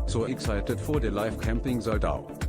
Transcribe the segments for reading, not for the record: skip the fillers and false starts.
So excited for the live camping SalvDali.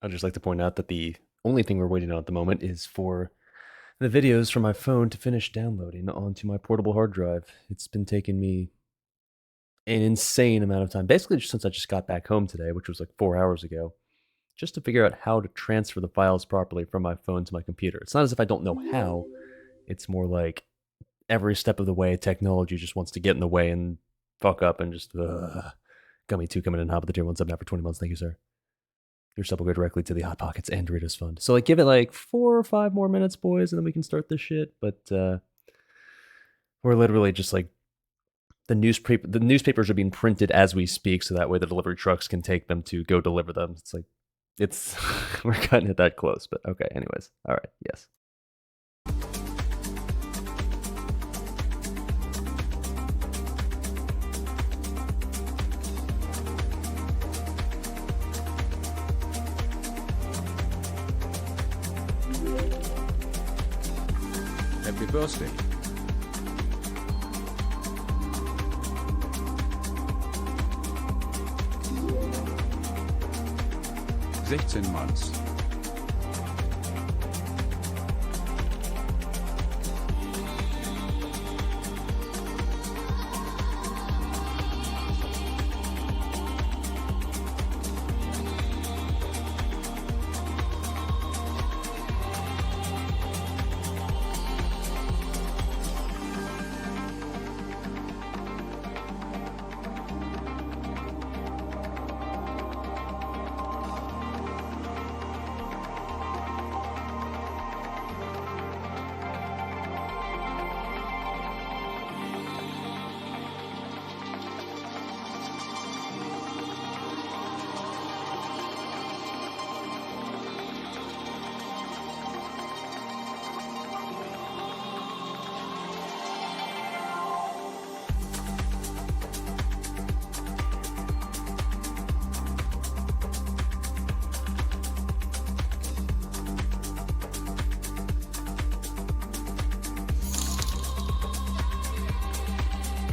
I'd just like to point out that the only thing we're waiting on at the moment is for the videos from my phone to finish downloading onto my portable hard drive. It's been taking me an insane amount of time, basically just since I just got back home today, which was like 4 hours ago, just to figure out how to transfer the files properly from my phone to my computer. It's not as if I don't know how, it's more like every step of the way, technology just wants to get in the way and fuck up and just, Gummy 2 coming in hot with the tier 1 sub now for 20 months. Thank you, sir. Your sub will go directly to the Hot Pockets and Doritos Fund. So, like, give it like 4 or 5 more minutes, boys, and then we can start this shit. But we're literally just like the newspapers are being printed as we speak, so that way the delivery trucks can take them to go deliver them. It's like we're cutting it that close. But okay, anyways, all right, yes. Happy birthday. Sechzehn months.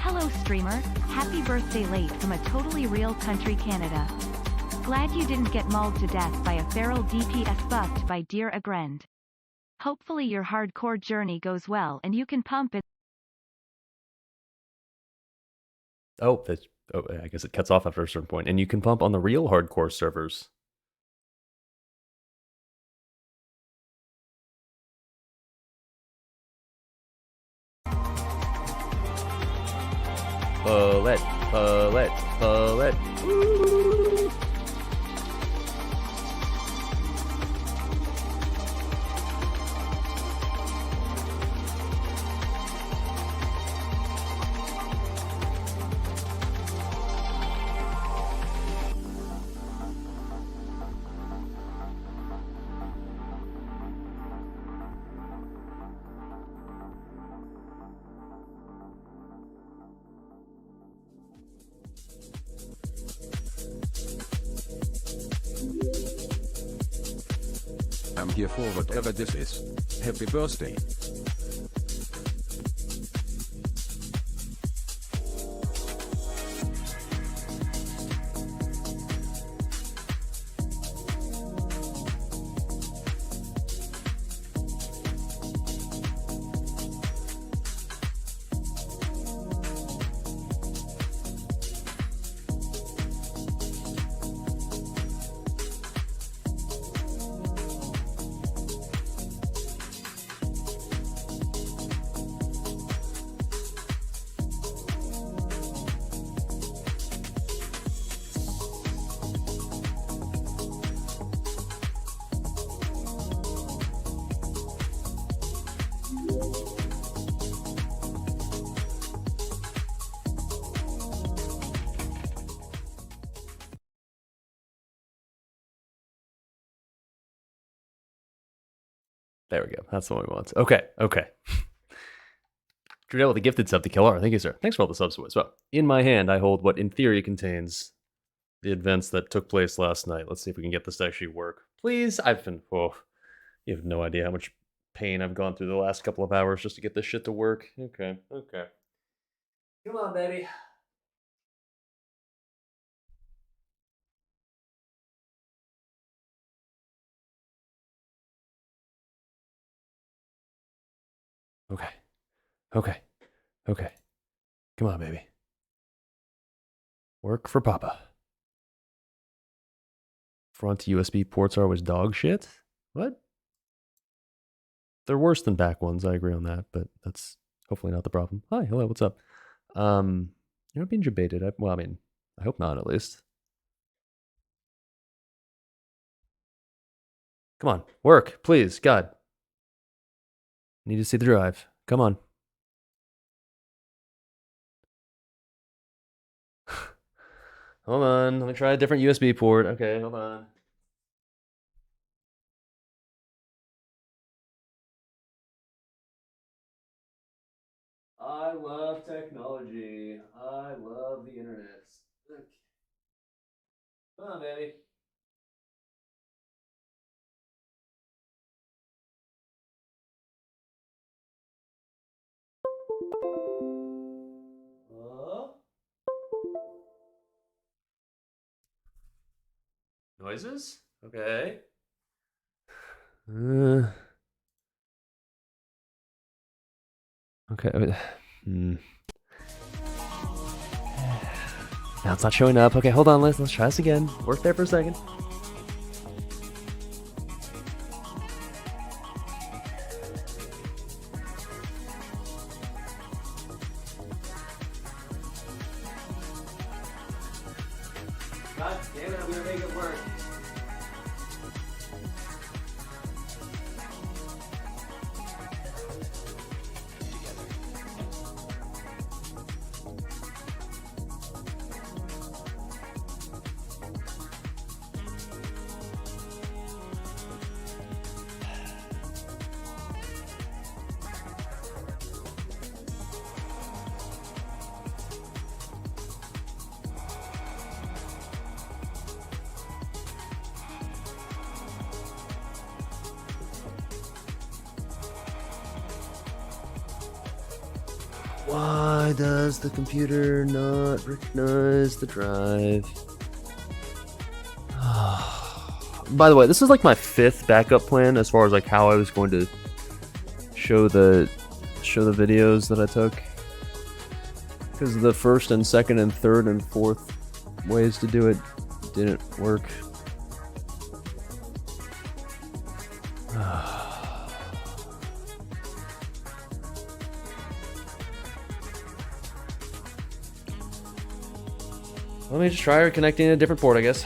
Hello streamer, happy birthday late from a totally real country Canada. Glad you didn't get mauled to death by a feral DPS buffed by Dear Agrend. Hopefully your hardcore journey goes well and you can pump it. Oh, I guess it cuts off after a certain point. And you can pump on the real hardcore servers. Paulette. Woo! I'm here for whatever this is. Happy birthday. There we go. That's the one we want. Okay. Drew with the gifted sub to Killer. Thank you, sir. Thanks for all the subs as well. In my hand, I hold what in theory contains the events that took place last night. Let's see if we can get this to actually work. Please. You have no idea how much pain I've gone through the last couple of hours just to get this shit to work. Okay. Come on, baby. Okay. Come on, baby. Work for Papa. Front USB ports are always dog shit? What? They're worse than back ones, I agree on that, but that's hopefully not the problem. Hi, hello, what's up? You're not being debated. I hope not, at least. Come on, work, please, God. Need to see the drive. Come on. Hold on, let me try a different USB port. Okay, hold on. I love technology. I love the internet. Okay. Come on, baby. Noises? Okay. Okay. Now it's not showing up. Okay, hold on. Let's try this again. Work there for a second. God damn it, I'm gonna make it work. Why does the computer not recognize the drive? By the way, this is like my 5th backup plan as far as like how I was going to show the videos that I took. because the first and second and third and fourth ways to do it didn't work. Let me just try reconnecting a different port, I guess.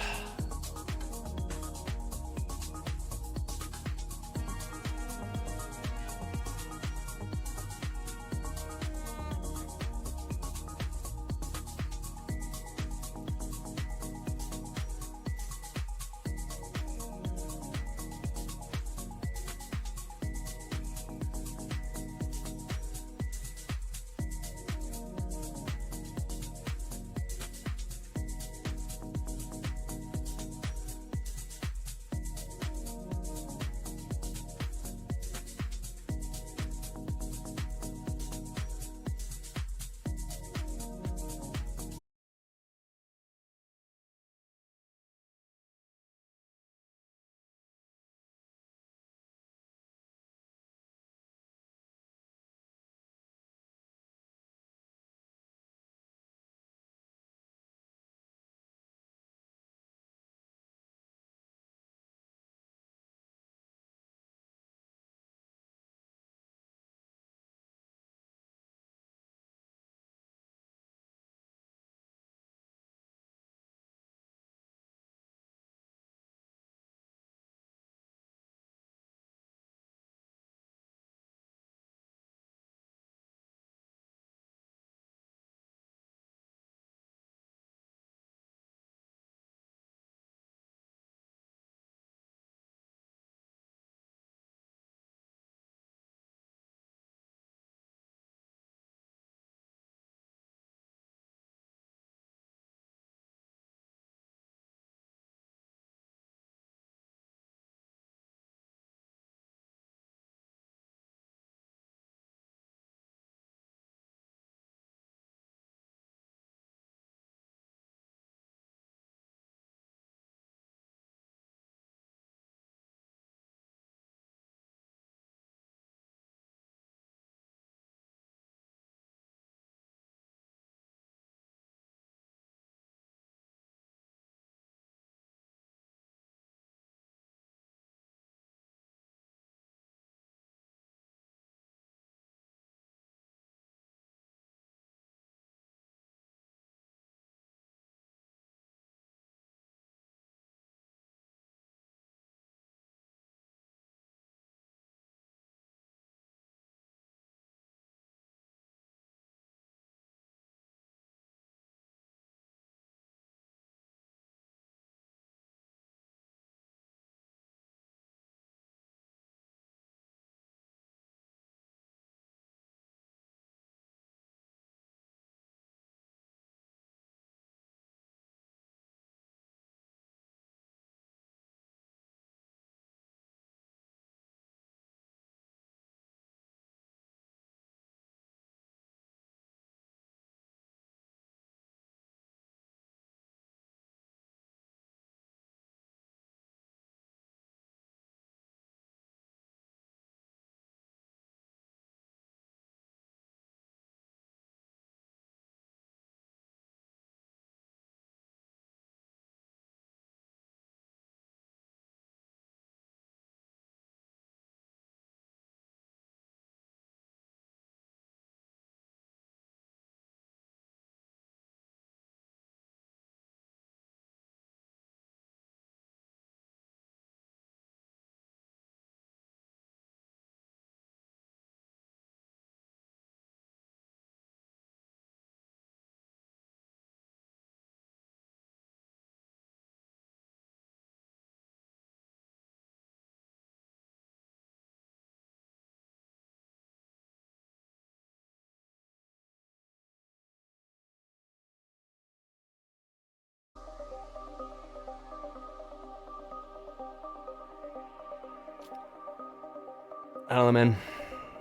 I don't know, man.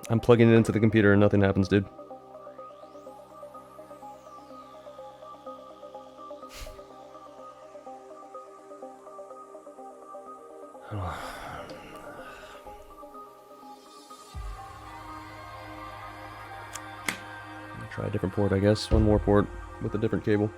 I'm plugging it into the computer and nothing happens, dude. Try a different port, I guess. One more port with a different cable.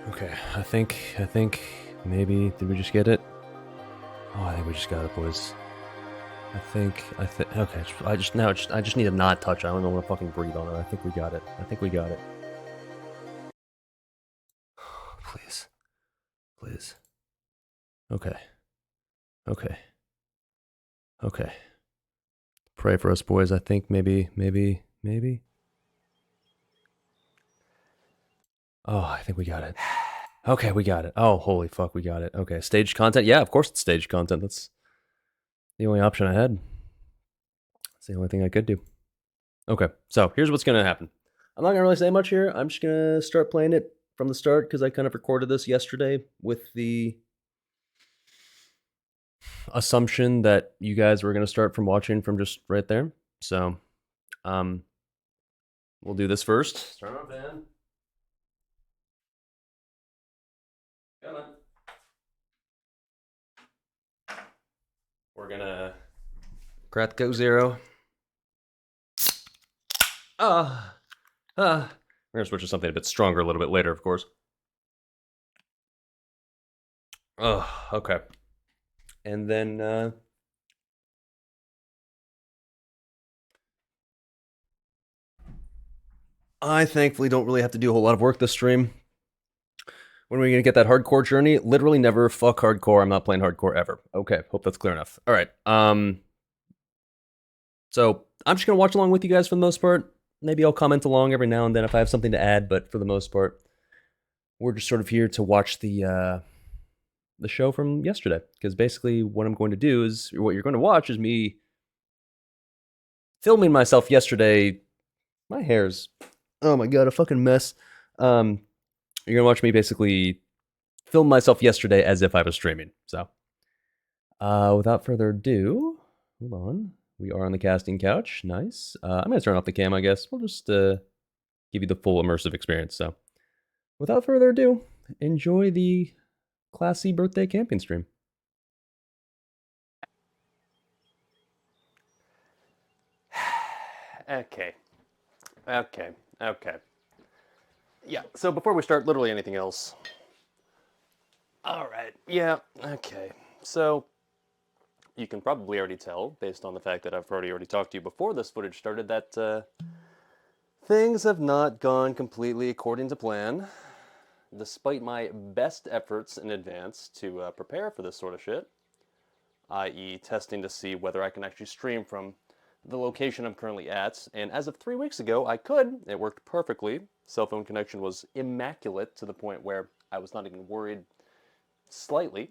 Okay, I think maybe, did we just get it? Oh, I think we just got it, boys. Okay, I just need to not touch it. I don't want to fucking breathe on it. I think we got it. I think we got it. Please. Please. Okay. Okay. Okay. Pray for us, boys. I think maybe. Oh, I think we got it. Okay, we got it. Oh, holy fuck, we got it. Okay, staged content. Yeah, of course it's staged content. That's the only option I had. It's the only thing I could do. Okay, so here's what's gonna happen. I'm not gonna really say much here. I'm just gonna start playing it from the start because I kind of recorded this yesterday with the assumption that you guys were gonna start from watching from just right there. So, we'll do this first. Turn on fan. Come on. We're gonna crack go 0. We're gonna switch to something a bit stronger a little bit later, of course. Okay. And then I thankfully don't really have to do a whole lot of work this stream. When are we gonna get that hardcore journey? Literally never. Fuck hardcore. I'm not playing hardcore ever. Okay, hope that's clear enough. All right. So I'm just gonna watch along with you guys for the most part. Maybe I'll comment along every now and then if I have something to add, but for the most part, we're just sort of here to watch the show from yesterday. Because basically, what I'm going to do is, or what you're going to watch is me filming myself yesterday. My hair's, oh my god, a fucking mess. You're gonna watch me basically film myself yesterday as if I was streaming. So, without further ado, hold on. We are on the casting couch. Nice. I'm gonna turn off the cam, I guess. We'll just give you the full immersive experience. So, without further ado, enjoy the classy birthday camping stream. Okay. Yeah, so before we start literally anything else. Alright, yeah, okay. So, you can probably already tell, based on the fact that I've already talked to you before this footage started, that things have not gone completely according to plan. Despite my best efforts in advance to prepare for this sort of shit, i.e. testing to see whether I can actually stream from the location I'm currently at, and as of 3 weeks ago, I could. It worked perfectly. Cell phone connection was immaculate to the point where I was not even worried slightly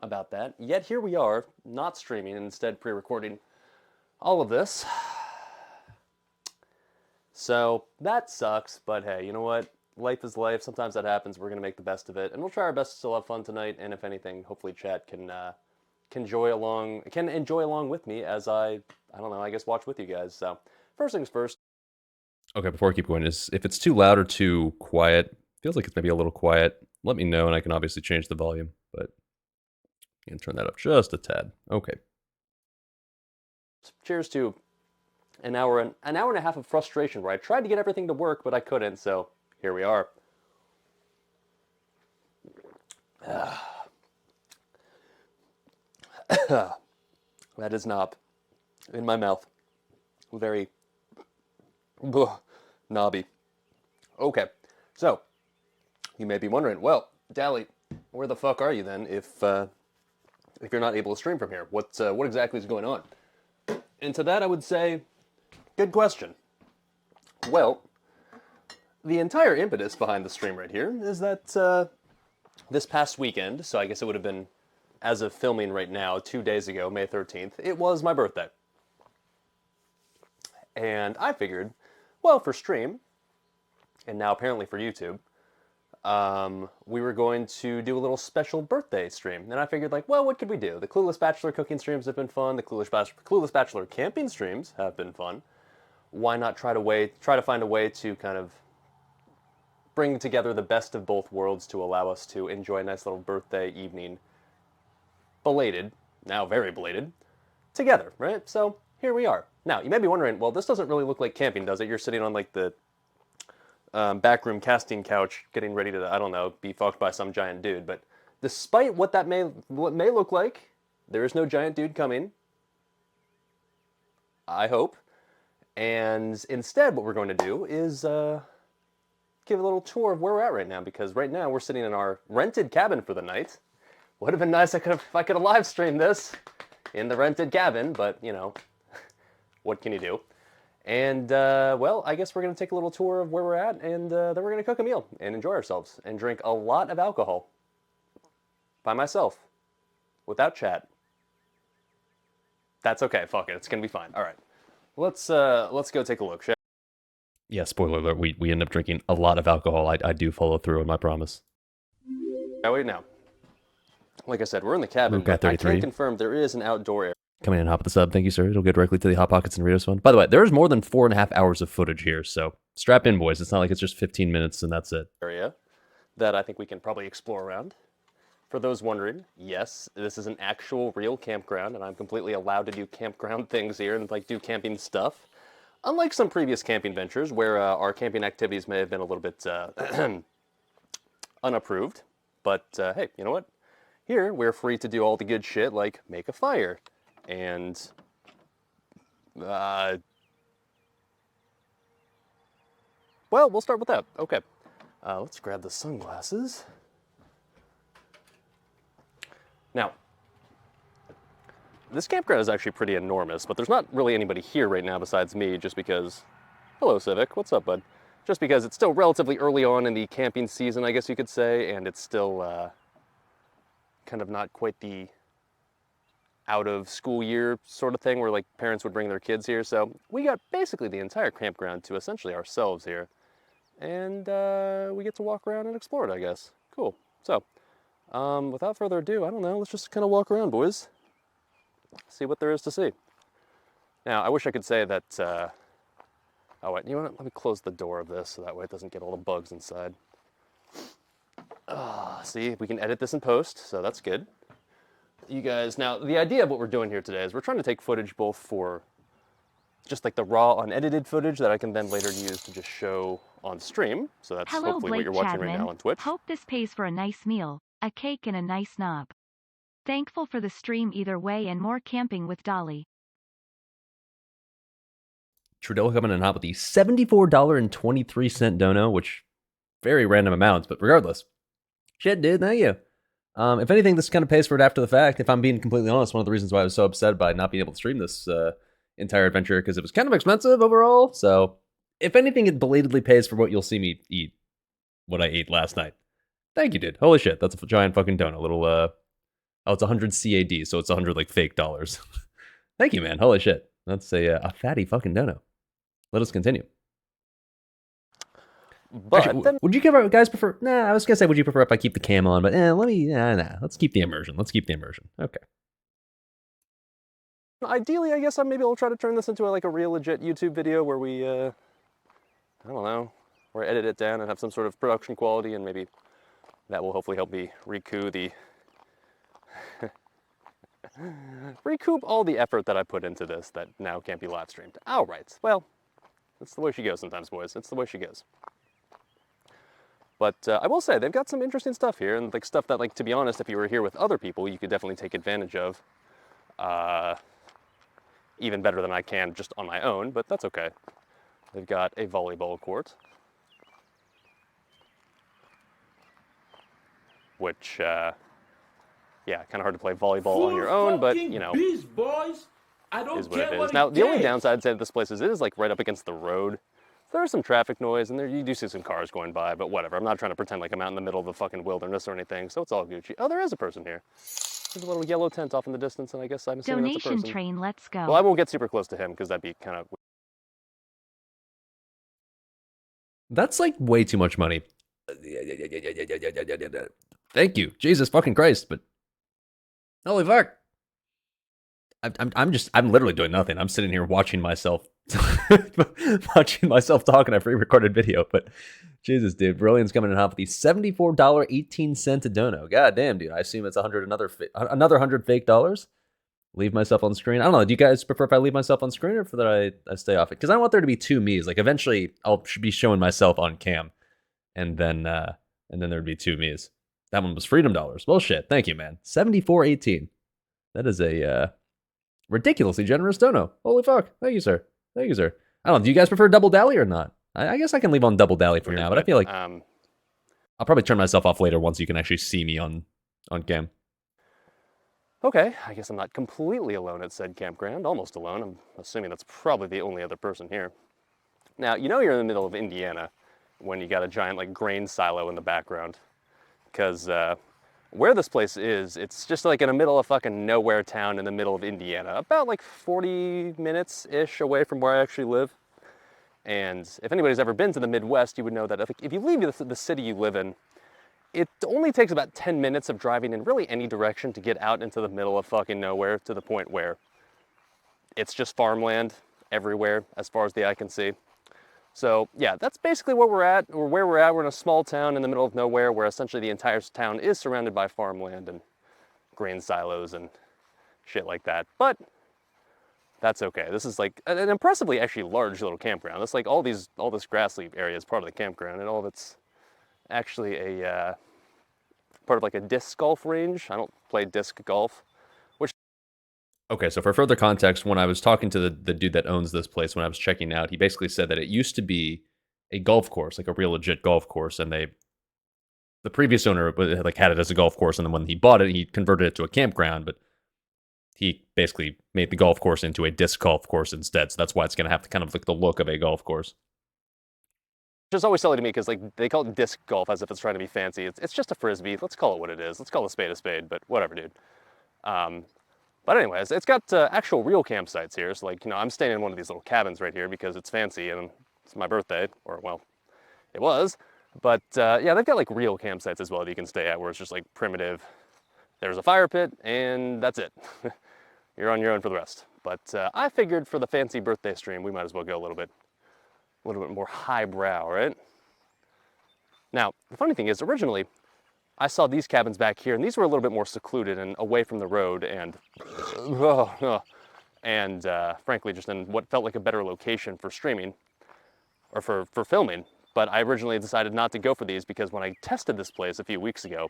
about that. Yet here we are, not streaming, and instead pre-recording all of this. So that sucks, but hey, you know what? Life is life. Sometimes that happens. We're gonna make the best of it, and we'll try our best to still have fun tonight. And if anything, hopefully chat can enjoy along with me as I don't know, I guess watch with you guys. So first things first. Okay, before I keep going, is if it's too loud or too quiet, feels like it's maybe a little quiet, let me know and I can obviously change the volume, but you can turn that up just a tad. Okay. Cheers to an hour and a half of frustration where I tried to get everything to work, but I couldn't, so here we are. That is knob in my mouth. Very knobby. Okay, so you may be wondering, well, Dali, where the fuck are you then if you're not able to stream from here? What exactly is going on? And to that I would say, good question. Well, the entire impetus behind the stream right here is that this past weekend, so I guess it would have been as of filming right now, 2 days ago, May 13th, it was my birthday. And I figured, well, for stream, and now apparently for YouTube, we were going to do a little special birthday stream. And I figured, like, well, what could we do? The Clueless Bachelor cooking streams have been fun. The Clueless Bachelor camping streams have been fun. Why not try to find a way to kind of bring together the best of both worlds to allow us to enjoy a nice little birthday evening, belated, now very belated, together, right? So here we are. Now, you may be wondering, well, this doesn't really look like camping, does it? You're sitting on like the backroom casting couch getting ready to, I don't know, be fucked by some giant dude. But despite what may look like, there is no giant dude coming, I hope. And instead, what we're going to do is give a little tour of where we're at right now, because right now we're sitting in our rented cabin for the night. Would have been nice if I could have live streamed this in the rented cabin, but you know, what can you do? And well, I guess we're going to take a little tour of where we're at, and then we're going to cook a meal and enjoy ourselves and drink a lot of alcohol by myself without chat. That's okay. Fuck it. It's going to be fine. All right. Let's go take a look. Yeah, spoiler alert, we end up drinking a lot of alcohol. I do follow through on my promise. Now, wait, now. Like I said, we're in the cabin, Room Cat but I 33. can confirm there is an outdoor area. Coming in hop at the sub, thank you, sir. It'll go directly to the Hot Pockets and Doritos fund. By the way, there's more than 4.5 hours of footage here, so strap in, boys. It's not like it's just 15 minutes and that's it. Area that I think we can probably explore around. For those wondering, yes, this is an actual real campground, and I'm completely allowed to do campground things here and like do camping stuff. Unlike some previous camping ventures where our camping activities may have been a little bit unapproved. But hey, you know what? Here, we're free to do all the good shit like make a fire and well, we'll start with that. Okay. Let's grab the sunglasses. Now, this campground is actually pretty enormous, but there's not really anybody here right now besides me, just because... Hello, Civic. What's up, bud? Just because it's still relatively early on in the camping season, I guess you could say, and it's still kind of not quite the out-of-school year sort of thing where, like, parents would bring their kids here. So we got basically the entire campground to essentially ourselves here. And we get to walk around and explore it, I guess. Cool. So, without further ado, I don't know, let's just kind of walk around, boys. See what there is to see. Now, I wish I could say that, oh wait, you know what, let me close the door of this so that way it doesn't get all the bugs inside. See, we can edit this in post, so that's good. You guys, now, the idea of what we're doing here today is we're trying to take footage both for just like the raw, unedited footage that I can then later use to just show on stream. So that's Hello, hopefully Blake what you're watching Chapman. right now on Twitch. Hope this pays for a nice meal, a cake and a nice knob. Thankful for the stream either way and more camping with Dolly. Trudell coming in hot with the $74.23 dono, which very random amounts, but regardless. Shit, dude, thank you. If anything, this kind of pays for it after the fact. If I'm being completely honest, one of the reasons why I was so upset by not being able to stream this entire adventure, because it was kind of expensive overall. So, if anything, it belatedly pays for what you'll see me eat, what I ate last night. Thank you, dude. Holy shit, that's a giant fucking donut. Little, oh, it's 100 CAD, so it's 100 like fake dollars. Thank you, man. Holy shit, that's a fatty fucking dono. Let us continue. But actually, then, would you guys prefer? Nah, I was gonna say, would you prefer if I keep the cam on? But let's keep the immersion. Let's keep the immersion. Okay. ideally, I guess maybe I'll try to turn this into like a real legit YouTube video where we, I don't know, where I edit it down and have some sort of production quality, and maybe that will hopefully help me recoup all the effort that I put into this that now can't be live streamed. All right, well, that's the way she goes sometimes, boys. It's the way she goes. But I will say, they've got some interesting stuff here, and like stuff that, like, to be honest, if you were here with other people, you could definitely take advantage of. Even better than I can just on my own, but that's okay. They've got a volleyball court, which, yeah, kind of hard to play volleyball on your own, but, you know, is what it is. Now, the only downside I'd say to this place is it is, like, right up against the road. There's some traffic noise, and you do see some cars going by, but whatever. I'm not trying to pretend like I'm out in the middle of the fucking wilderness or anything, so it's all Gucci. Oh, there is a person here. There's a little yellow tent off in the distance, and I guess I'm assuming that's a Donation person. train, let's go. Well, I won't get super close to him because that'd be kind of... That's like way too much money. Thank you, Jesus fucking Christ! But holy fuck, I'm literally doing nothing. I'm sitting here watching myself, watching myself talk in a pre-recorded video. But Jesus, dude, Brilliant's coming in hot with the $74.18 dono. God damn, dude. I assume it's another 100 fake dollars. Leave myself on screen. I don't know. Do you guys prefer if I leave myself on screen or that I stay off it? Because I don't want there to be two me's. Like eventually, I'll be showing myself on cam, and then there'd be two me's. That one was freedom dollars. Well, shit. Thank you, man. 74.18. That is a ridiculously generous dono. Holy fuck. Thank you, sir. Thank you, sir. I don't know. Do you guys prefer double dally or not? I guess I can leave on double dally for now, but I feel like I'll probably turn myself off later once you can actually see me on cam. Okay, I guess I'm not completely alone at said campground. Almost alone. I'm assuming that's probably the only other person here. Now, you know you're in the middle of Indiana when you got a giant like grain silo in the background. Because where this place is, it's just like in the middle of fucking nowhere town in the middle of Indiana. About like 40 minutes-ish away from where I actually live. And if anybody's ever been to the Midwest, you would know that if you leave the city you live in, it only takes about 10 minutes of driving in really any direction to get out into the middle of fucking nowhere to the point where it's just farmland everywhere as far as the eye can see. So yeah, that's basically where we're at, or where we're at. We're in a small town in the middle of nowhere where essentially the entire town is surrounded by farmland and grain silos and shit like that. But that's okay. This is like an impressively actually large little campground. It's like all this grassy area is part of the campground, and all of it's actually a part of like a disc golf range. I don't play disc golf. Okay, so for further context, when I was talking to the dude that owns this place, when I was checking out, he basically said that it used to be a golf course, like a real legit golf course, and the previous owner like had it as a golf course, and then when he bought it, he converted it to a campground, but he basically made the golf course into a disc golf course instead, so that's why it's going to have to kind of like the look of a golf course. Which is always silly to me because like they call it disc golf as if it's trying to be fancy. It's just a frisbee. Let's call it what it is. Let's call a spade, but whatever, dude. But anyways, it's got actual real campsites here. So like, you know, I'm staying in one of these little cabins right here because it's fancy and it's my birthday, or well, it was. But yeah, they've got like real campsites as well that you can stay at where it's just like primitive. There's a fire pit and that's it. You're on your own for the rest. But I figured for the fancy birthday stream, we might as well go a little bit more highbrow, right? Now, the funny thing is, originally, I saw these cabins back here, and these were a little bit more secluded and away from the road, and frankly, just in what felt like a better location for streaming, or for filming. But I originally decided not to go for these because when I tested this place a few weeks ago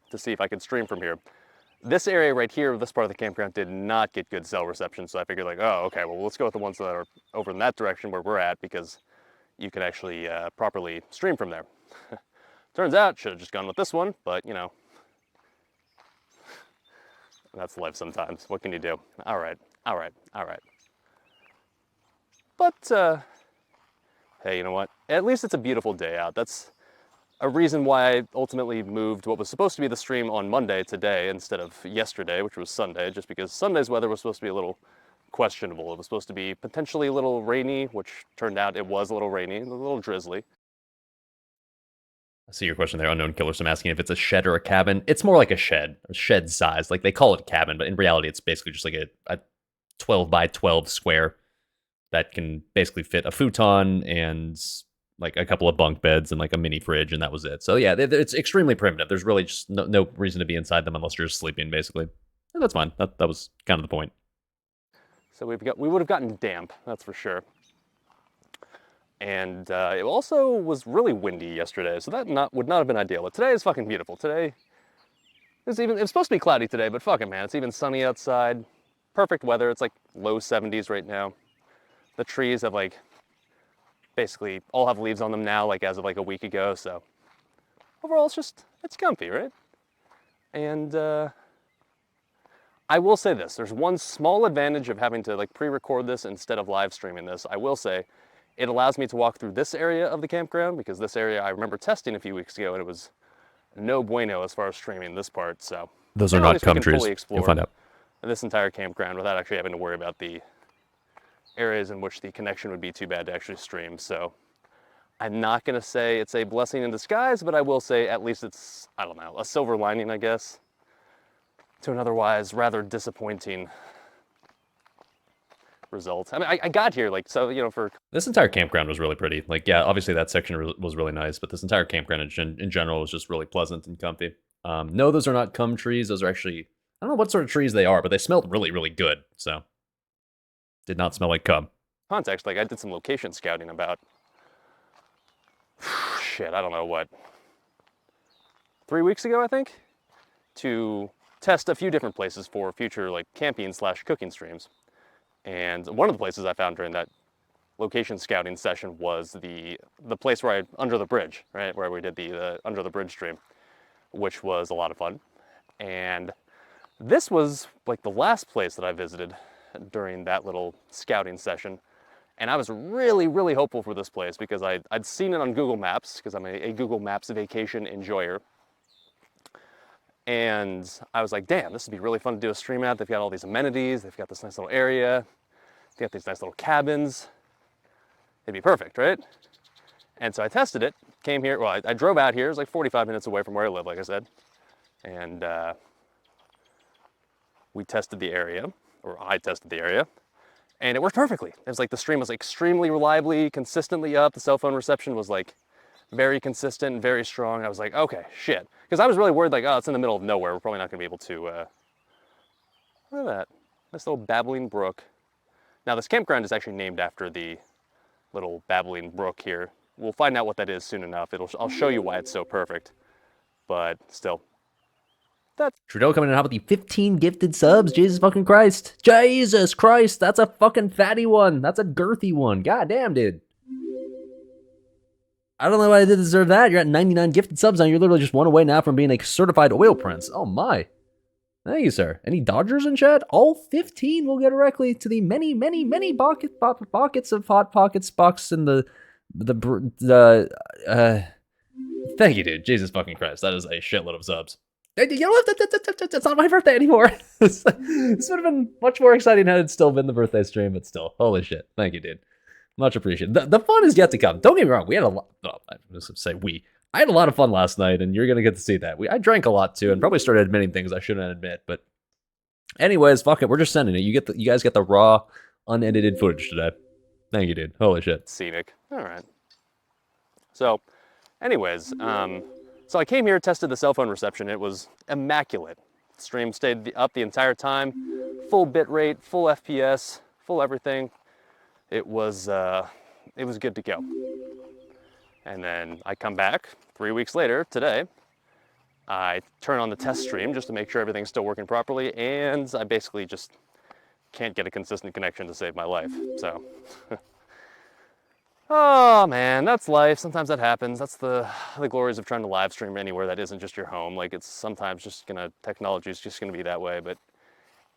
to see if I could stream from here, this area right here, this part of the campground, did not get good cell reception, so I figured like, oh, okay, well, let's go with the ones that are over in that direction where we're at because you can actually properly stream from there. Turns out, should have just gone with this one, but you know, that's life sometimes. What can you do? All right. But, hey, you know what? At least it's a beautiful day out. That's a reason why I ultimately moved what was supposed to be the stream on Monday today instead of yesterday, which was Sunday, just because Sunday's weather was supposed to be a little questionable. It was supposed to be potentially a little rainy, which turned out it was a little rainy, a little drizzly. I see your question there, Unknown Killer. So I'm asking if it's a shed or a cabin. It's more like a shed size. Like they call it a cabin, but in reality, it's basically just like a 12 by 12 square that can basically fit a futon and like a couple of bunk beds and like a mini fridge, and that was it. So yeah, it's extremely primitive. There's really just no reason to be inside them unless you're just sleeping, basically. And that's fine. That was kind of the point. So we would have gotten damp, that's for sure. And it also was really windy yesterday, so that would not have been ideal. But today is fucking beautiful. Today it's supposed to be cloudy today, but fuck it, man. It's even sunny outside. Perfect weather. It's like low 70s right now. The trees have like basically all have leaves on them now, like as of like a week ago. So overall, it's comfy, right? And I will say this: there's one small advantage of having to like pre-record this instead of live streaming this. I will say it allows me to walk through this area of the campground because this area I remember testing a few weeks ago and it was no bueno as far as streaming this part. So Those are And at not least we cum can trees. fully You'll explore find out. this entire campground without actually having to worry about the areas in which the connection would be too bad to actually stream. So I'm not gonna say it's a blessing in disguise, but I will say at least it's, I don't know, a silver lining, I guess, to an otherwise rather disappointing result. I mean, I got here, like, so, you know, for... This entire campground was really pretty. Like, yeah, obviously that section was really nice, but this entire campground in general was just really pleasant and comfy. No, those are not cum trees. Those are actually, I don't know what sort of trees they are, but they smelled really, really good. So, did not smell like cum. context, like, I did some location scouting about, shit, I don't know what, 3 weeks ago, I think, to test a few different places for future, like, camping/cooking streams. And one of the places I found during that location scouting session was the place where under the bridge, right, where we did the under the bridge stream, which was a lot of fun. And this was like the last place that I visited during that little scouting session. And I was really, really hopeful for this place because I'd seen it on Google Maps, because I'm a Google Maps vacation enjoyer. And I was like, damn, this would be really fun to do a stream at. They've got all these amenities, they've got this nice little area, they've got these nice little cabins. It'd be perfect, right? And so I tested it, came here, well, I drove out here, it was like 45 minutes away from where I live, like I said. And we tested the area, or I tested the area, and it worked perfectly. It was like the stream was extremely reliably, consistently up. The cell phone reception was like very consistent and very strong. I was like, okay, shit. Because I was really worried, like, oh, it's in the middle of nowhere. We're probably not gonna be able to, look at that, nice little babbling brook. Now this campground is actually named after the little babbling brook here. We'll find out what that is soon enough. I'll show you why it's so perfect, but still. Trudeau coming in, how about the 15 gifted subs? Jesus fucking Christ. Jesus Christ, that's a fucking fatty one. That's a girthy one. God damn, dude. I don't know why I did deserve that. You're at 99 gifted subs now. You're literally just one away now from being a certified oil prince. Oh my. Thank you, sir. Any Dodgers in chat? All 15 will go directly to the many, many, many pockets of hot pockets box in the thank you, dude. Jesus fucking Christ. That is a shitload of subs. You know what? It's not my birthday anymore. This would have been much more exciting had it still been the birthday stream, but still. Holy shit. Thank you, dude. Much appreciated. The fun is yet to come. Don't get me wrong. We had a lot. Oh, I was going to say we. I had a lot of fun last night, and you're going to get to see that. I drank a lot, too, and probably started admitting things I shouldn't admit. But anyways, fuck it. We're just sending it. You guys get the raw, unedited footage today. Thank you, dude. Holy shit. Scenic. All right. So, anyways, so I came here, tested the cell phone reception. It was immaculate. Stream stayed up the entire time. Full bit rate, full FPS, full everything. It was good to go. And then I come back 3 weeks later, today. I turn on the test stream just to make sure everything's still working properly, and I basically just can't get a consistent connection to save my life, so. Oh man, that's life. Sometimes that happens. That's the glories of trying to live stream anywhere that isn't just your home. Like, it's sometimes just technology is just gonna be that way, but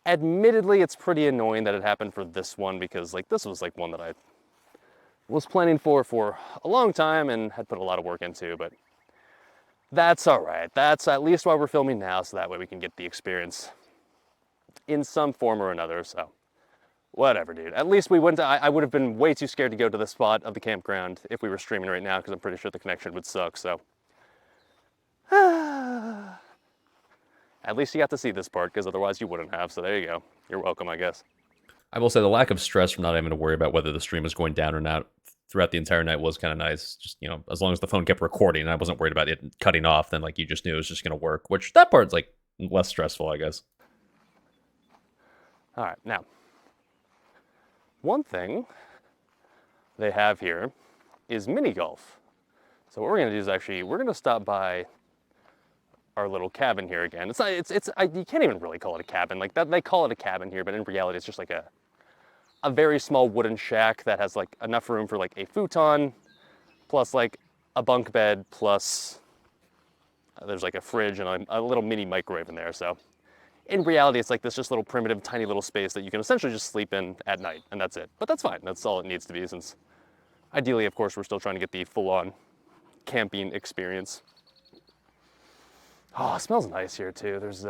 admittedly, it's pretty annoying that it happened for this one, because like this was like one that I was planning for a long time and had put a lot of work into, but that's all right. That's at least why we're filming now, so that way we can get the experience in some form or another, so whatever, dude. At least we went to, I would have been way too scared to go to the spot of the campground if we were streaming right now, because I'm pretty sure the connection would suck, so. At least you got to see this part, because otherwise you wouldn't have, so there you go. You're welcome, I guess. I will say the lack of stress from not having to worry about whether the stream is going down or not throughout the entire night was kind of nice. Just, you know, as long as the phone kept recording and I wasn't worried about it cutting off, then like you just knew it was just going to work, which that part's like less stressful, I guess. All right, now, one thing they have here is mini golf. So what we're gonna do is actually, we're gonna stop by our little cabin here again. It's not, you can't even really call it a cabin. Like that, they call it a cabin here, but in reality, it's just like a very small wooden shack that has like enough room for like a futon, plus like a bunk bed, plus there's like a fridge and a little mini microwave in there. So in reality, it's like this just little primitive, tiny little space that you can essentially just sleep in at night, and that's it. But that's fine. That's all it needs to be, since ideally, of course, we're still trying to get the full-on camping experience. Oh, it smells nice here too. There's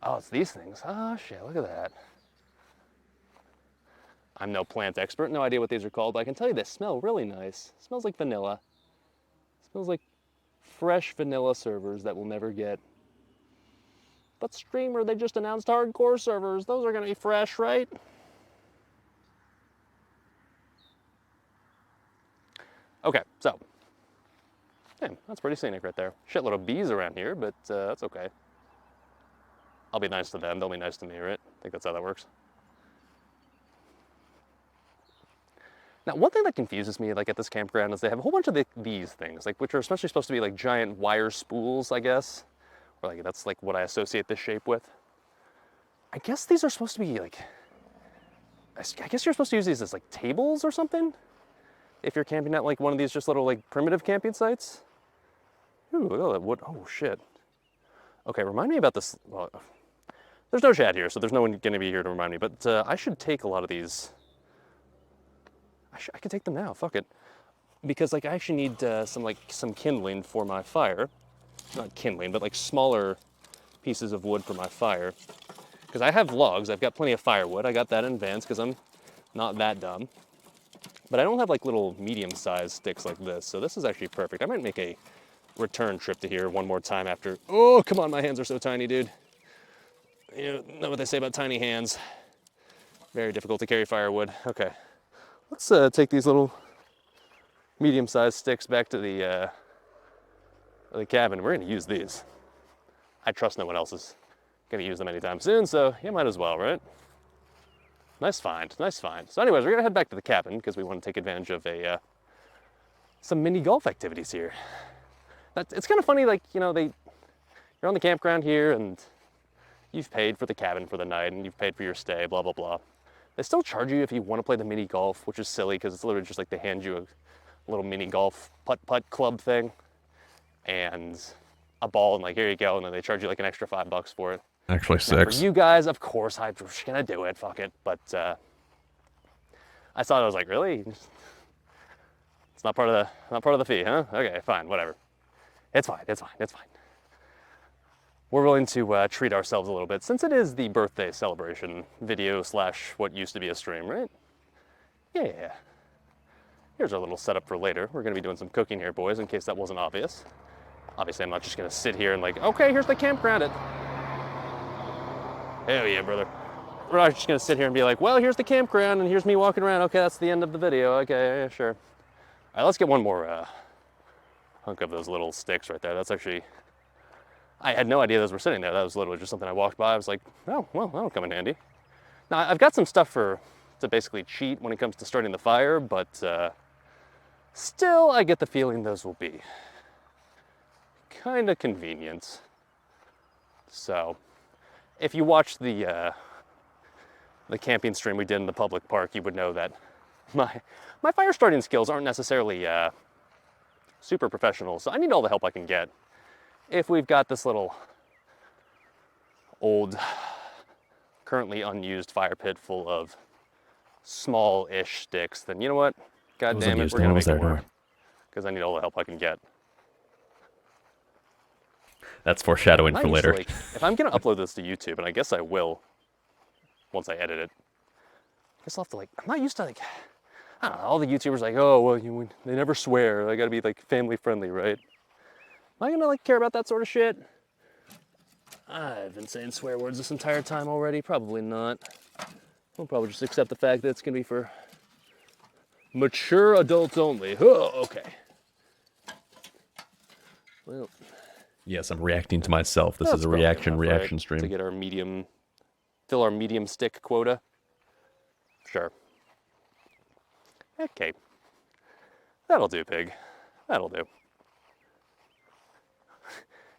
Oh, it's these things. Oh, shit, look at that. I'm no plant expert, no idea what these are called, but I can tell you they smell really nice. It smells like vanilla. It smells like fresh vanilla servers that we'll never get. But Streamer, they just announced hardcore servers. Those are gonna be fresh, right? Okay, so. Damn, that's pretty scenic right there. Shitload of bees around here, but that's okay. I'll be nice to them, they'll be nice to me, right? I think that's how that works. Now, one thing that confuses me, like at this campground, is they have a whole bunch of these things, like which are especially supposed to be like giant wire spools, I guess, or like that's like what I associate this shape with. I guess these are supposed to be like, I guess you're supposed to use these as like tables or something, if you're camping at like one of these just little like primitive camping sites. Ooh, look at all that wood. Oh shit. Okay, remind me about this. Well, there's no chat here, so there's no one going to be here to remind me. But I should take a lot of these. I could take them now. Fuck it, because like I actually need some kindling for my fire. Not kindling, but like smaller pieces of wood for my fire. Because I have logs. I've got plenty of firewood. I got that in advance because I'm not that dumb. But I don't have like little medium-sized sticks like this. So this is actually perfect. I might make a return trip to here one more time after. Oh, come on, my hands are so tiny, dude. You know what they say about tiny hands. Very difficult to carry firewood. Okay, let's take these little medium-sized sticks back to the cabin. We're gonna use these. I trust no one else is gonna use them anytime soon, so you might as well, right? Nice find, nice find. So anyways, we're gonna head back to the cabin because we want to take advantage of some mini golf activities here. It's kind of funny, like, you know, you're on the campground here and you've paid for the cabin for the night and you've paid for your stay, blah, blah, blah. They still charge you if you want to play the mini golf, which is silly because it's literally just like they hand you a little mini golf putt club thing and a ball and like, here you go. And then they charge you like an extra $5 for it. Actually, Now, 6. for you guys, of course, I'm just gonna do it, fuck it. But I thought, I was like, really? It's not part of the fee, huh? Okay, fine, whatever. It's fine, it's fine, it's fine. We're willing to treat ourselves a little bit since it is the birthday celebration video / what used to be a stream, right? Yeah. Here's our little setup for later. We're gonna be doing some cooking here, boys, in case that wasn't obvious. Obviously, I'm not just gonna sit here and like, okay, here's the campground. Hell yeah, brother. We're not just gonna sit here and be like, well, here's the campground and here's me walking around. Okay, that's the end of the video. Okay, yeah, sure. All right, let's get one more hunk of those little sticks right there. That's actually, I had no idea those were sitting there. That was literally just something I walked by. I was like, oh, well, that'll come in handy. Now, I've got some stuff to basically cheat when it comes to starting the fire, but still, I get the feeling those will be kind of convenient. So, if you watch the camping stream we did in the public park, you would know that my fire starting skills aren't necessarily super professional, so I need all the help I can get. If we've got this little old, currently unused fire pit full of small-ish sticks, then you know what? God damn it, we're gonna make it work. Because I need all the help I can get. That's foreshadowing for later. Like, if I'm gonna upload this to YouTube, and I guess I will, once I edit it, I guess I'll have to like, I'm not used to like, I don't know, all the YouTubers like, oh, well, they never swear. They gotta be like family friendly, right? Am I gonna like care about that sort of shit? I've been saying swear words this entire time already. Probably not. We'll probably just accept the fact that it's gonna be for mature adults only. Oh, okay. Well. Yes, I'm reacting to myself. This is a reaction stream. To get our fill our medium stick quota. Sure. Okay. That'll do, pig. That'll do.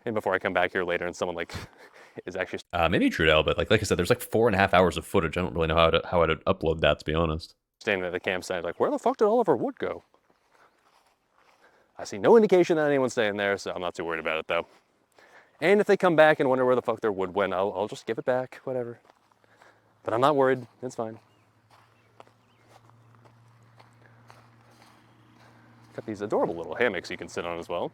And before I come back here later and someone like is actually maybe Trudell, but like I said, there's like 4.5 hours of footage. I don't really know how to upload that, to be honest. Standing at the campsite like, where the fuck did all of our wood go? I see no indication that anyone's staying there, so I'm not too worried about it though. And if they come back and wonder where the fuck their wood went, I'll just give it back, whatever. But I'm not worried, it's fine. Got these adorable little hammocks you can sit on as well.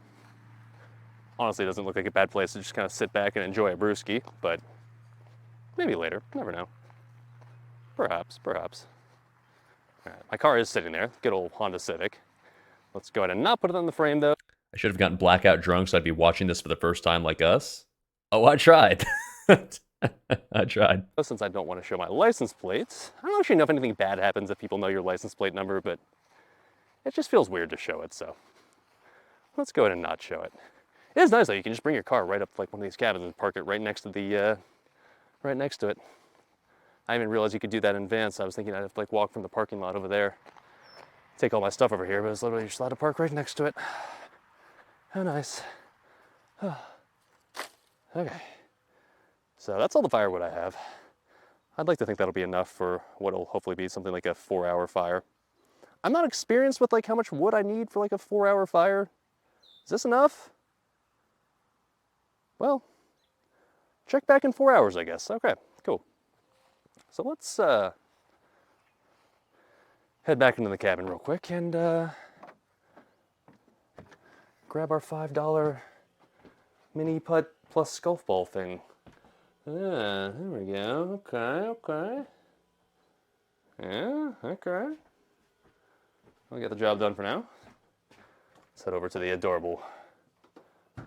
Honestly, it doesn't look like a bad place to just kind of sit back and enjoy a brewski, but Maybe later. Never know. Perhaps. All right, my car is sitting there. Good old Honda Civic. Let's go ahead and not put it on the frame, though. I should have gotten blackout drunk, so I'd be watching this for the first time like us. Oh, I tried. I tried. Since I don't want to show my license plates, I don't actually know if anything bad happens if people know your license plate number, but it just feels weird to show it, so let's go ahead and not show it. It is nice though, you can just bring your car right up to like one of these cabins and park it right next to the, right next to it. I didn't even realize you could do that in advance. I was thinking I'd have to like walk from the parking lot over there, take all my stuff over here, but it's literally just allowed to park right next to it. How nice. Okay. So that's all the firewood I have. I'd like to think that'll be enough for what'll hopefully be something like a 4-hour fire. I'm not experienced with like how much wood I need for like a 4-hour fire. Is this enough? Well, check back in 4 hours, I guess. Okay, cool. So let's head back into the cabin real quick and grab our $5 mini putt plus golf ball thing. Yeah, there we go. Okay. Yeah, okay. I'll get the job done for now. Let's head over to the adorable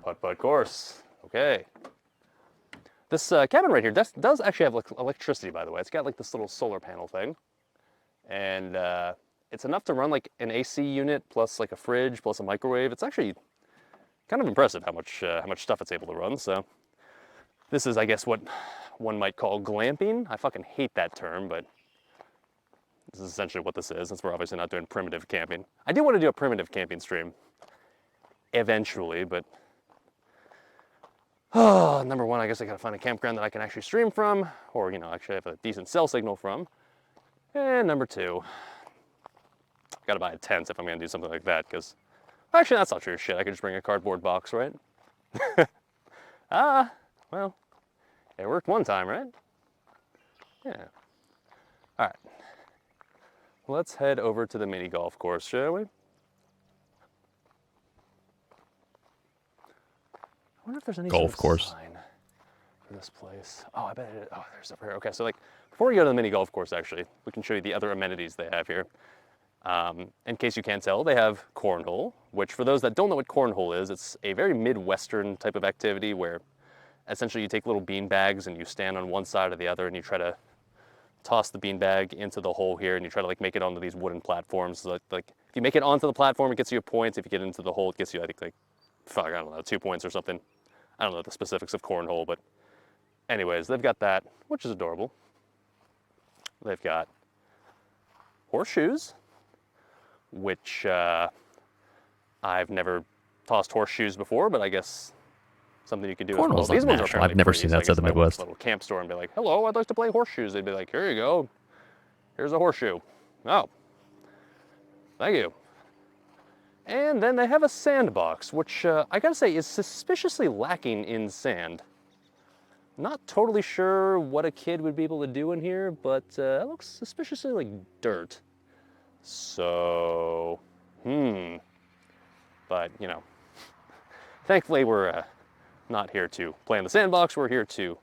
putt course. Okay. This cabin right here does actually have electricity, by the way. It's got like this little solar panel thing. And it's enough to run like an AC unit plus like a fridge plus a microwave. It's actually kind of impressive how much stuff it's able to run. So this is, I guess, what one might call glamping. I fucking hate that term, but this is essentially what this is, since we're obviously not doing primitive camping. I do want to do a primitive camping stream eventually, but number one, I guess I gotta find a campground that I can actually stream from, or, you know, actually have a decent cell signal from. And number two, I gotta buy a tent if I'm gonna do something like that, because actually that's not true shit. I could just bring a cardboard box, right? Well, it worked one time, right? Yeah. All right. Let's head over to the mini golf course, shall we? I wonder if there's any Golf sort of course. sign for this place. Oh, I bet it is. Oh, there's over here. Okay, so like before we go to the mini golf course, actually, we can show you the other amenities they have here. In case you can't tell, they have cornhole, which for those that don't know what cornhole is, it's a very Midwestern type of activity where essentially you take little bean bags and you stand on one side or the other and you try to toss the beanbag into the hole here, and you try to like make it onto these wooden platforms. So like if you make it onto the platform, it gets you a point. If you get into the hole, it gets you, I think, like, fuck, I don't know, 2 points or something. I don't know the specifics of cornhole, but anyways, they've got that, which is adorable. They've got horseshoes, which I've never tossed horseshoes before, but I guess something you can do. Cornhole's These not ones are national. I've apparently never free, seen so I that outside guess the if I went to Midwest. a little camp store and be like, hello, I'd like to play horseshoes. They'd be like, here you go. Here's a horseshoe. Oh, thank you. And then they have a sandbox, which I gotta say is suspiciously lacking in sand. Not totally sure what a kid would be able to do in here, but it looks suspiciously like dirt. So, But, you know, thankfully we're not here to play in the sandbox. We're here to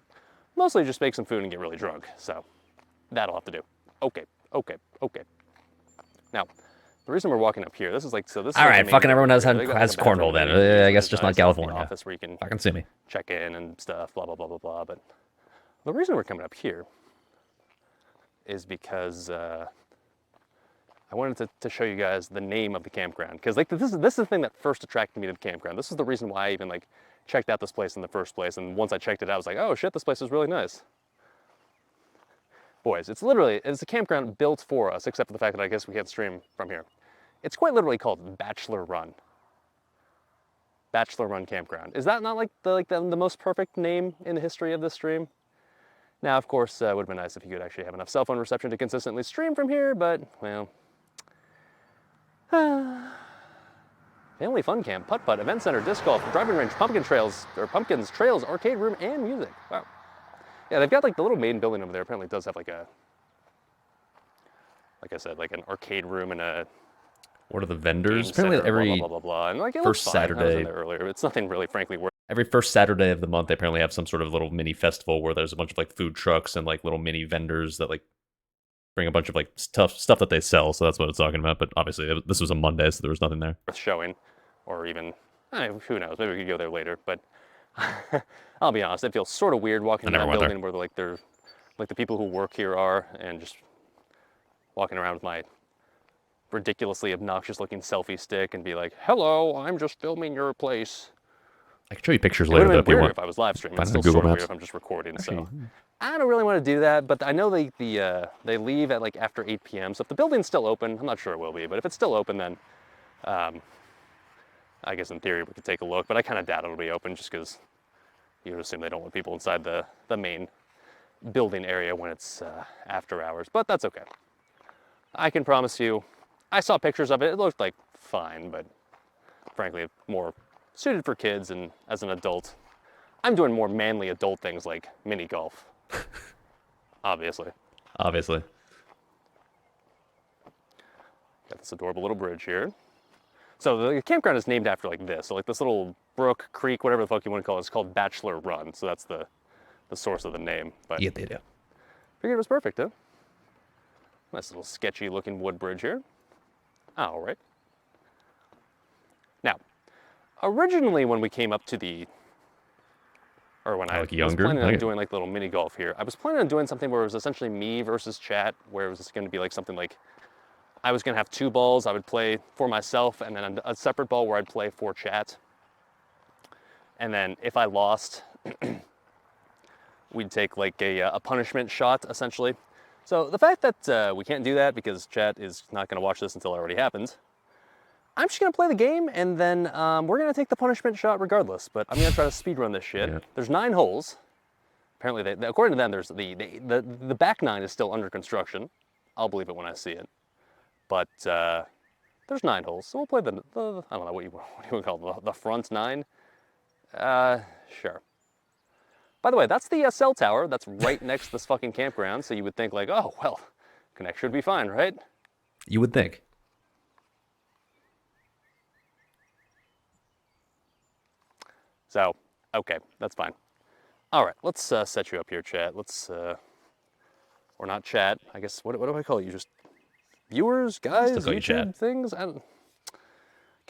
mostly just make some food and get really drunk. So that'll have to do. Okay. Now, the reason we're walking up here, this is like, so this is All like right, the fucking main everyone has building. They got, like, has a bathroom cornhole then. amenity, I guess which just is not nice. They have the California. office where you can Fucking sue me. check in and stuff, blah, blah, blah, blah, blah. But the reason we're coming up here is because I wanted to show you guys the name of the campground. Because like this is the thing that first attracted me to the campground. This is the reason why I even like checked out this place in the first place. And once I checked it out, I was like, oh shit, this place is really nice. Boys, it's a campground built for us, except for the fact that I guess we can't stream from here. It's quite literally called Bachelor Run. Bachelor Run Campground. Is that not like the most perfect name in the history of this stream? Now, of course, it would have been nice if you could actually have enough cell phone reception to consistently stream from here, but, well. Family fun camp, putt, event center, disc golf, driving range, pumpkins, trails, arcade room, and music. Wow. Yeah, they've got like the little main building over there. Apparently it does have like a, like I said, like an arcade room and a What are the vendors? game Apparently center, every blah, blah, blah, blah, blah. And like it first looks fine. I was in Saturday- there earlier. It's nothing really, frankly, worth every first Saturday of the month, they apparently have some sort of little mini festival where there's a bunch of like food trucks and like little mini vendors that like bring a bunch of like stuff that they sell. So that's what it's talking about. But obviously, this was a Monday, so there was nothing there. Showing, or even who knows? Maybe we could go there later. But I'll be honest, it feels sort of weird walking in that building where they're like the people who work here are, and just walking around with my ridiculously obnoxious looking selfie stick and be like, "Hello, I'm just filming your place." I can show you pictures It later would have if been you weird want. if I was live streaming. It's Find still it on sort of Google weird Maps. if I'm just recording. Actually, So I don't really want to do that. But I know they leave at like after 8 p.m. So if the building's still open, I'm not sure it will be, but if it's still open, then I guess in theory we could take a look. But I kind of doubt it'll be open just because you would assume they don't want people inside the main building area when it's after hours. But that's okay. I can promise you, I saw pictures of it. It looked like fine, but frankly, more suited for kids. And as an adult, I'm doing more manly adult things like mini golf. Obviously. Obviously. Got this adorable little bridge here. So the campground is named after like this. So like this little brook, creek, whatever the fuck you want to call it. It's called Bachelor Run. So that's the source of the name. But Yeah, they do. figured it was perfect, huh? Nice little sketchy looking wood bridge here. All right. Now, originally when we came up to or when I was planning on doing like little mini golf here, I was planning on doing something where it was essentially me versus chat, where it was going to be like something like I was going to have 2 balls I would play for myself, and then a separate ball where I'd play for chat. And then if I lost, we'd take like a punishment shot, essentially. So the fact that we can't do that because chat is not going to watch this until it already happens, I'm just going to play the game, and then we're going to take the punishment shot regardless. But I'm going to try to speedrun this shit. Yeah. There's 9 holes. Apparently, according to them, there's the back 9 is still under construction. I'll believe it when I see it. But there's 9 holes, so we'll play the I don't know what you want to call it, the front 9. Sure. By the way, that's the cell tower that's right next to this fucking campground. So you would think like, oh well, connection would be fine, right? You would think. So okay, that's fine. All right, let's set you up here, chat. Let's or not chat. I guess what do I call you? Just viewers, guys, YouTube things. Can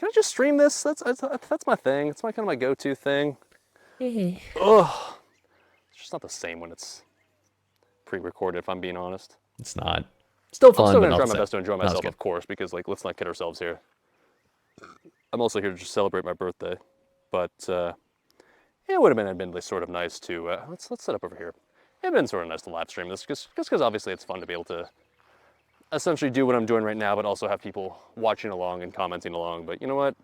I just stream this? That's my thing. It's my kind of my go-to thing. Ugh. It's just not the same when it's pre-recorded, if I'm being honest. It's not. Still fun. I'm still gonna try my best to enjoy myself, of course, because like let's not kid ourselves here. I'm also here to just celebrate my birthday, but it would have been admittedly sort of nice to let's set up over here. It'd been sort of nice to live stream this, just because obviously it's fun to be able to essentially do what I'm doing right now, but also have people watching along and commenting along. But you know what?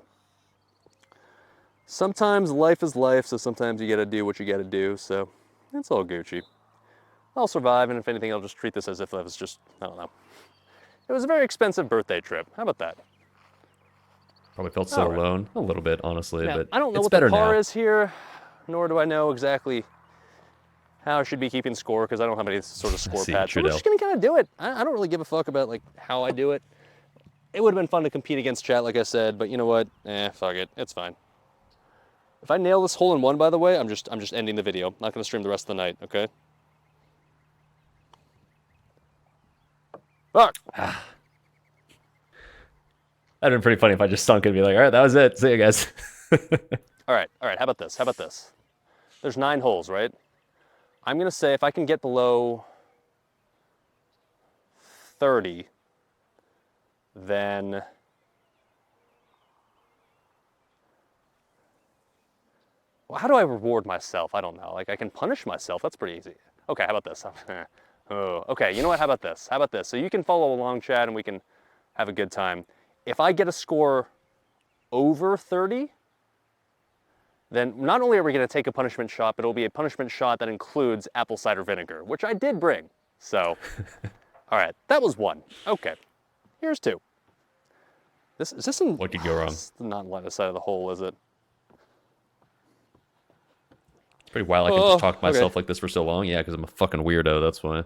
Sometimes life is life, so sometimes you gotta do what you gotta do, so it's all Gucci. I'll survive, and if anything, I'll just treat this as if that was just, I don't know. It was a very expensive birthday trip. How about that? Probably felt so alone, a little bit, honestly, now, but I don't know it's what better the car now. is here, nor do I know exactly how I should be keeping score, because I don't have any sort of score pad. So we're just gonna kind of do it. I don't really give a fuck about like how I do it. It would have been fun to compete against chat, like I said, but you know what? Fuck it, it's fine. If I nail this hole in one, by the way, I'm just ending the video. I'm not gonna stream the rest of the night, okay? Fuck. That'd have been pretty funny if I just sunk and be like, all right, that was it. See you guys. All right. How about this? There's 9 holes, right? I'm gonna say if I can get below 30, then well, how do I reward myself? I don't know. Like I can punish myself. That's pretty easy. Okay, how about this? Oh, okay. You know what? How about this? So you can follow along, chat, and we can have a good time. If I get a score over 30, then not only are we going to take a punishment shot, but it'll be a punishment shot that includes apple cider vinegar, which I did bring. So, all right, that was 1. Okay, here's 2. Is this in? What could go wrong? This is not line of sight of the hole, is it? It's pretty wild. I can just talk to myself like this for so long. Yeah, because I'm a fucking weirdo. That's why.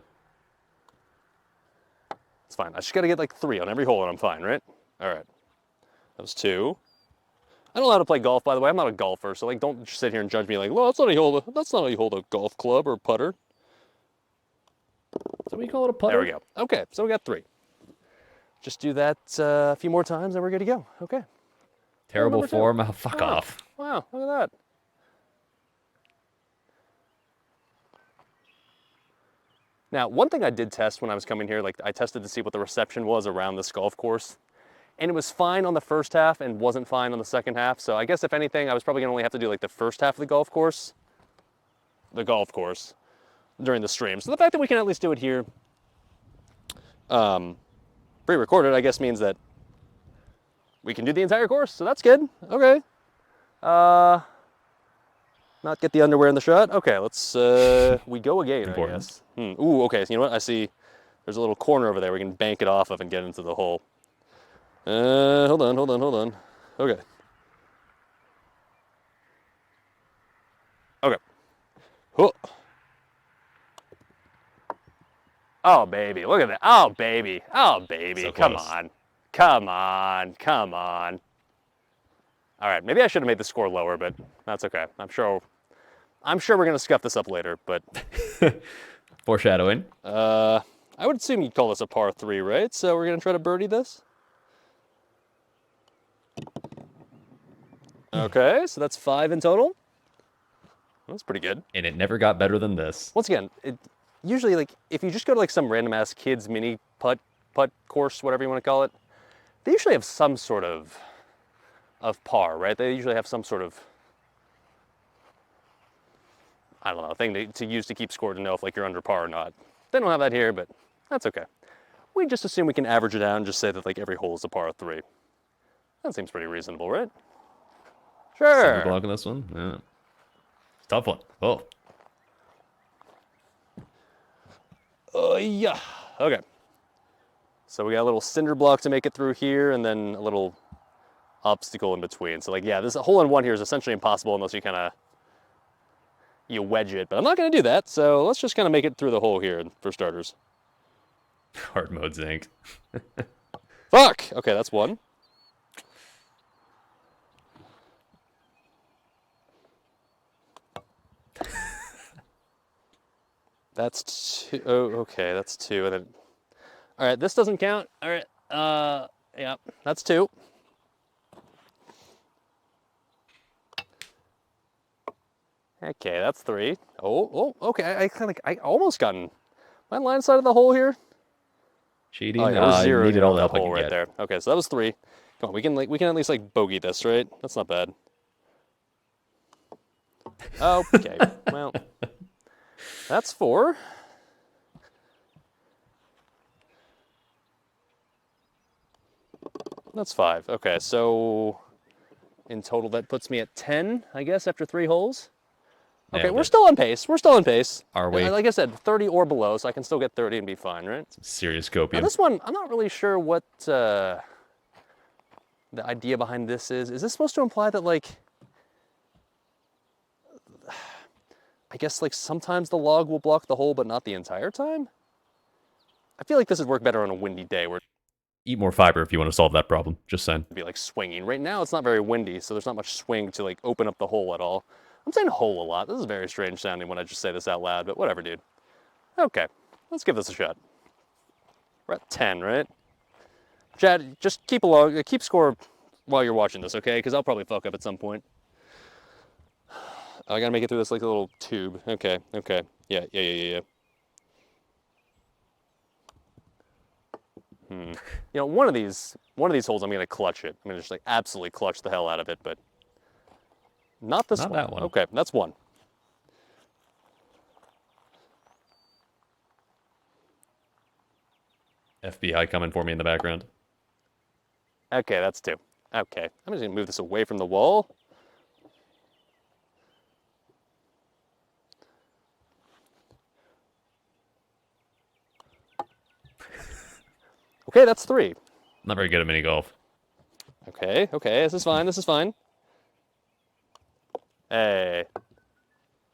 It's fine. I just got to get like 3 on every hole, and I'm fine, right? All right. That was 2. I don't know how to play golf, by the way. I'm not a golfer, so like, don't sit here and judge me like, well, that's not how you hold a golf club or putter. So we call it a putter. There we go. Okay, so we got 3. Just do that a few more times, and we're good to go. Okay. Terrible number 2. form. Oh, fuck Wow. off. Wow, look at that. Now, one thing I did test when I was coming here, like I tested to see what the reception was around this golf course. And it was fine on the first half and wasn't fine on the second half. So I guess if anything, I was probably gonna only have to do like the first half of the golf course during the stream. So the fact that we can at least do it here pre-recorded, I guess means that we can do the entire course. So that's good. Okay. Not get the underwear in the shot. Okay, let's, we go again, Important. I guess. Ooh, okay, so you know what? I see there's a little corner over there we can bank it off of and get into the hole. Hold on. Okay. Okay. Oh. Oh, baby, look at that. Oh, baby. Oh, baby. So Come close. on. Come on. All right, maybe I should have made the score lower, but that's okay. I'm sure we're gonna scuff this up later, but Foreshadowing. I would assume you'd call this a par 3, right? So we're gonna try to birdie this. Okay, so that's 5 in total. That's pretty good. And it never got better than this. Once again, usually like if you just go to like some random ass kids mini putt course, whatever you want to call it, they usually have some sort of par, right? They usually have some sort of, I don't know, thing to use to keep score to know if like you're under par or not. They don't have that here, but that's okay. We just assume we can average it out and just say that like every hole is a par 3. That seems pretty reasonable, right? Cinder Sure. block in this one. Yeah. Tough one. Oh. Yeah. Okay. So we got a little cinder block to make it through here, and then a little obstacle in between. So like, yeah, this hole in one here is essentially impossible unless you wedge it. But I'm not going to do that. So let's just kind of make it through the hole here for starters. Hard mode zinc. Fuck. Okay, that's 1. That's 2. Oh, okay, that's 2. And then, all right, this doesn't count. All right, yeah, that's 2. Okay, that's 3. Oh, okay. I almost gotten my line side of the hole here. Cheating. Oh, yeah, we're zeroed needed in all on the that help I hole could right get. there. Okay, so that was 3. Come on, we can at least like bogey this, right? That's not bad. Okay, well, that's 4. That's 5. Okay, so in total that puts me at 10, I guess, after 3 holes. Okay, Nailed we're it. still on pace. We're still on pace. Are we? Like I said, 30 or below, so I can still get 30 and be fine, right? Serious Now copium. this one, I'm not really sure what the idea behind this is. Is this supposed to imply that like, I guess like sometimes the log will block the hole, but not the entire time? I feel like this would work better on a windy day where Eat more fiber if you want to solve that problem. Just saying. it'd be like swinging. Right now it's not very windy, so there's not much swing to like open up the hole at all. I'm saying hole a lot. This is very strange sounding when I just say this out loud, but whatever, dude. Okay, let's give this a shot. We're at 10, right? Chad, just keep score while you're watching this, okay? Because I'll probably fuck up at some point. I gotta make it through this like a little tube. Okay. Yeah. You know, one of these holes I'm gonna clutch it. I'm gonna just like absolutely clutch the hell out of it, but not this Not one. that one. Okay, that's 1. FBI coming for me in the background. Okay, that's 2. Okay, I'm just gonna move this away from the wall. Okay, that's 3. Not very good at mini golf. Okay, this is fine. Hey.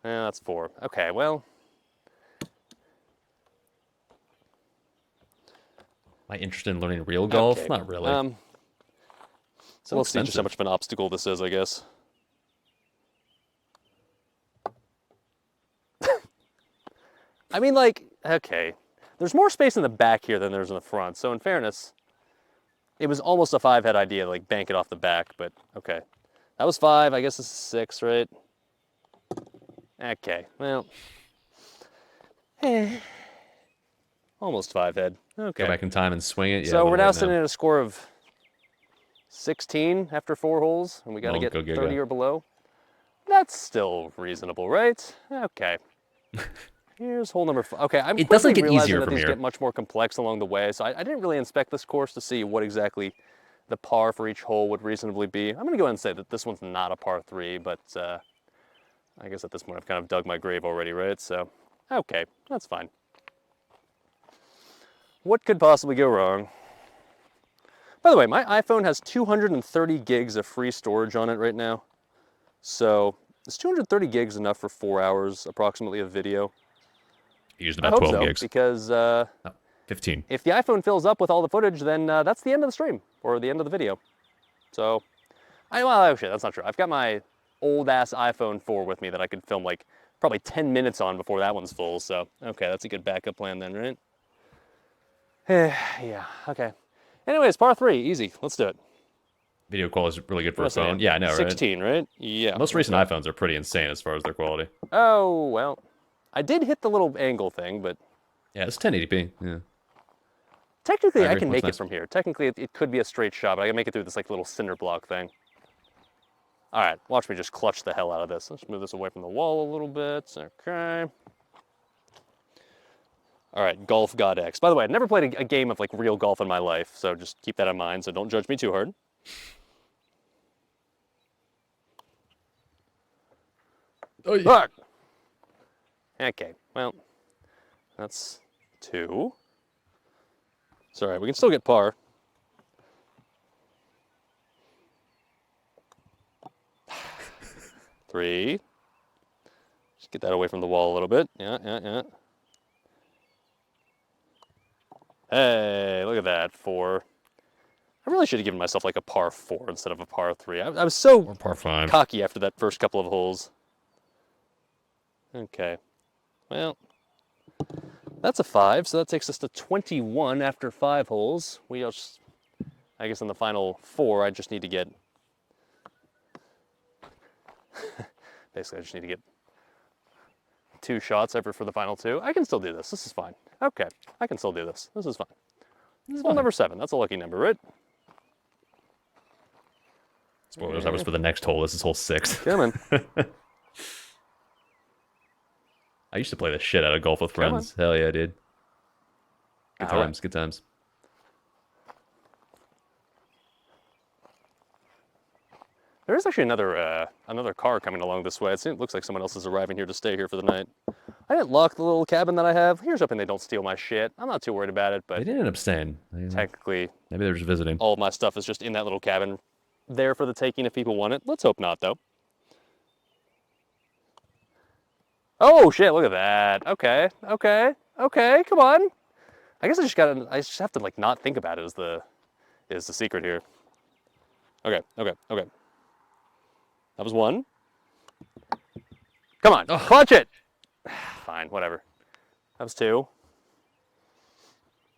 Yeah, that's 4. Okay, well. Am I interested in learning real golf? Okay, Not really. So we'll see just how much of an obstacle this is, I guess. I mean, like, okay. There's more space in the back here than there's in the front. So in fairness, it was almost a 5-head idea to like bank it off the back, but okay. That was 5, I guess this is 6, right? Okay, well. Almost 5-head, okay. Go back in time and swing it. Yeah, so we're now sitting at a score of 16 after 4 holes, and we gotta get 30 or below. That's still reasonable, right? Okay. Here's hole number 5. Okay, I'm quickly realizing that these get much more complex along the way, so I didn't really inspect this course to see what exactly the par for each hole would reasonably be. I'm gonna go ahead and say that this one's not a par 3, but I guess at this point I've kind of dug my grave already, right? So, okay, that's fine. What could possibly go wrong? By the way, my iPhone has 230 gigs of free storage on it right now. So, is 230 gigs enough for 4 hours approximately of video? You used about 12 gigs. Because 15. If the iPhone fills up with all the footage, then that's the end of the stream, or the end of the video. So, well, actually, that's not true. I've got my old-ass iPhone 4 with me that I could film like probably 10 minutes on before that one's full. So, okay, that's a good backup plan then, right? Yeah, okay. Anyways, par 3, easy. Let's do it. Video quality is really good for a phone. Yeah, I know, right? 16, right? Yeah. Most recent iPhones are pretty insane as far as their quality. Oh, well. I did hit the little angle thing, but... Yeah, it's 1080p, yeah. Technically, I can make it from here. Technically, it could be a straight shot, but I can make it through this like little cinder block thing. All right, watch me just clutch the hell out of this. Let's move this away from the wall a little bit. Okay. All right, Golf God X. By the way, I've never played a game of like real golf in my life, so just keep that in mind, so don't judge me too hard. Oh, yeah. Okay, well, that's 2. It's all right, we can still get par. 3. Just get that away from the wall a little bit. Yeah. Hey, look at that, 4. I really should have given myself like a par 4 instead of a par 3. I was so par 5. Cocky after that first couple of holes. Okay, well, that's a 5, so that takes us to 21 after 5 holes. We just, I guess in the final 4, I just need to get, basically I just need to get 2 shots ever for the final 2. I can still do this. This is fine. Okay, I can still do this. This is fine. This is hole number 7. That's a lucky number, right? Spoilers, that was for the next hole. This is hole 6. Come on. I used to play the shit out of golf with friends. Hell yeah, dude. Good times, good times. There is actually another car coming along this way. It looks like someone else is arriving here to stay here for the night. I didn't lock the little cabin that I have. Here's hoping they don't steal my shit. I'm not too worried about it, but they didn't end up staying. Technically, maybe they're just visiting. All of my stuff is just in that little cabin, there for the taking if people want it. Let's hope not, though. Oh shit! Look at that. Okay, come on. I guess I just have to like not think about it is the secret here. Okay. That was 1. Come on, clutch it. Fine, whatever. That was 2.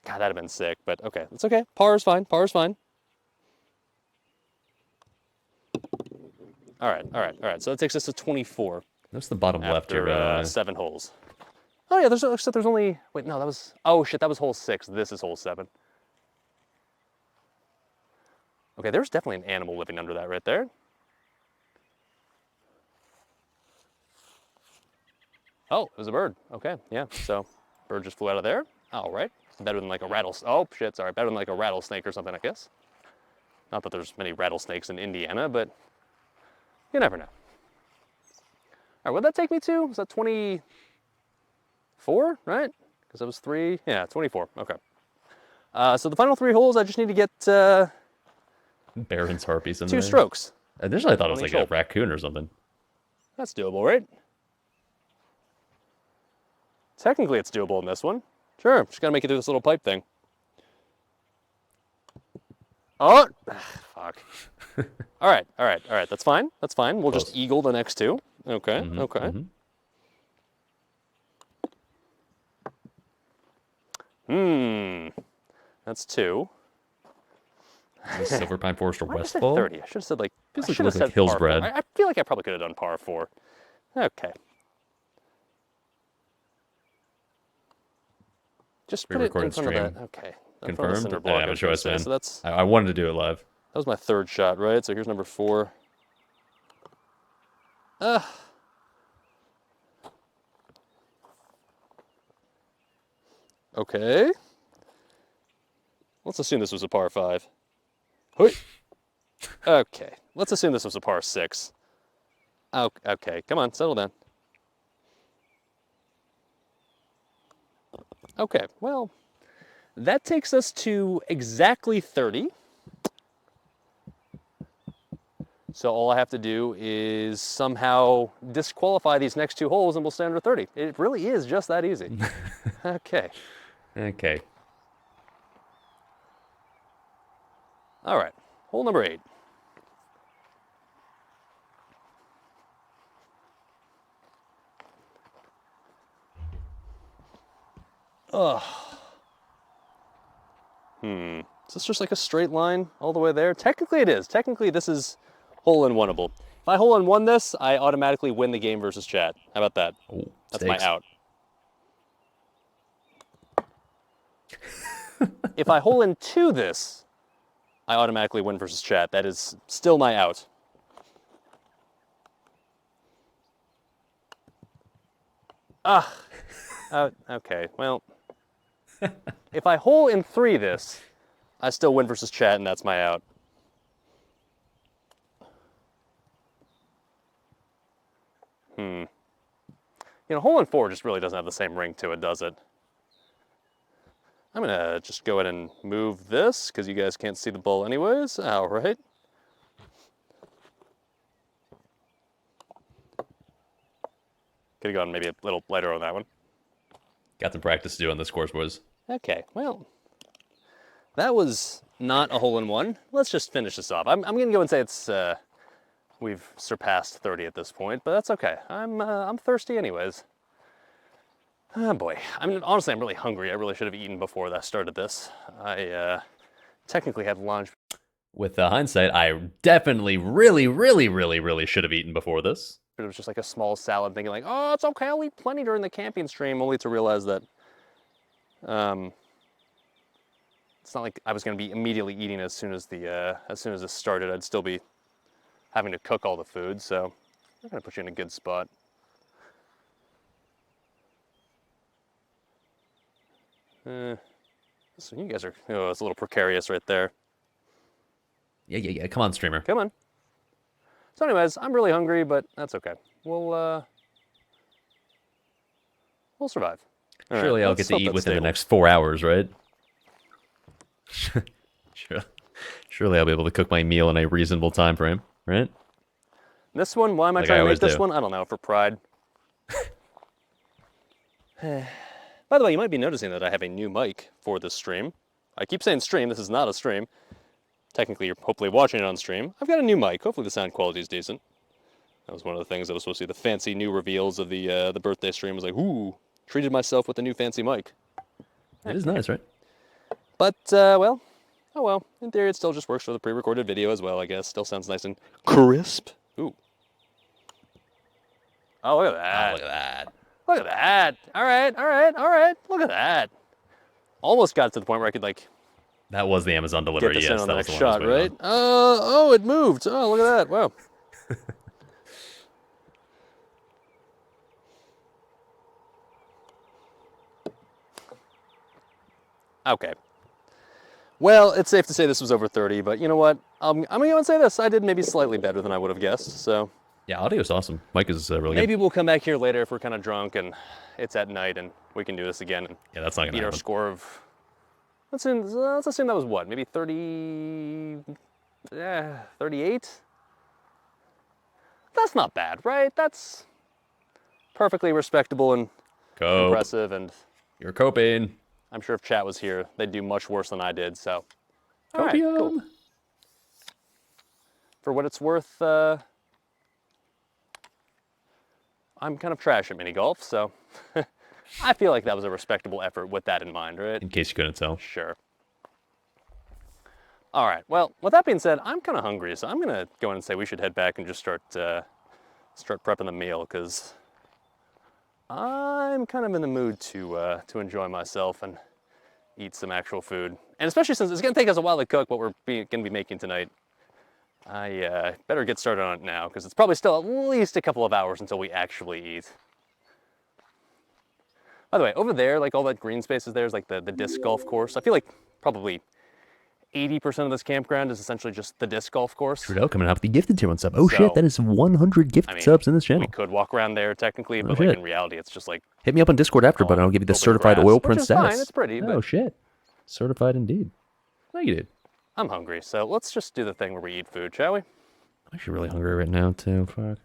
God, that'd have been sick, but okay, it's okay. Par is fine. All right. So that takes us to 24. That's the bottom left here. 7 holes. Oh yeah, there's only, wait, no, that was, oh shit, that was hole 6. This is hole 7. Okay, there's definitely an animal living under that right there. Oh, it was a bird. Okay, yeah, so bird just flew out of there. All right, better than like a rattlesnake. Oh shit, sorry, better than like a rattlesnake or something, I guess. Not that there's many rattlesnakes in Indiana, but you never know. All right, what'd that take me to? Was that 24, right? Because that was 3, yeah, 24, okay. So the final 3 holes, I just need to get Barron's harpies in 2 there. strokes. Initially I thought it was like a raccoon or something. That's doable, right? Technically it's doable in this one. Sure, just gotta make it through this little pipe thing. Oh, fuck. All right, all right, all right. That's fine. That's fine. We'll just eagle the next two. Okay, okay. That's two. Silver Pine Forest or Why did I say Westfall? 30? I should have said like. Feels I like should have it looked said like par 4. Hillsbred. I feel like I probably could have done par 4. Okay. Just put it in Pre-recorded front of stream. that. Okay. Confirmed? I didn't have a choice, man. So that's I wanted to do it live. that was my third shot, right? So here's number 4. Okay. Let's assume this was a par 5. Hoi. Okay. Let's assume this was a par 6. Oh, okay. Come on, settle down. Okay, well, that takes us to exactly 30. So all I have to do is somehow disqualify these next 2 holes and we'll stay under 30. It really is just that easy. Okay. Okay. All right, hole number 8. Ugh. Is this just like a straight line all the way there? Technically it is. Technically this is hole-in-oneable. If I hole-in-one this, I automatically win the game versus chat. How about that? Oh, That's stakes. my out. If I hole-in-2 this, I automatically win versus chat. That is still my out. Okay, well. If I hole-in-3 this, I still win versus chat, and that's my out. You know, hole-in-4 just really doesn't have the same ring to it, does it? I'm gonna just go ahead and move this, because you guys can't see the ball anyways. All right. Could've gone maybe a little lighter on that one. Got some practice to do on this course, boys. Okay, well, that was not a hole-in-one. Let's just finish this off. I'm gonna go and say it's we've surpassed 30 at this point, but that's okay. I'm thirsty anyways. Oh boy, I mean, honestly, I'm really hungry. I really should have eaten before I started this. I technically had lunch. With hindsight, I definitely really should have eaten before this. But it was just like a small salad, thinking like, oh, it's okay, I'll eat plenty during the camping stream, only to realize that it's not like I was going to be immediately eating as soon as this started. I'd still be having to cook all the food, so I'm going to put you in a good spot. So you guys are, oh, it's a little precarious right there. Yeah. Come on, streamer. Come on. So anyways, I'm really hungry, but that's okay. We'll survive. All Surely right, I'll let's get to flip eat that within the stable. next 4 hours, right? Surely I'll be able to cook my meal in a reasonable time frame, right? This one, why am I Like I trying to make always this do. one? I don't know, for pride. By the way, you might be noticing that I have a new mic for this stream. I keep saying stream, this is not a stream. Technically, you're hopefully watching it on stream. I've got a new mic. Hopefully the sound quality is decent. That was one of the things that was supposed to be the fancy new reveals of the birthday stream. I was like, ooh, treated myself with a new fancy mic. It is nice, right? But, well, oh well. In theory, it still just works for the pre-recorded video as well, I guess. Still sounds nice and crisp. Ooh. Oh, look at that. Oh, look at that. Look at that. All right. Look at that. Almost got to the point where I could, like, That was the Amazon get delivery, this yes. in on That the was next the one I shot, was waiting right? Oh, it moved. Oh, look at that. Wow. Okay. Well, it's safe to say this was over 30, but you know what? I'm going to go and say this. I did maybe slightly better than I would have guessed, so Yeah, audio's awesome. Mic is really maybe good. we'll come back here later if we're kind of drunk and it's at night and we can do this again and Yeah, that's not going beat to our happen. score of, let's assume that was what, maybe 38? That's not bad, right? That's perfectly respectable and Cope. impressive, and You're coping. I'm sure if chat was here, they'd do much worse than I did, so. All right, Copium. cool. for what it's worth, I'm kind of trash at mini golf, so I feel like that was a respectable effort with that in mind, right? In case you couldn't tell. Sure. All right, well, with that being said, I'm kind of hungry, so I'm gonna go in and say we should head back and just start prepping the meal, because I'm kind of in the mood to enjoy myself and eat some actual food. And especially since it's gonna take us a while to cook what we're gonna be making tonight, I better get started on it now, because it's probably still at least a couple of hours until we actually eat. By the way, over there, like all that green space is there is like the disc golf course. I feel like probably 80% of this campground is essentially just the disc golf course. Trudeau coming up with the gifted tier 1 sub. Oh So, shit, that is 100 gifted subs in this channel. We could walk around there technically, but shit. like in reality, it's just like Hit me up on Discord after, but I'll give you the open certified grass, oil which print is status. fine, it's pretty, Oh but- shit. Certified indeed. Thank you, dude. I'm hungry, so let's just do the thing where we eat food, shall we? I'm actually really hungry right now, too. Fuck.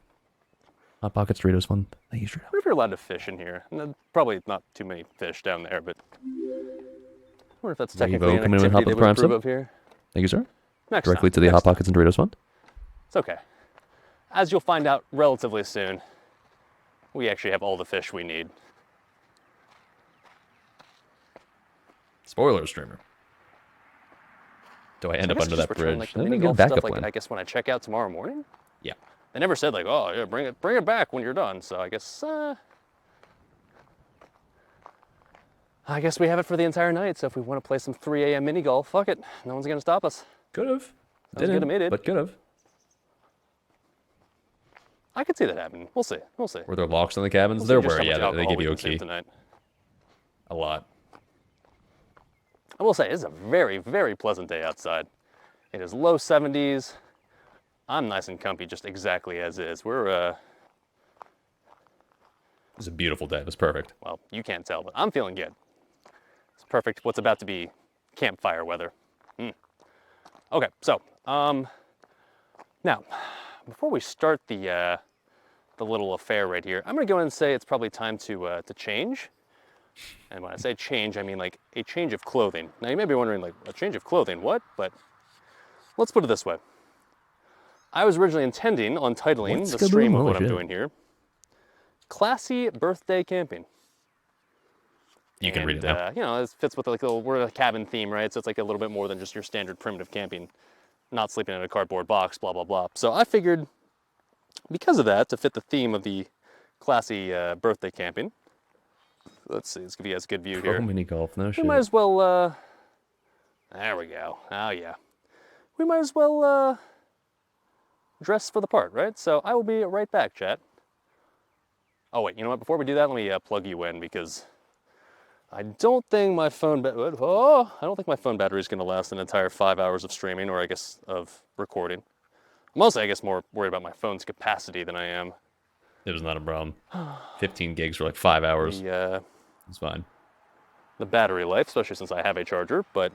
Hot Pockets Doritos one. Thank you, Trudeau. What if you're allowed to fish in here? And probably not too many fish down there, but I wonder if that's technically Revo an coming in with activity Hot they Pocket would Prime approve sub. of here. Thank you, sir. Next Directly time, to the next Hot time. Pockets and Doritos fund. It's okay. As you'll find out relatively soon, we actually have all the fish we need. Spoiler streamer. Do I end So I up guess under just that return, bridge? like, the Let me mini get a golf stuff, backup like, plan. I guess when I check out tomorrow morning? Yeah. They never said like, oh yeah, bring it back when you're done. So I guess we have it for the entire night. So if we want to play some 3 a.m. mini golf, fuck it. No one's gonna stop us. Could have. good to me, dude. But could have. I could see that happening. We'll see. We'll see. Were there locks on the cabins? We'll There see just were, how much yeah. They alcohol give we you a consume key. tonight. A lot. I will say it's a very, very pleasant day outside. It is low 70s. I'm nice and comfy, just exactly as is. It was a beautiful day. It was perfect. Well, you can't tell, but I'm feeling good. It's perfect. What's about to be campfire weather. Okay, so now before we start the little affair right here, I'm gonna go in and say it's probably time to change. And when I say change, I mean like a change of clothing. Now you may be wondering, like, a change of clothing, what? But let's put it this way. I was originally intending on titling What's the stream of kaboom? what Holy I'm shit. doing here, Classy Birthday Camping. You can read it now. You know, it fits with like we're a cabin theme, right? So it's like a little bit more than just your standard primitive camping, not sleeping in a cardboard box, blah, blah, blah. So I figured because of that, to fit the theme of the classy birthday camping, let's see, let's give you guys a good view Pro here. mini golf, no We shit. might as well, there we go. Oh yeah. We might as well dress for the part, right? So I will be right back, chat. Oh wait, you know what? Before we do that, let me plug you in, because I don't think my phone battery is going to last an entire 5 hours of streaming, or I guess of recording. Mostly, I guess, more worried about my phone's capacity than I am. It was not a problem. 15 gigs for like 5 hours. It's fine. The battery life, especially since I have a charger, but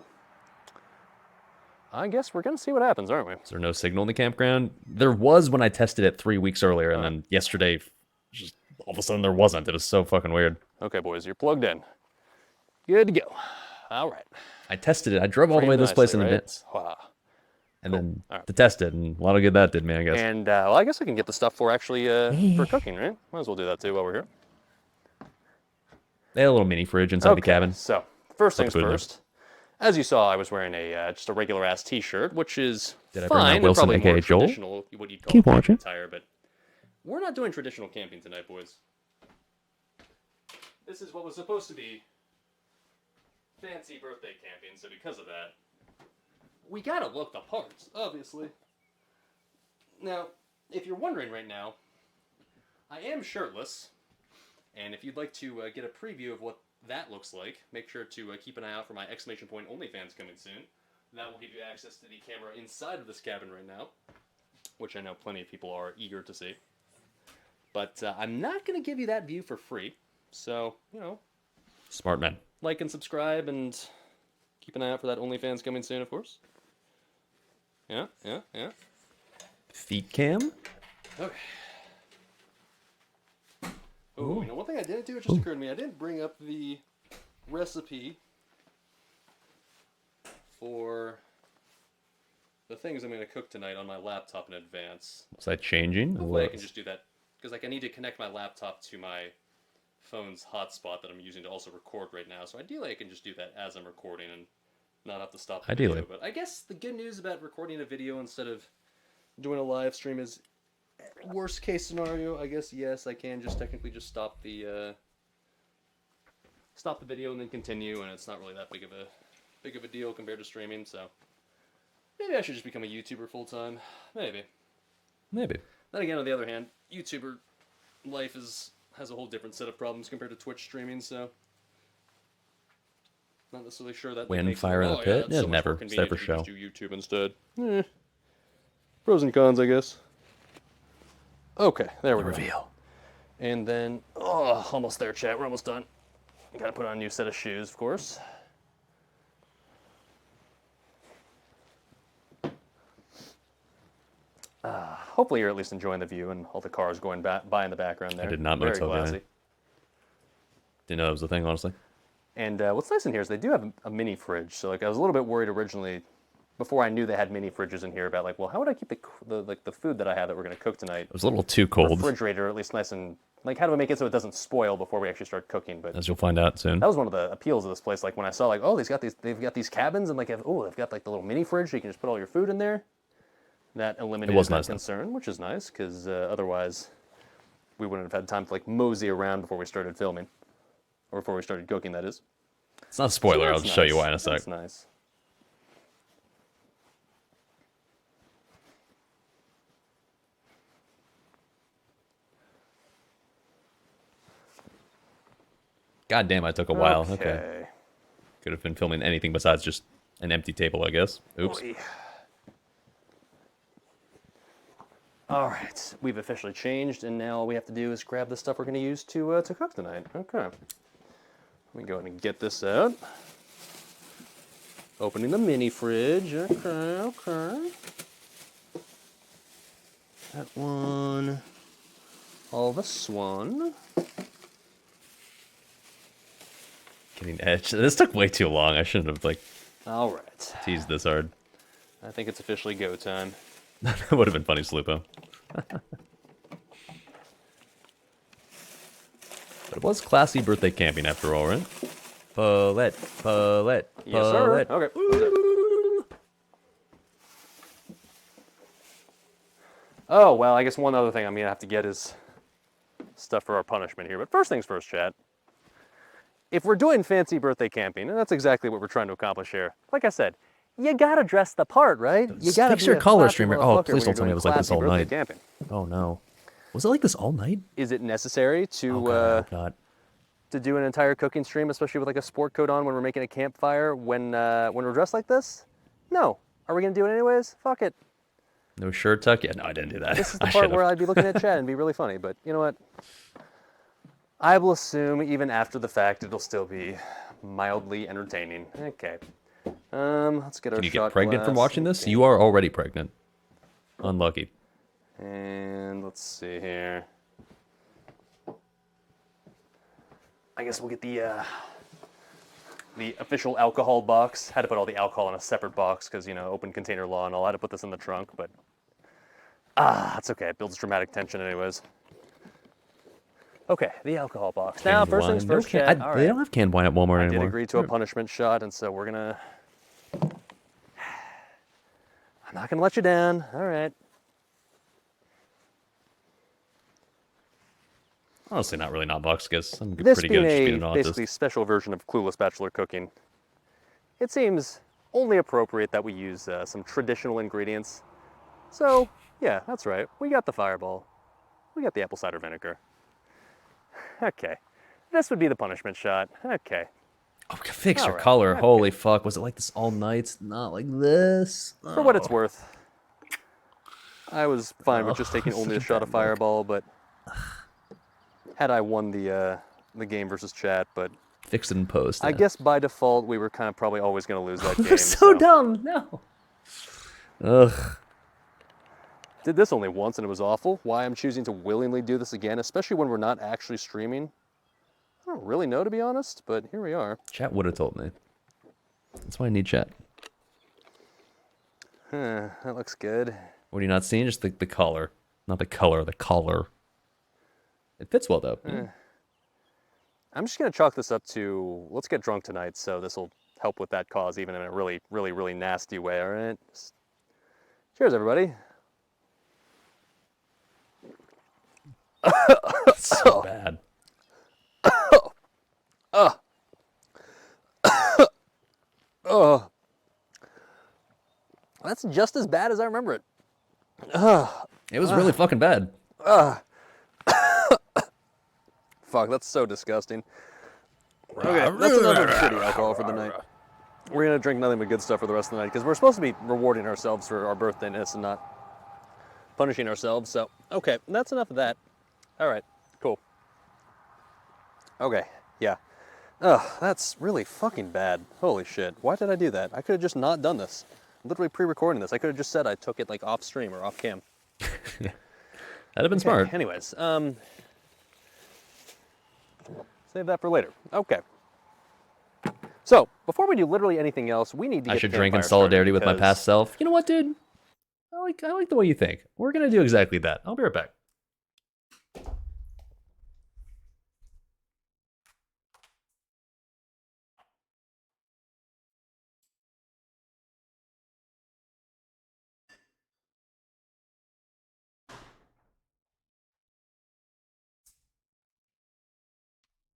I guess we're going to see what happens, aren't we? Is there no signal in the campground? There was when I tested it 3 weeks earlier, and then yesterday, just all of a sudden there wasn't. It was so fucking weird. Okay, boys, you're plugged in. Good to go. All right. I tested it. I drove all the way to this place in advance, Wow. and then All right. to test it, and a lot of good that did me, I guess. And, well, I guess I can get the stuff for actually, for cooking, right? Might as well do that too while we're here. They had a little mini fridge inside the cabin. So, first Put the things food in there. first. As you saw, I was wearing a just a regular ass T-shirt, which is Did I bring fine. up and Wilson, probably more aka Joel? traditional, what you'd call Keep camping watching. attire, but we're not doing traditional camping tonight, boys. This is what was supposed to be fancy birthday camping, so because of that, we gotta look the parts, obviously. Now, if you're wondering right now, I am shirtless, and if you'd like to get a preview of what that looks like, make sure to keep an eye out for my exclamation point OnlyFans coming soon. That will give you access to the camera inside of this cabin right now, which I know plenty of people are eager to see. But I'm not going to give you that view for free, so, you know, Smart man. like and subscribe, and keep an eye out for that OnlyFans coming soon, of course. Yeah. Feet cam? Okay. Oh, you know, one thing I didn't do, it just occurred to me, I didn't bring up the recipe for the things I'm going to cook tonight on my laptop in advance. Was that changing? Hopefully I can just do that, because like I need to connect my laptop to my phone's hotspot that I'm using to also record right now. So ideally I can just do that as I'm recording and not have to stop the Ideally. video. But I guess the good news about recording a video instead of doing a live stream is, worst case scenario, I guess, yes, I can just technically just stop the video and then continue, and it's not really that big of a deal compared to streaming. So maybe I should just become a YouTuber full time. Maybe. Maybe. Then again, on the other hand, YouTuber life has a whole different set of problems compared to Twitch streaming. So not necessarily sure that Wind, makes fire in the yeah, pit? it's Yeah, so much never. more It's never convenient to show. just do YouTube instead. Pros and cons, I guess. Okay, there we go. Reveal. And then, oh, almost there, chat. We're almost done. Gotta put on a new set of shoes, of course. Hopefully you're at least enjoying the view and all the cars going by in the background there. I did not know Very till then. classy. Didn't know that was the thing, honestly. And what's nice in here is they do have a mini fridge. So like I was a little bit worried originally, before I knew they had mini fridges in here, about like, well, how would I keep the food that I have that we're gonna cook tonight? It was a little too cold, Refrigerator, at least nice and like, how do I make it so it doesn't spoil before we actually start cooking? But as you'll find out soon. that was one of the appeals of this place. Like when I saw like, oh, they've got these cabins and like, they've got like the little mini fridge so you can just put all your food in there. That eliminated was that nice, though. concern, which is nice because otherwise we wouldn't have had time to like mosey around before we started filming, or before we started cooking. That is. It's not a spoiler. So I'll that's just show you nice. why in a sec. That's nice. God damn, I took a while. Okay. Could have been filming anything besides just an empty table, I guess. Oops. Oy. All right, we've officially changed, and now all we have to do is grab the stuff we're going to use to cook tonight. Okay. Let me go ahead and get this out. Opening the mini fridge. Okay. That one. All this one. Getting edged. This took way too long. I shouldn't have like All right. teased this hard. I think it's officially go time. That would have been funny, Slupo. But it was classy birthday camping after all, right? Paulette. Yes, sir. Okay. Oh, well, I guess one other thing I'm going to have to get is stuff for our punishment here. But first things first, chat. If we're doing fancy birthday camping, and that's exactly what we're trying to accomplish here, like I said, you gotta dress the part, right? You gotta Fix be your a color classy streamer. Oh, motherfucker please when don't you're tell me doing it was like this classy all birthday night. camping. Oh no. Was it like this all night? Is it necessary to Oh god. to do an entire cooking stream, especially with like a sport coat on when we're making a campfire when we're dressed like this? No. Are we gonna do it anyways? Fuck it. No shirt tuck? Yeah, no, I didn't do that. This is the I part should've. where I'd be looking at Chad and be really funny, but you know what? I will assume even after the fact it'll still be mildly entertaining. Okay. Let's get our Can you shot get pregnant from glass. watching this? Okay. You are already pregnant. Unlucky. And let's see here. I guess we'll get the official alcohol box. Had to put all the alcohol in a separate box because, you know, open container law and all. I had to put this in the trunk, but that's okay. It builds dramatic tension anyways. Okay, the alcohol box. Now, Canned first things wine. No first, can- Chad. I- All They right. don't have canned wine at Walmart I did anymore. agree to a punishment shot, and so we're gonna... I'm not gonna let you down. All right. Honestly, not really not box because I'm This pretty being good at just a being an basically autist. special version of Clueless Bachelor cooking, it seems only appropriate that we use some traditional ingredients. So, yeah, that's right. We got the fireball. We got the apple cider vinegar. Okay. This would be the punishment shot. Okay. Oh, fix your Alright, color. okay. Holy fuck. Was it like this all night? Not like this. For what it's worth, I was fine with just taking only a shot of fireball, but had I won the game versus chat, but Fix it in post. I guess by default we were kind of probably always going to lose that game. We're so dumb. No. Ugh. Did this only once and it was awful. Why I'm choosing to willingly do this again, especially when we're not actually streaming, I don't really know, to be honest, but here we are. Chat would have told me. That's why I need chat. That looks good. What are you not seeing? Just the collar. Not the color, the collar. It fits well, though. Yeah. I'm just gonna chalk this up to, let's get drunk tonight, so this will help with that cause, even in a really, really, really nasty way, all right? Cheers, everybody. It's so bad. Oh, that's just as bad as I remember it. It was really fucking bad. Fuck, that's so disgusting. Okay, that's enough of shitty alcohol for the night. We're gonna drink nothing but good stuff for the rest of the night, because we're supposed to be rewarding ourselves for our birthdayness and not punishing ourselves, so, okay, that's enough of that. All right, cool. Okay, yeah. Ugh, that's really fucking bad. Holy shit, why did I do that? I could have just not done this. I'm literally pre-recording this. I could have just said I took it like off stream or off cam. That'd have been smart. Anyways, save that for later. Okay. So, before we do literally anything else, we need to get I should the drink in campfire solidarity started with my because- past self. You know what, dude? I like the way you think. We're gonna do exactly that. I'll be right back.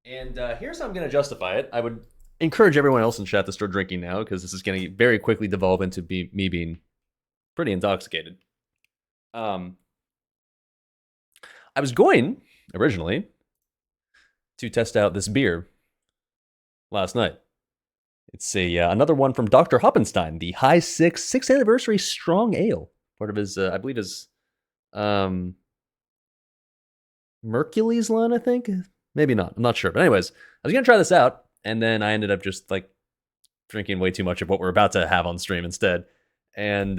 And here's how I'm going to justify it. I would encourage everyone else in chat to start drinking now, because this is going to very quickly devolve into me being pretty intoxicated. I was going, originally, to test out this beer last night. It's another one from Dr. Hoppenstein, the High 6th Anniversary Strong Ale. Part of his, I believe his Mercules line, I think? Maybe not. I'm not sure. But anyways, I was going to try this out, and then I ended up just, like, drinking way too much of what we're about to have on stream instead. And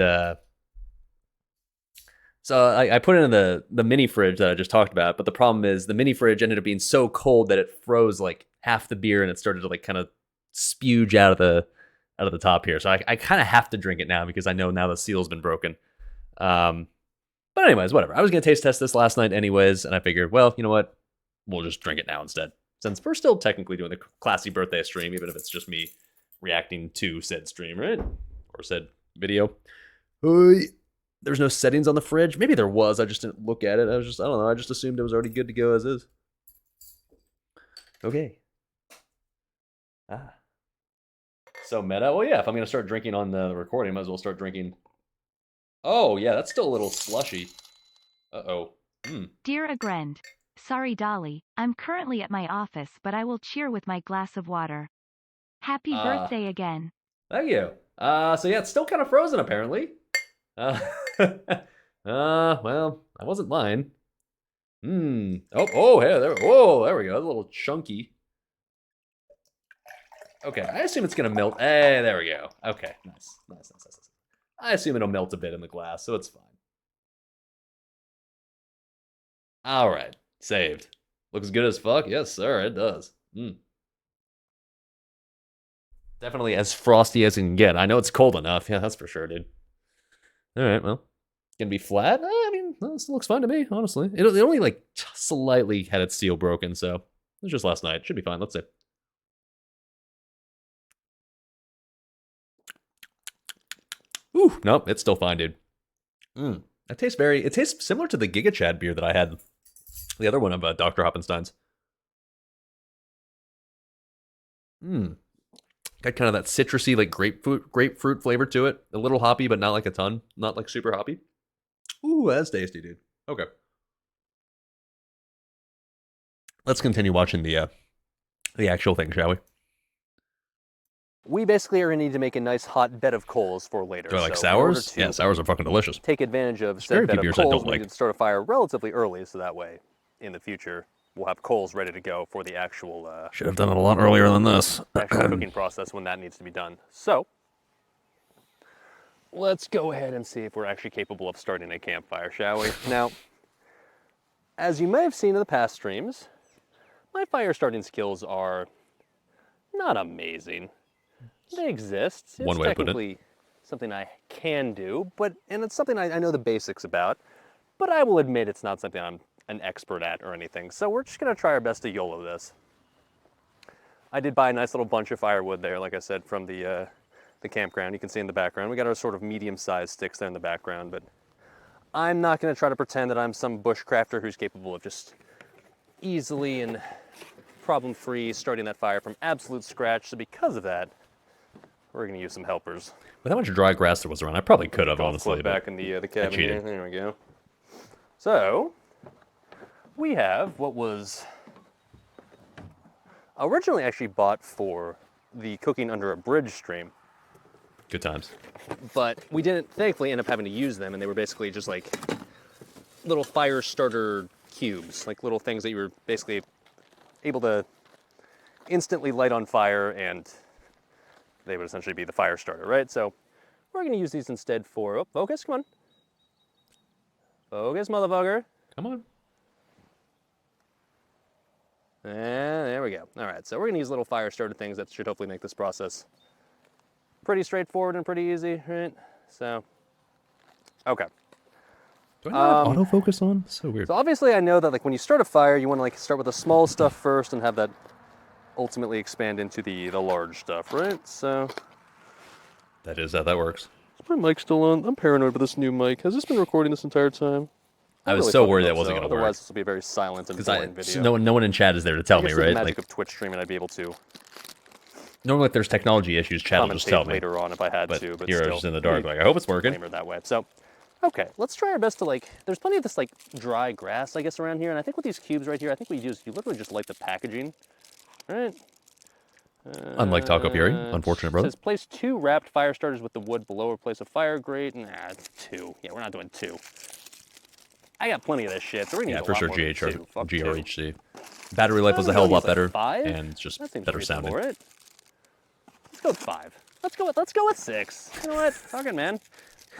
so I put it in the mini fridge that I just talked about, but the problem is the mini fridge ended up being so cold that it froze, like, half the beer, and it started to, like, kind of spewge out of the top here. So I kind of have to drink it now because I know now the seal's been broken. But anyways, whatever. I was going to taste test this last night anyways, and I figured, well, you know what? We'll just drink it now instead. Since we're still technically doing the classy birthday stream, even if it's just me reacting to said stream, right? Or said video. There's no settings on the fridge. Maybe there was. I just didn't look at it. I don't know. I just assumed it was already good to go as is. Okay. So meta. Well, yeah, if I'm going to start drinking on the recording, I might as well start drinking. Oh, yeah, that's still a little slushy. Uh-oh. Dear Agrend, sorry Dolly, I'm currently at my office but I will cheer with my glass of water. Happy birthday again. Thank you. So yeah, it's still kind of frozen apparently. Well, I wasn't lying. Oh, hey, there we go. A little chunky. Okay, I assume it's gonna melt. Hey, there we go. Okay, nice. I assume it'll melt a bit in the glass, so it's fine. All right, saved. Looks good as fuck. Yes, sir, it does. Definitely as frosty as it can get. I know it's cold enough. Yeah, that's for sure, dude. All right, well, it's gonna be flat. I mean, this looks fine to me, honestly. It only like slightly had its seal broken, so it was just last night. Should be fine. Let's see. Ooh, nope, it's still fine, dude. It tastes similar to the Giga Chad beer that I had, the other one of Dr. Hoppenstein's. Got kind of that citrusy, like grapefruit flavor to it. A little hoppy, but not like a ton. Not like super hoppy. Ooh, that's tasty, dude. Okay. Let's continue watching the actual thing, shall we? We basically are going to need to make a nice hot bed of coals for later. Do I like So in order sours? to Yeah, sours are fucking delicious. take advantage of very said bed few of beers I coals, don't we like. need to start a fire relatively early, so that way, in the future, we'll have coals ready to go for the actual Should have done it a lot earlier than this. actual cooking process when that needs to be done. So, let's go ahead and see if we're actually capable of starting a campfire, shall we? Now, as you may have seen in the past streams, my fire starting skills are not amazing. They exist. It's One way to put it. technically something I can do, and it's something I know the basics about, but I will admit it's not something I'm an expert at or anything. So we're just gonna try our best to YOLO this. I did buy a nice little bunch of firewood there, like I said, from the campground. You can see in the background. We got our sort of medium-sized sticks there in the background, but I'm not gonna try to pretend that I'm some bushcrafter who's capable of just easily and problem-free starting that fire from absolute scratch. So because of that, we're gonna use some helpers. With how much dry grass there was around, I probably could have, honestly. Flip back in the cabin here. cheated. There we go. So we have what was originally actually bought for the cooking under a bridge stream, Good times. but we didn't thankfully end up having to use them, and they were basically just like little fire starter cubes, like little things that you were basically able to instantly light on fire, and they would essentially be the fire starter, right? So we're going to use these instead for, oh, focus, come on. Focus, motherfucker. Come on. And there we go. All right, so we're going to use little fire starter things that should hopefully make this process pretty straightforward and pretty easy, right? So, okay. Do I not have autofocus on? So weird. So obviously I know that like when you start a fire, you want to like start with the small stuff first and have that ultimately expand into the large stuff, right? So That is how that works. is my mic still on? I'm paranoid with this new mic. Has this been recording this entire time? I was so worried that wasn't so. going to Otherwise, work. this will be a very silent and Because boring video. no one in chat is there to tell I guess me, with right? the magic Like, of Twitch streaming, I'd be able to normally if there's technology issues, chat will just tell commentate me. later on if I had But to. But here I was still, just in the dark, we like, I hope it's working. disclaimer that way. So, okay, let's try our best to like. There's plenty of this like dry grass, I guess, around here, and I think with these cubes right here, I think you literally just light the packaging, right? Unlike Taco Fury, unfortunate brother. It says place 2 wrapped fire starters with the wood below or place a fire grate. Nah, it's 2. Yeah, we're not doing 2. I got plenty of this shit, so we're gonna Yeah, use a for lot sure, more than 2. Fuck 2. GRHC. Battery life was a I'm hell of a gonna lot use, like, better, 5? and it's just That seems better reasonable, sounding. right? Let's go with 5. Let's go with 6. You know what? Fuck it, man.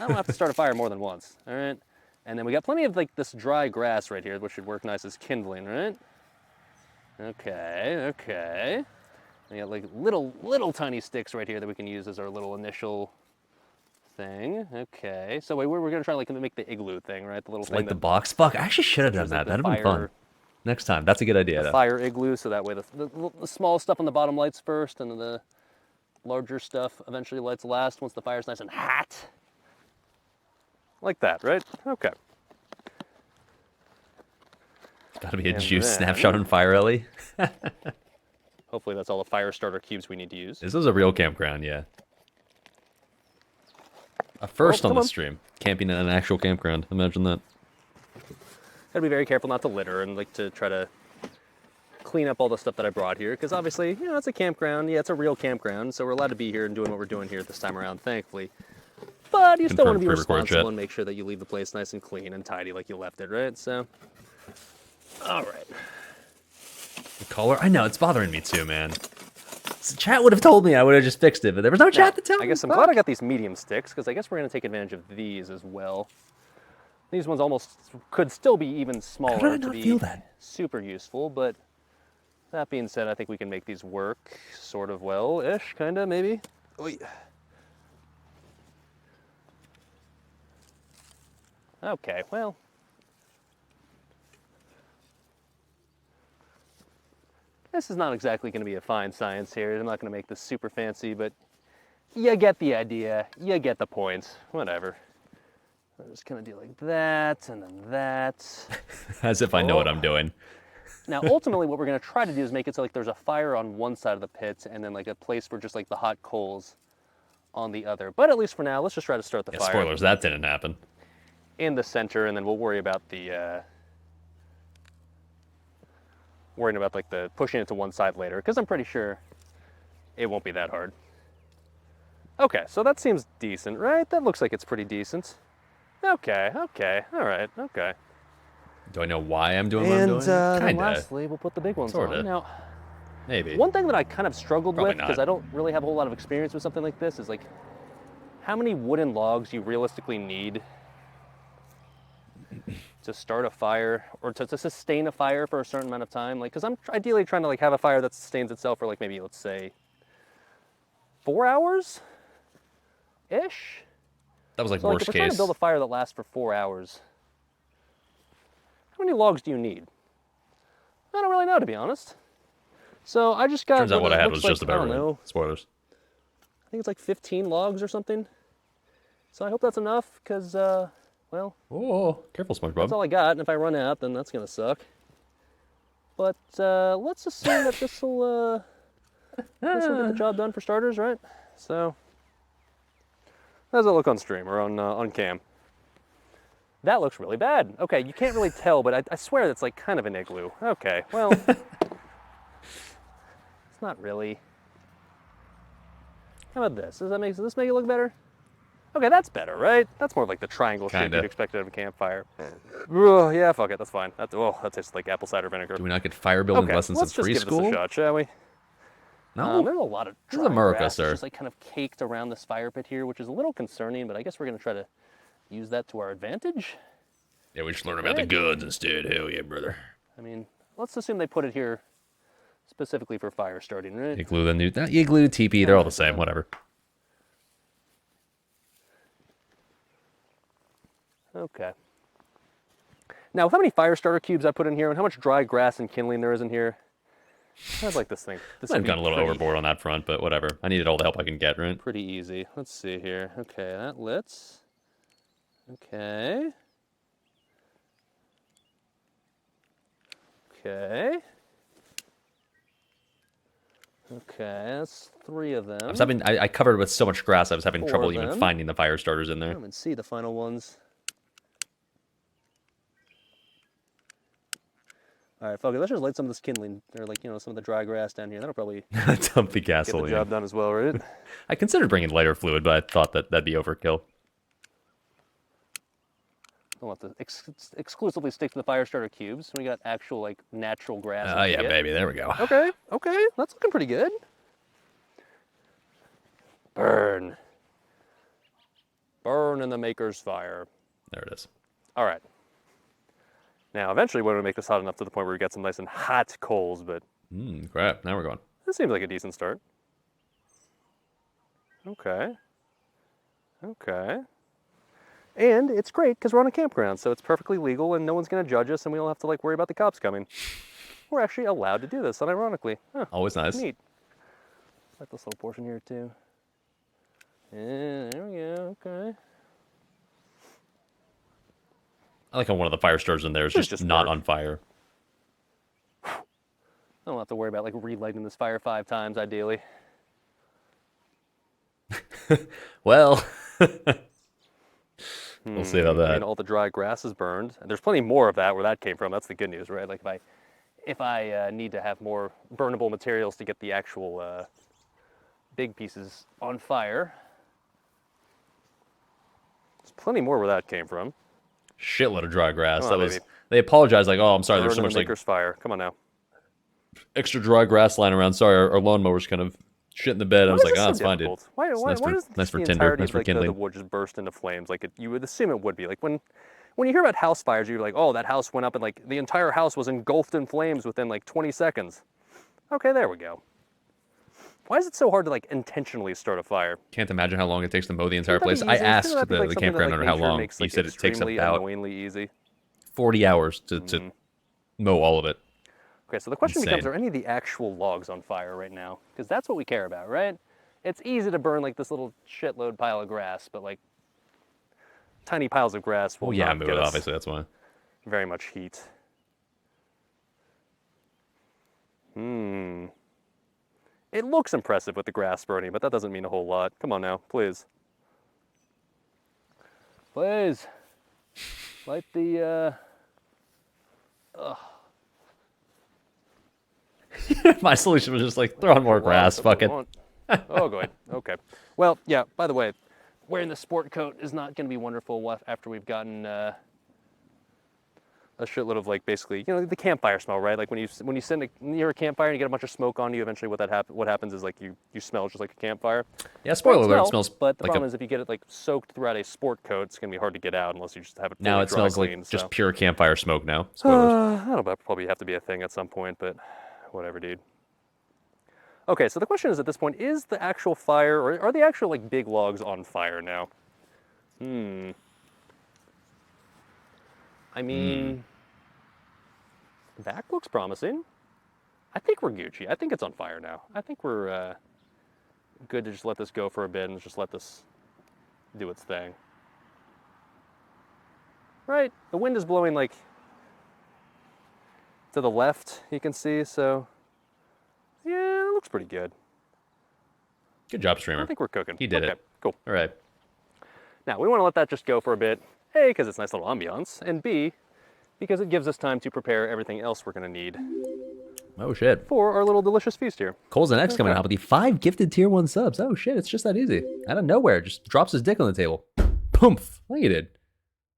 I don't have to start a fire more than once. All right. And then we got plenty of like this dry grass right here, which should work nice as kindling, right? Okay, okay. We got like little tiny sticks right here that we can use as our little initial thing. Okay. So we're gonna try like make the igloo thing, right? The little thing Like the that box? Fuck, I actually should have done features, like, that. the That'd have been fun. fire- Next time. That's a good idea, the though. fire igloo, so that way the small stuff on the bottom lights first, and then the larger stuff eventually lights last once the fire's nice and hot. Like that, right? Okay. Gotta be a And juice then- snapshot on Fire Ellie. Hopefully that's all the fire starter cubes we need to use. This is a real campground, yeah. A first Oh, on come the on. stream. Camping in an actual campground. Imagine that. Gotta be very careful not to litter and like to try to clean up all the stuff that I brought here, because obviously, you know, it's a campground. Yeah, it's a real campground, so we're allowed to be here and doing what we're doing here this time around, thankfully. But you still want to be Confirmed pre-record responsible chat. and make sure that you leave the place nice and clean and tidy like you left it, right? So, all right. The color? I know, it's bothering me too, man. So chat would have told me, I would have just fixed it, but there was no chat to tell me. I guess I'm Fuck. glad I got these medium sticks, because I guess we're going to take advantage of these as well. These ones almost could still be even smaller How did I to not be feel that? super useful, but that being said, I think we can make these work sort of well-ish, kind of, maybe. Oy. Okay, well. This is not exactly going to be a fine science here. I'm not going to make this super fancy, but you get the idea. You get the point. Whatever. I'm just going to do like that, and then that. As if I know what Oh. I'm doing. Now, ultimately, what we're going to try to do is make it so like there's a fire on one side of the pit, and then like a place for just like the hot coals on the other. But at least for now, let's just try to start the Yeah, fire spoilers, that didn't happen. in the center, and then we'll worry about the worrying about like the pushing it to one side later, because I'm pretty sure it won't be that hard. Okay, so that seems decent, right? That looks like it's pretty decent. Okay, okay, all right, okay. Do I know why I'm doing what I'm And doing? then Kinda. lastly, we'll put the big ones Sorta. on. Now, Maybe. one thing that I kind of struggled Probably with, because not. I don't really have a whole lot of experience with something like this, is like how many wooden logs you realistically need to start a fire or to sustain a fire for a certain amount of time. Like, because I'm ideally trying to like have a fire that sustains itself for like maybe, let's say, 4 hours ish. That was like So like, worst if we're trying case. to build a fire that lasts for 4 hours, how many logs do you need? I don't really know, to be honest. So I just got Turns out what I had looks was like, just I about don't right. know, Spoilers. I think it's like 15 logs or something. So I hope that's enough, because, well, Oh, careful, that's SpongeBob. all I got, and if I run out, then that's gonna suck. But let's assume that this'll get the job done for starters, right? So, how does it look on stream or on cam? That looks really bad. Okay, you can't really tell, but I swear that's like kind of an igloo. Okay, well, it's not really. How about this? Does this make it look better? Okay, that's better, right? That's more like the triangle shape Kinda. you'd expect out of a campfire. Ugh, yeah, fuck it, that's fine. That tastes like apple cider vinegar. Do we not get fire building Okay, lessons let's in just give preschool? this a shot, shall we? No. There's a lot of This is dry America, grass sir. just like kind of caked around this fire pit here, which is a little concerning, but I guess we're gonna try to use that to our advantage. Yeah, we just learn about the goods instead. Hell yeah, brother. I mean, let's assume they put it here specifically for fire starting, right? Igloo, the new igloo, teepee, they're all the same. Whatever. Okay. Now, how many fire starter cubes I put in here, and how much dry grass and kindling there is in here? I'd like this thing. This I've would be gone a little pretty- overboard on that front, but whatever. I needed all the help I can get, right? Pretty easy. Let's see here. Okay, that lit. Okay. Okay. Okay, that's 3 of them. I covered it with so much grass, I was having 4 trouble of even them. finding the fire starters in I there. don't even see the final ones. All right, fuck it. Let's just light some of this kindling, or like, some of the dry grass down here. That'll probably Dump the get the gasoline. job done as well, right? I considered bringing lighter fluid, but I thought that'd be overkill. Don't want to exclusively stick to the fire starter cubes. We got actual, like, natural grass. Oh, and yeah, shit. baby. There we go. Okay, okay. That's looking pretty good. Burn. Burn in the maker's fire. There it is. All right. Now, eventually, we're going to make this hot enough to the point where we get some nice and hot coals, but Crap. Now we're going. this seems like a decent start. Okay. Okay. And it's great because we're on a campground, so it's perfectly legal and no one's going to judge us and we don't have to, like, worry about the cops coming. We're actually allowed to do this, unironically. Huh, Always nice. neat. Like this little portion here, too. Yeah, there we go. Okay. I like how one of the fire starters in there is It's just just not work. on fire. I don't have to worry about, like, relighting this fire 5 times, ideally. Well, we'll see about I that. mean, all the dry grass is burned. And there's plenty more of that where that came from. That's the good news, right? Like, if I need to have more burnable materials to get the actual big pieces on fire, there's plenty more where that came from. Shitload of dry grass. Come That on, was. baby. They apologized, like, "Oh, I'm sorry. There's so Burn in much the like maker's fire. Come on now. extra dry grass lying around. Sorry, our lawnmower's kind of shit in the bed." I was Why like, is "Ah, this it's so fine, dude." difficult? Why It's does nice for the Tinder, entirety nice of, for like, the kindling. wood just burst into flames? Like, you would assume it would be. Like, when you hear about house fires, you're like, oh, that house went up and, like, the entire house was engulfed in flames within, like, 20 seconds. Okay, there we go. Why is it so hard to, like, intentionally start a fire? Can't imagine how long it takes to mow the entire Shouldn't place. that be I easy? asked Shouldn't that be, the like, something that, campground like, owner how nature long. makes, He like, said it takes extremely about annoyingly easy. 40 hours to mow all of it. Okay, so the question Insane. becomes, are any of the actual logs on fire right now? Because that's what we care about, right? It's easy to burn, like, this little shitload pile of grass, but, like, tiny piles of grass will Well, yeah, not move get it. us Obviously, that's why. very much heat. It looks impressive with the grass burning, but that doesn't mean a whole lot. Come on now, please. Please. Light the, My solution was just like throw on more grass. Fuck it. Oh, good. Okay. Well, yeah, by the way, wearing the sport coat is not going to be wonderful after we've gotten a shitload of, like, basically, the campfire smell, right? Like, when you sit near a campfire and you get a bunch of smoke on you, eventually what happens is, like, you smell just like a campfire. Yeah, spoiler alert. It smells But the like problem is if you get it, like, soaked throughout a sport coat, it's going to be hard to get out unless you just have it fully now it dry smells cleaned, like just so. pure campfire smoke now. Spoilers. That'll probably have to be a thing at some point, but whatever, dude. Okay, so the question is at this point, is the actual fire, or are the actual like big logs on fire now? I mean, that looks promising. I think we're Gucci. I think it's on fire now. I think we're good to just let this go for a bit and just let this do its thing. Right? The wind is blowing like to the left, you can see, so yeah, it looks pretty good. Good job, streamer. I think we're cooking. He did okay, it. Cool. All right. Now, we want to let that just go for a bit. A, because it's nice little ambiance, and B, because it gives us time to prepare everything else we're going to need Oh, shit. for our little delicious feast here. Cole's an X coming out with the 5 gifted tier 1 subs. Oh, shit. It's just that easy. Out of nowhere. Just drops his dick on the table. Poomph. Like he did.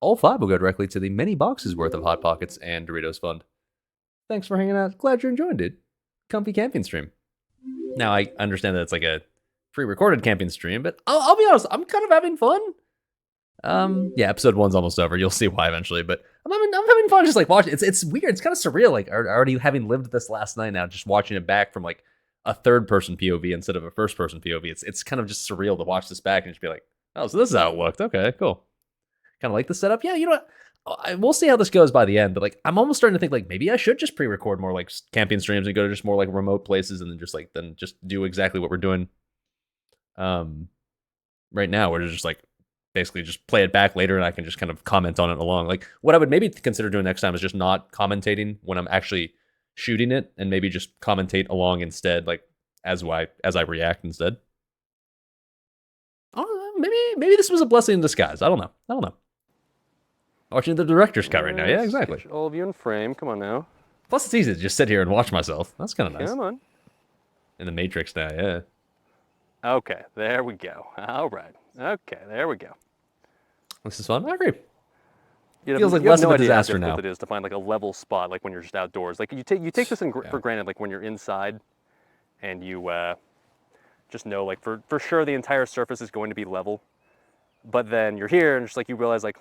All 5 will go directly to the many boxes worth of Hot Pockets and Doritos Fund. Thanks for hanging out. Glad you're enjoying, dude. Comfy camping stream. Now, I understand that it's like a pre-recorded camping stream, but I'll be honest, I'm kind of having fun. Yeah, episode 1's almost over. You'll see why eventually, but I'm having fun just like watching. It's weird. It's kind of surreal. Like already having lived this last night now, just watching it back from like a third person POV instead of a first person POV. It's kind of just surreal to watch this back and just be like, oh, so this is how it looked. Okay, cool. Kind of like the setup. Yeah, you know what? We'll see how this goes by the end, but like I'm almost starting to think like maybe I should just pre-record more like camping streams and go to just more like remote places and then just do exactly what we're doing right now. We're just like basically just play it back later and I can just kind of comment on it along. Like what I would maybe consider doing next time is just not commentating when I'm actually shooting it and maybe just commentate along instead, like as I react instead. Oh, maybe this was a blessing in disguise. I don't know. Watching the director's cut right now. Yeah, exactly. Get all of you in frame. Come on now. Plus it's easy to just sit here and watch myself. That's kind of nice. Come on. In the Matrix now, yeah. Okay, there we go. All right. Okay, there we go. This is fun. I agree. You Feels like you have less of a idea how disaster difficult now. it is to find like a level spot, like when you're just outdoors. Like you take this for granted, like when you're inside, and you just know like for sure the entire surface is going to be level. But then you're here and just like you realize like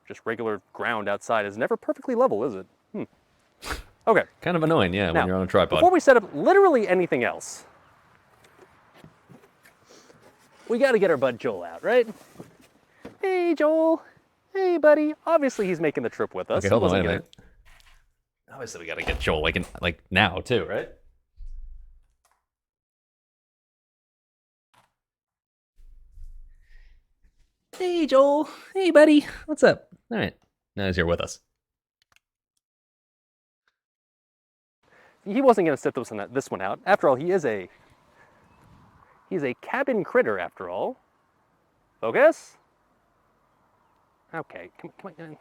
just regular ground outside is never perfectly level, is it? Okay. Kind of annoying, yeah, Now, when you're on a tripod. Before we set up literally anything else, we got to get our bud Joel out, right? Hey, Joel. Hey, buddy. Obviously, he's making the trip with us. Okay, hold on, wait a minute. Obviously, we got to get Joel like now too, right? Hey, Joel. Hey, buddy. What's up? All right, now he's here with us. He wasn't going to sit this one out. After all, he's a cabin critter, after all. Focus. Okay, come on.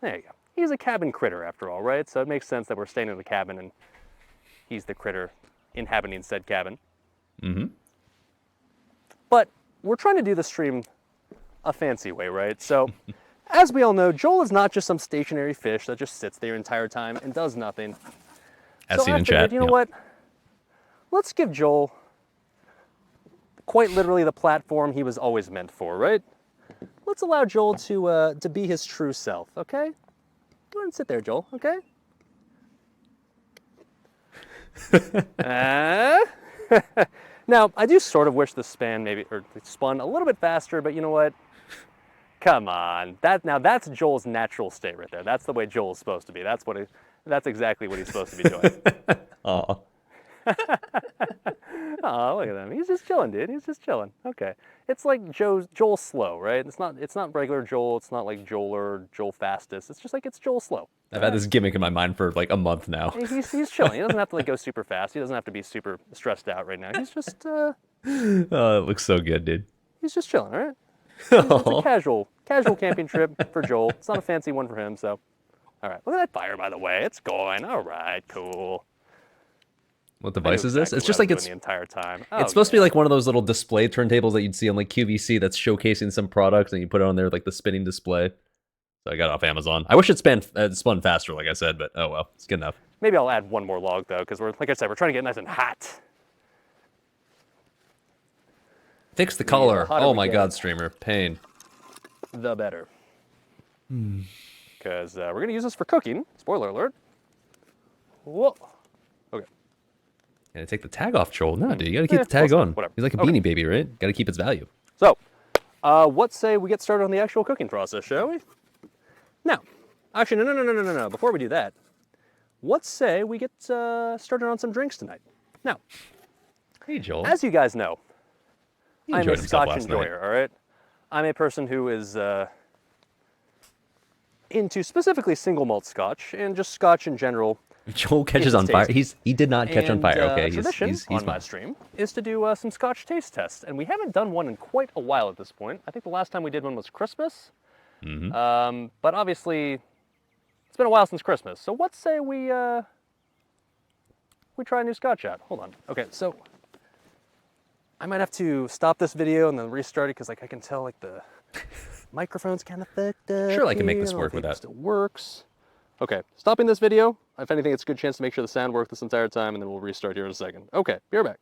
There you go. He's a cabin critter, after all, right? So it makes sense that we're staying in the cabin and he's the critter inhabiting said cabin. Mm-hmm. But we're trying to do the stream a fancy way, right? So, as we all know, Joel is not just some stationary fish that just sits there the entire time and does nothing. As seen in chat. You know what? Let's give Joel quite literally the platform he was always meant for, right? Let's allow Joel to be his true self, okay? Go ahead and sit there, Joel, okay? Now, I do sort of wish the spun a little bit faster, but you know what? Come on. That's Joel's natural state right there. That's the way Joel's supposed to be. That's exactly what he's supposed to be doing. Aw. Oh, look at him. He's just chilling, dude. He's just chilling. Okay. It's like Joel Slow, right? It's not regular Joel. It's not like Joel or Joel Fastest. It's just like it's Joel Slow. I've had this gimmick in my mind for like a month now. He's chilling. He doesn't have to like go super fast. He doesn't have to be super stressed out right now. He's just Oh, it looks so good, dude. he's just chilling, all right? It's a casual camping trip for Joel. It's not a fancy one for him, so. All right. Look at that fire, by the way. It's going. All right, cool. What device is this? Exactly It's just what I like was doing the entire time. it's supposed to be like one of those little display turntables that you'd see on like QVC that's showcasing some products, and you put it on there like the spinning display. So I got it off Amazon. I wish it spun faster, like I said, but oh well, it's good enough. Maybe I'll add one more log though, because like I said, we're trying to get nice and hot. Fix the color. hotter Oh we my get. god, streamer, pain. The better. Because we're gonna use this for cooking. Spoiler alert. Whoa. Okay. Can I take the tag off, Joel? No, dude, you gotta keep Eh, the tag close on. enough, whatever. He's like a Okay. beanie baby, right? Gotta keep its value. So, what say we get started on the actual cooking process, shall we? Now, actually, no. Before we do that, what say we get started on some drinks tonight? Now, Hey, Joel. as you guys know, He I'm a enjoyed himself Scotch last night. enjoyer, all right? I'm a person who is into specifically single malt Scotch and just Scotch in general. Joel catches it's on fire. tasty. He did not catch on And, fire. Okay, a tradition he's on my fine. stream is to do some Scotch taste tests, and we haven't done one in quite a while at this point. I think the last time we did one was Christmas, but obviously it's been a while since Christmas. So what say we try a new Scotch out? Hold on. Okay, so I might have to stop this video and then restart it because like I can tell like the microphone's kind of fucked up. Sure, I can make here. this I don't work think with it that. still works. Okay, stopping this video. If anything, it's a good chance to make sure the sound worked this entire time, and then we'll restart here in a second. Okay, be right back.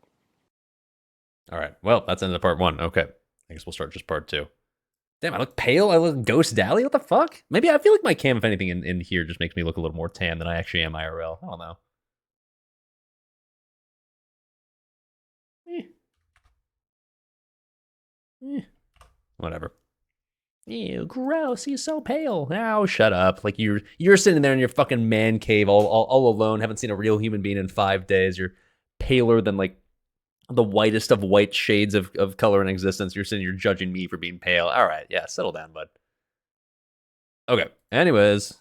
All right. Well, that's end of part 1. Okay. I guess we'll start just part 2. Damn, I look pale. I look SalvDali. What the fuck? Maybe I feel like my cam, if anything, in here just makes me look a little more tan than I actually am IRL. I don't know. Whatever. Ew, gross. He's so pale. Oh, shut up. Like you're sitting there in your fucking man cave all alone, haven't seen a real human being in 5 days. You're paler than like the whitest of white shades of color in existence. You're sitting, you're judging me for being pale. All right, yeah, settle down, bud. Okay. Anyways.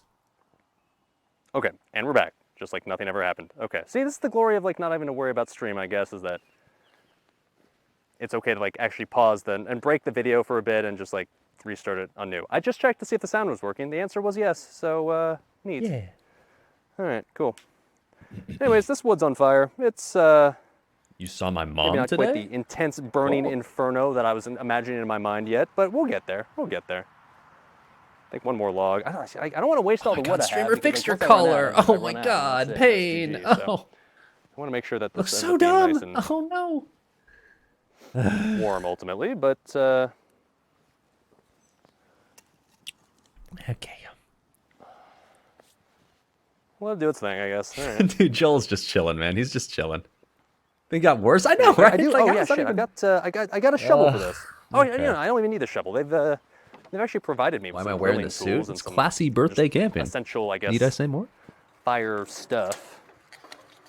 Okay, and we're back, just like nothing ever happened. Okay, see, this is the glory of like not having to worry about stream, I guess, is that it's okay to like actually pause then and break the video for a bit and just like restart it anew. I just checked to see if the sound was working. The answer was yes, so neat. Yeah. All right, cool. Anyways, this wood's on fire. It's You saw my maybe mom not today? quite the intense burning Oh. inferno that I was imagining in my mind yet, but we'll get there. We'll get there. I think one more log. I don't want to waste all the wood I have. streamer, because, fix like, your once I run color. out, I Oh run my out, and god, that's it. pain. That's GG, so Oh, I want to make sure that this looks ends so up being dumb. nice and Oh no. warm ultimately, but Okay. let it do its thing, I guess. All right. Dude, Joel's just chilling, man. He's just chilling. They got worse. I know, right? I do. Like, Oh how yeah, is that shit. even- I got a shovel for this. Oh yeah, okay. you know, I don't even need the shovel. They've actually provided me Why with am I some wearing grilling the suit? tools and It's some classy birthday camping. essential, I guess, Need I say more? fire stuff.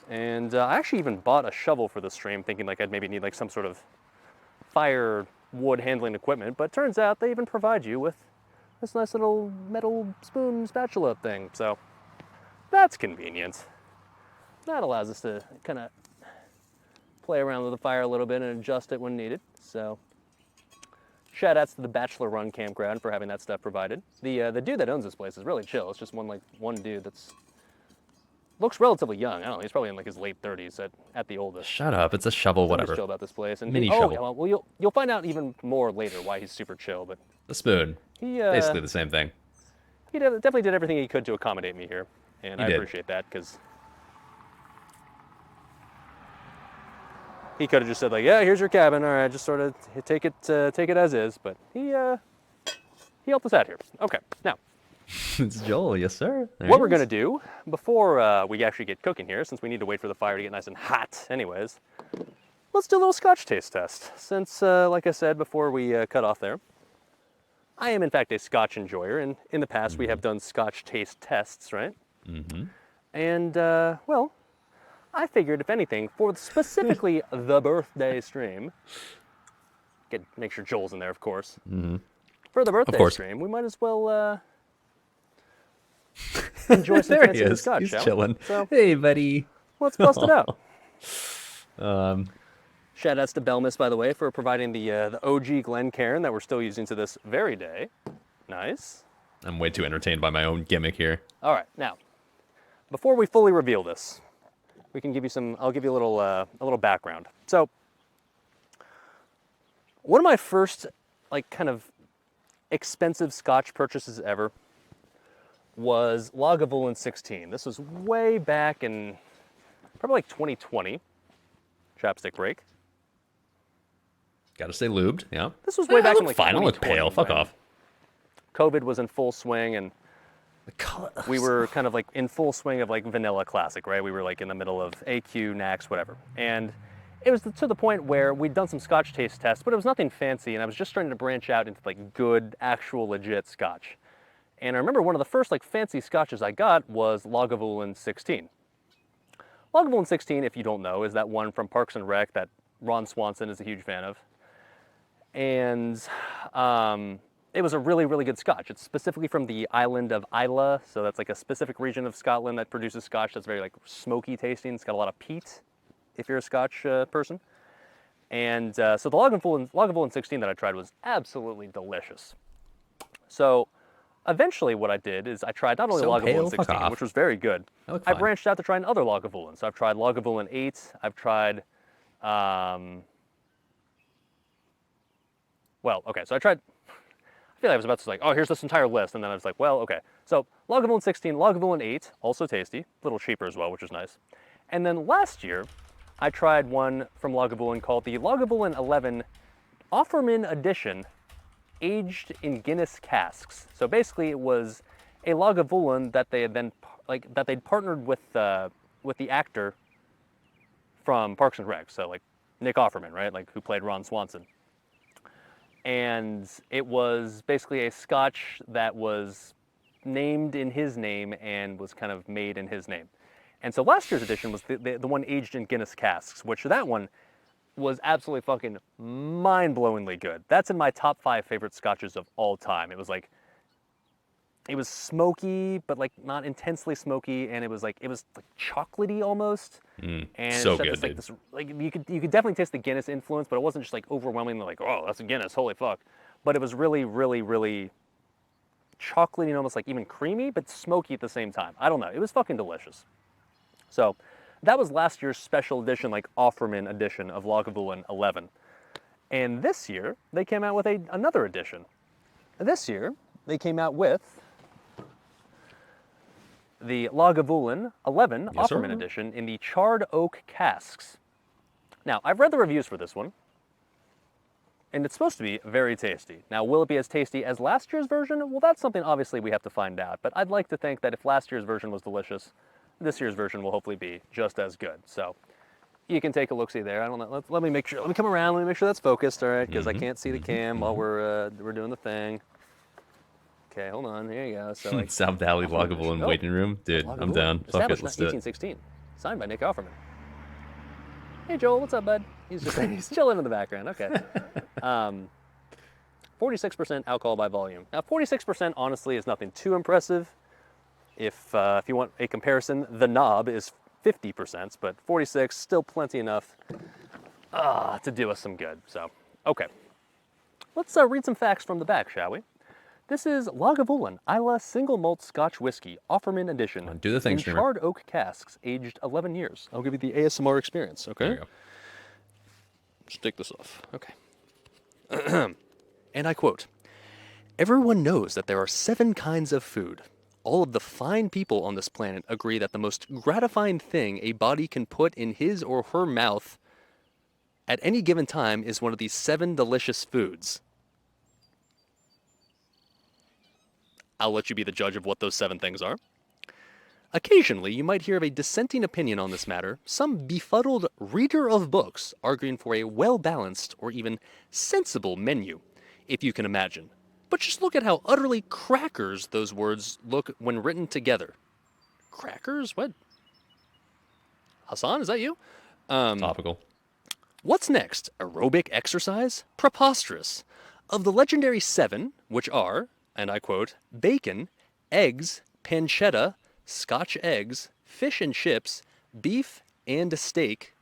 And I actually even bought a shovel for the stream, thinking like I'd maybe need like some sort of fire wood handling equipment. But turns out they even provide you with this nice little metal spoon spatula thing. So that's convenient. That allows us to kind of play around with the fire a little bit and adjust it when needed. So shout outs to the Bachelor Run campground for having that stuff provided. The dude that owns this place is really chill. It's just one dude that's looks relatively young. I don't know. He's probably in like his late 30s at the oldest. Shut up. It's a shovel, He's whatever. chill about this place. And Mini oh, shovel. yeah, well, you'll find out even more later why he's super chill. But The spoon. he Basically the same thing. he definitely did everything he could to accommodate me here, and He I did. appreciate that because he could have just said like, yeah, here's your cabin. All right, just sort of take it as is. But he helped us out here. Okay, now. It's Joel, yes sir. There What he we're is. gonna do before we actually get cooking here, since we need to wait for the fire to get nice and hot anyways, let's do a little Scotch taste test. Since, like I said before we cut off there, I am in fact a Scotch enjoyer, and in the past we have done Scotch taste tests, right? Mm-hmm. And, well, I figured if anything, for specifically the birthday stream, make sure Joel's in there, of course. Mm-hmm. For the birthday course. stream, we might as well enjoy some There he fancy is. Scotch, He's shall we? chilling. So Hey, buddy. let's bust it out. Um, Shout outs to Belmis, by the way, for providing the OG Glencairn that we're still using to this very day. Nice. I'm way too entertained by my own gimmick here. All right, now, before we fully reveal this, we can give you some. I'll give you a little background. So, one of my first, like, kind of expensive Scotch purchases ever was Lagavulin 16. This was way back in probably like 2020. Chapstick break. Gotta stay lubed, yeah. This was way back I in look like fine. I look 2020 pale. Fuck when off. COVID was in full swing, and We were kind of like in full swing of like vanilla classic, right? We were like in the middle of AQ, NAX, whatever. And it was to the point where we'd done some Scotch taste tests, but it was nothing fancy, and I was just starting to branch out into like good, actual, legit Scotch. And I remember one of the first like fancy Scotches I got was Lagavulin 16. Lagavulin 16, if you don't know, is that one from Parks and Rec that Ron Swanson is a huge fan of. And it was a really, really good Scotch. It's specifically from the island of Islay, so that's like a specific region of Scotland that produces Scotch that's very like smoky tasting. It's got a lot of peat, if you're a Scotch person. And so the Lagavulin 16 that I tried was absolutely delicious. So eventually what I did is I tried not only Lagavulin 16, which was very good, I branched out to try other Lagavulins. So I've tried Lagavulin 8, I've tried, well, okay, so I tried, I feel like I was about to say, like, oh, here's this entire list, and then I was like, well, okay. So Lagavulin 16, Lagavulin 8, also tasty, a little cheaper as well, which is nice. And then last year, I tried one from Lagavulin called the Lagavulin 11 Offerman Edition, aged in Guinness casks. So basically, it was a Lagavulin that they had then they'd partnered with the actor from Parks and Rec. So like Nick Offerman, right? Like who played Ron Swanson. And it was basically a Scotch that was named in his name and was kind of made in his name. And so last year's edition was the one aged in Guinness casks, which that one was absolutely fucking mind-blowingly good. That's in my top 5 favorite Scotches of all time. It was like, it was smoky, but like not intensely smoky, and it was like chocolatey almost. And so good, this, like, this, like you could definitely taste the Guinness influence, but it wasn't just like overwhelmingly like, oh, that's a Guinness, holy fuck. But it was really, really, really chocolatey and almost like even creamy, but smoky at the same time. I don't know. It was fucking delicious. So that was last year's special edition, like Offerman edition of Lagavulin 11. And this year, they came out with another edition. This year, they came out with the Lagavulin 11 Offerman edition in the charred oak casks. Now, I've read the reviews for this one, and it's supposed to be very tasty. Now, will it be as tasty as last year's version? Well, that's something obviously we have to find out, but I'd like to think that if last year's version was delicious, this year's version will hopefully be just as good. So you can take a look-see there. I don't know. Let me make sure. Let me come around. Let me make sure that's focused. All right, because I can't see the cam while we're doing the thing. Okay, hold on. Here you go. So like, SalvDali Lagavulin waiting room, dude. I'm down. Fuck it, let's do it. 1816. Signed by Nick Offerman. Hey Joel, what's up, bud? He's just he's chilling in the background. Okay. 46% alcohol by volume. Now, 46% honestly is nothing too impressive. If you want a comparison, the knob is 50%, but 46 still plenty enough to do us some good. So, okay, let's read some facts from the back, shall we? This is Lagavulin Islay Single Malt Scotch Whiskey, Offerman Edition, Do the thing, in streamer. charred oak casks, aged 11 years. I'll give you the ASMR experience. Okay. There you go. Just take this off. Okay. And I quote, "Everyone knows that there are 7 kinds of food. All of the fine people on this planet agree that the most gratifying thing a body can put in his or her mouth at any given time is one of these 7 delicious foods." I'll let you be the judge of what those 7 things are. Occasionally, you might hear of a dissenting opinion on this matter, some befuddled reader of books arguing for a well-balanced or even sensible menu, if you can imagine. But just look at how utterly crackers those words look when written together. Crackers? What? Hassan, is that you? Topical. What's next? Aerobic exercise? Preposterous. Of the legendary 7, which are, and I quote, bacon, eggs, pancetta, Scotch eggs, fish and chips, beef, and steak.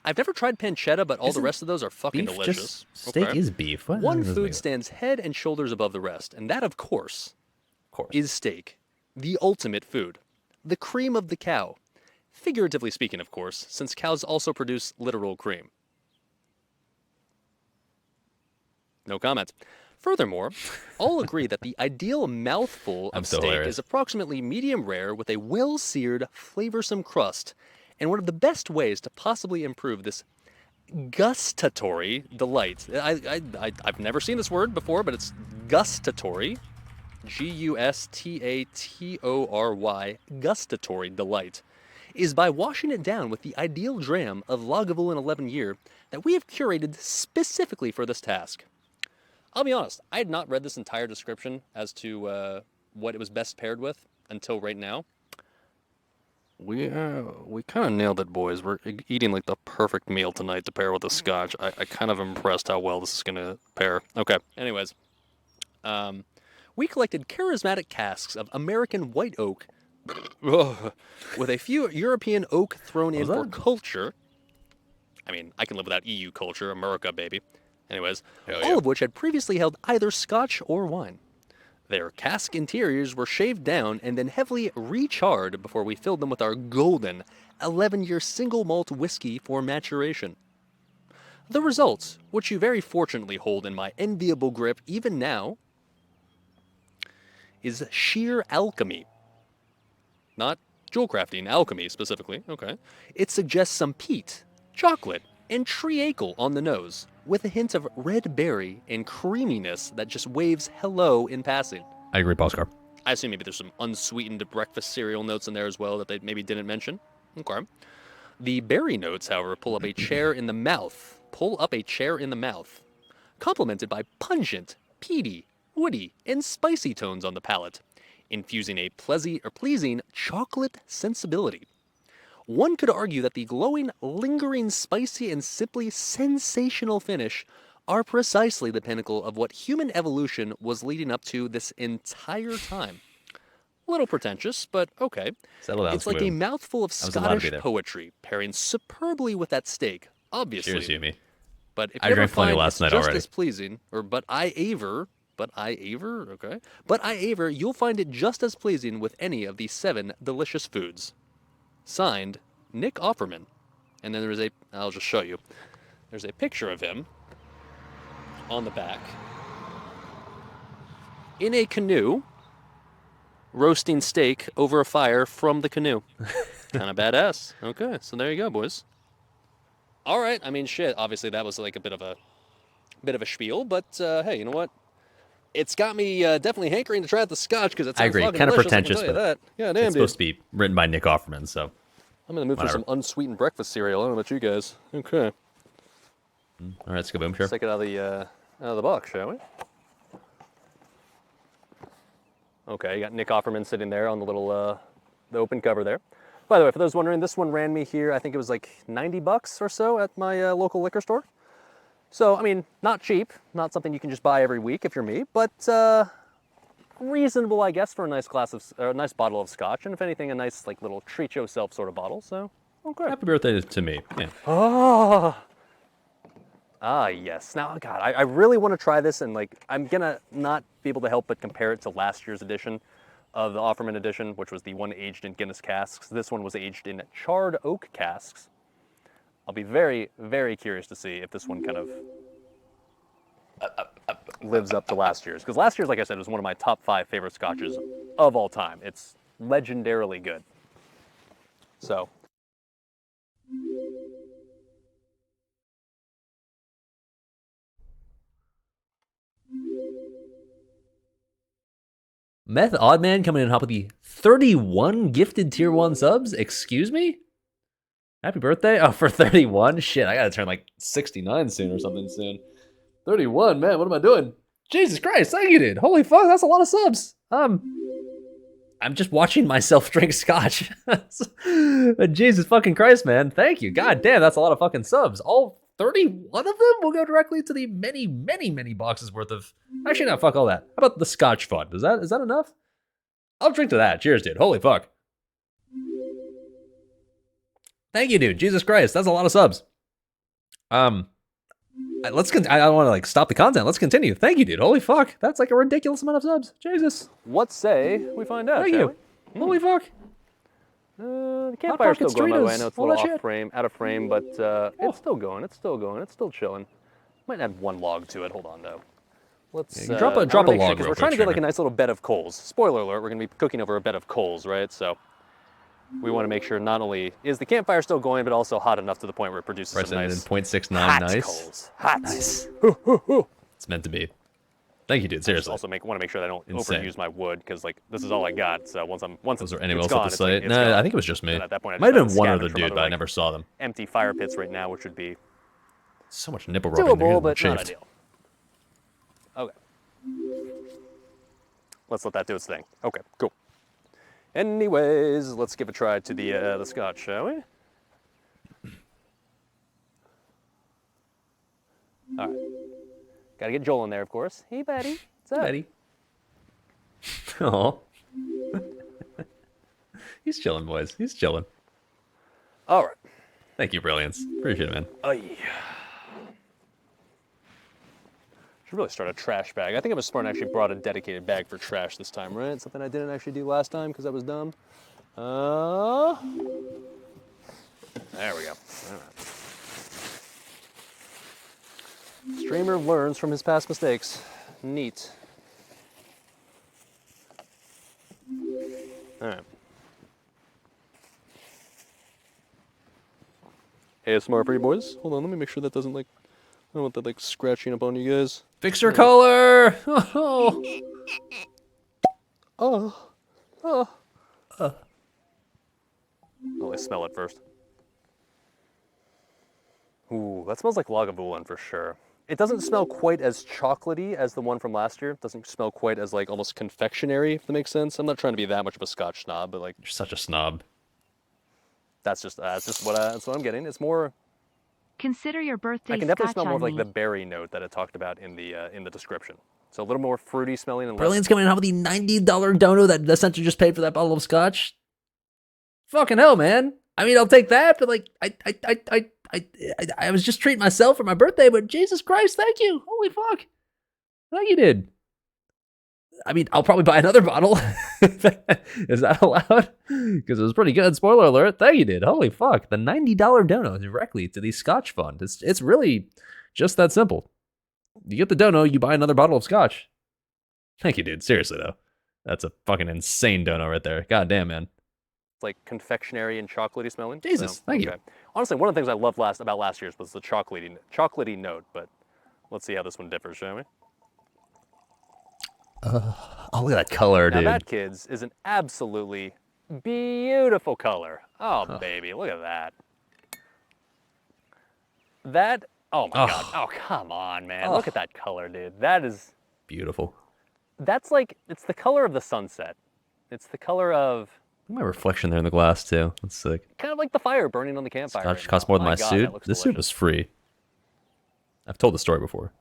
I've never tried pancetta, but all the rest of those are fucking Beef delicious. just steak is beef. What? One That doesn't food make- stands head and shoulders above the rest, and that, of course, is steak. The ultimate food. The cream of the cow. Figuratively speaking, of course, since cows also produce literal cream. No comment. Furthermore, all agree that the ideal mouthful of so steak hilarious. is approximately medium rare with a well-seared, flavorsome crust, and one of the best ways to possibly improve this gustatory delight. I've never seen this word before, but it's gustatory. Gustatory, gustatory delight, is by washing it down with the ideal dram of Lagavulin 11 year that we have curated specifically for this task. I'll be honest, I had not read this entire description as to what it was best paired with until right now. We kind of nailed it, boys. We're eating like the perfect meal tonight to pair with a scotch. I kind of impressed how well this is going to pair. Okay, anyways. We collected charismatic casks of American white oak with a few European oak thrown in for culture. I mean, I can live without EU culture, America, baby. Anyways, all of which had previously held either scotch or wine. Their cask interiors were shaved down and then heavily recharred before we filled them with our golden 11-year single malt whiskey for maturation. The results, which you very fortunately hold in my enviable grip even now, is sheer alchemy. Not jewel crafting, alchemy specifically, okay. It suggests some peat, chocolate, and treacle on the nose, with a hint of red berry and creaminess that just waves hello in passing. I agree, Oscar. I assume maybe there's some unsweetened breakfast cereal notes in there as well that they maybe didn't mention. Okay. The berry notes, however, pull up a chair in the mouth, complemented by pungent, peaty, woody, and spicy tones on the palate, infusing a pleasing chocolate sensibility. One could argue that the glowing, lingering, spicy, and simply sensational finish are precisely the pinnacle of what human evolution was leading up to this entire time. A little pretentious, but okay. Settle down, it's like a mouthful of was allowed to be Scottish there. poetry, pairing superbly with that steak, obviously. Cheers, Yumi. But if I you ever drank plenty find last it's night just already. as pleasing, you'll find it just as pleasing with any of the 7 delicious foods. Signed, Nick Offerman. And then I'll just show you. There's a picture of him on the back in a canoe roasting steak over a fire from the canoe. Kind of badass. Okay, so there you go, boys. All right, I mean, shit, obviously that was like a bit of a spiel, but hey, you know what? It's got me definitely hankering to try out the scotch because it's I agree. fucking Kind of delicious, pretentious, I can tell you but that. Yeah, damn, it's supposed to be written by Nick Offerman, so I'm in the mood for whatever. some unsweetened breakfast cereal. I don't know about you guys. Okay. all right, Skaboom, sure. Let's take it out of the box, shall we? Okay, you got Nick Offerman sitting there on the little the open cover there. By the way, for those wondering, this one ran me here, I think it was like $90 or so at my local liquor store. So, I mean, not cheap, not something you can just buy every week if you're me, but reasonable, I guess, for a nice nice bottle of scotch, and if anything, a nice like little treat yourself sort of bottle. So, okay. Happy birthday to me. Yeah. Yes. Now, God, I really want to try this, and like, I'm gonna not be able to help but compare it to last year's edition of the Offerman edition, which was the one aged in Guinness casks. This one was aged in charred oak casks. I'll be very, very curious to see if this one kind of lives up to last year's. Because last year's, like I said, was one of my top 5 favorite scotches of all time. It's legendarily good. So. Meth Oddman coming in hot with the 31 gifted tier 1 subs? Excuse me? Happy birthday? Oh, for 31? Shit, I gotta turn like 69 soon or something soon. 31, man, what am I doing? Jesus Christ, thank you, dude. Holy fuck, that's a lot of subs. I'm just watching myself drink scotch. Jesus fucking Christ, man. Thank you. God damn, that's a lot of fucking subs. All 31 of them will go directly to the many, many, many boxes worth of... Actually, no, fuck all that. How about the scotch fund? Is that enough? I'll drink to that. Cheers, dude. Holy fuck. Thank you, dude. Jesus Christ, that's a lot of subs. I don't want to like stop the content. Let's continue. Thank you, dude. Holy fuck, that's like a ridiculous amount of subs. Jesus. What say we find out? Thank you. Holy fuck. The campfire's still going, by the way. I know it's a all little that shit. out of frame, but it's still going. It's still chilling. Might add one log to it. Hold on, though. Let's Yeah, drop a I wanna make log because real we're trying to quick, get like a Trevor. nice little bed of coals. Spoiler alert: we're going to be cooking over a bed of coals, right? So we want to make sure not only is the campfire still going, but also hot enough to the point where it produces Right, some and nice then 0.69, hot nice. coals. Hot. It's meant to be. Thank you, dude. I just Seriously. also want to make sure that I don't Insane. overuse my wood because like this is all I got. So once Was there anyone it's else gone, at the it's like, site? it's No, gone. I think it was just me. And at that point, I Might just have been one scavenge other from dude, but I like, never saw them. empty fire pits right now, which would be So much nipple rubbing. They're doable, getting but not chafed. ideal. Okay. Let's let that do its thing. Okay, cool. Anyways, let's give a try to the scotch, shall we? All right. Gotta get Joel in there, of course. Hey, buddy. What's up? Betty. Oh. He's chilling, boys. He's chilling. All right. Thank you, Brilliance. Appreciate it, man. Aye. Should really start a trash bag. I think I was smart and actually brought a dedicated bag for trash this time, right? Something I didn't actually do last time because I was dumb. There we go. All right. Streamer learns from his past mistakes. Neat. All right. ASMR for you boys. Hold on, let me make sure that doesn't like, I don't want that like scratching up on you guys. Fix your color! Oh. I'll smell it first. Ooh, that smells like Lagavulin for sure. It doesn't smell quite as chocolatey as the one from last year. It doesn't smell quite as like almost confectionery, if that makes sense. I'm not trying to be that much of a Scotch snob, but like You're such a snob. that's just what I'm getting. It's more. Consider your birthday I can definitely scotch smell more on of like me. the berry note that it talked about in the description. So a little more fruity smelling and less. Brilliance coming out with the $90 dono that the center just paid for that bottle of scotch. Fucking hell, man. I mean, I'll take that, but like, I was just treating myself for my birthday, but Jesus Christ, thank you. Holy fuck. Thank you, dude. I mean, I'll probably buy another bottle. Is that allowed? Because it was pretty good. Spoiler alert. Thank you, dude. Holy fuck. The $90 dono directly to the Scotch Fund. It's really just that simple. You get the dono, you buy another bottle of scotch. Thank you, dude. Seriously, though. That's a fucking insane dono right there. God damn, man. Like confectionery and chocolatey smelling. Jesus, thank you. Honestly, one of the things I loved about last year's was the chocolatey note, but let's see how this one differs, shall we? Oh, look at that color, Now dude. that, kids, is an absolutely beautiful color. Oh, baby, look at that. That, oh my God. Oh, come on, man. Look at that color, dude. That is, Beautiful. that's like, it's the color of the sunset. It's the color of, My reflection there in the glass, too. That's sick. kind of like the fire burning on the campfire. Scotch right costs now. more than My my God, suit. that looks This suit delicious. was free. I've told the story before.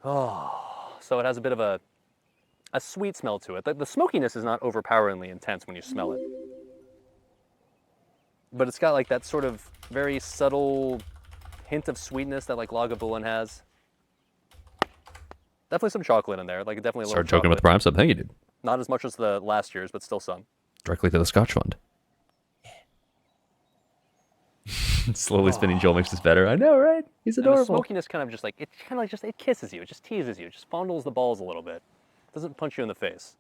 So it has a bit of a sweet smell to it. The smokiness is not overpoweringly intense when you smell it. But it's got like that sort of very subtle hint of sweetness that like Lagavulin has. Definitely some chocolate in there, like definitely a little Started joking with the chocolate. Prime sub. Thank you, dude. Not as much as the last year's, but still some. Directly to the Scotch Fund. Slowly spinning Joel makes this better. I know, right? He's And the adorable. smokiness kind of just like, it kind of like just, it kisses you, it just teases you, it just fondles the balls a little bit. Doesn't punch you in the face.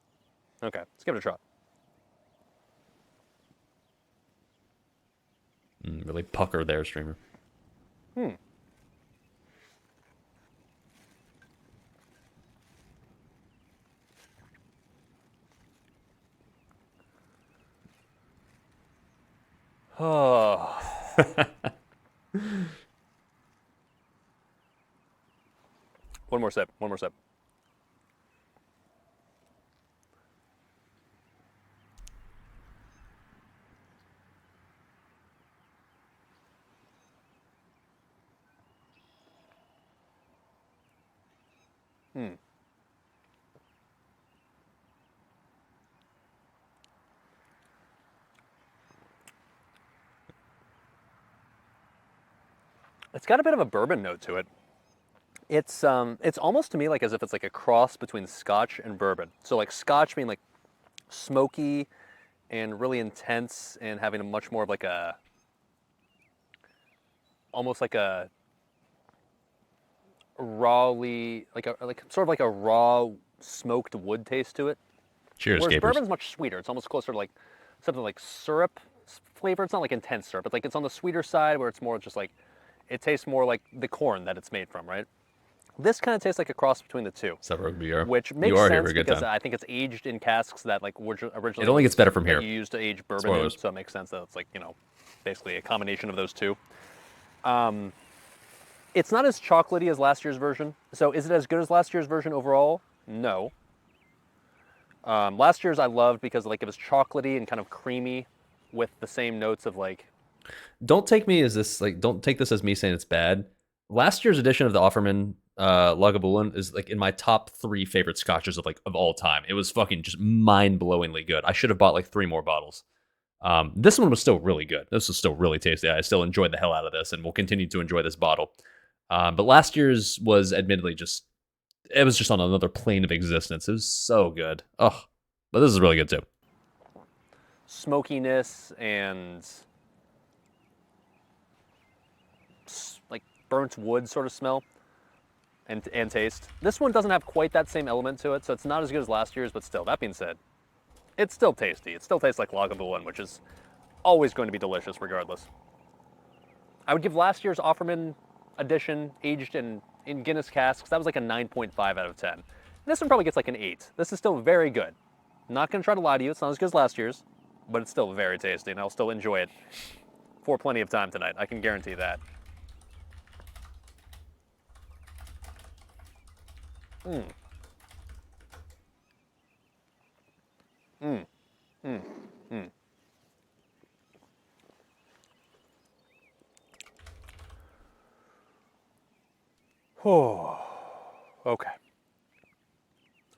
Okay, let's give it a try. Really pucker there, streamer. Oh. One more sip, one more sip. It's got a bit of a bourbon note to it. It's almost to me like as if it's like a cross between Scotch and bourbon. So like Scotch being like smoky and really intense and having a much more of like a, almost like a rawly, like sort of like a raw smoked wood taste to it. Cheers, Whereas Gapers. bourbon's much sweeter. It's almost closer to like something like syrup flavor. It's not like intense syrup. It's like it's on the sweeter side where it's more just like, it tastes more like the corn that it's made from, right? This kind of tastes like a cross between the two, Is that rugby you are? which You makes are here sense for a good because time. I think it's aged in casks that like originally It only gets better from that here. you used to age bourbon Spoilers. in, so it makes sense that it's like, you know, basically a combination of those two. It's not as chocolatey as last year's version. So is it as good as last year's version overall? No. Last year's I loved because like it was chocolatey and kind of creamy with the same notes of like. Don't take me as this like. Don't take this as me saying it's bad. Last year's edition of the Offerman Lagavulin is like in my top 3 favorite scotches of all time. It was fucking just mind-blowingly good. I should have bought like 3 more bottles. This one was still really good. This was still really tasty. I still enjoyed the hell out of this and will continue to enjoy this bottle. But last year's was admittedly it was just on another plane of existence. It was so good. Oh, but this is really good too. Smokiness and like burnt wood sort of smell and taste. This one doesn't have quite that same element to it, so it's not as good as last year's, but still, that being said, it's still tasty. It still tastes like Lagavulin, which is always going to be delicious regardless. I would give last year's Offerman edition aged in Guinness casks, that was like a 9.5 out of 10. This one probably gets like an 8. This is still very good. I'm not gonna try to lie to you, it's not as good as last year's, but it's still very tasty and I'll still enjoy it for plenty of time tonight. I can guarantee that. Oh, okay.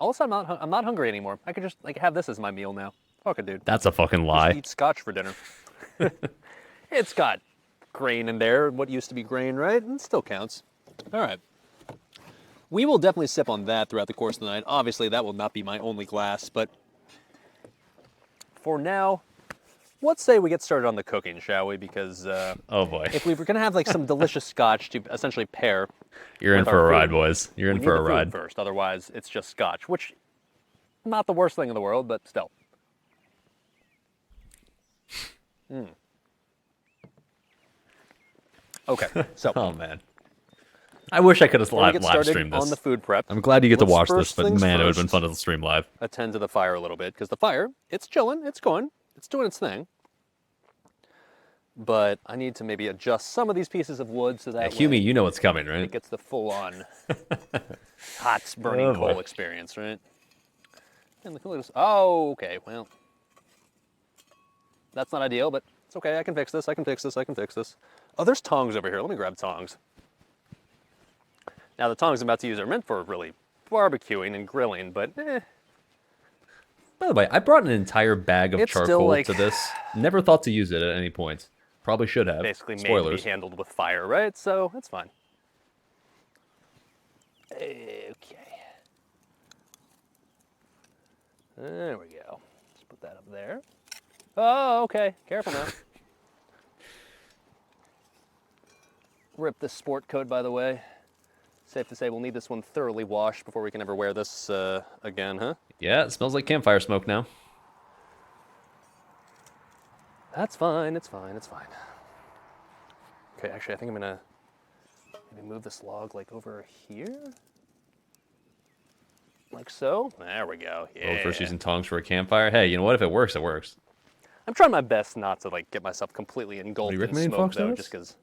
All of a sudden, I'm not hungry anymore. I could just like have this as my meal now. Fuck it, dude. That's a fucking Just lie. eat scotch for dinner. It's got grain in there, what used to be grain, right? And it still counts. All right. We will definitely sip on that throughout the course of the night. Obviously, that will not be my only glass, but for now, let's say we get started on the cooking, shall we? Because Oh boy. if we were going to have like some delicious scotch to essentially pair, You're in with for our a ride, food, boys. You're in we for need a the food ride. first. Otherwise, it's just scotch, which not the worst thing in the world, but still. Okay, so Oh man. I wish I could have before we live get started streamed this. on the food prep, I'm glad you get to let's watch this, first but things man, it would have been first. fun to stream live. attend to the fire a little bit because the fire, it's chilling, it's going, it's doing its thing. But I need to maybe adjust some of these pieces of wood so that Humi, way you know what's coming, right? it gets the full-on hot burning Oh, boy. coal experience, right? And look at this. Oh, okay. Well, that's not ideal, but it's okay. I can fix this. I can fix this. I can fix this. Oh, there's tongs over here. Let me grab tongs. Now the tongs I'm about to use are meant for really barbecuing and grilling, but By the way, I brought an entire bag of It's still, charcoal like- to this. Never thought to use it at any point. Probably should have. basically made to Spoilers. be handled with fire, right? So it's fine. Okay. There we go. Let's put that up there. Oh, okay. Careful now. Rip this sport coat, by the way. Safe to say we'll need this one thoroughly washed before we can ever wear this again, huh? Yeah, it smells like campfire smoke now. That's fine, it's fine, it's fine. Okay, actually, I think I'm gonna maybe move this log like over here. Like so. There we go. Yeah. Oh, first using tongs for a campfire. Hey, you know what? If it works, it works. I'm trying my best not to like get myself completely engulfed in recommending smoke Fox though, Dennis? just because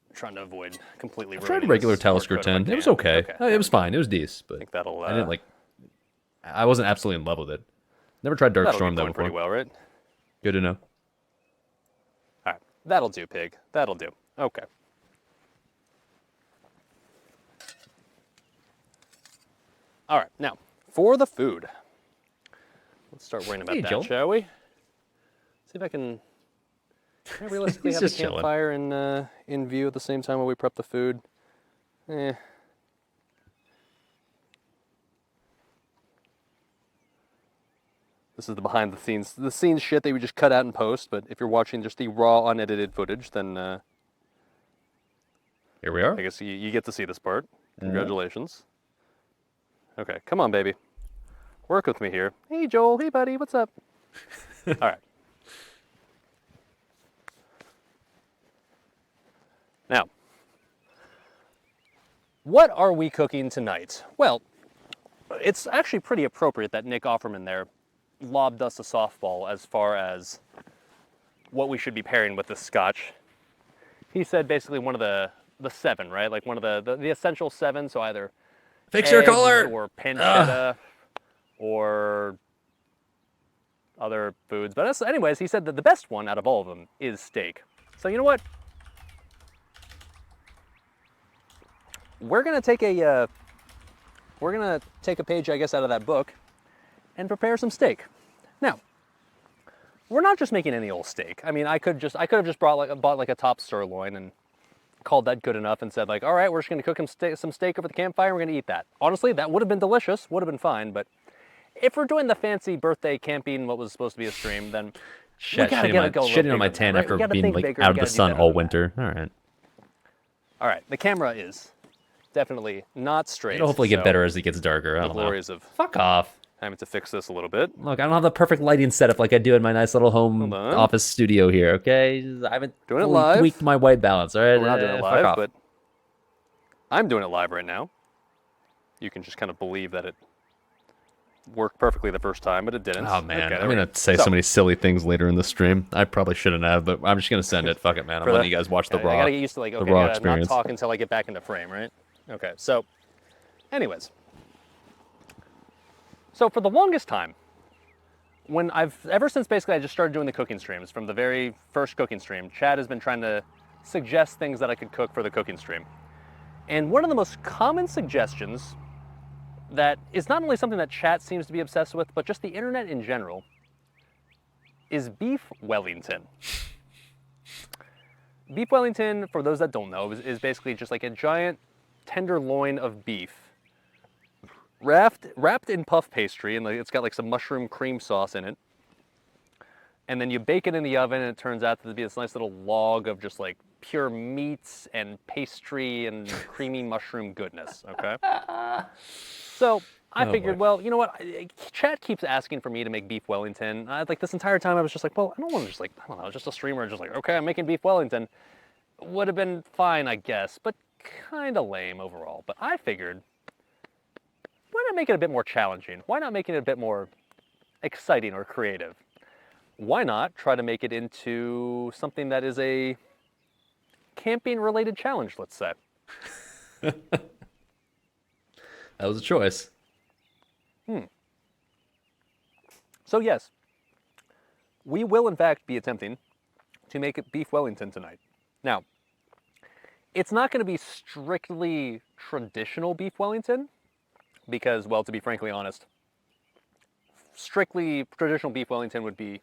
I'm trying to avoid completely I ruining tried regular this sport Talisker coat if I 10. It was can. okay. It was fine. It was decent, but I think that'll I didn't like. I wasn't absolutely in love with it. Never tried Dark that'll Storm be though going before. pretty well, right? Good to know. All right, that'll do, pig. That'll do. Okay. All right, now for the food. Let's start worrying about Hey, that, Joel. shall we? See if I can realistically He's have a just chilling. campfire in view at the same time while we prep the food. This is the behind the scenes shit that we just cut out in post, but if you're watching just the raw unedited footage, then Here we are. I guess you get to see this part. Congratulations. Okay, come on, baby. Work with me here. Hey, Joel. Hey, buddy. What's up? All right. Now, What are we cooking tonight? Well, it's actually pretty appropriate that Nick Offerman there lobbed us a softball as far as what we should be pairing with the scotch. He said basically one of the 7, right? Like one of the essential 7, so either Fix your eggs collar! or pancetta or other foods. But anyways, he said that the best one out of all of them is steak. So you know what? We're gonna take a page, I guess, out of that book and prepare some steak. Now, we're not just making any old steak. I mean, I could have just bought like a top sirloin and called that good enough and said like, all right, we're just gonna cook some steak over the campfire and we're gonna eat that. Honestly, that would have been delicious, would have been fine, but if we're doing the fancy birthday camping, what was supposed to be a stream, then we gotta get it going. Shitting on my tan after being like out of the sun all winter. All right. All right, the camera is definitely not straight. It'll hopefully get better as it gets darker. I The don't know. glories of Fuck off. having to fix this a little bit. Look, I don't have the perfect lighting setup like I do in my nice little home Hold on. office studio here, okay? I haven't Doing it fully live. tweaked my white balance, all right? We're not doing it Fuck live, off. but I'm doing it live right now. You can just kind of believe that it worked perfectly the first time, but it didn't. Oh, man. Okay, I'm going to say so many silly things later in the stream. I probably shouldn't have, but I'm just going to send it. Fuck it, man. I'm letting you guys watch the I raw. gotta get used to like, okay, raw I gotta experience. not talk until I get back into frame, right? Okay, so anyways. So for the longest time, ever since basically I just started doing the cooking streams, from the very first cooking stream, Chad has been trying to suggest things that I could cook for the cooking stream. And one of the most common suggestions that is not only something that chat seems to be obsessed with, but just the internet in general, is beef Wellington. Beef Wellington, for those that don't know, is basically just like a giant tenderloin of beef wrapped in puff pastry, and it's got like some mushroom cream sauce in it. And then you bake it in the oven, and it turns out to be this nice little log of just like pure meats and pastry and creamy mushroom goodness, okay? So I figured, well, you know what? Chat keeps asking for me to make beef Wellington. Like this entire time I was just like, well, I don't want to just like, I don't know, just a streamer just like, okay, I'm making beef Wellington. Would have been fine, I guess, but kind of lame overall. But I figured, why not make it a bit more challenging? Why not make it a bit more exciting or creative? Why not try to make it into something that is a camping-related challenge, let's say? That was a choice. So yes, we will in fact be attempting to make it beef Wellington tonight. Now, it's not going to be strictly traditional beef Wellington because, well, to be frankly honest, strictly traditional beef Wellington would be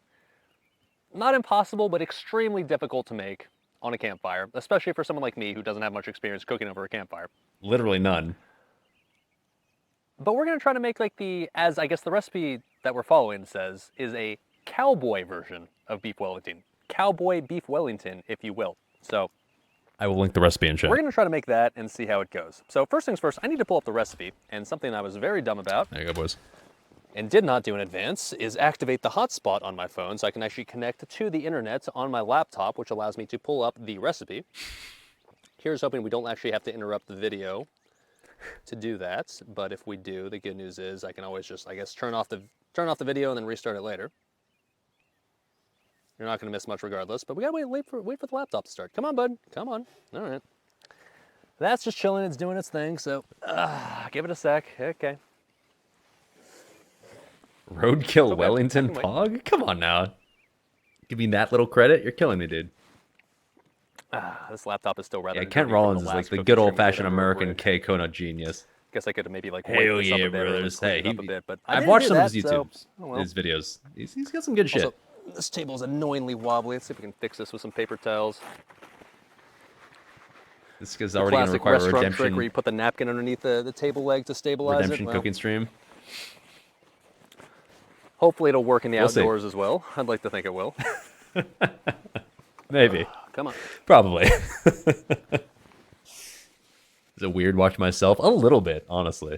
not impossible, but extremely difficult to make on a campfire, especially for someone like me who doesn't have much experience cooking over a campfire. Literally none. But we're going to try to make like as I guess the recipe that we're following says, is a cowboy version of beef Wellington. Cowboy beef Wellington, if you will. So I will link the recipe in chat. we're going to try to make that and see how it goes. So first things first, I need to pull up the recipe, and something I was very dumb about There you go, boys. and did not do in advance is activate the hotspot on my phone so I can actually connect to the internet on my laptop, which allows me to pull up the recipe. Here's hoping we don't actually have to interrupt the video to do that, but if we do, the good news is I can always just, I guess, turn off the video and then restart it later. You're not going to miss much regardless, but we gotta wait for the laptop to start. Come on, bud. Come on. All right. That's just chilling. It's doing its thing, so give it a sec. Okay. Roadkill Okay, Wellington I can wait. Pog? Come on now. Give me that little credit. You're killing me, dude. This laptop is still rather. Yeah, Kent dirty from Rollins the is like last the cooking good stream we old-fashioned did over American break. K Kona genius. Guess I could have maybe like Hell wiped this up yeah, a bit or brothers. cleaned Hey, it up a bit, but I I've didn't watched do some of that, his so- YouTubes, oh well. his videos. He's got some good shit. Also, this table is annoyingly wobbly. Let's see if we can fix this with some paper towels. This is already going to Classic require a restaurant trick redemption, where you put the napkin underneath the table leg to stabilize redemption it. Well, cooking stream. hopefully it'll work in the We'll see. outdoors as well. I'd like to think it will. Maybe. Come on. Probably. Is it weird watching myself? A little bit, honestly.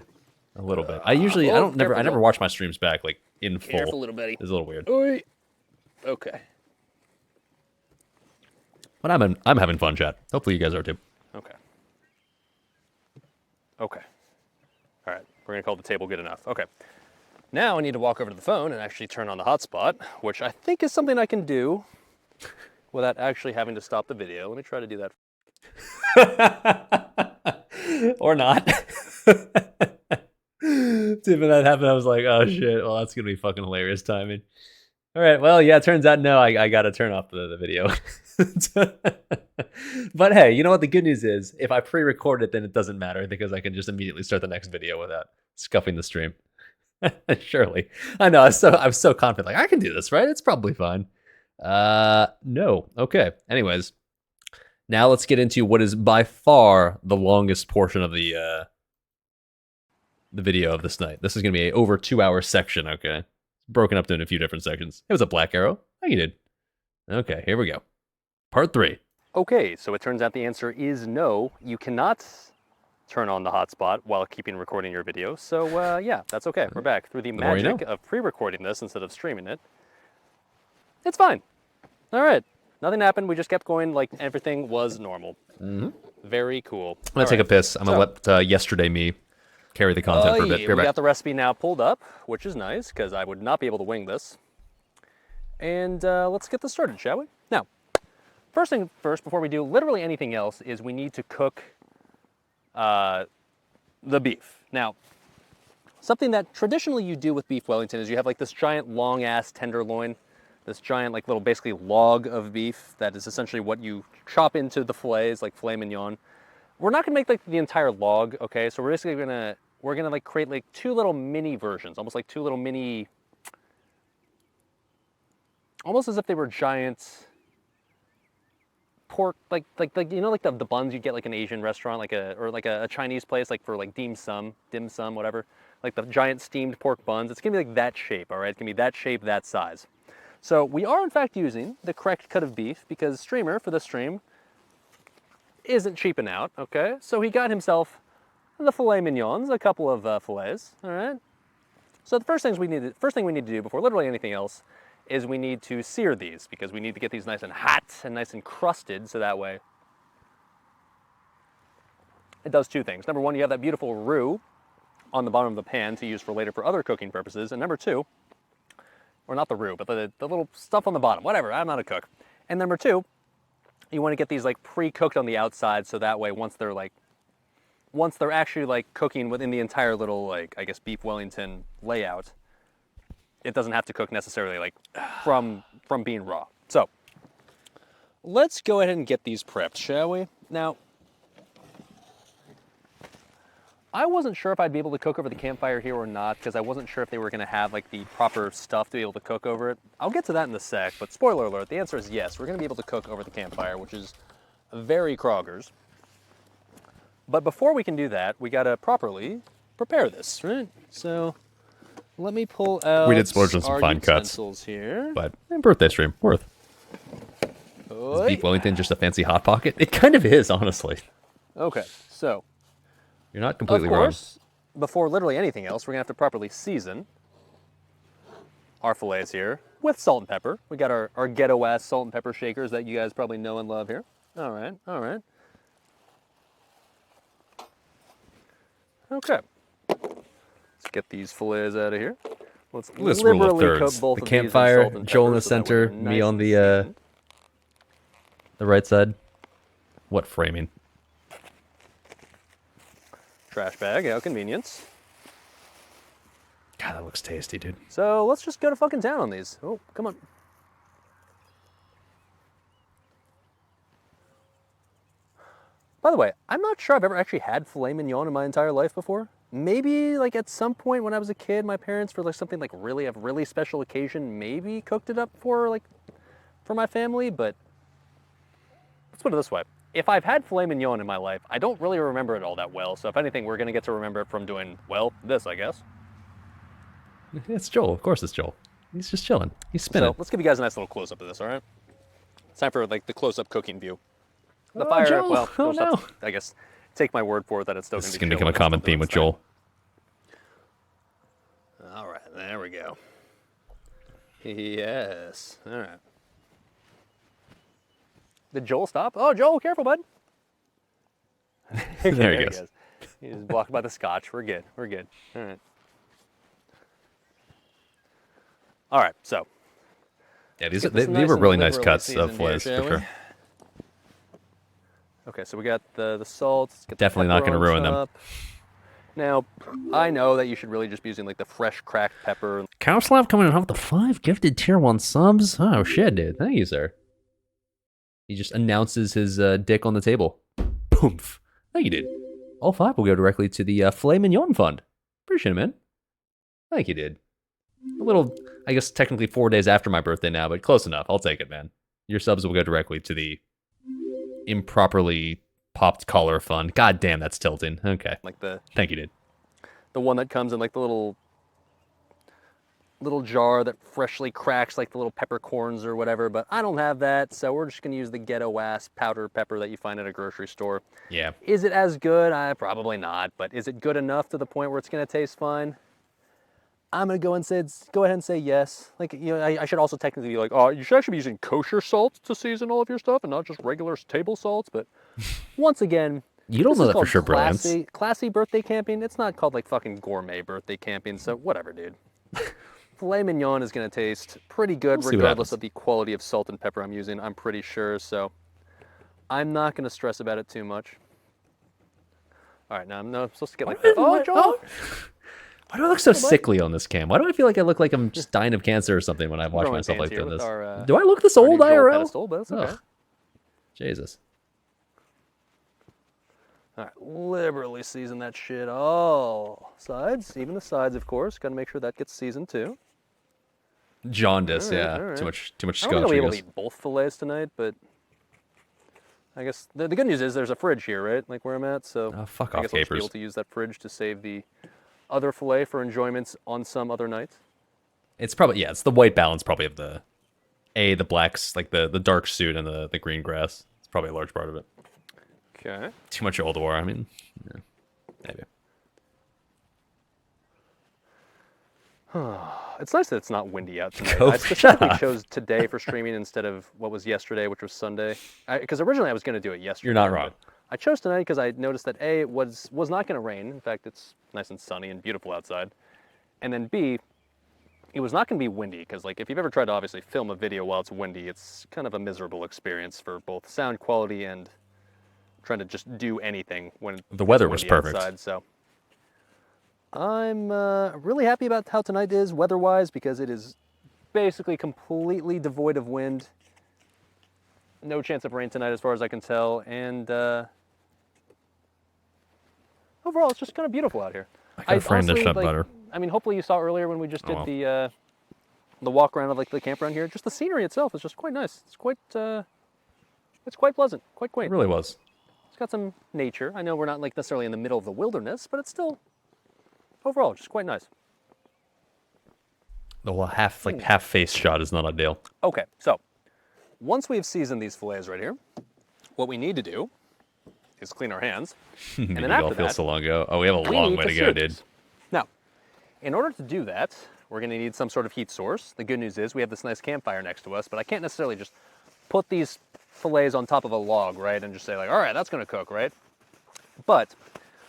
A little bit. I careful, never Joe. watch my streams back like in full. Careful, little buddy. It's a little weird. Oi. Okay. But I'm having fun, chat. Hopefully you guys are too. Okay. Okay. All right, we're gonna call the table good enough. Okay. Now I need to walk over to the phone and actually turn on the hotspot, which I think is something I can do without actually having to stop the video. Let me try to do that. Or not. Dude, when that happened, I was like, oh shit, well, that's gonna be fucking hilarious timing. All right, well, yeah, it turns out no, I gotta turn off the video. But hey, you know what? The good news is, if I pre-record it, then it doesn't matter because I can just immediately start the next video without scuffing the stream. Surely. I know, I'm so confident. Like, I can do this, right? It's probably fine. No. Okay. Anyways, now let's get into what is by far the longest portion of the video of this night. This is going to be an over 2-hour section, okay? Broken up into a few different sections. It was a Black Arrow. How you did? Okay, here we go. Part 3. Okay, so it turns out the answer is no. You cannot turn on the hotspot while keeping recording your video. So yeah, that's okay. We're back through the more you magic know. of pre-recording this instead of streaming it. It's fine. All right. Nothing happened. We just kept going like everything was normal. Mm-hmm. Very cool. I'm going to take a piss. I'm going to let yesterday me carry the content for a bit. Be We right got back. the recipe now pulled up, which is nice because I would not be able to wing this. And let's get this started, shall we? Now, first thing first, before we do literally anything else, is we need to cook the beef. Now, something that traditionally you do with beef Wellington is you have like this giant long ass tenderloin, this giant like little basically log of beef that is essentially what you chop into the fillets, like filet mignon. We're not gonna make like the entire log, okay? So we're basically we're gonna like create like 2 little mini versions, almost like 2 little mini, almost as if they were giant pork, like you know, like the buns you get like an Asian restaurant, like a Chinese place, like for like dim sum, whatever, like the giant steamed pork buns. It's gonna be like that shape, all right? It's gonna be that shape, that size. So we are in fact using the correct cut of beef because Streamer for the stream isn't cheaping out, okay? So he got himself the filet mignons, a couple of fillets, all right? So the first thing we need to do before literally anything else is we need to sear these because we need to get these nice and hot and nice and crusted so that way it does 2 things. Number 1, you have that beautiful roux on the bottom of the pan to use for later for other cooking purposes. And number 2, or not the roux, but the little stuff on the bottom, whatever, I'm not a cook. And number 2, you want to get these like pre-cooked on the outside so that way once they're actually like cooking within the entire little like, I guess, beef Wellington layout, it doesn't have to cook necessarily like from being raw. So let's go ahead and get these prepped, shall we? Now, I wasn't sure if I'd be able to cook over the campfire here or not because I wasn't sure if they were going to have like the proper stuff to be able to cook over it. I'll get to that in a sec, but spoiler alert, the answer is yes. We're going to be able to cook over the campfire, which is very Kroger's. But before we can do that, we got to properly prepare this, right? So let me pull out We did splurge on some our fine cuts. utensils here. But birthday stream, worth. Is beef Wellington just a fancy hot pocket? It kind of is, honestly. Okay, so You're not completely of wrong. course, before literally anything else, we're gonna have to properly season our fillets here with salt and pepper. We got our ghetto-ass salt and pepper shakers that you guys probably know and love here. All right, all right. Okay. Let's get these fillets out of here. Let's This rule of liberally coat thirds. both The of these in campfire, salt and Joel in pepper the so that way center, they're me nice on and the seasoned. right side. What framing? Trash bag, how convenience. God, that looks tasty, dude. So let's just go to fucking town on these. Oh, come on. By the way, I'm not sure I've ever actually had filet mignon in my entire life before. Maybe like at some point when I was a kid, my parents for like something like a really special occasion, maybe cooked it up for my family, but let's put it this way. If I've had filet mignon in my life, I don't really remember it all that well. So if anything, we're gonna get to remember it from doing, well, this, I guess. It's Joel. Of course it's Joel. He's just chilling. He's spinning. So let's give you guys a nice little close-up of this, all right? It's time for like the close-up cooking view. The Oh, fire, Joel. well, Oh, close-up, no. I guess, take my word for it that it's still This is going to going to become a common theme with Joel. All right, there we go. Yes, all right. Did Joel stop? Oh, Joel, careful, bud. There he goes. He's blocked by the scotch. We're good. We're good. All right. All right, so. Yeah, Let's these get this they nice were and really nice liberally cuts seasoned of here, fillets shall for we? sure. Okay, so we got the salt. Let's get the Definitely not pepper gonna on ruin them. top. Now, I know that you should really just be using like the fresh cracked pepper. Cowslap coming in with the 5 gifted tier 1 subs. Oh shit, dude. Thank you, sir. He just announces his dick on the table. Poomph. Thank you, dude. All 5 will go directly to the Filet Mignon Fund. Appreciate it, man. Thank you, dude. A little, I guess technically 4 days after my birthday now, but close enough. I'll take it, man. Your subs will go directly to the improperly popped collar fund. God damn, that's tilting. Okay. Like the Thank you, dude. one that comes in like the little jar that freshly cracks like the little peppercorns or whatever, but I don't have that, so we're just gonna use the ghetto ass powder pepper that you find at a grocery store. Yeah. Is it as good? Probably not, but is it good enough to the point where it's gonna taste fine? I'm gonna go ahead and say yes. Like, you know, I should also technically be like, oh, you should actually be using kosher salt to season all of your stuff and not just regular table salts. But once again, You don't this know is that for called sure, Brilliance. classy birthday camping. It's not called like fucking gourmet birthday camping. So whatever, dude. Filet mignon is gonna taste pretty good We'll see what regardless happens. of the quality of salt and pepper I'm using. I'm pretty sure. So I'm not gonna stress about it too much. All right, now I'm not supposed to get like that. Oh, Joel. Why do I look so bud. sickly on this cam? Why do I feel like I look like I'm just dying of cancer or something when I watch Growing myself pains like here doing with this? our, Do I look this our old new Joel IRL? pedestal, but it's okay. Ugh. Jesus. All right, liberally season that shit all sides, even the sides, of course. Got to make sure that gets seasoned too. Jaundice, All right, yeah. all right. Too much I don't think scotch, I'll be I able to guess. eat both fillets tonight, but I guess the good news is there's a fridge here, right? Like where I'm at, so Oh, fuck I off, guess I'll just be capers. able to use that fridge to save the other fillet for enjoyments on some other night. It's probably, yeah, it's the white balance probably of the blacks, like the dark suit and the green grass. It's probably a large part of it. Okay. Too much old war, I mean, yeah, maybe. It's nice that it's not windy out tonight. Go I shut specifically up. chose today for streaming instead of what was yesterday, which was Sunday. Because originally I was going to do it yesterday. You're not but wrong. I chose tonight because I noticed that A, it was not going to rain. In fact, it's nice and sunny and beautiful outside. And then B, it was not going to be windy because, like, if you've ever tried to obviously film a video while it's windy, it's kind of a miserable experience for both sound quality and trying to just do anything when The weather it's was windy perfect. outside. So I'm really happy about how tonight is weather-wise because it is basically completely devoid of wind. No chance of rain tonight as far as I can tell. And overall, it's just kind of beautiful out here. I got a friend that honestly, shut like, butter. I mean, hopefully you saw earlier when we just did well. the walk around of like the campground here. Just the scenery itself is just quite nice. It's quite pleasant, quite It quaint. really was. It's got some nature. I know we're not like necessarily in the middle of the wilderness, but it's still overall just quite nice. The whole half face shot is not ideal. Okay, so once we've seasoned these fillets right here, what we need to do is clean our hands. And then it all after feels that, so long ago. Oh, we have a we long need way to sear go, dude. these. Now, in order to do that, we're going to need some sort of heat source. The good news is we have this nice campfire next to us, but I can't necessarily just put these fillets on top of a log, right, and just say like, all right, that's going to cook, right? But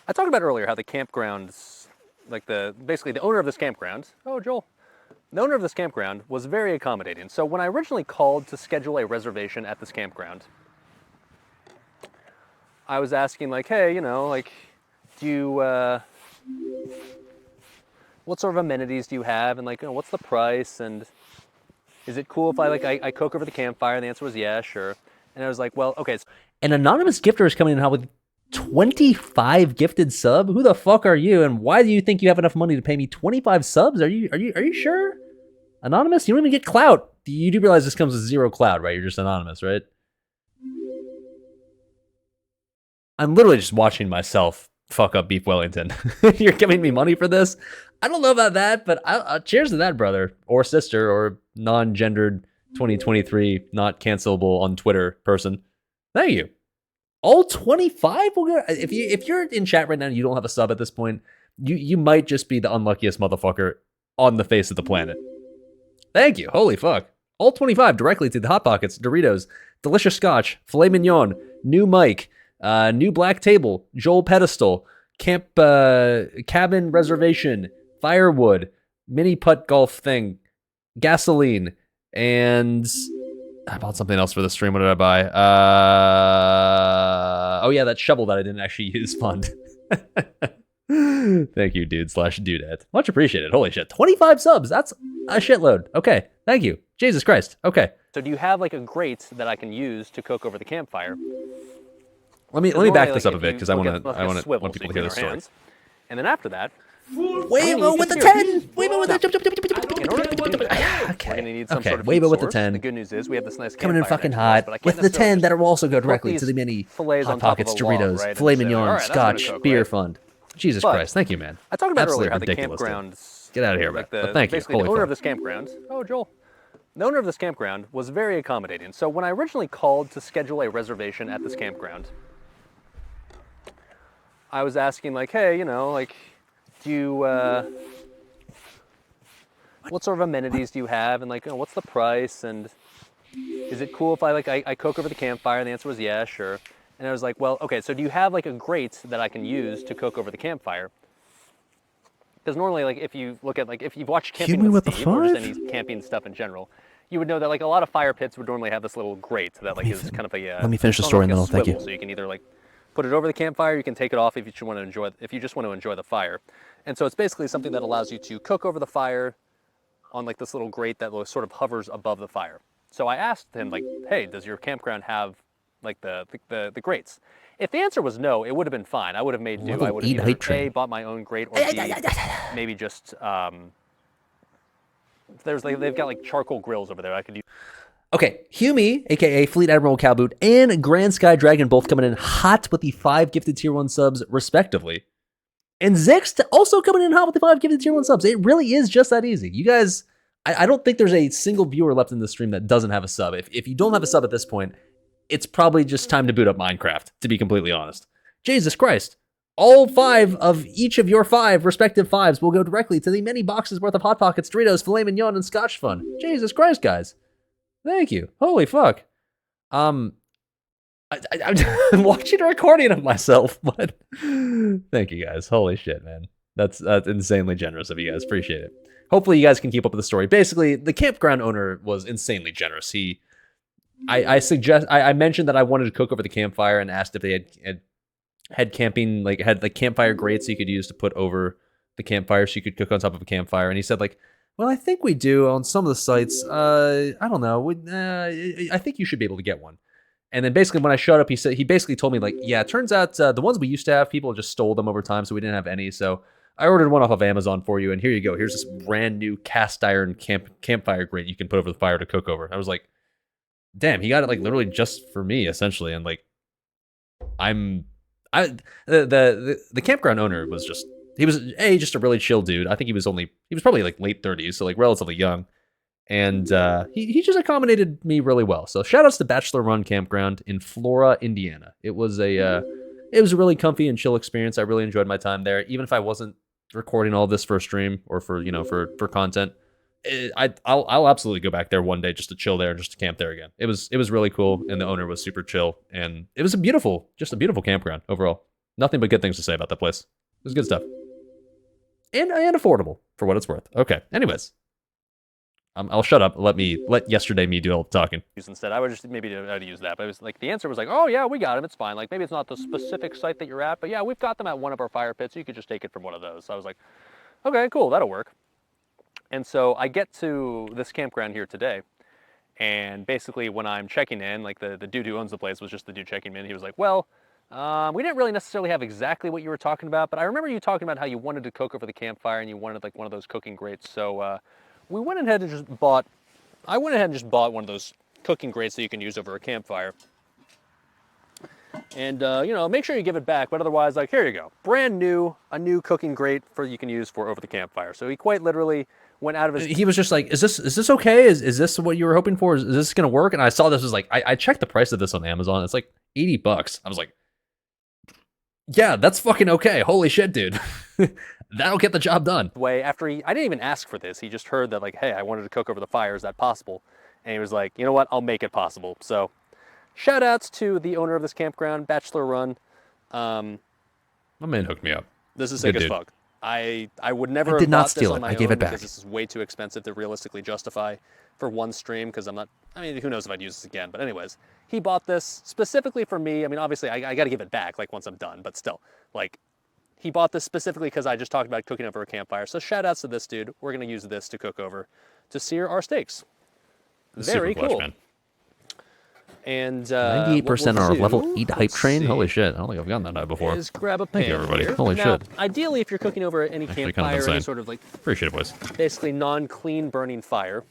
I talked about earlier how the campgrounds, like basically the owner of this campground, oh, Joel, the owner of this campground was very accommodating. So when I originally called to schedule a reservation at this campground, I was asking like, hey, you know, like, do you, what sort of amenities do you have? And like, you know, what's the price? And is it cool if I cook over the campfire? And the answer was yeah, sure. And I was like, well, okay. An anonymous gifter is coming in with 25 gifted sub. Who the fuck are you? And why do you think you have enough money to pay me 25 subs? Are you sure? Anonymous? You don't even get clout. You do realize this comes with 0 clout, right? You're just anonymous, right? I'm literally just watching myself fuck up Beef Wellington. You're giving me money for this? I don't know about that, but cheers to that, brother or sister or non-gendered 2023 not cancelable on Twitter person. Thank you. All 25 will go. If you're in chat right now and you don't have a sub at this point, you might just be the unluckiest motherfucker on the face of the planet. Thank you. Holy fuck. All 25 directly to the Hot Pockets, Doritos, Delicious Scotch, Filet Mignon, new mic, new black table, Joel pedestal, cabin reservation, firewood, mini putt golf thing, gasoline, and I bought something else for the stream. What did I buy? Oh yeah, that shovel that I didn't actually use fund. Thank you, dude/dudette. Much appreciated. Holy shit. 25 subs. That's a shitload. Okay. Thank you. Jesus Christ. Okay. So do you have like a grate that I can use to cook over the campfire? Let me back this up a bit because I want people to hear the story. Hands. And then after that, Weibo with the 10. Weibo with the in order to do that, we're going to need some sort of Weibo with the source. 10. The good news is we have this nice Coming in campfire fucking next to us, hot but I can't with the necessarily 10 just that will also go put directly these to the mini fillets Hot on top of Pockets, a log, Doritos, right, filet and say, mignon, all right, that's scotch, gonna cook, beer right? fund. Jesus But Christ. Thank you, man. I talked about Absolutely earlier how the ridiculous, dude. campground. Get out of here, man. But thank you. Basically, the owner of this campground. Oh, Joel. The owner of this campground was very accommodating. So when I originally called to schedule a reservation at this campground, I was asking like, hey, you know, like, do you, what sort of amenities do you have? And like, you know, what's the price? And is it cool if I cook over the campfire? And the answer was yeah, sure. And I was like, well, okay, so do you have like a grate that I can use to cook over the campfire? Because normally, like, if you look at, like, if you've watched Camping with Steve, or just any camping stuff in general, you would know that, like, a lot of fire pits would normally have this little grate that, like, is kind of a... Let me finish the story and then I'll thank you. So you can either, like, put it over the campfire, you can take it off if you just want to enjoy the fire. And so it's basically something that allows you to cook over the fire on, like, this little grate that sort of hovers above the fire. So I asked him, like, hey, does your campground have, like, the grates? If the answer was no, it would have been fine. I would have made do. I would have either A, bought my own grate, or B, maybe just, they've got like charcoal grills over there I could use. Okay, Hume, aka Fleet Admiral Calboot, and Grand Sky Dragon both coming in hot with the 5 gifted tier 1 subs, respectively. And Zixt also coming in hot with the 5 gifted tier 1 subs. It really is just that easy. You guys, I don't think there's a single viewer left in the stream that doesn't have a sub. If you don't have a sub at this point, it's probably just time to boot up Minecraft, to be completely honest. Jesus Christ. All 5 of each of your 5 respective 5s will go directly to the many boxes worth of Hot Pockets, Doritos, filet mignon, and Scotch Fun. Jesus Christ, guys. Thank you. Holy fuck. I'm watching a recording of myself, but thank you guys. Holy shit, man. That's insanely generous of you guys. Appreciate it. Hopefully you guys can keep up with the story. Basically, the campground owner was insanely generous. I mentioned that I wanted to cook over the campfire and asked if they had campfire grates you could use to put over the campfire so you could cook on top of a campfire. And he said like, well, I think we do on some of the sites. I don't know. I think you should be able to get one. And then basically when I showed up, he basically told me like, yeah, it turns out the ones we used to have, people just stole them over time, so we didn't have any. So I ordered one off of Amazon for you, and here you go. Here's this brand new cast iron campfire grate you can put over the fire to cook over. I was like, damn, he got it like literally just for me, essentially. And like, the campground owner was just, he was just a really chill dude. I think he was probably like late 30s, so like relatively young. And he just accommodated me really well. So shout outs to Bachelor Run Campground in Flora, Indiana. It was a really comfy and chill experience. I really enjoyed my time there, even if I wasn't recording all this for a stream or for content. I'll absolutely go back there one day just to chill there and just to camp there again. It was really cool, and the owner was super chill, and it was a beautiful campground overall. Nothing but good things to say about that place. It was good stuff, and affordable for what it's worth. Okay, anyways, I'll shut up. Let yesterday me do all the talking. Instead, I would just maybe use that, but it was like the answer was like, oh yeah, we got them. It's fine. Like maybe it's not the specific site that you're at, but yeah, we've got them at one of our fire pits. So you could just take it from one of those. So I was like, okay, cool, that'll work. And so I get to this campground here today, and basically when I'm checking in, like the dude who owns the place was just the dude checking me in. He was like, well, we didn't really necessarily have exactly what you were talking about, but I remember you talking about how you wanted to cook over the campfire and you wanted like one of those cooking grates. So I went ahead and just bought one of those cooking grates that you can use over a campfire. And make sure you give it back, but otherwise, like, here you go, brand new, a new cooking grate you can use for over the campfire. So he quite literally went out of his... He was just like, is this okay? Is this what you were hoping for? Is this gonna work? And I saw this was like, I checked the price of this on Amazon. It's like $80. I was like, yeah, that's fucking okay. Holy shit, dude. That'll get the job done. I didn't even ask for this. He just heard that like, hey, I wanted to cook over the fire. Is that possible? And he was like, you know what? I'll make it possible. So shout outs to the owner of this campground, Bachelor Run. My man hooked me up. This is Good sick as dude. fuck. I would never I have did not bought this steal on it. my I gave own it back. because this is way too expensive to realistically justify for one stream because I'm not, I mean, who knows if I'd use this again. But anyways, he bought this specifically for me. I mean, obviously I got to give it back like once I'm done, but still, like he bought this specifically because I just talked about cooking over a campfire. So shout outs to this dude. We're going to use this to cook over to sear our steaks. Very Super clutch, cool. man. And 98% on our level 8 hype let's train? see, Holy shit. I don't think I've gotten that high before. is grab a pan. Thank you, everybody. here. Holy now, shit. Ideally, if you're cooking over any Actually, kind of campfire or any insane. sort of like Appreciate it, boys. basically non-clean burning fire,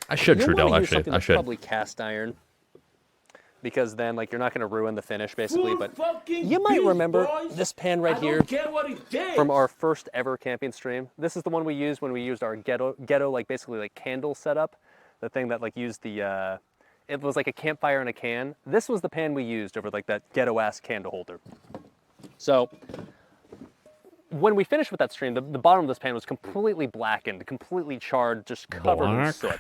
I should, you'll Trudell, want to use actually. something I that's should. probably cast iron, because then like you're not going to ruin the finish basically. But you might remember this pan right here from our first ever camping stream. This is the one we used when we used our ghetto like basically like candle setup, the thing that like used the it was like a campfire in a can. This was the pan we used over like that ghetto ass candle holder. So when we finished with that stream, the bottom of this pan was completely blackened, completely charred, just covered in Black. soot.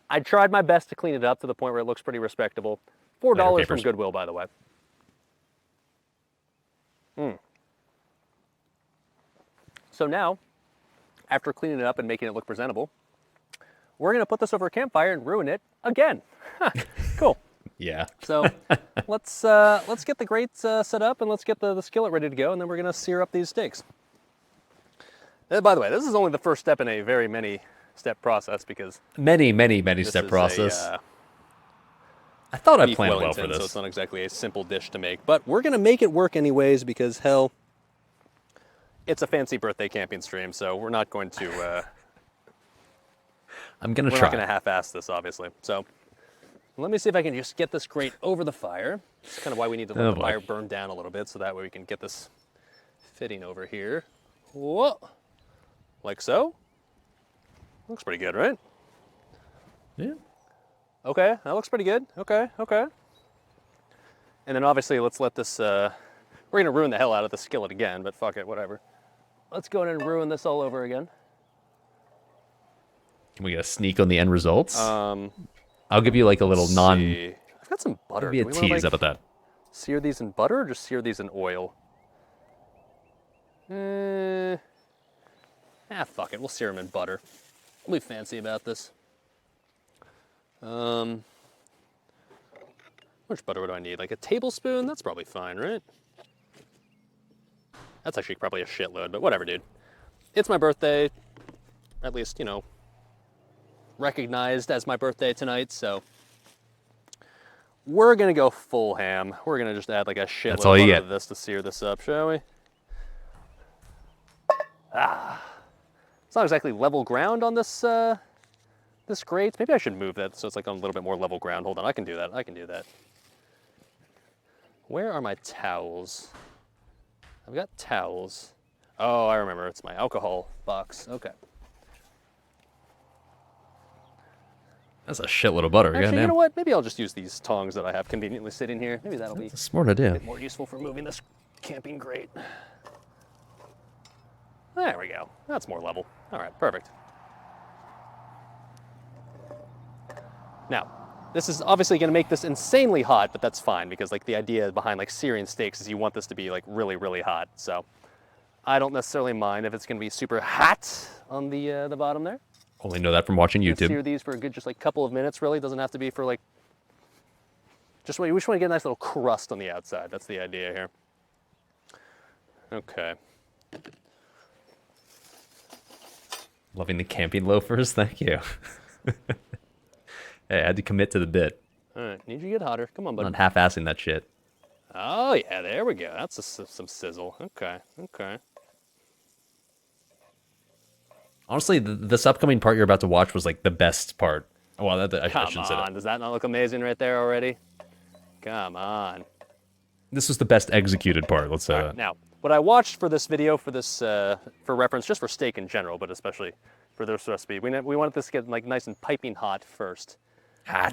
I tried my best to clean it up to the point where it looks pretty respectable. $4 from capers. Goodwill, by the way. So now, after cleaning it up and making it look presentable, we're gonna put this over a campfire and ruin it again. Cool. Yeah. So let's get the grates set up and let's get the skillet ready to go, and then we're gonna sear up these steaks. And by the way, this is only the first step in a very many step process because Many this step is process. a I thought I beef planned well Wellington, for so this. it's not exactly a simple dish to make, but we're gonna make it work anyways because hell, it's a fancy birthday camping stream, so we're not going to I'm going to we're try. not gonna half-ass this, obviously. So let me see if I can just get this grate over the fire. That's kind of why we need to let Oh, the boy. fire burn down a little bit, so that way we can get this fitting over here. Whoa, like so. Looks pretty good, right? Yeah. Okay, that looks pretty good. Okay. And then obviously let's let this, we're gonna ruin the hell out of the skillet again, but fuck it, whatever. Let's go ahead and ruin this all over again. Can we get a sneak on the end results? I'll I'll give you like a little non... I've got some butter. Be a Do we wanna, tease. How like, about that? sear these in butter or just sear these in oil? Fuck it, we'll sear them in butter. We'll be fancy about this. How much butter would I need? Like a tablespoon? That's probably fine, right? That's actually probably a shitload, but whatever, dude. It's my birthday. At least, you know, recognized as my birthday tonight, so we're gonna go full ham. We're gonna just add like a shitload all you of get. butter to this to sear this up, shall we? It's not exactly level ground on this this grate. Maybe I should move that so it's like on a little bit more level ground. Hold on, I can do that. Where are my towels? I've got towels. Oh, I remember, it's my alcohol box. Okay. That's a shitload of butter. Actually, Goddamn. you know what? Maybe I'll just use these tongs that I have conveniently sitting here. Maybe that'll be That's a smart idea. more useful for moving this camping grate. There we go. That's more level. All right, perfect. Now, this is obviously going to make this insanely hot, but that's fine because like the idea behind like searing steaks is you want this to be like really, really hot. So I don't necessarily mind if it's going to be super hot on the bottom there. Only know that from watching You can YouTube. sear these for a good just like couple of minutes. Really, doesn't have to be for like. Just we just want to get a nice little crust on the outside. That's the idea here. Okay. Loving the camping loafers. Thank you. Hey, I had to commit to the bit. All right, need you to get hotter. Come on, I'm bud. not half-assing that shit. Oh yeah, there we go. That's some sizzle. Okay. Honestly, this upcoming part you're about to watch was like the best part. Well, I Come shouldn't say that. on, does that not look amazing right there already? Come on. This was the best executed part. Let's say that. Now, what I watched for this video, for this, for reference, just for steak in general, but especially for this recipe, we wanted this to get like nice and piping hot first,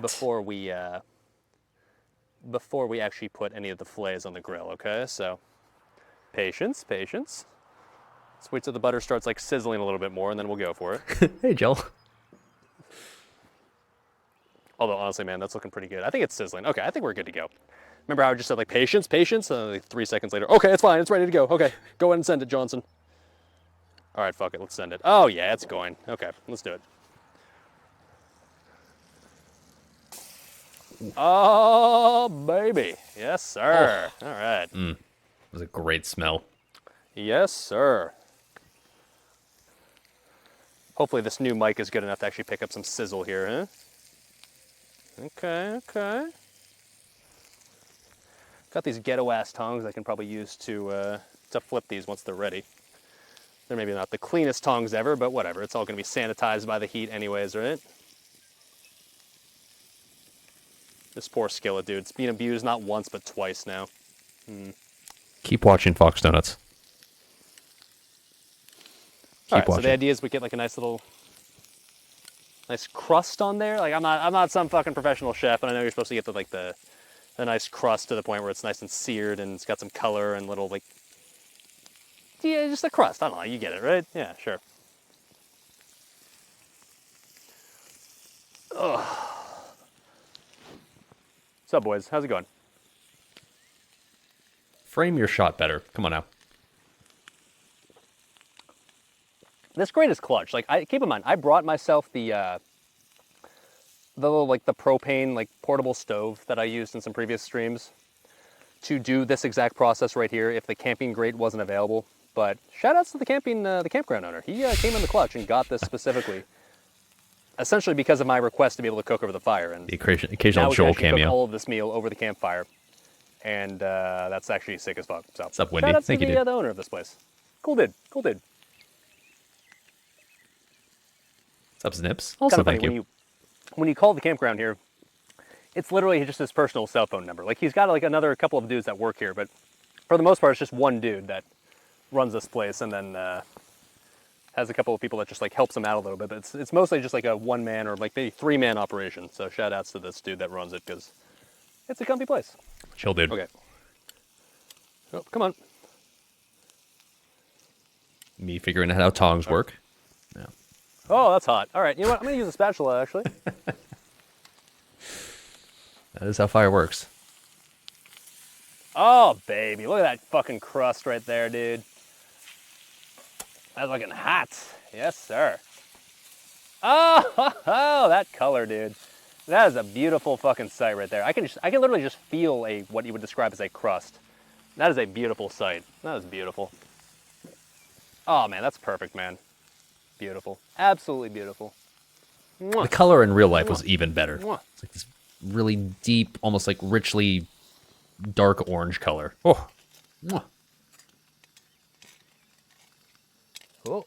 before we actually put any of the fillets on the grill. Okay, so patience. Let's wait till the butter starts like sizzling a little bit more, and then we'll go for it. Hey, Jill. Although honestly, man, that's looking pretty good. I think it's sizzling. Okay, I think we're good to go. Remember how I just said like patience, patience? Like 3 seconds later, okay, it's fine, it's ready to go. Okay, go ahead and send it, Johnson. All right, fuck it, let's send it. Oh yeah, it's going. Okay, let's do it. Oh, baby. Yes, sir. All right. It was a great smell. Yes, sir. Hopefully this new mic is good enough to actually pick up some sizzle here, huh? Okay, okay. Got these ghetto-ass tongs I can probably use to flip these once they're ready. They're maybe not the cleanest tongs ever, but whatever. It's all going to be sanitized by the heat anyways, right? This poor skillet, dude. It's being abused not once, but twice now. Keep watching Fox Donuts. All right, watching. so the idea is we get like a nice crust on there. Like I'm not some fucking professional chef, and I know you're supposed to get the nice crust to the point where it's nice and seared and it's got some color and little like, yeah, just the crust. I don't know, you get it, right? Yeah, sure. Ugh. What's up, boys? How's it going? Frame your shot better. Come on now. This grate is clutch. Like, keep in mind, I brought myself the little like the propane like portable stove that I used in some previous streams to do this exact process right here if the camping grate wasn't available. But shout outs to the campground owner. He came in the clutch and got this specifically, essentially because of my request to be able to cook over the fire. And The now occasional we can Joel actually cook cameo. all of this meal over the campfire, and that's actually sick as fuck. So What's up, Wendy? shout outs Thank to you, dude. the owner of this place. Cool dude. Cool dude. What's up, Snips? Kind Also, of funny, thank you. when you call the campground here, it's literally just his personal cell phone number. Like he's got like another couple of dudes that work here, but for the most part, it's just one dude that runs this place, and then has a couple of people that just like helps him out a little bit. But it's mostly just like a one man or like maybe 3-man operation. So shout outs to this dude that runs it because it's a comfy place. Chill, dude. Okay. Oh, come on. Me figuring out how tongs work. Yeah. Oh, that's hot. All right, you know what? I'm gonna use a spatula actually. That is how fire works. Oh, baby, look at that fucking crust right there, dude. That's looking hot. Yes, sir. Oh, that color, dude. That is a beautiful fucking sight right there. I can literally just feel what you would describe as a crust. That is a beautiful sight. That is beautiful. Oh man, that's perfect, man. Beautiful. Absolutely beautiful. The color in real life was even better. Mwah. It's like this really deep, almost like richly dark orange color. Oh. Mwah. Oh.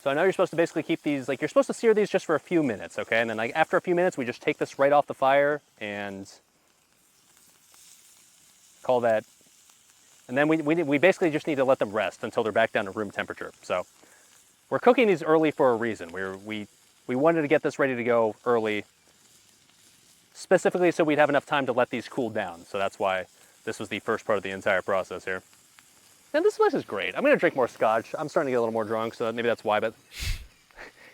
So I know you're supposed to basically keep these, like you're supposed to sear these just for a few minutes, okay? And then like after a few minutes, we just take this right off the fire and call that. And then we basically just need to let them rest until they're back down to room temperature. So we're cooking these early for a reason. We wanted to get this ready to go early, specifically so we'd have enough time to let these cool down. So that's why this was the first part of the entire process here. And this place is great. I'm gonna drink more scotch. I'm starting to get a little more drunk, so maybe that's why, but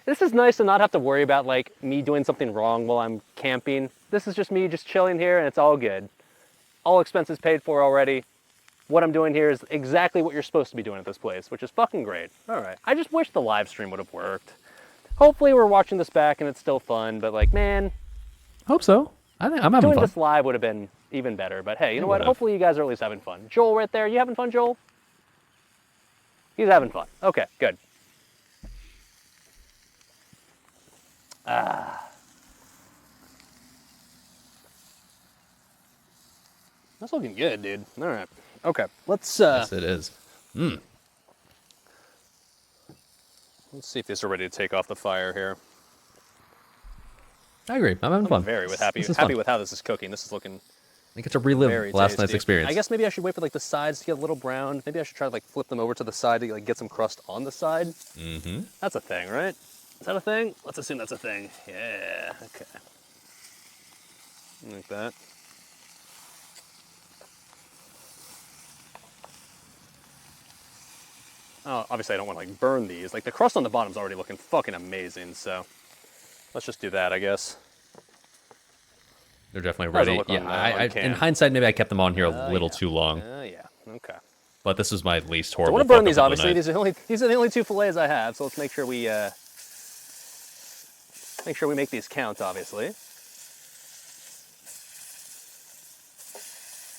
this is nice to not have to worry about like me doing something wrong while I'm camping. This is just me just chilling here and it's all good. All expenses paid for already. What I'm doing here is exactly what you're supposed to be doing at this place, which is fucking great. All right. I just wish the live stream would have worked. Hopefully we're watching this back and it's still fun, but like, man, Hope so. I'm having doing fun. this live would have been even better. But hey, you know what? would've. Hopefully you guys are at least having fun. Joel right there, you having fun, Joel? He's having fun. Okay, good. That's looking good, dude. All right. Okay, let's Yes, it is. let's see if these are ready to take off the fire here. I agree. I'm having fun. Very happy This is fun. with how this is cooking. This is looking I get to relive very last tasty. night's experience. I guess maybe I should wait for like the sides to get a little brown. Maybe I should try to like flip them over to the side to like get some crust on the side. Mm-hmm. That's a thing, right? Is that a thing? Let's assume that's a thing. Yeah. Okay. Like that. Oh, obviously I don't want to like burn these. Like the crust on the bottom's already looking fucking amazing, so let's just do that, I guess. They're definitely How's it ready. look on, Yeah, on in cam? hindsight, maybe I kept them on here a little too long. Yeah, okay. But this was my least Don't horrible. want to burn fuck-up these, of the obviously. night. These are the only 2 fillets I have, so let's make sure we make these count, obviously.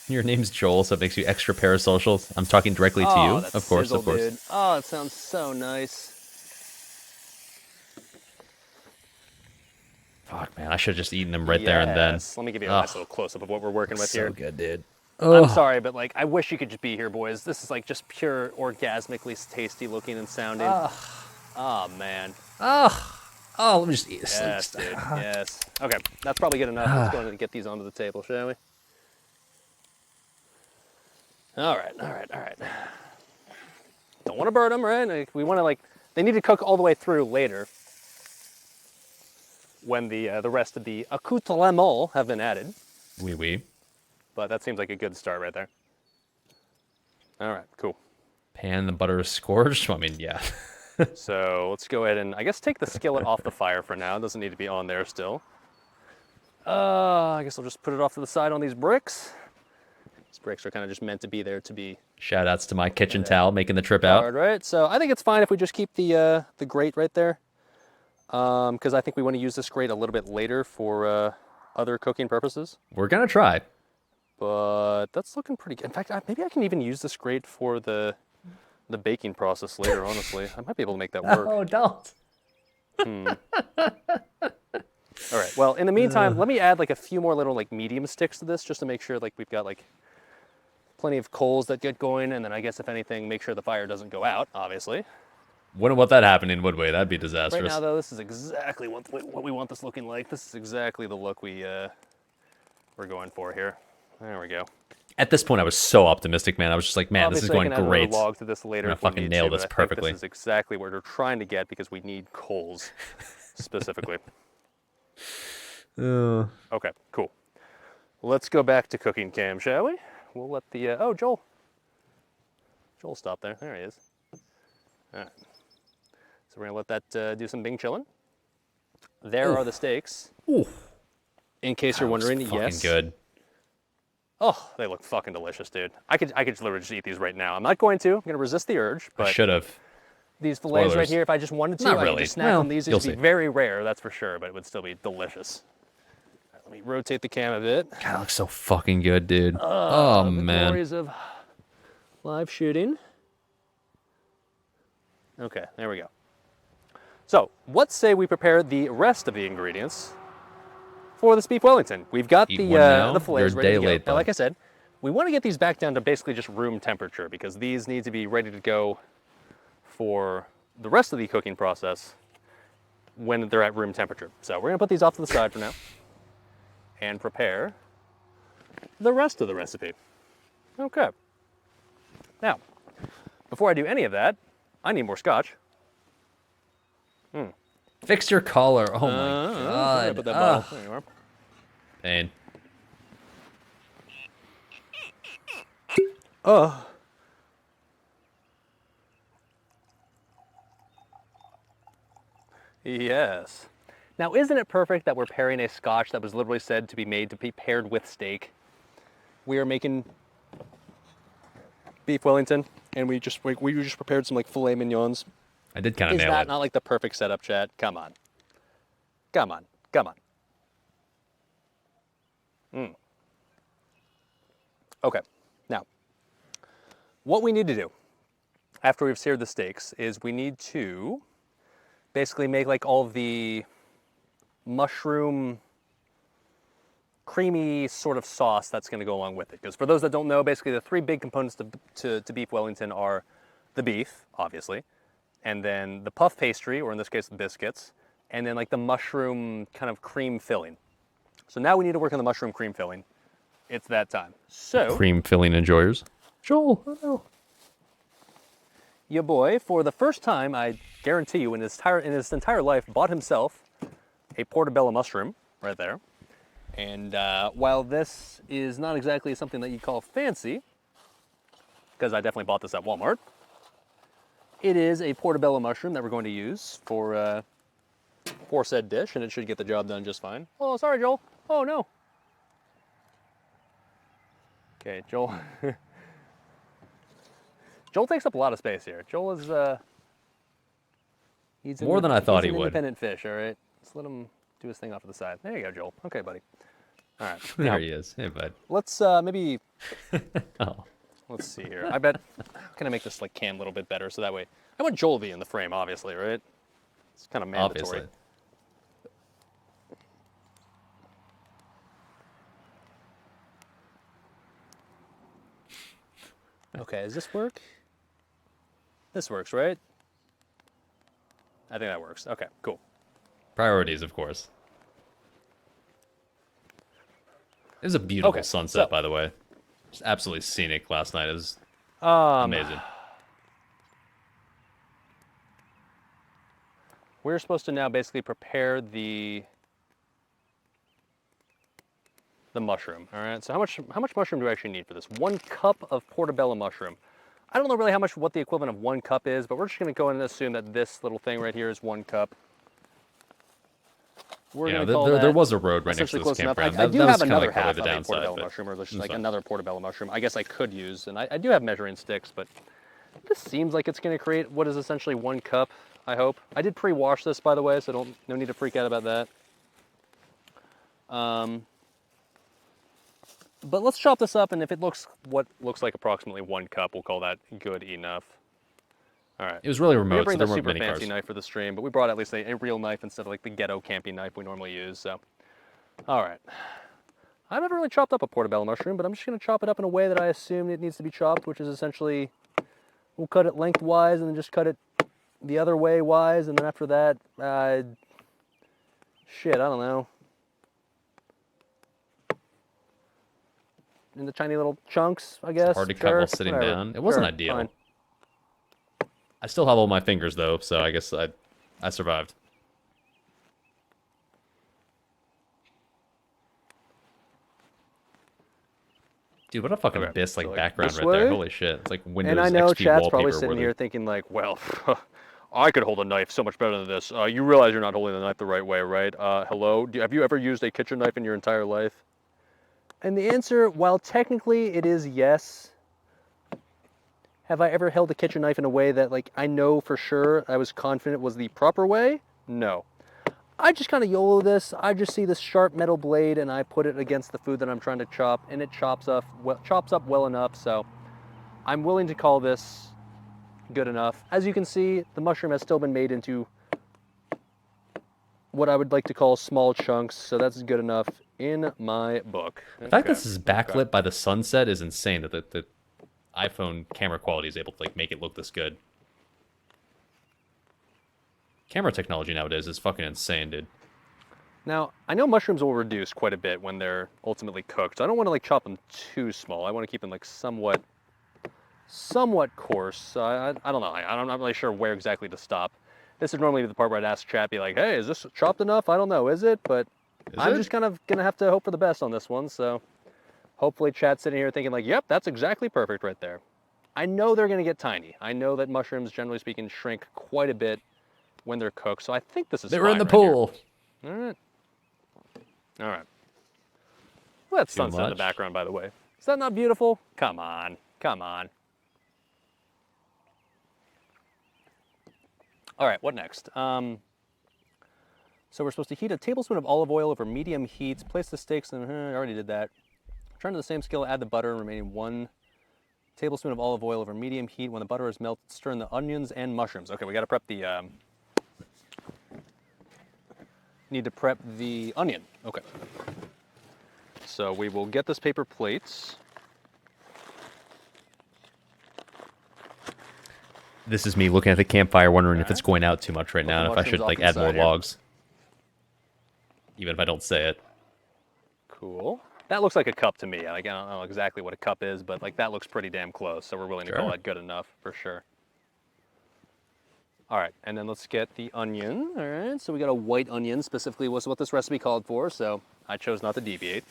Your name's Joel, so it makes you extra parasocial. I'm talking directly to you, That's of course, sizzle, of course. Dude. Oh, it sounds so nice. Fuck, man, I should have just eaten them right there and then. Let me give you a nice little close-up of what we're working with here. So good, dude. I'm sorry, but like, I wish you could just be here, boys. This is like just pure orgasmically tasty looking and sounding. Oh, man. Oh, let me just eat this. Yes, dude. Yes. Okay, that's probably good enough. Let's go ahead and get these onto the table, shall we? All right. Don't want to burn them, right? Like, we want to like, they need to cook all the way through later when the rest of the accoutrements have been added. Oui. But that seems like a good start right there. All right, cool. Pan the butter is scorched. I mean, yeah. So let's go ahead and, I guess, take the skillet off the fire for now. It doesn't need to be on there still. I guess I'll just put it off to the side on these bricks. These bricks are kind of just meant to be there to be Shout outs to my kitchen towel making the trip out. hard, right? So I think it's fine if we just keep the grate right there. Because I think we want to use this grate a little bit later for other cooking purposes. We're gonna try. But that's looking pretty good. In fact, maybe I can even use this grate for the baking process later, honestly. I might be able to make that work. Oh, don't. All right, well, in the meantime, let me add like a few more little like medium sticks to this just to make sure like we've got like plenty of coals that get going, and then I guess if anything, make sure the fire doesn't go out, obviously. Wouldn't want that happening, would we? That'd be disastrous. Right now, though, this is exactly what we want this looking like. This is exactly the look we're going for here. There we go. At this point, I was so optimistic, man. I was just like, man, this is going Obviously, I can add great. another log to this later. I'm If gonna we fucking need nail to, this but I think perfectly. This is exactly what we're trying to get because we need coals specifically. Okay, cool. Let's go back to cooking cam, shall we? We'll let the oh, Joel stop there. There he is. All right. So we're gonna let that do some bing chilling. There are the steaks. Ooh. In case you're wondering, Fucking yes. good. Oh, they look fucking delicious, dude. I could literally just eat these right now. I'm not going to. I'm gonna resist the urge, I but should have. these fillets right Spoilers. here, if I just wanted to, Not I could really. just snap Well, on these. you'll It'd be see. very rare, that's for sure, but it would still be delicious. All right, let me rotate the cam a bit. God, that looks so fucking good, dude. Oh, The man. glories of live shooting. Okay, there we go. So, let's say we prepare the rest of the ingredients for this beef Wellington. We've got Eat one now, the fillets you're a ready day to go. late, Now, bud. like I said, we want to get these back down to basically just room temperature because these need to be ready to go for the rest of the cooking process when they're at room temperature. So we're gonna put these off to the side for now and prepare the rest of the recipe. Okay. Now, before I do any of that, I need more scotch. Fix your collar. Oh, my I'm God. gonna put that bottle. There you are. Pain. Oh. Yes. Now, isn't it perfect that we're pairing a scotch that was literally said to be made to be paired with steak? We are making beef Wellington, and we just prepared some like filet mignons. I did kind of Is nail that it. not like the perfect setup, Chad? Come on. Come on. Come on. Okay. Now, what we need to do after we've seared the steaks is we need to basically make like all of the mushroom creamy sort of sauce that's going to go along with it. Because for those that don't know, basically the three big components to beef Wellington are the beef, obviously, and then the puff pastry, or in this case the biscuits, and then like the mushroom kind of cream filling. So now we need to work on the mushroom cream filling. It's that time. So Cream filling enjoyers. Joel, oh no. your boy, for the first time, I guarantee you, in his entire life, bought himself a portobello mushroom right there. And while this is not exactly something that you call fancy, because I definitely bought this at Walmart, it is a portobello mushroom that we're going to use for said dish, and it should get the job done just fine. Oh, sorry, Joel. Oh, no. Okay, Joel. Joel takes up a lot of space here. Joel is More than I thought he he's an would. independent fish. All right, let's let him do his thing off to the side. There you go, Joel. Okay, buddy. All right. There Now, he is. Hey, bud. let's maybe. Oh. Let's see here. I bet. How can I make this like cam a little bit better so that way I want Joel to be in the frame, obviously, right? It's kind of mandatory. Obviously. Okay, does this work? This works, right? I think that works. Okay, cool. Priorities, of course. It was a beautiful Okay, sunset, so- by the way. Just absolutely scenic last night. It was amazing. We're supposed to now basically prepare the mushroom. All right. So how much mushroom do I actually need for this? 1 cup of portobello mushroom. I don't know really what the equivalent of 1 cup is, but we're just going to go in and assume that this little thing right here is 1 cup. We're Yeah, going to call there that was a road right next to essentially this close enough. campground. I do have was kinda another like probably half the of a downside, portobello but mushroom, or there's just it's like fine. another portobello mushroom. I guess I could use, and I do have measuring sticks, but this seems like it's going to create what is essentially 1 cup. I hope. I did pre-wash this, by the way, so no need to freak out about that. But let's chop this up, and if it looks what looks like approximately 1 cup, we'll call that good enough. All right. It was really We didn't remote, so bring there the weren't super many fancy cars. knife for the stream, but we brought at least a real knife instead of like the ghetto camping knife we normally use. So, all right. I've never really chopped up a portobello mushroom, but I'm just going to chop it up in a way that I assume it needs to be chopped, which is essentially we'll cut it lengthwise and then just cut it the other way wise, and then after that, shit, I don't know. In the tiny little chunks, I guess. Hard to cut while sitting whatever. down. It wasn't Sure, ideal. fine. I still have all my fingers though, so I guess I survived. Dude, what a fucking Okay, abyss like so, like, background this right there. way? Holy shit. It's like Windows And I know XP chat's probably wallpaper sitting worthy. here thinking like, well, I could hold a knife so much better than this. You realize you're not holding the knife the right way, right? Hello? Have you ever used a kitchen knife in your entire life? And the answer, while technically it is yes, have I ever held a kitchen knife in a way that like I know for sure I was confident was the proper way? No. I just kind of YOLO this. I just see this sharp metal blade and I put it against the food that I'm trying to chop, and it chops up well enough, so I'm willing to call this good enough. As you can see, the mushroom has still been made into what I would like to call small chunks, so that's good enough in my book. The fact this is backlit by the sunset is insane that the iPhone camera quality is able to like make it look this good. Camera technology nowadays is fucking insane, dude. Now, I know mushrooms will reduce quite a bit when they're ultimately cooked. So I don't want to like chop them too small. I want to keep them like somewhat coarse. I don't know. I'm not really sure where exactly to stop. This is normally the part where I'd ask chat, be like, hey, is this chopped enough? I don't know, is it? But I'm just kind of going to have to hope for the best on this one. So hopefully chat's sitting here thinking like, yep, that's exactly perfect right there. I know they're going to get tiny. I know that mushrooms, generally speaking, shrink quite a bit when they're cooked. So I think this is They were in fine the right here. pool. All right. All right. Well, that's Too sunset in the much? background, by the way. Is that not beautiful? Come on. Come on. All right, what next? So we're supposed to heat a tablespoon of olive oil over medium heat. Place the steaks in. I already did that. Turn to the same skillet, add the butter, remaining 1 tablespoon of olive oil over medium heat. When the butter is melted, stir in the onions and mushrooms. Okay, we got to prep the... Need to prep the onion. Okay. So we will get this paper plates. This is me looking at the campfire, wondering if it's going out too much right Put the now, and if I mushrooms should off like to the add more side here. logs. Even if I don't say it. Cool. That looks like a cup to me. Like, I don't know exactly what a cup is, but like that looks pretty damn close. So we're willing to call Sure. that good enough for sure. All right, and then let's get the onion. All right, so we got a white onion, specifically was what this recipe called for, so I chose not to deviate.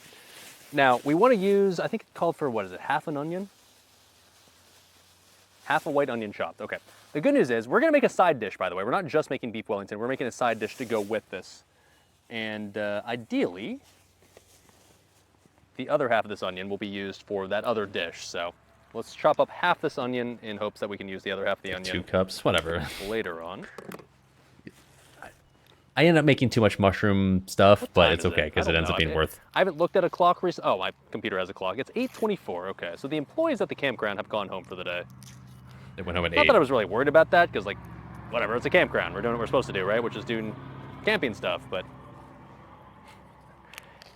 Now, we want to use, I think it called for, what is it, half an onion? Half a white onion chopped, okay. The good news is, we're gonna make a side dish, by the way. We're not just making beef Wellington, we're making a side dish to go with this. And ideally, the other half of this onion will be used for that other dish. So let's chop up half this onion in hopes that we can use the other half of the onion 2 cups, whatever. later on. I end up making too much mushroom stuff, What but time it's is okay because I it don't ends know. up being worth. I haven't looked at a clock recently. Oh, my computer has a clock. It's 8:24. Okay, so the employees at the campground have gone home for the day. They went home at Not 8. that I was really worried about that, because like, whatever, it's a campground. We're doing what we're supposed to do, right? Which is doing camping stuff. But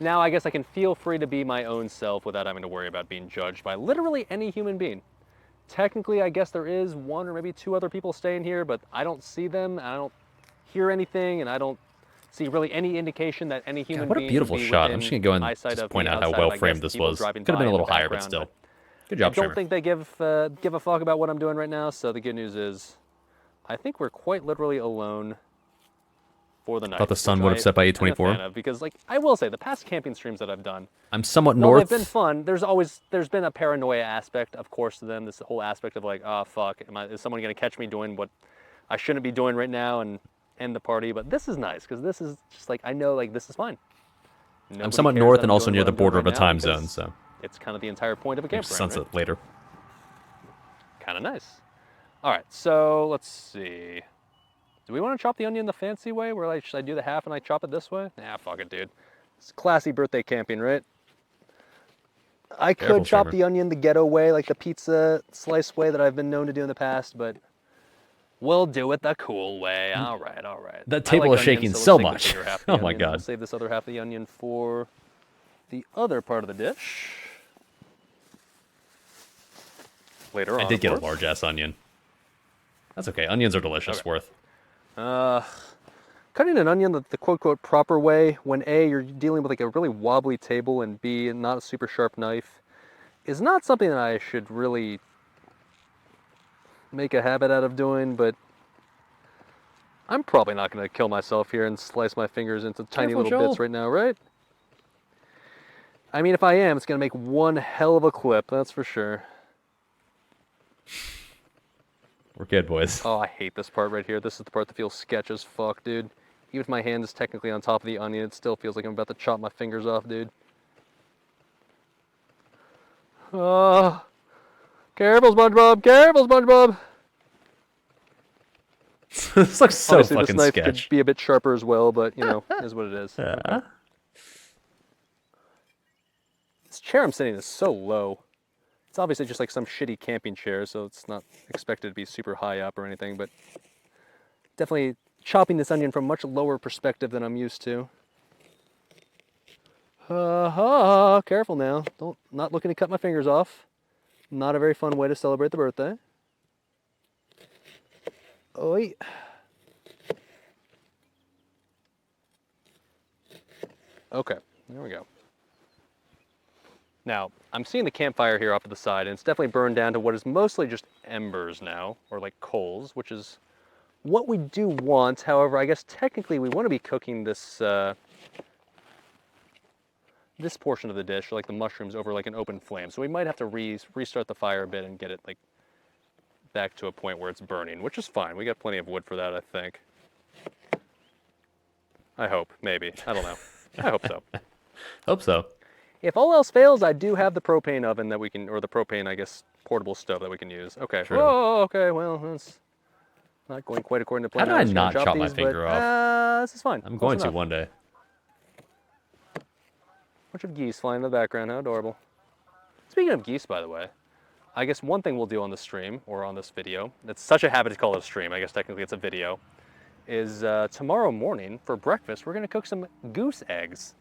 now I guess I can feel free to be my own self without having to worry about being judged by literally any human being. Technically, I guess there is 1 or maybe 2 other people staying here, but I don't see them, and I don't hear anything, and I don't see really any indication that any human God, what a being beautiful would be shot. I'm within just going to go and eyesight just of point me out how outside of, well I guess, framed this people was. driving Could have been by a in little the higher, but background, still. Good I job, don't streamer. think they give a fuck about what I'm doing right now, so the good news is I think we're quite literally alone for the night. Thought the sun which would have set by I'm a 8:24. fan of, because like I will say, the past camping streams that I've done, I'm somewhat well, north. they've been fun. There's been a paranoia aspect, of course, to them. This whole aspect of like, oh fuck, is someone gonna catch me doing what I shouldn't be doing right now and end the party? But this is nice, because this is just like, I know like this is fine. I'm Nobody somewhat cares north that and I'm also doing near what the I'm doing border of a right now, time zone, because so it's kind of the entire point of a campground, sunset right? later. Kind of nice. All right, so let's see. Do we want to chop the onion the fancy way, where like, should I do the half and I chop it this way? Nah, fuck it, dude. It's classy birthday camping, right? I could Careful, chop streamer. the onion the ghetto way, like the pizza slice way that I've been known to do in the past, but we'll do it the cool way. All right, all right. That I table like is onions, shaking let's so take the much. bigger half of the Oh my onion, and God. We'll save this other half of the onion for the other part of the dish later on. I did get a of course. large ass onion. That's okay. Onions are delicious. Okay. Worth. Cutting an onion the quote-quote proper way, when A, you're dealing with like a really wobbly table, and B, not a super sharp knife, is not something that I should really make a habit out of doing, but I'm probably not going to kill myself here and slice my fingers into tiny Careful, little Joel. bits right now, right? I mean, if I am, it's going to make one hell of a clip, that's for sure. We're good, boys. Oh, I hate this part right here. This is the part that feels sketch as fuck, dude. Even if my hand is technically on top of the onion, it still feels like I'm about to chop my fingers off, dude. Oh, careful, SpongeBob! Careful, SpongeBob! This looks so Obviously, this fucking knife sketch. could be a bit sharper as well, but, you know, is what it is. Okay. This chair I'm sitting in is so low. It's obviously just like some shitty camping chair, so it's not expected to be super high up or anything, but definitely chopping this onion from a much lower perspective than I'm used to. Careful now. Not looking to cut my fingers off. Not a very fun way to celebrate the birthday. Oi. Okay, there we go. Now, I'm seeing the campfire here off to the side, and it's definitely burned down to what is mostly just embers now, or like coals, which is what we do want. However, I guess technically we want to be cooking this this portion of the dish, like the mushrooms, over like an open flame. So we might have to restart the fire a bit and get it like back to a point where it's burning, which is fine. We got plenty of wood for that, I think. I hope, maybe. I don't know. I hope so. Hope so. If all else fails, I do have the propane oven that we can, or the propane, I guess, portable stove that we can use. Okay. True. Oh, okay. Well, that's not going quite according to plan. How did I was gonna not chop my these, finger but, off? This is fine. I'm Close going to enough. one day. Bunch of geese flying in the background. How adorable. Speaking of geese, by the way, I guess one thing we'll do on the stream, or on this video, it's such a habit to call it a stream, I guess technically it's a video, is tomorrow morning for breakfast, we're going to cook some goose eggs.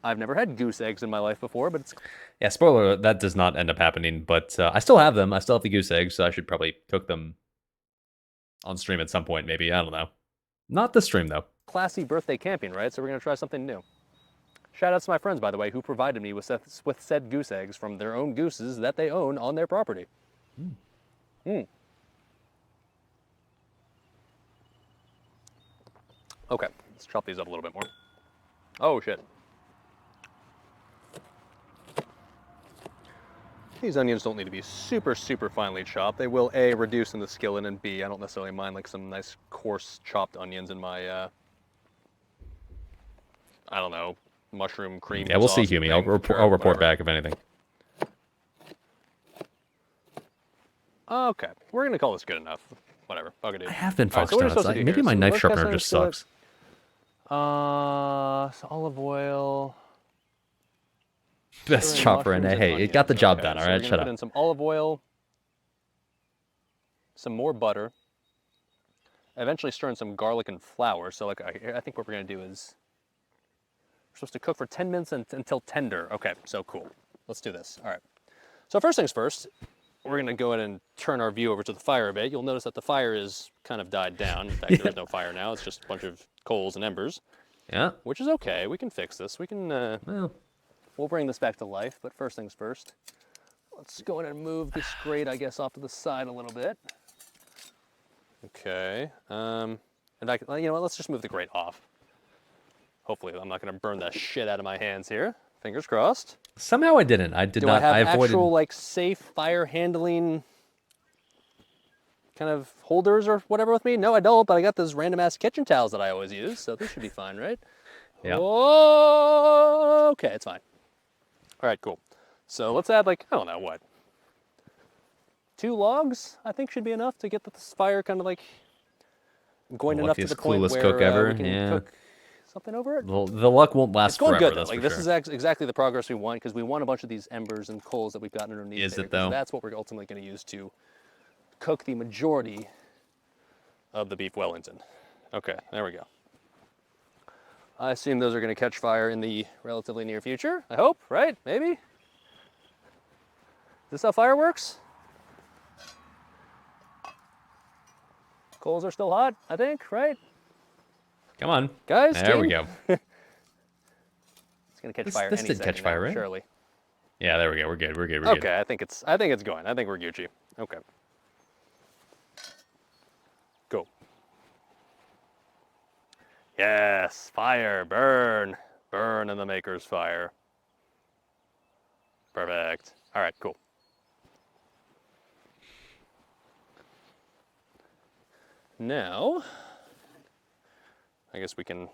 I've never had goose eggs in my life before, but it's... Yeah, spoiler alert, that does not end up happening, but I still have them. I still have the goose eggs, so I should probably cook them on stream at some point, maybe. I don't know. Not this stream, though. classy birthday camping, right? So we're going to try something new. Shout out to my friends, by the way, who provided me with said goose eggs from their own gooses that they own on their property. Okay, let's chop these up a little bit more. Oh, shit. These onions don't need to be super, super finely chopped. They will, A, reduce in the skillet, and B, I don't necessarily mind like some nice coarse chopped onions in my, I don't know, mushroom cream. Yeah, we'll see, sauce Hume. thing. I'll Sure, report whatever. back if anything. Okay, we're gonna call this good enough. Whatever, fuck it, dude. I have been All right, foxed so what are out. you supposed to do Maybe here? my So knife let's cast sharpener iron just skillet. sucks. So olive oil. Best stir in chopper in mushrooms it. and Hey, it got the onions. job Okay, done. All so right, we're gonna shut put up. in some olive oil, some more butter. Eventually stir in some garlic and flour. So like I think what we're gonna do is we're supposed to cook for 10 minutes until tender. Okay, so cool. Let's do this. All right. So first things first, we're gonna go ahead and turn our view over to the fire a bit. You'll notice that the fire is kind of died down. In fact, there is no fire now. It's just a bunch of coals and embers, Yeah. which is okay. We can fix this. We can, Well, we'll bring this back to life. But first things first, let's go ahead and move this grate, I guess, off to the side a little bit. Okay. In fact, you know what? Let's just move the grate off. Hopefully, I'm not gonna burn the shit out of my hands here. Fingers crossed. somehow I didn't. I did Do not. I have avoided. actual like safe fire handling kind of holders or whatever with me? No, I don't, but I got those random ass kitchen towels that I always use, so this should be fine, right? Yeah. Oh, okay, it's fine. All right, cool. So let's add like, I don't know what, 2 logs, I think should be enough to get this fire kind of like going The enough to luckiest the point Clueless where cook ever, we can yeah. cook something over it. The luck won't last It's going forever. good though. That's Like for this sure. is exactly the progress we want because we want a bunch of these embers and coals that we've got underneath. Is there, it, 'cause though? That's what we're ultimately going to use to cook the majority of the beef Wellington. Okay, there we go. I assume those are going to catch fire in the relatively near future. I hope, right? Maybe. Is this how fire works? Coals are still hot, I think, right? Come on, Guys, There we team? go. It's going to catch This- fire this any did second catch fire, now, right? surely. Yeah, there we go. We're good. We're good. We're good. Okay, I think it's going. I think we're Gucci. Okay. Go. Yes, fire, burn. Burn in the maker's fire. Perfect. All right, cool. Now, I guess we can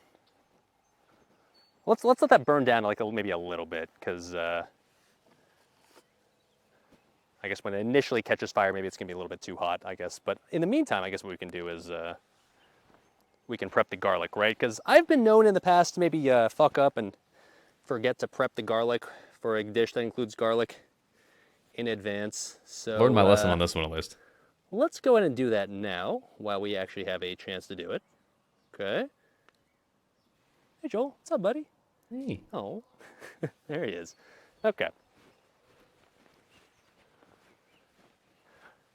let's let that burn down like maybe a little bit because I guess when it initially catches fire, maybe it's gonna be a little bit too hot, I guess. But in the meantime, I guess what we can do is we can prep the garlic, right? Because I've been known in the past to maybe fuck up and forget to prep the garlic for a dish that includes garlic in advance. So Learned my lesson on this one at least. let's go ahead and do that now while we actually have a chance to do it. Okay. Hey Joel, what's up, buddy? Hey. Oh, there he is. Okay.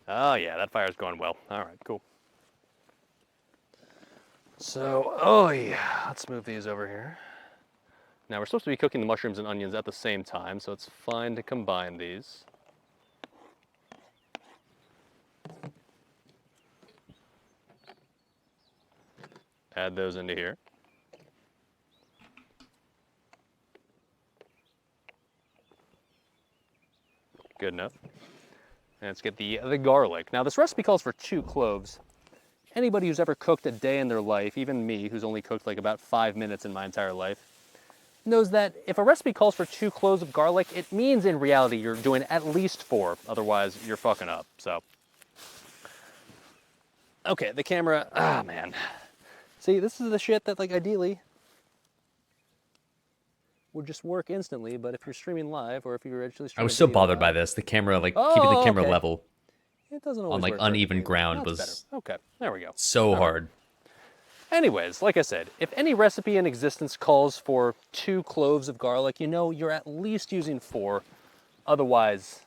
Oh yeah, that fire's going well. All right, cool. So, oh yeah, let's move these over here. Now we're supposed to be cooking the mushrooms and onions at the same time, so it's fine to combine these. Add those into here. Good enough. And let's get the garlic. Now this recipe calls for 2 cloves. Anybody who's ever cooked a day in their life, even me, who's only cooked like about 5 minutes in my entire life, knows that if a recipe calls for 2 cloves of garlic, it means in reality you're doing at least 4, otherwise you're fucking up, so. Okay, the camera, man. See, this is the shit that like ideally would just work instantly, but if you're streaming live or if you're actually streaming I was so video bothered by live, this. The camera, like Oh, keeping the camera okay. level it doesn't always on like work for uneven everybody. ground That's was better. Okay, there we go. so hard. Anyways, like I said, if any recipe in existence calls for 2 cloves of garlic, you know you're at least using 4. Otherwise,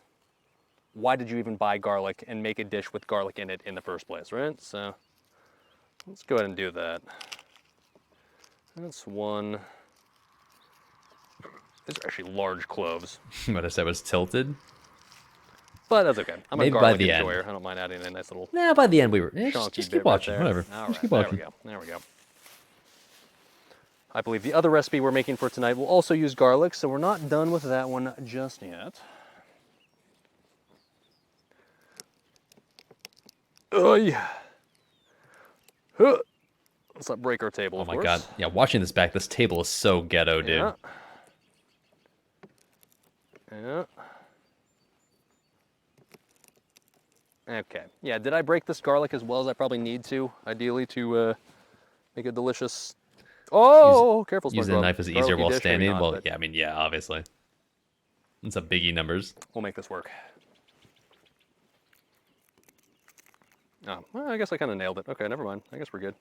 why did you even buy garlic and make a dish with garlic in it in the first place, right? So let's go ahead and do that. That's 1. These are actually large cloves, What I said was tilted. but that's okay. I'm Maybe a by garlic the end. enjoyer. I don't mind adding a nice little Nah, by the end we were. chunky Just bit keep watching. right there. Whatever. All Just right, keep there watching. we go. There we go. I believe the other recipe we're making for tonight will also use garlic, so we're not done with that one just yet. Oh yeah. Let's not break our table. Oh of my course. god. Yeah, watching this back, this table is so ghetto, dude. Yeah. Yeah. Okay. Yeah, did I break this garlic as well as I probably need to, ideally, to make a delicious... Oh, careful, Using a SpongeBob. knife is easier Garlicky while dish, maybe standing. not, Well, but yeah, I mean, yeah, obviously. It's a biggie numbers. we'll make this work. Oh, well, I guess I kind of nailed it. Okay, never mind. I guess we're good.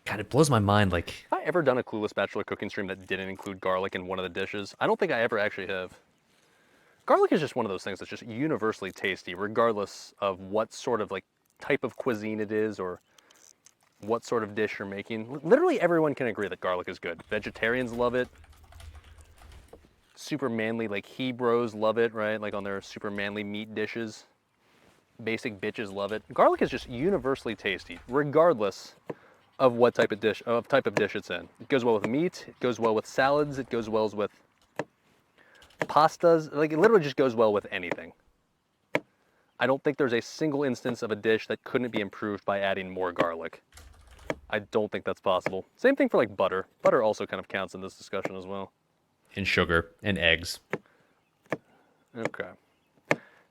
God, it blows my mind. Like, Have I ever done a Clueless Bachelor cooking stream that didn't include garlic in one of the dishes? I don't think I ever actually have. Garlic is just one of those things that's just universally tasty, regardless of what sort of like type of cuisine it is or what sort of dish you're making. Literally everyone can agree that garlic is good. Vegetarians love it. Super manly, like Hebrews love it, right? Like on their super manly meat dishes. Basic bitches love it. Garlic is just universally tasty, regardless of what type of dish it's in. It goes well with meat, it goes well with salads, it goes well with pastas. Like it literally just goes well with anything. I don't think there's a single instance of a dish that couldn't be improved by adding more garlic. I don't think that's possible. Same thing for like butter. Butter also kind of counts in this discussion as well. and sugar and eggs. Okay.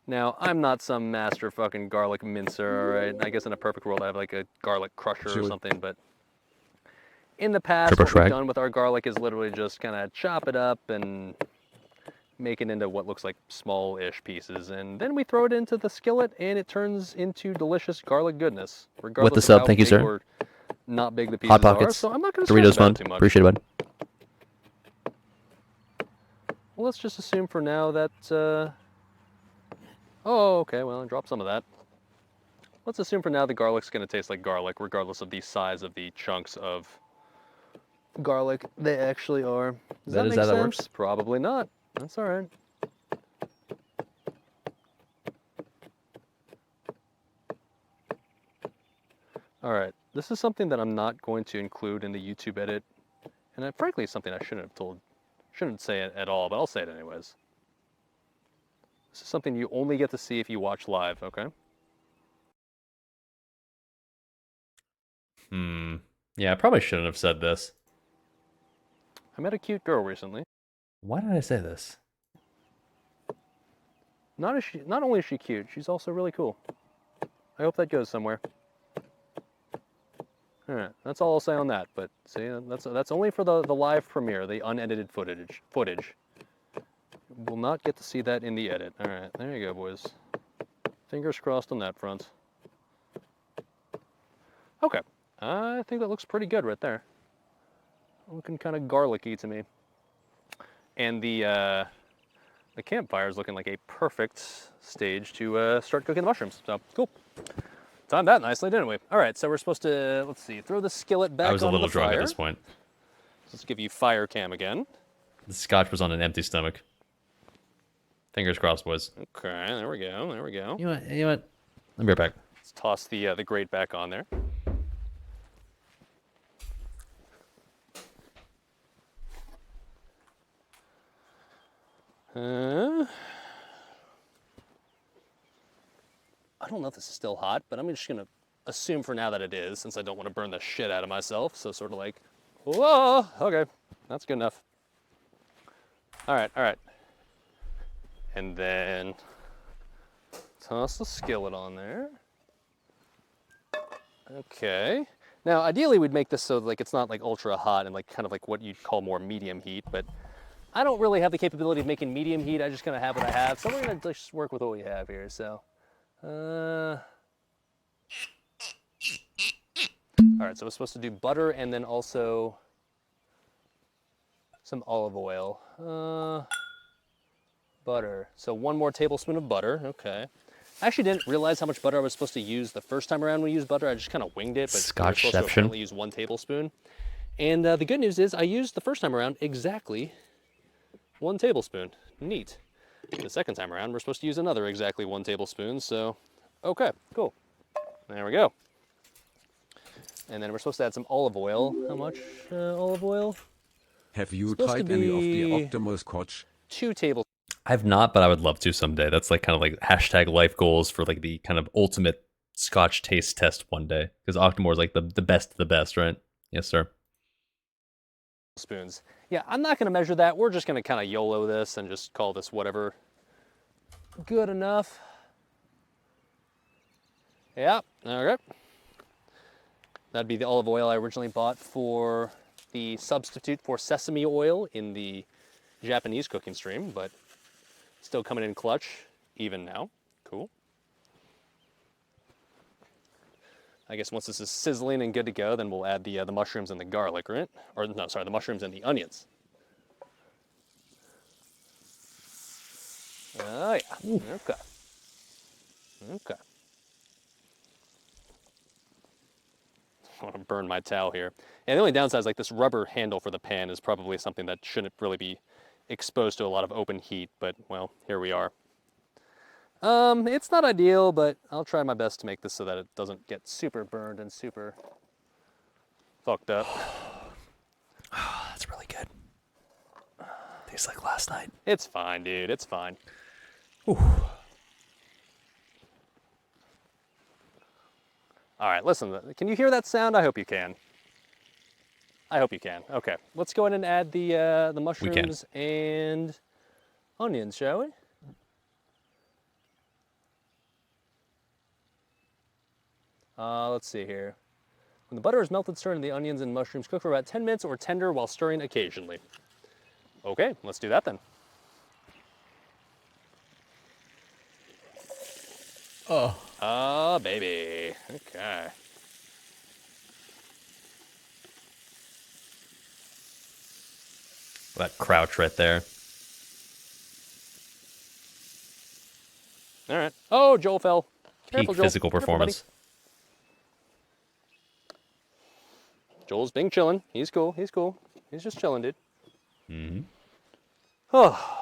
Now, I'm not some master fucking garlic mincer, all right? I guess in a perfect world I have like a garlic crusher or something, but in the past, Triple what we've Shrek. done with our garlic is literally just kind of chop it up and make it into what looks like small-ish pieces, and then we throw it into the skillet, and it turns into delicious garlic goodness, regardless the of sub, how thank you, big sir. or not big the pieces Hot Pockets. are. So I'm not going to Doritos stress about fun. it too much. Appreciate it, bud. Well, let's just assume for now that. Oh, okay. Well, I dropped some of that. Let's assume for now the garlic's going to taste like garlic, regardless of the size of the chunks of garlic they actually are. Does that Is make how that sense? works? Probably not. That's all right. All right. This is something that I'm not going to include in the YouTube edit, and frankly, it's something I shouldn't say it at all, but I'll say it anyways. This is something you only get to see if you watch live, okay? Yeah, I probably shouldn't have said this. I met a cute girl recently. Why did I say this? Not only is she cute, she's also really cool. I hope that goes somewhere. All right, that's all I'll say on that. But see, that's only for the live premiere, the unedited footage. We'll not get to see that in the edit. All right, there you go, boys. Fingers crossed on that front. Okay, I think that looks pretty good right there. Looking kind of garlicky to me. And the campfire is looking like a perfect stage to start cooking the mushrooms. So cool. Timed that nicely, didn't we? All right, so we're supposed to, let's see, throw the skillet back I was a onto little the drunk fire. at this point. Let's give you fire cam again. The scotch was on an empty stomach. Fingers crossed, boys. Okay, there we go, there we go. You know what? I'll be right back. Let's toss the grate back on there. I don't know if this is still hot, but I'm just gonna assume for now that it is, since I don't want to burn the shit out of myself. So sort of like, whoa, okay, that's good enough. All right, all right. And then toss the skillet on there. Okay. Now, ideally, we'd make this so like it's not like ultra hot and like kind of like what you'd call more medium heat, but I don't really have the capability of making medium heat. I just kind of have what I have, so we're gonna just work with what we have here. So, all right. So we're supposed to do butter and then also some olive oil. Butter. So 1 more tablespoon of butter. Okay. I actually didn't realize how much butter I was supposed to use the first time around we used butter. I just kind of winged it, but we were supposed to Scotchception. apparently use 1 tablespoon. And the good news is I used the first time around exactly 1 tablespoon. Neat. The second time around, we're supposed to use another exactly 1 tablespoon. So, okay, cool. There we go. And then we're supposed to add some olive oil. How much olive oil? Have you Supposed to tried any of be- the Optimal Scotch? 2 tablespoons. I've not, but I would love to someday. That's like kind of like hashtag life goals for like the kind of ultimate Scotch taste test one day. Because Octomore is like the best of the best, right? Yes, sir. Spoons. Yeah, I'm not gonna measure that. We're just gonna kind of YOLO this and just call this whatever. Good enough. Yeah, okay. That'd be the olive oil I originally bought for the substitute for sesame oil in the Japanese cooking stream, but still coming in clutch even now. Cool. I guess once this is sizzling and good to go, then we'll add the mushrooms and the garlic, right? Or no, sorry, the mushrooms and the onions. Oh yeah. Ooh. Okay. Okay. I want to burn my towel here. And the only downside is like this rubber handle for the pan is probably something that shouldn't really be exposed to a lot of open heat, but well, here we are. It's not ideal, but I'll try my best to make this so that it doesn't get super burned and super fucked up. Oh, that's really good. Tastes like last night. It's fine, dude. It's fine. Ooh. All right, listen. Can you hear that sound? I hope you can. I hope you can. Okay, let's go ahead and add the mushrooms and onions, shall we? Let's see here. When the butter is melted, stir in the onions and mushrooms. Cook for about 10 minutes or tender while stirring occasionally. Okay, let's do that then. Oh. Oh, baby. Okay. That crouch right there. All right. Oh, Joel fell. Careful, Peak Joel. physical Careful, performance. buddy. Joel's being chilling. He's cool. He's cool. He's just chilling, dude. Mm-hmm. Oh.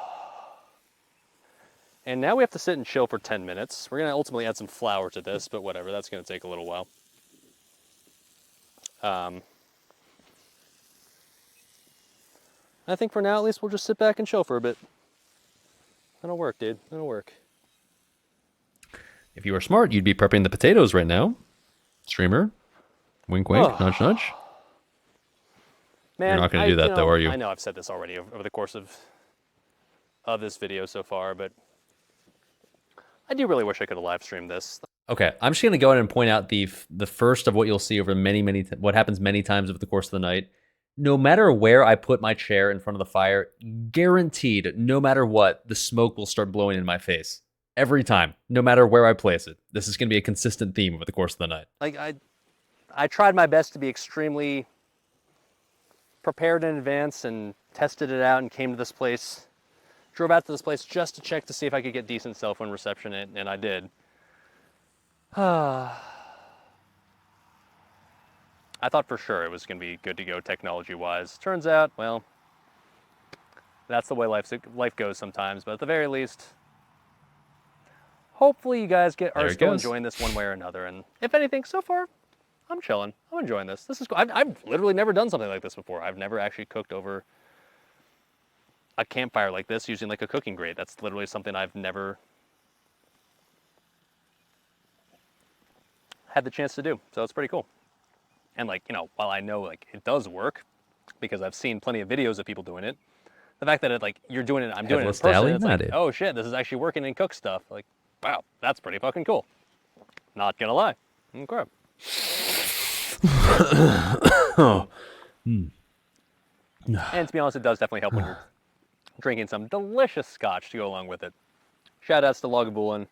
And now we have to sit and chill for 10 minutes. We're going to ultimately add some flour to this, but whatever. That's going to take a little while. I think for now, at least, we'll just sit back and chill for a bit. That'll work, dude. That'll work. If you were smart, you'd be prepping the potatoes right now. Streamer. Wink, wink. Nudge, nudge. Man, You're not going to do that, though, are you? I know I've said this already over the course of this video so far, but I do really wish I could have live streamed this. Okay, I'm just going to go ahead and point out the first of what you'll see over what happens many times over the course of the night. No matter where I put my chair in front of the fire, guaranteed, no matter what, the smoke will start blowing in my face. Every time, no matter where I place it. This is going to be a consistent theme over the course of the night. Like, I tried my best to be extremely prepared in advance and tested it out and came to this place, drove out to this place just to check to see if I could get decent cell phone reception, and I did. I thought for sure it was going to be good to go technology-wise. Turns out, well, that's the way life goes sometimes, but at the very least, hopefully you guys are still enjoying this one way or another, and if anything, so far, I'm chilling. I'm enjoying this. This is cool. I've literally never done something like this before. I've never actually cooked over a campfire like this using like a cooking grate. That's literally something I've never had the chance to do. So it's pretty cool. And like, you know, while I know like it does work because I've seen plenty of videos of people doing it, the fact that you're doing it, I'm doing it in person, it's like, oh shit, this is actually working in cook stuff. Like, wow, that's pretty fucking cool. Not gonna lie. Okay. And to be honest, it does definitely help when you're drinking some delicious scotch to go along with it. Shout outs to Lagavulin,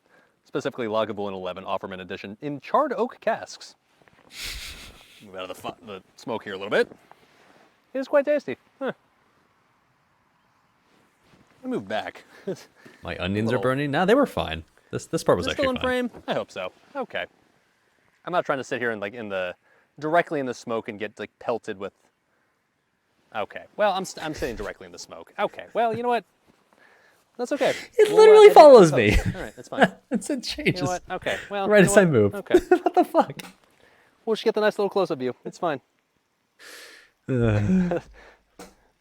specifically Lagavulin 11 Offerman Edition in charred oak casks. Move out of the smoke here a little bit. It is quite tasty. Huh. I move back. My onions are burning? Nah, they were fine. This part was actually still in fine. frame? I hope so. Okay. I'm not trying to sit here and directly in the smoke and get like pelted with. Okay. Well, I'm sitting directly in the smoke. Okay. Well, you know what? That's okay. It literally follows me. All right, that's fine. It changes. You know what? Okay. Well, right as I move. Okay. What the fuck? We'll just get the nice little close-up view. It's fine. The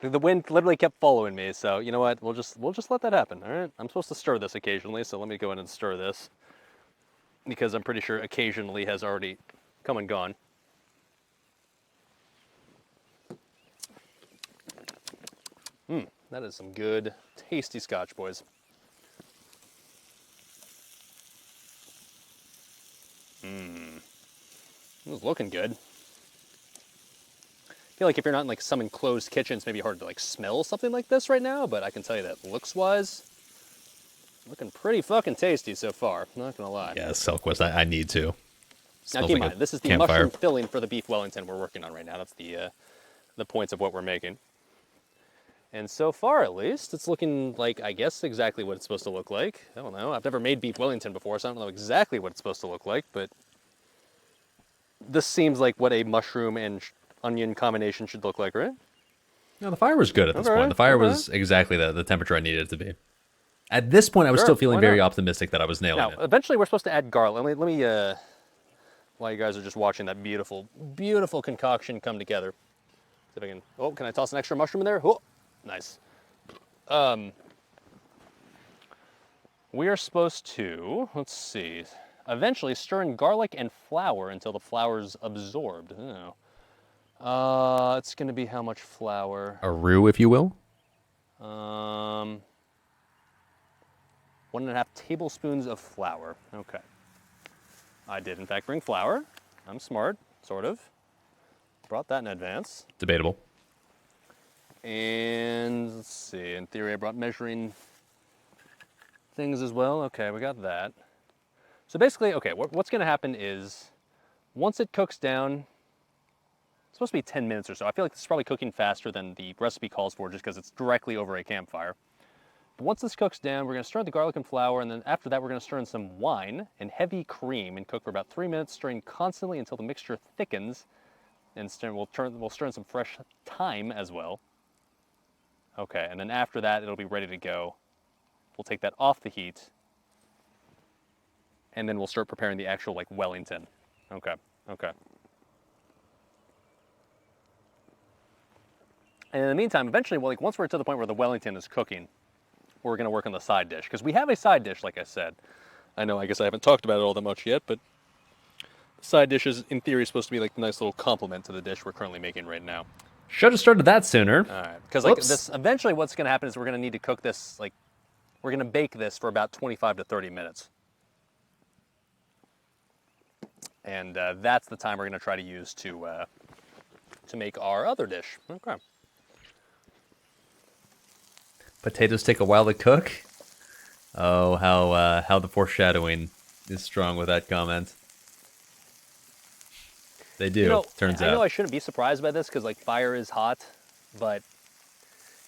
wind literally kept following me, so you know what? We'll just let that happen. All right. I'm supposed to stir this occasionally, so let me go in and stir this because I'm pretty sure occasionally has already come and gone. That is some good, tasty scotch, boys. It was looking good. I feel like if you're not in like some enclosed kitchen, it's maybe hard to like smell something like this right now, but I can tell you that looks-wise, looking pretty fucking tasty so far, not gonna lie. Yeah, Selquist, I need to. Now Smells keep in like a mind, this is the campfire. mushroom filling for the beef Wellington we're working on right now. That's the points of what we're making. And so far, at least, it's looking like, I guess, exactly what it's supposed to look like. I don't know. I've never made beef Wellington before, so I don't know exactly what it's supposed to look like, but this seems like what a mushroom and onion combination should look like, right? No, the fire was good at this Okay, point. The fire okay. was exactly the temperature I needed it to be. At this point, I was Sure, still feeling why very not? optimistic that I was nailing Now, it. eventually, we're supposed to add garlic. Let me while you guys are just watching that beautiful, beautiful concoction come together. See if I can. Oh, can I toss an extra mushroom in there? Oh, nice. We are supposed to, let's see, eventually stir in garlic and flour until the flour's absorbed. I don't know. It's going to be how much flour? A roux, if you will. 1.5 tablespoons of flour. Okay. I did, in fact, bring flour. I'm smart, sort of. Brought that in advance. Debatable. And let's see, in theory, I brought measuring things as well. Okay, we got that. So basically, okay, what's going to happen is once it cooks down, it's supposed to be 10 minutes or so. I feel like this is probably cooking faster than the recipe calls for just because it's directly over a campfire. But once this cooks down, we're going to stir in the garlic and flour, and then after that, we're going to stir in some wine and heavy cream and cook for about 3 minutes, stirring constantly until the mixture thickens. And we'll stir in some fresh thyme as well. Okay, and then after that, it'll be ready to go. We'll take that off the heat, and then we'll start preparing the actual like Wellington. Okay, okay. And in the meantime, eventually, well, like once we're to the point where the Wellington is cooking, we're gonna work on the side dish because we have a side dish, like I said. I know, I guess I haven't talked about it all that much yet, but the side dish is in theory supposed to be like a nice little complement to the dish we're currently making right now. Should have started that sooner. All right, because like Whoops. this, eventually, what's gonna happen is we're gonna need to cook this like. We're going to bake this for about 25 to 30 minutes. And that's the time we're going to try to use to make our other dish. Okay. Potatoes take a while to cook. Oh, how the foreshadowing is strong with that comment. They do, You know, turns I know I out. shouldn't be surprised by this because like fire is hot, but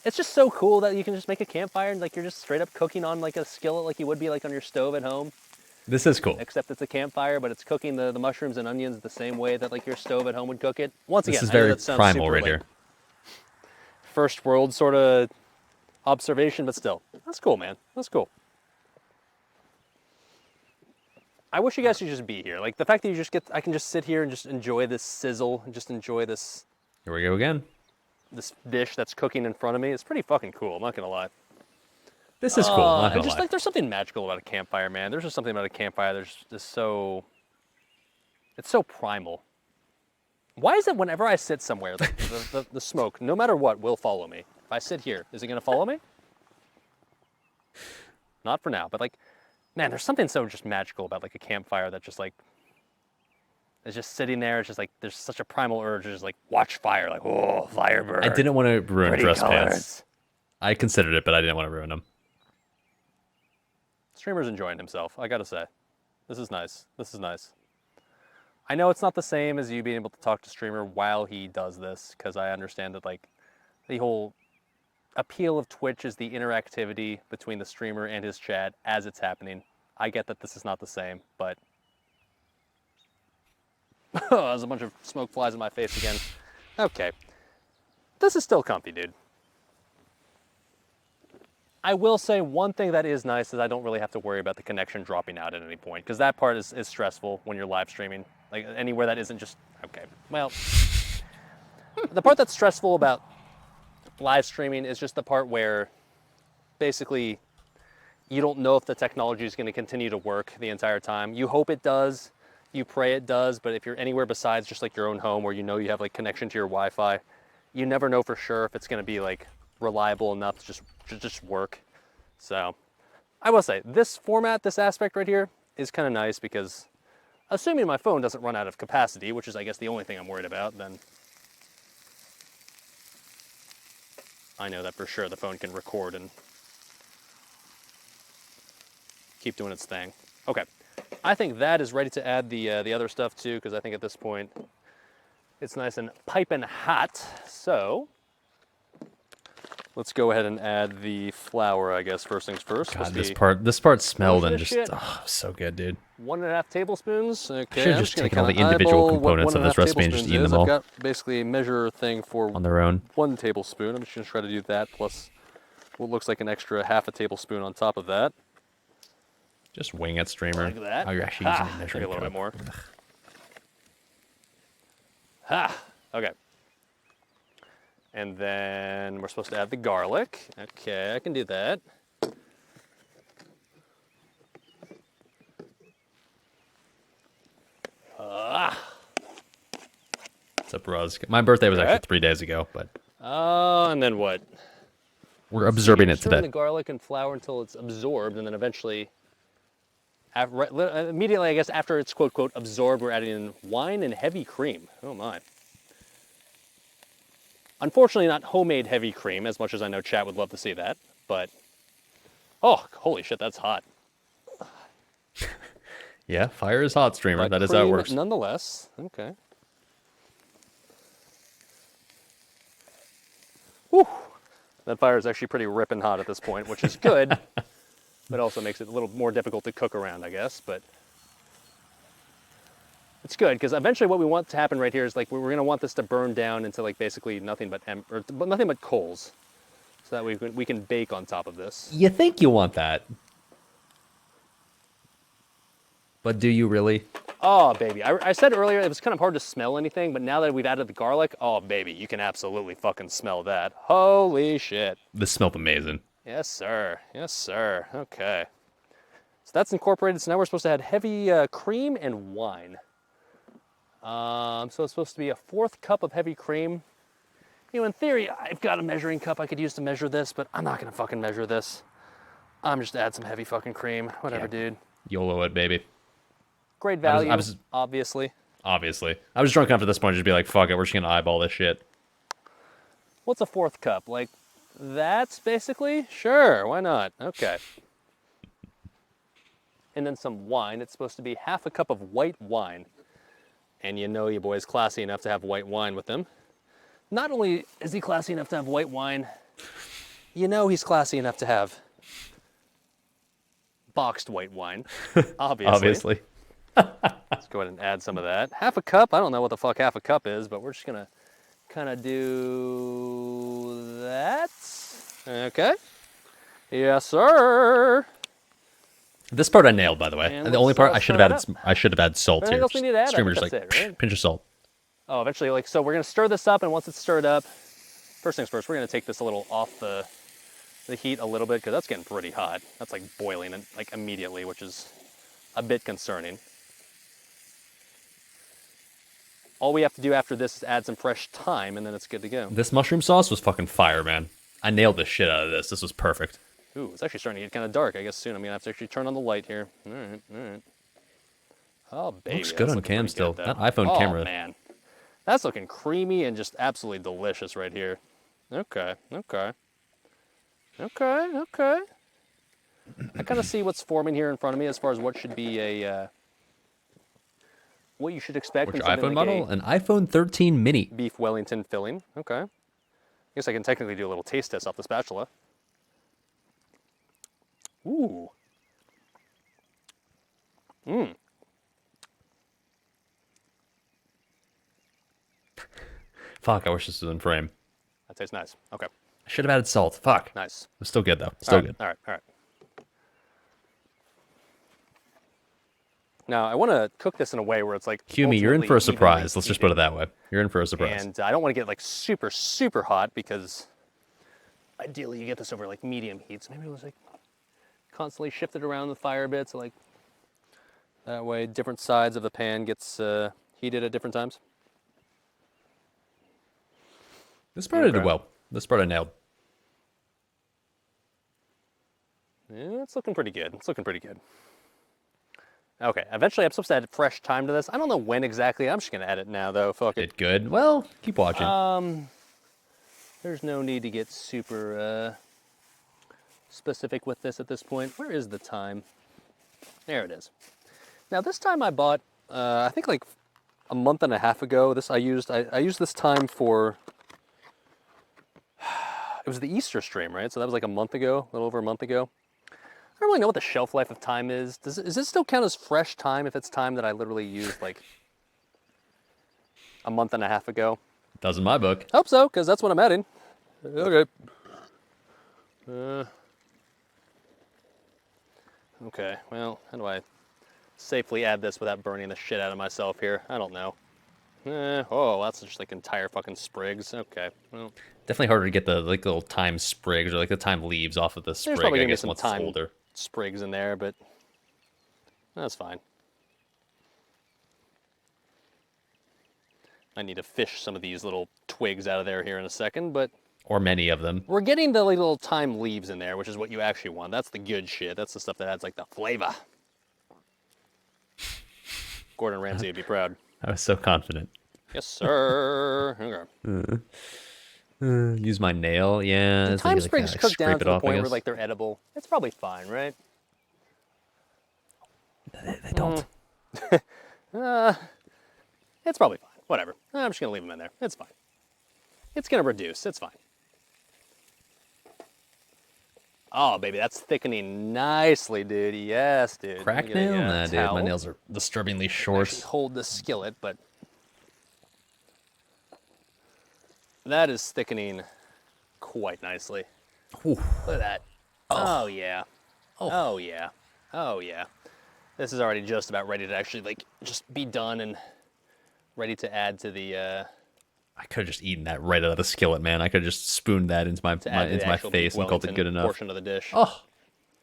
it's just so cool that you can just make a campfire and like you're just straight up cooking on like a skillet like you would be like on your stove at home. This is cool. Except it's a campfire, but it's cooking the mushrooms and onions the same way that like your stove at home would cook it. Once This again, is I know very that sounds primal super, right like, here. first world sort of observation, but still, that's cool, man. That's cool. I wish you guys could just be here. Like the fact that you just I can just sit here and just enjoy this sizzle and just enjoy this Here we go again. dish that's cooking in front of me. It's pretty fucking cool. I'm not gonna lie. This is cool, not And gonna just lie. like there's something magical about a campfire, man. There's just something about a campfire. There's just so it's so primal. Why is it whenever I sit somewhere, the smoke, no matter what, will follow me? If I sit here, is it gonna follow me? Not for now, but like, man, there's something so just magical about like a campfire that just like it's just sitting there. It's just like there's such a primal urge to just like watch fire, like oh, fire burn. I didn't want to ruin pretty dress colors. pants. I considered it, but I didn't want to ruin them. Streamer's enjoying himself, I gotta say. This is nice. This is nice. I know it's not the same as you being able to talk to Streamer while he does this, because I understand that like the whole appeal of Twitch is the interactivity between the streamer and his chat as it's happening. I get that this is not the same, but there's a bunch of smoke flies in my face again. Okay. This is still comfy, dude. I will say one thing that is nice is I don't really have to worry about the connection dropping out at any point, because that part is stressful when you're live streaming. Like anywhere that isn't just, okay, well, the part that's stressful about live streaming is just the part where basically you don't know if the technology is going to continue to work the entire time. You hope it does, you pray it does, but if you're anywhere besides just like your own home where you know you have like connection to your Wi-Fi, you never know for sure if it's going to be like reliable enough to just work. So I will say this format, this aspect right here is kind of nice because assuming my phone doesn't run out of capacity, which is I guess the only thing I'm worried about, then I know that for sure the phone can record and keep doing its thing. Okay, I think that is ready to add the other stuff too, because I think at this point it's nice and piping hot. So let's go ahead and add the flour, I guess, first things first. God, this part smelled and just shit. so good, dude. 1.5 tablespoons. Okay, Should've I'm just gonna taken all kinda the individual eyeball what components of this 1.5 recipe and just tablespoons eaten is. them all. I've got basically a measure thing for On their own. 1 tablespoon. I'm just gonna try to do that plus what looks like an extra half a tablespoon on top of that. Just wing it, streamer. Like that. Oh, you're actually using a Maybe measuring a little cup. bit more. Ha! Okay. And then we're supposed to add the garlic. Okay, I can do that. What's up, Roz? My birthday was actually Alright. 3 days ago, but And then what? we're observing it Stir in today. the garlic and flour until it's absorbed, and then eventually, immediately, I guess, after it's quote, quote, absorbed, we're adding in wine and heavy cream. Oh my. Unfortunately, not homemade heavy cream, as much as I know chat would love to see that, but, oh, holy shit, that's hot. Yeah, fire is hot, streamer. But That is how it cream works. nonetheless. Okay. Whew. That fire is actually pretty ripping hot at this point, which is good, but also makes it a little more difficult to cook around, I guess, but it's good, because eventually what we want to happen right here is like we're going to want this to burn down into like basically nothing but nothing but coals, so that we can bake on top of this. You think you want that. But do you really? Oh, baby. I said earlier it was kind of hard to smell anything, but now that we've added the garlic, oh, baby, you can absolutely fucking smell that. Holy shit. This smelled amazing. Yes, sir. Yes, sir. Okay. So that's incorporated. So now we're supposed to add heavy cream and wine. So it's supposed to be a 1/4 cup of heavy cream. You know, in theory, I've got a measuring cup I could use to measure this, but I'm not going to fucking measure this. I'm just add some heavy fucking cream. Whatever, Yeah. dude. YOLO it, baby. Great value, I was- obviously. Obviously. I was drunk enough at this point to just be like, fuck it, we're just going to eyeball this shit. What's a 1/4 cup? Like, that's basically? Sure, why not? Okay. And then some wine. It's supposed to be 1/2 cup of white wine. And you know your boy's classy enough to have white wine with him. Not only is he classy enough to have white wine, you know he's classy enough to have boxed white wine, obviously. Obviously. Let's go ahead and add some of that. 1/2 cup, I don't know what the fuck 1/2 cup is, but we're just gonna kind of do that. Okay. Yes, sir. This part I nailed, by the way. And And the only let's, part uh, I should stir have it added. I should have added salt Anything here. else we need to add? I Streamer think just that's like it, right? pinch of salt. Oh, eventually, like, so we're gonna stir this up, and once it's stirred up, first things first, we're gonna take this a little off the heat a little bit, because that's getting pretty hot. That's like boiling, like immediately, which is a bit concerning. All we have to do after this is add some fresh thyme, and then it's good to go. This mushroom sauce was fucking fire, man. I nailed the shit out of this. This was perfect. Ooh, it's actually starting to get kind of dark. I guess soon I'm gonna have to actually turn on the light here. All right, all right. Oh, baby. Looks good that's on looking cam pretty still. good, though. That iPhone Oh, camera. Man, that's looking creamy and just absolutely delicious right here. Okay, okay, okay, okay. I kind of see what's forming here in front of me as far as what should be a what you should expect. What's in your something iPhone like model? a An iPhone 13 mini. beef Wellington filling. Okay. I guess I can technically do a little taste test off the spatula. Ooh. Mmm. Fuck, I wish this was in frame. That tastes nice. Okay. I should have added salt. Fuck. Nice. It's still good though. Still All right, good. All right. All right. Now I want to cook this in a way where it's like. Hume, you're in for a ultimately surprise. evenly Let's just put it heated. that way. You're in for a surprise. And I don't want to get like super, super hot because ideally you get this over like medium heat. So maybe it was like constantly shift it around the fire a bit. So like that way different sides of the pan gets heated at different times. This part I did Okay. well. This part I nailed. Yeah, it's looking pretty good. It's looking pretty good. Okay, eventually I'm supposed to add fresh time to this. I don't know when exactly. I'm just going to add it now, though. Fuck it. It good? Well, keep watching. There's no need to get super specific with this at this point. Where is the time? There it is. Now, this time I bought, I think like a month and a half ago. I used this time for, it was the Easter stream, right? So that was like a month ago, a little over a month ago. I don't really know what the shelf life of time is. Does it still count as fresh time if it's time that I literally used like a month and a half ago? Does in my book. Hope so, because that's what I'm adding. Okay. Okay, well, how do I safely add this without burning the shit out of myself here? I don't know. Oh, that's just like entire fucking sprigs. Okay, well. Definitely harder to get the like little time sprigs or like the time leaves off of the There's sprig, probably I gonna be guess, some once it's time older. sprigs in there, but that's fine. I need to fish some of these little twigs out of there here in a second, but Or many of them. we're getting the like, little thyme leaves in there, which is what you actually want. That's the good shit. That's the stuff that adds like the flavor. Gordon Ramsay would be proud. I was so confident. Yes, sir. Okay. Use my nail, yeah. Do it's thyme like, sprigs cook scrape down it to the off, I point where guess. like they're edible? It's probably fine, right? They don't. It's probably fine. Whatever. I'm just gonna leave them in there. It's fine. It's gonna reduce. It's fine. Oh, baby, that's thickening nicely, dude. Yes, dude. Crack Let me get a, nail? Nah, dude, my towel. nails are disturbingly Actually short. hold the skillet, but that is thickening quite nicely. Ooh. Look at that. Oh, yeah. Oh yeah. Oh yeah. This is already just about ready to actually like just be done and ready to add to the I could have just eaten that right out of the skillet, man. I could have just spooned that into my to add to the into my actual face beef and called it Wellington good enough. portion of the dish. Oh,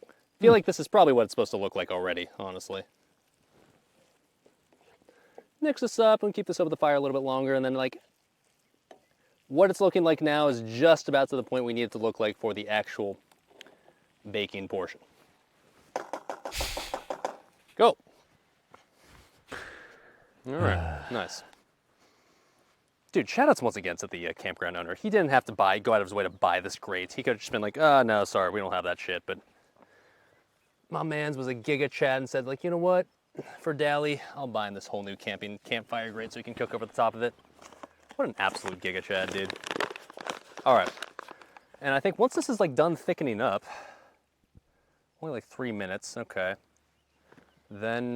I feel like this is probably what it's supposed to look like already, honestly. Mix this up and keep this over the fire a little bit longer, and then like what it's looking like now is just about to the point we need it to look like for the actual baking portion. Go. All right, nice. Dude, shoutouts once again to the campground owner. He didn't have to go out of his way to buy this grate. He could have just been like, oh, no, sorry, we don't have that shit. But my man's was a giga chat and said, like, you know what? For Dali, I'll buy him this whole new campfire grate so he can cook over the top of it. What an absolute giga chat, dude. All right. And I think once this is like done thickening up, only like 3 minutes, okay. Then,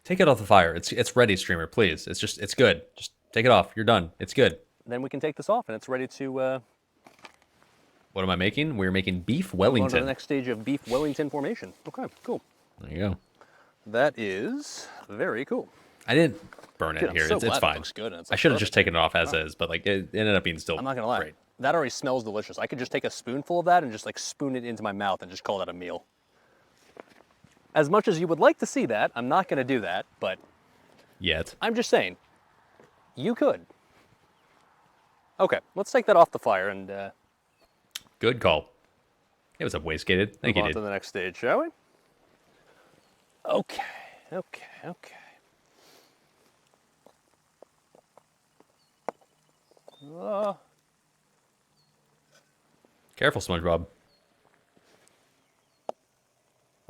take it off the fire. It's ready, streamer. Please. It's good. Just take it off. You're done. It's good. then we can take this off and it's ready to What am I making? We're making beef move on to the Wellington. next stage of beef Wellington formation. Okay, cool. There you go. That is very cool. I didn't burn it Dude, I'm here. so It's glad it fine. looks good and it's, I like, should have just perfect. taken it off as is, but like it ended up being still I'm not gonna lie. great. That already smells delicious. I could just take a spoonful of that and just like spoon it into my mouth and just call that a meal. As much as you would like to see that, I'm not gonna do that, but Yet. I'm just saying, you could. Okay, let's take that off the fire and Good call. It was up wastegated. Thank move you, on dude. to the next stage, shall we? Okay, okay, okay. Careful, SpongeBob.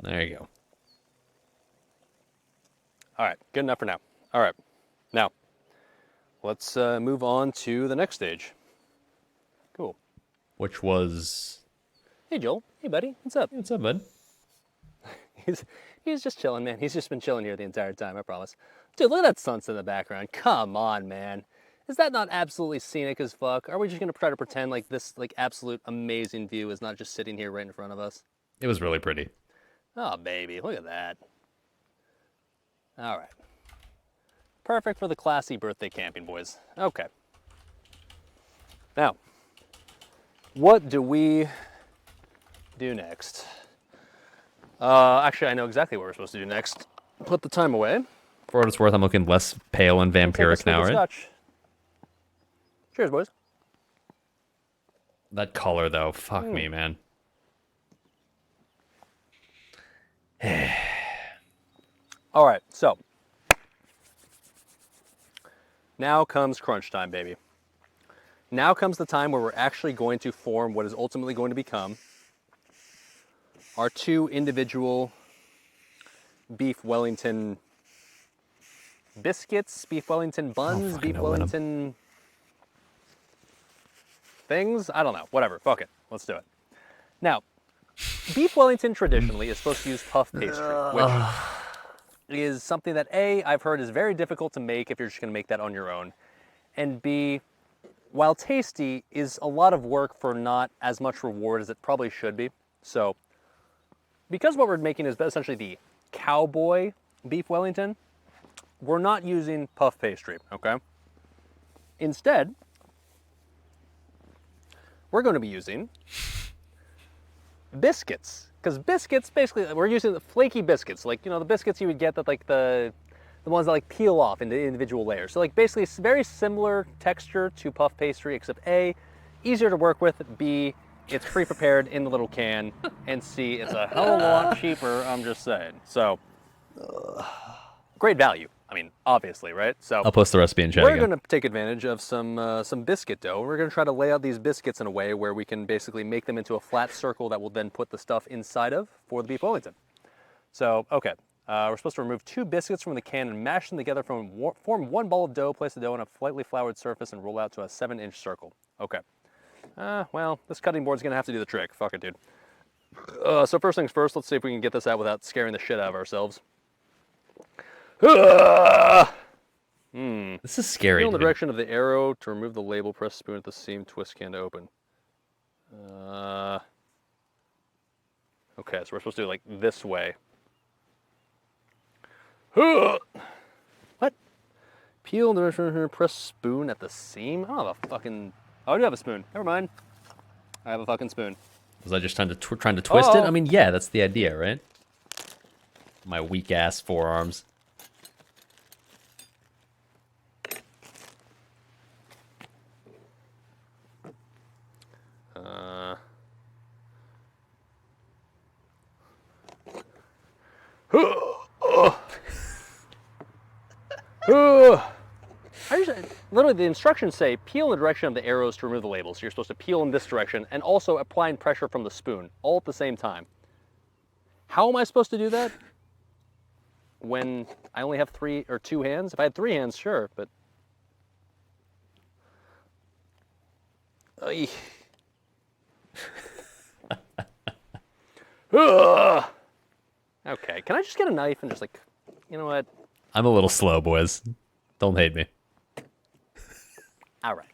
There you go. All right, good enough for now. All right, now let's move on to the next stage. Cool. Which was Hey, Joel. Hey, buddy. What's up? what's up, bud? He's just chilling, man. He's just been chilling here the entire time, I promise. Dude, look at that sunset in the background. Come on, man. Is that not absolutely scenic as fuck? Are we just gonna try to pretend like this like absolute amazing view is not just sitting here right in front of us? It was really pretty. Oh, baby, look at that. All right. Perfect for the classy birthday camping, boys. Okay. Now, what do we do next? Actually, I know exactly what we're supposed to do next. Put the time away. For what it's worth, I'm looking less pale and Take a vampiric now, swig of right? scotch. Cheers, boys. That color, though, fuck me, man. All right, so now comes crunch time, baby. Now comes the time where we're actually going to form what is ultimately going to become our two individual beef Wellington biscuits, beef Wellington buns, beef Wellington things. I don't know, whatever, fuck it, let's do it. Now, beef Wellington traditionally is supposed to use puff pastry, which is something that A, I've heard is very difficult to make if you're just gonna make that on your own, and B, while tasty, is a lot of work for not as much reward as it probably should be. So, because what we're making is essentially the cowboy beef Wellington, we're not using puff pastry, okay? Instead, we're going to be using biscuits. Because biscuits, basically, we're using the flaky biscuits, like, you know, the biscuits you would get that, like, the ones that, like, peel off into individual layers. So, like, basically, it's very similar texture to puff pastry, except A, easier to work with, B, it's pre-prepared in the little can, and C, it's a hell of a lot cheaper, I'm just saying. So, great value. I mean, obviously, right? So I'll post the recipe in chat we're again. going to take advantage of some biscuit dough. We're going to try to lay out these biscuits in a way where we can basically make them into a flat circle that we'll then put the stuff inside of for the beef Wellington. So, okay, we're supposed to remove 2 biscuits from the can and mash them together, form one ball of dough, place the dough on a slightly floured surface, and roll out to a 7-inch circle. Okay. Well, this cutting board's going to have to do the trick. Fuck it, dude. So first things first, let's see if we can get this out without scaring the shit out of ourselves. This is scary. Feel in the dude. direction of the arrow to remove the label, press spoon at the seam, twist can to open. Okay, so we're supposed to do it like this way. What? Peel in the direction, press spoon at the seam? I don't have a fucking... Oh, I do have a spoon. Never mind. I have a fucking spoon. Was I just trying to twist it? Oh. I mean, yeah, that's the idea, right? My weak ass forearms. Literally, the instructions say peel in the direction of the arrows to remove the labels. So you're supposed to peel in this direction and also applying pressure from the spoon, all at the same time. How am I supposed to do that when I only have 3 or 2 hands? If I had 3 hands, sure, but... Okay, can I just get a knife and just like, you know what? I'm a little slow, boys. Don't hate me. All right.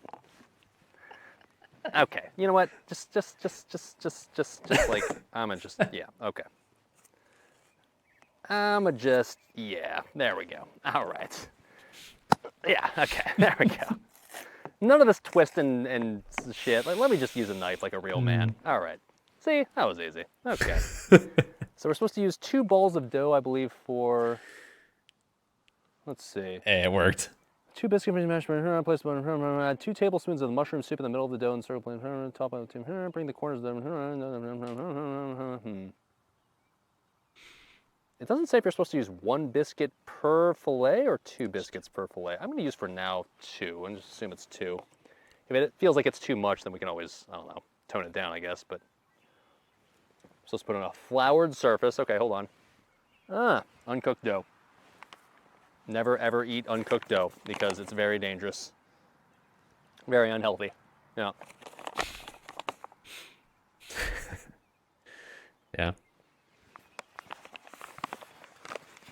Okay, you know what? Just like, I'ma just, yeah, okay. I'ma just, yeah, there we go. All right. Yeah, okay, there we go. None of this twisting and shit. Like, let me just use a knife like a real man. All right. See, that was easy. Okay. So we're supposed to use 2 balls of dough, I believe, for, let's see. Hey, it worked. 2 biscuit mashed potatoes, place add 2 tablespoons of mushroom soup in the middle of the dough and serve plain top of the team. Bring the corners of the. It doesn't say if you're supposed to use 1 biscuit per fillet or 2 biscuits per fillet. I'm going to use for now 2 and just assume it's 2. If it feels like it's too much, then we can always, I don't know, tone it down, I guess. But I'm supposed to put it on a floured surface. Okay, hold on. Uncooked dough. Never ever eat uncooked dough because it's very dangerous. Very unhealthy. Yeah. Yeah.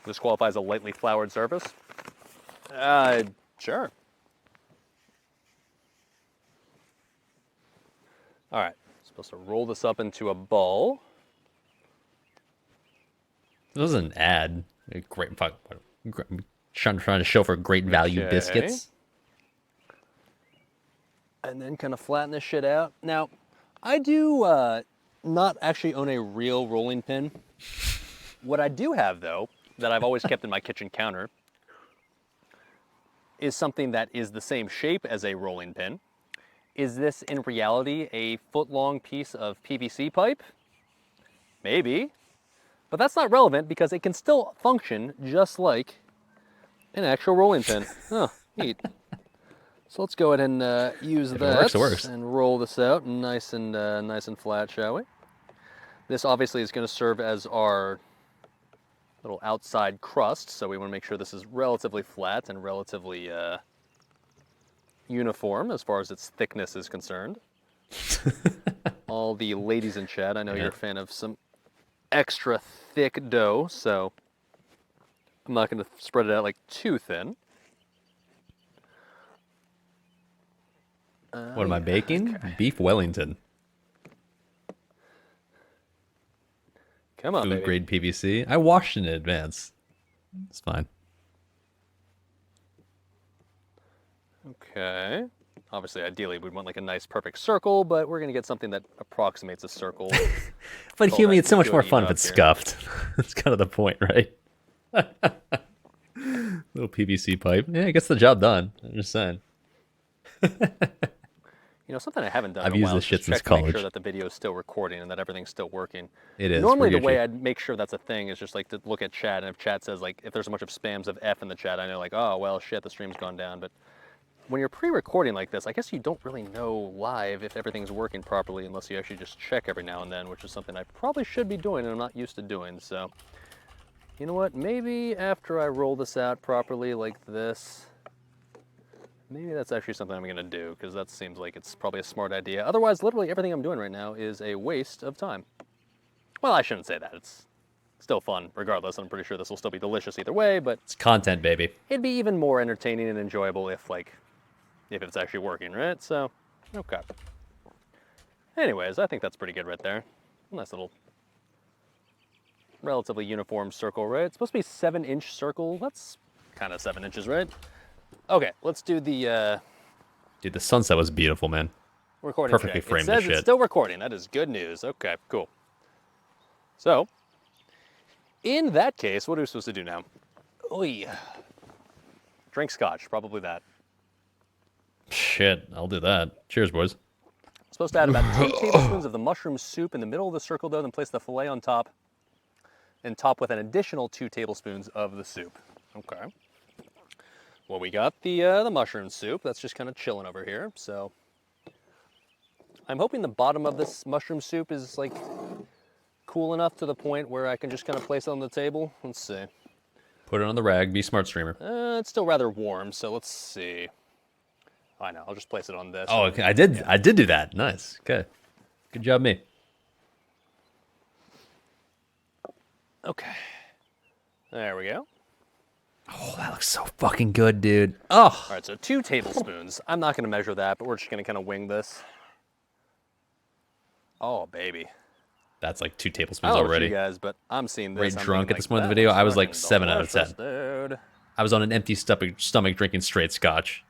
This qualifies a lightly floured surface? Sure. All right, supposed to roll this up into a ball. This was an ad. A great trying to show for great value Okay. biscuits. And then kind of flatten this shit out. Now, I do not actually own a real rolling pin. What I do have, though, that I've always kept in my kitchen counter, is something that is the same shape as a rolling pin. Is this, in reality, a foot-long piece of PVC pipe? Maybe. But that's not relevant because it can still function just like an actual rolling pin. Oh, neat. So let's go ahead and use If it that works, it works. and roll this out nice and flat, shall we? This obviously is going to serve as our little outside crust, so we want to make sure this is relatively flat and relatively uniform as far as its thickness is concerned. All the ladies in chat, I know you're a fan of some extra thick dough, so I'm not going to spread it out like too thin. What am I baking? Okay. Beef Wellington. Come on, Food baby. grade PVC. I washed it in advance. It's fine. Okay. Obviously, ideally, we'd want like a nice perfect circle, but we're going to get something that approximates a circle. But Call Hume, that it's so much more good fun if enough it's here. scuffed. That's kind of the point, right? Little PVC pipe. Yeah, it gets the job done. I'm just saying. You know, something I haven't done I've in a used while this is shit just since check to make sure college. that the video is still recording and that everything's still working. It is. Normally, We're the way Gucci. I'd make sure that's a thing is just like to look at chat, and if chat says like, if there's a bunch of spams of F in the chat, I know like, oh, well, shit, the stream's gone down. But when you're pre-recording like this, I guess you don't really know live if everything's working properly unless you actually just check every now and then, which is something I probably should be doing and I'm not used to doing. So, you know what? Maybe after I roll this out properly like this, maybe that's actually something I'm going to do, because that seems like it's probably a smart idea. Otherwise, literally everything I'm doing right now is a waste of time. Well, I shouldn't say that. It's still fun regardless. I'm pretty sure this will still be delicious either way, but It's content, baby. it'd be even more entertaining and enjoyable if it's actually working, right? So, okay. Anyways, I think that's pretty good right there. Nice little relatively uniform circle, right? It's supposed to be 7-inch circle. That's kind of 7 inches, right? Okay, let's do the Dude, the sunset was beautiful, man. recording Perfectly check. framed It as says it's shit. still recording. That is good news. Okay, cool. So, in that case, what are we supposed to do now? Oy. Drink scotch, probably that. Shit, I'll do that. Cheers, boys. Supposed to add about 2 tablespoons of the mushroom soup in the middle of the circle dough, then place the filet on top, and top with an additional 2 tablespoons of the soup. Okay. Well, we got the mushroom soup. That's just kind of chilling over here. So I'm hoping the bottom of this mushroom soup is like cool enough to the point where I can just kind of place it on the table. Let's see. Put it on the rag. Be smart, streamer. It's still rather warm, so let's see. I know. I'll just place it on this. Oh, okay. I did do that. Nice. Okay. Good job, me. Okay. There we go. Oh, that looks so fucking good, dude. Oh. All right, so 2 tablespoons. I'm not going to measure that, but we're just going to kind of wing this. Oh, baby. That's like 2 I tablespoons don't know about already. you guys, but I'm seeing this. Right I'm drunk thinking, at this like, point in the that video. looks I was like fucking 7 out of 10. delicious, dude. I was on an empty stomach drinking straight scotch.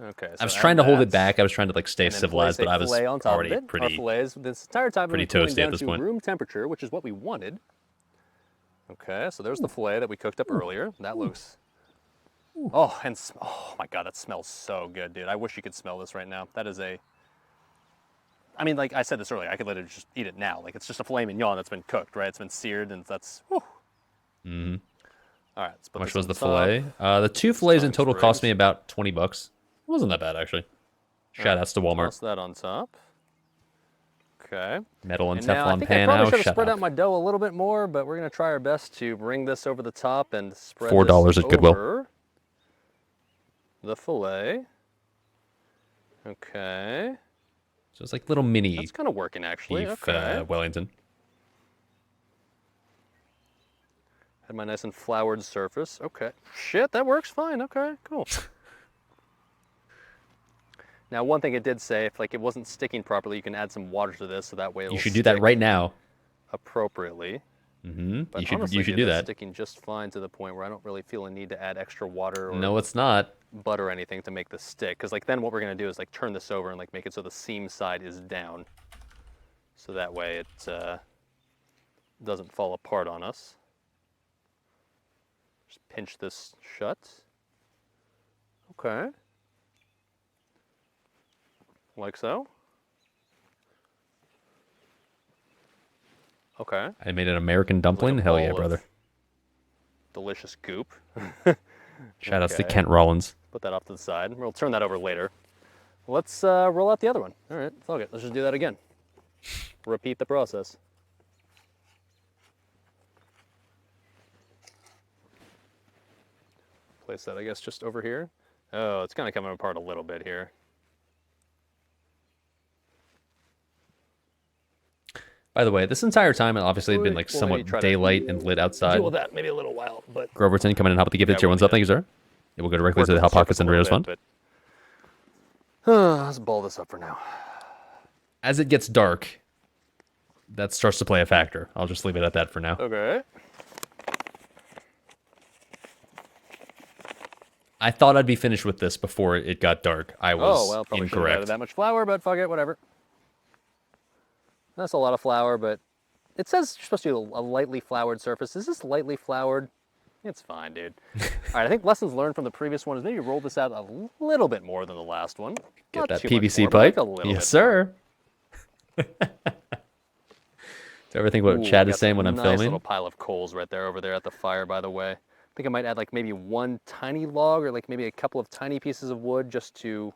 Okay, I was so trying add to hold it that, back. I was trying to like stay and then civilized, place but a I was fillet on top already of it. Our pretty. fillets this entire time pretty have been cooling toasty at down this to point. room temperature, which is what we wanted. Okay, so there's the fillet that we cooked up earlier. That looks. Oh, and oh my god, that smells so good, dude. I wish you could smell this right now. That is a. I mean, like I said this earlier, I could literally just eat it now. Like it's just a filet mignon that's been cooked, right? It's been seared, and that's. Whew. Mm-hmm. All right, let's put How this much was on the top. fillet? The 2 fillets in Starting total cost sprigs. me about $20. It wasn't that bad actually. Shout outs to Walmart. Toss that on top. Okay. Metal and And now I Teflon think I pan probably out. should have Shut spread up. out my dough a little bit more, but we're gonna try our best to bring this over the top and spread $4 this at Goodwill. over the fillet. Okay. So it's like little mini That's kind of working actually. beef Okay. Wellington. Had my nice and floured surface. Okay. Shit, that works fine. Okay, cool. Now, one thing it did say, if like it wasn't sticking properly, you can add some water to this, so that way it'll You should do that stick right now. appropriately. Mm-hmm. But You should honestly, dude, do that's that. sticking just fine to the point where I don't really feel a need to add extra water or No, it's not. butter or anything to make this stick. Because like then what we're gonna do is like turn this over and like make it so the seam side is down. So that way it doesn't fall apart on us. Just pinch this shut. Okay. Like so. Okay. I made an American dumpling. Like a Hell yeah, bowl of brother. Delicious goop. Shout outs to Okay. Kent Rollins. Put that off to the side. We'll turn that over later. Let's roll out the other one. All right, fuck it. Let's just do that again. Repeat the process. Place that, I guess, just over here. Oh, it's kind of coming apart a little bit here. By the way, this entire time it obviously had been like Well, maybe somewhat try to daylight and lit outside. Deal with that maybe a little while, but Groverton coming in hot with the gift Yeah, tier we'll ones need up. Thank it. you, sir. Yeah, we'll go directly work to the with Hot the Pockets surface and a Doritos little fund. bit, let's ball this up for now. As it gets dark, that starts to play a factor. I'll just leave it at that for now. Okay. I thought I'd be finished with this before it got dark. I was Oh, well, probably shouldn't have added incorrect. that much flour, but fuck it, whatever. That's a lot of flour, but it says you're supposed to do a lightly floured surface. Is this lightly floured? It's fine, dude. All right, I think lessons learned from the previous one is maybe roll this out a little bit more than the last one. Get Not that too much PVC more, but like pipe. a little Yes, bit sir. Do you ever think what Ooh, Chad I is got saying some when I'm nice filming? little pile of coals right there over there at the fire, by the way. I think I might add like maybe one tiny log or like maybe a couple of tiny pieces of wood just to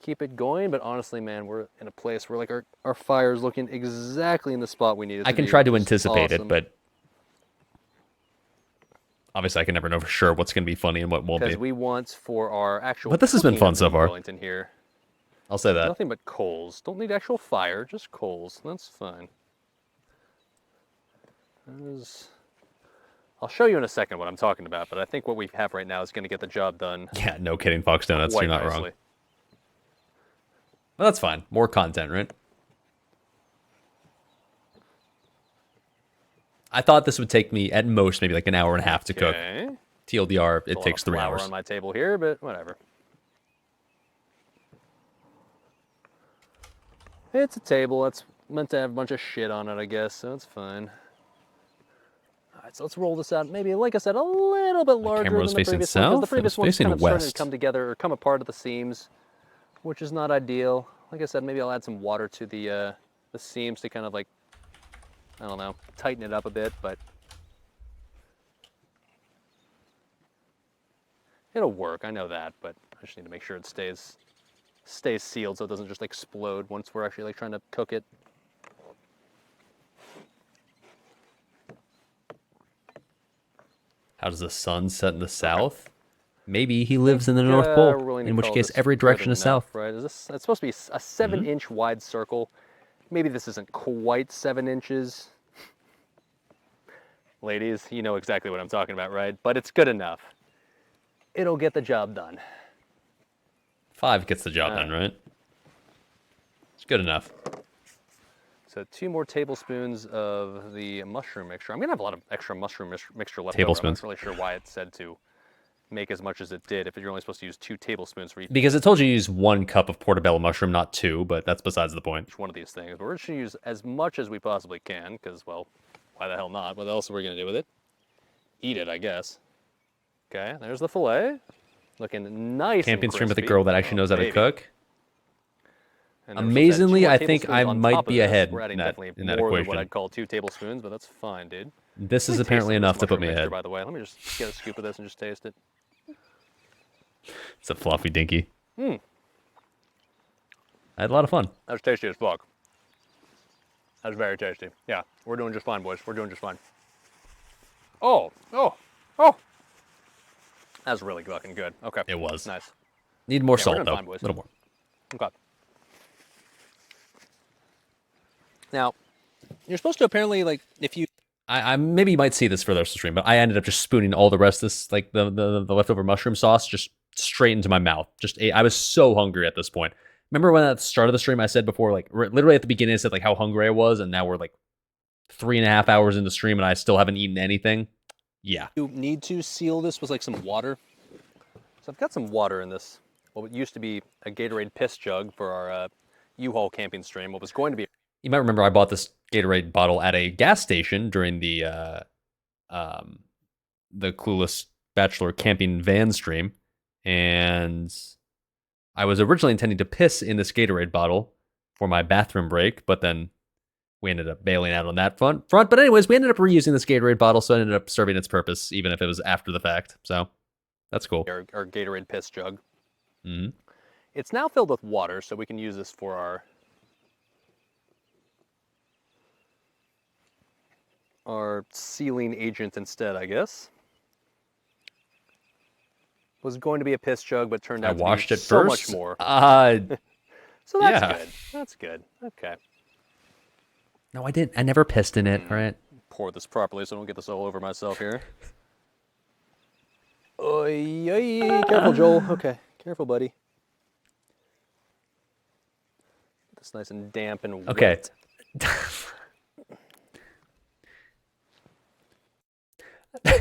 keep it going. But honestly, man, we're in a place where like our fire's looking exactly in the spot we need it I to can be, try to which is anticipate awesome. it, but obviously I can never know for sure what's going to be funny and what won't be. Because we want for our actual But this has been cooking fun of so the far. Wellington here. I'll say that. Nothing but coals. Don't need actual fire, just coals. That's fine. I'll show you in a second what I'm talking about, but I think what we have right now is going to get the job done Yeah, no kidding, Fox Donuts. quite You're not nicely. wrong. Well, that's fine. More content, right? I thought this would take me at most maybe like an hour and a half to cook. Okay. TLDR, it A lot takes of 3 flour hours. on my table here, but whatever. It's a table. It's meant to have a bunch of shit on it, I guess, so it's fine. All right, so let's roll this out. Maybe, like I said, a little bit larger camera was than the facing previous one, because south, the it previous was one's facing kind of starting to west. come together or come apart at the seams, which is not ideal. Like I said, maybe I'll add some water to the seams to kind of like, I don't know, tighten it up a bit, but it'll work. I know that, but I just need to make sure it stays sealed so it doesn't just explode once we're actually like trying to cook it. How does the sun set in the south? Maybe he lives in the we're North Pole, willing to in which call case this every good direction is enough, south. right? Is this? It's supposed to be a 7-inch wide circle. Maybe this isn't quite 7 inches. Ladies, you know exactly what I'm talking about, right? But it's good enough. It'll get the job done. 5 gets the job done, right? It's good enough. So 2 more tablespoons of the mushroom mixture. I'm gonna have a lot of extra mushroom mixture left Tablespoons. over. I'm not really sure why it said to make as much as it did if you're only supposed to use 2 tablespoons for Because it told you to use 1 cup of portobello mushroom, not 2, but that's besides the point. each one of these things. But we're just gonna use as much as we possibly can, because, well, why the hell not? What else are we gonna do with it? Eat it, I guess. Okay, there's the fillet. Looking nice Camping and stream with a crispy. girl that actually knows how to baby. cook. And then we're supposed to add 2 Amazingly, more I think I tablespoons on might top of be this. ahead We're adding in that definitely in that more than equation. what I'd call 2 tablespoons, but that's fine, dude. This Let is me taste apparently some of enough this to put me mushroom mixture, ahead. by the way. Let me just get a scoop of this and just taste it. It's a fluffy dinky. I had a lot of fun. That's tasty as fuck. That's very tasty. Yeah, we're doing just fine, boys. We're doing just fine. Oh. That's really fucking good. Okay. It was. Nice. Need more Yeah, we're salt, doing though. fine, boys. A little more. Okay. Now, you're supposed to apparently, like, if you... I maybe you might see this for the rest of the stream, but I ended up just spooning all the rest of this, like the leftover mushroom sauce, just straight into my mouth. I was so hungry at this point. Remember when at the start of the stream I said before, like literally at the beginning I said like how hungry I was, and now we're like 3.5 hours in the stream and I still haven't eaten anything. Yeah. You need to seal this with, like, some water. So I've got some water in this, what used to be a Gatorade piss jug for our U-Haul camping stream, what was going to be... You might remember I bought this Gatorade bottle at a gas station during the Clueless Bachelor camping van stream, and I was originally intending to piss in this Gatorade bottle for my bathroom break, but then we ended up bailing out on that front. But anyways, we ended up reusing this Gatorade bottle, so it ended up serving its purpose, even if it was after the fact. So that's cool. Our Gatorade piss jug. Mm-hmm. It's now filled with water, so we can use this for our sealing agent instead, I guess. Was going to be a piss jug, but turned out I washed to be it so first. much more. So that's yeah. good. That's good. Okay. No, I didn't. I never pissed in it. All right. Pour this properly so I don't get this all over myself here. Oy, oy. Careful, Joel. Okay. Careful, buddy. It's nice and damp and Okay. wet.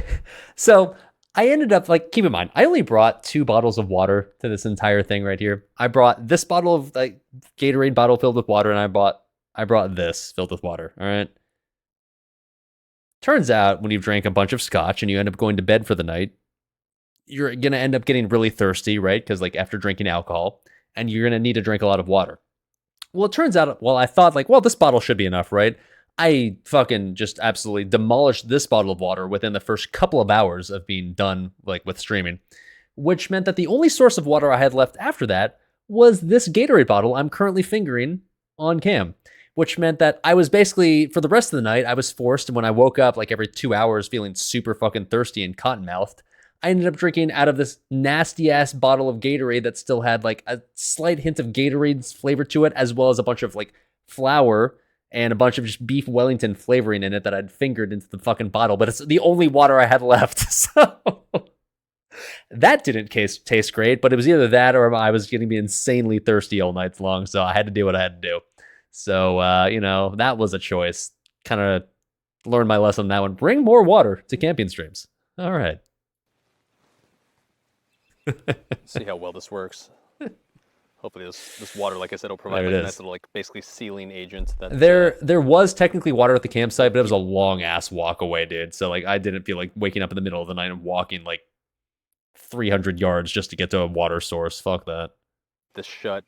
So I ended up like, keep in mind, I only brought 2 bottles of water to this entire thing right here. I brought this bottle of like Gatorade bottle filled with water, and I brought this filled with water. All right. Turns out when you've drank a bunch of scotch and you end up going to bed for the night, you're gonna end up getting really thirsty, right? Because like after drinking alcohol, and you're gonna need to drink a lot of water. Well, it turns out, well, I thought like, well, this bottle should be enough, right? I fucking just absolutely demolished this bottle of water within the first couple of hours of being done like with streaming, which meant that the only source of water I had left after that was this Gatorade bottle I'm currently fingering on cam, which meant that I was basically, for the rest of the night, I was forced, and when I woke up like every 2 hours feeling super fucking thirsty and cotton-mouthed, I ended up drinking out of this nasty-ass bottle of Gatorade that still had like a slight hint of Gatorade's flavor to it, as well as a bunch of like flour and a bunch of just beef Wellington flavoring in it that I'd fingered into the fucking bottle, but it's the only water I had left. So that didn't taste great, but it was either that or I was getting to be insanely thirsty all night long, so I had to do what I had to do. So, you know, that was a choice. Kind of learned my lesson on that one. Bring more water to camping streams. All right. See how well this works. Hopefully this water, like I said, will provide There it like a is. nice little like basically sealing agent. That There was technically water at the campsite, but it was a long ass walk away, dude. So like I didn't feel like waking up in the middle of the night and walking like 300 yards just to get to a water source. Fuck that. this shut.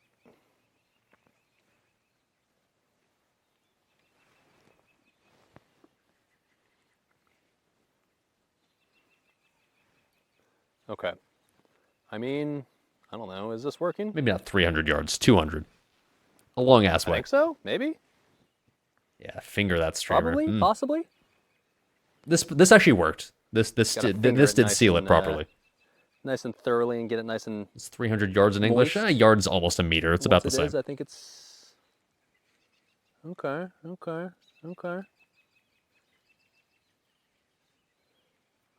Okay. I mean, I don't know. Is this working? Maybe not 300 yards, 200. A long ass I way. think so. Maybe. Yeah, finger that streamer. Probably. Possibly. This actually worked. This Gotta did finger this it did nice seal it and, properly. Nice and thoroughly, and get it nice and. It's 300 yards in English. Moist. Yard's almost a meter. It's about the Once it same. is, I think it's. Okay. Okay. Okay.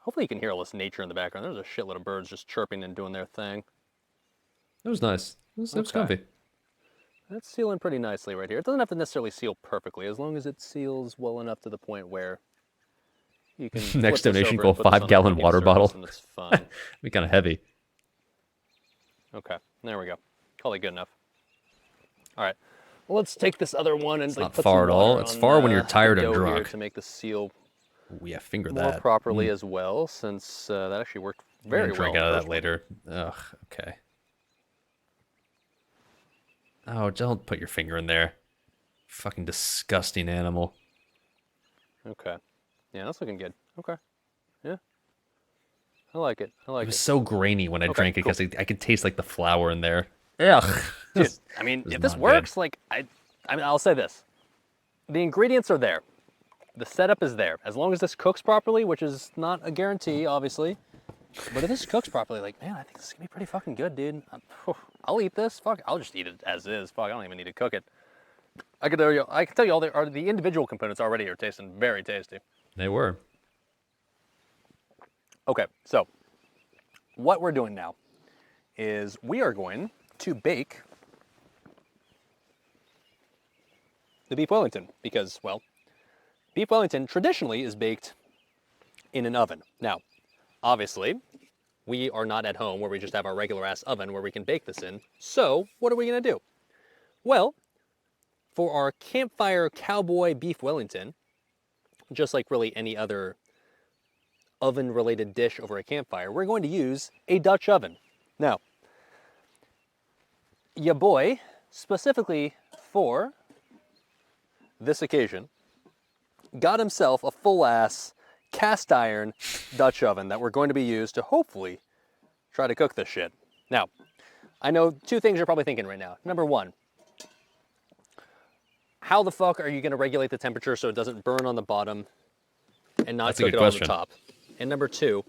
Hopefully you can hear all this nature in the background. There's a shitload of birds just chirping and doing their thing. It was nice. It was Okay. comfy. That's sealing pretty nicely right here. It doesn't have to necessarily seal perfectly, as long as it seals well enough to the point where you can. Next flip this donation, over go and put this on a 5-gallon cooking water surface bottle. And it's fine. Be kind of heavy. Okay, there we go. Probably good enough. All right. Well, let's take this other one and It's like, not put far some at all. water It's on, far when you're the tired and dough here drunk. to make the seal Ooh, yeah, finger more that. properly as well, since that actually worked We're very gonna drink well. out of first that one. later. Ugh. Okay. Oh, don't put your finger in there. Fucking disgusting animal. Okay. Yeah, that's looking good. Okay. Yeah. I like it. I like It was it. so grainy when I Okay, drank it cool. because I could taste like the flour in there. Ugh. Dude, I mean, was if this not good. works, like, I mean, I'll say this. The ingredients are there. The setup is there. As long as this cooks properly, which is not a guarantee, obviously. But if this cooks properly, like, man, I think this is gonna be pretty fucking good, dude. I'll eat this. Fuck, I'll just eat it as is. Fuck, I don't even need to cook it. I can tell you all the individual components already are tasting very tasty. They were. Okay, so what we're doing now is we are going to bake the beef Wellington because, well, beef Wellington traditionally is baked in an oven. Now, obviously, we are not at home where we just have our regular ass oven where we can bake this in. So, what are we gonna do? Well, for our campfire cowboy beef Wellington, just like really any other oven-related dish over a campfire, we're going to use a Dutch oven. Now, ya boy, specifically for this occasion, got himself a full-ass cast iron Dutch oven that we're going to be used to hopefully try to cook this shit. Now, I know two things you're probably thinking right now. Number one, how the fuck are you going to regulate the temperature so it doesn't burn on the bottom and not cook it on the top? And number two,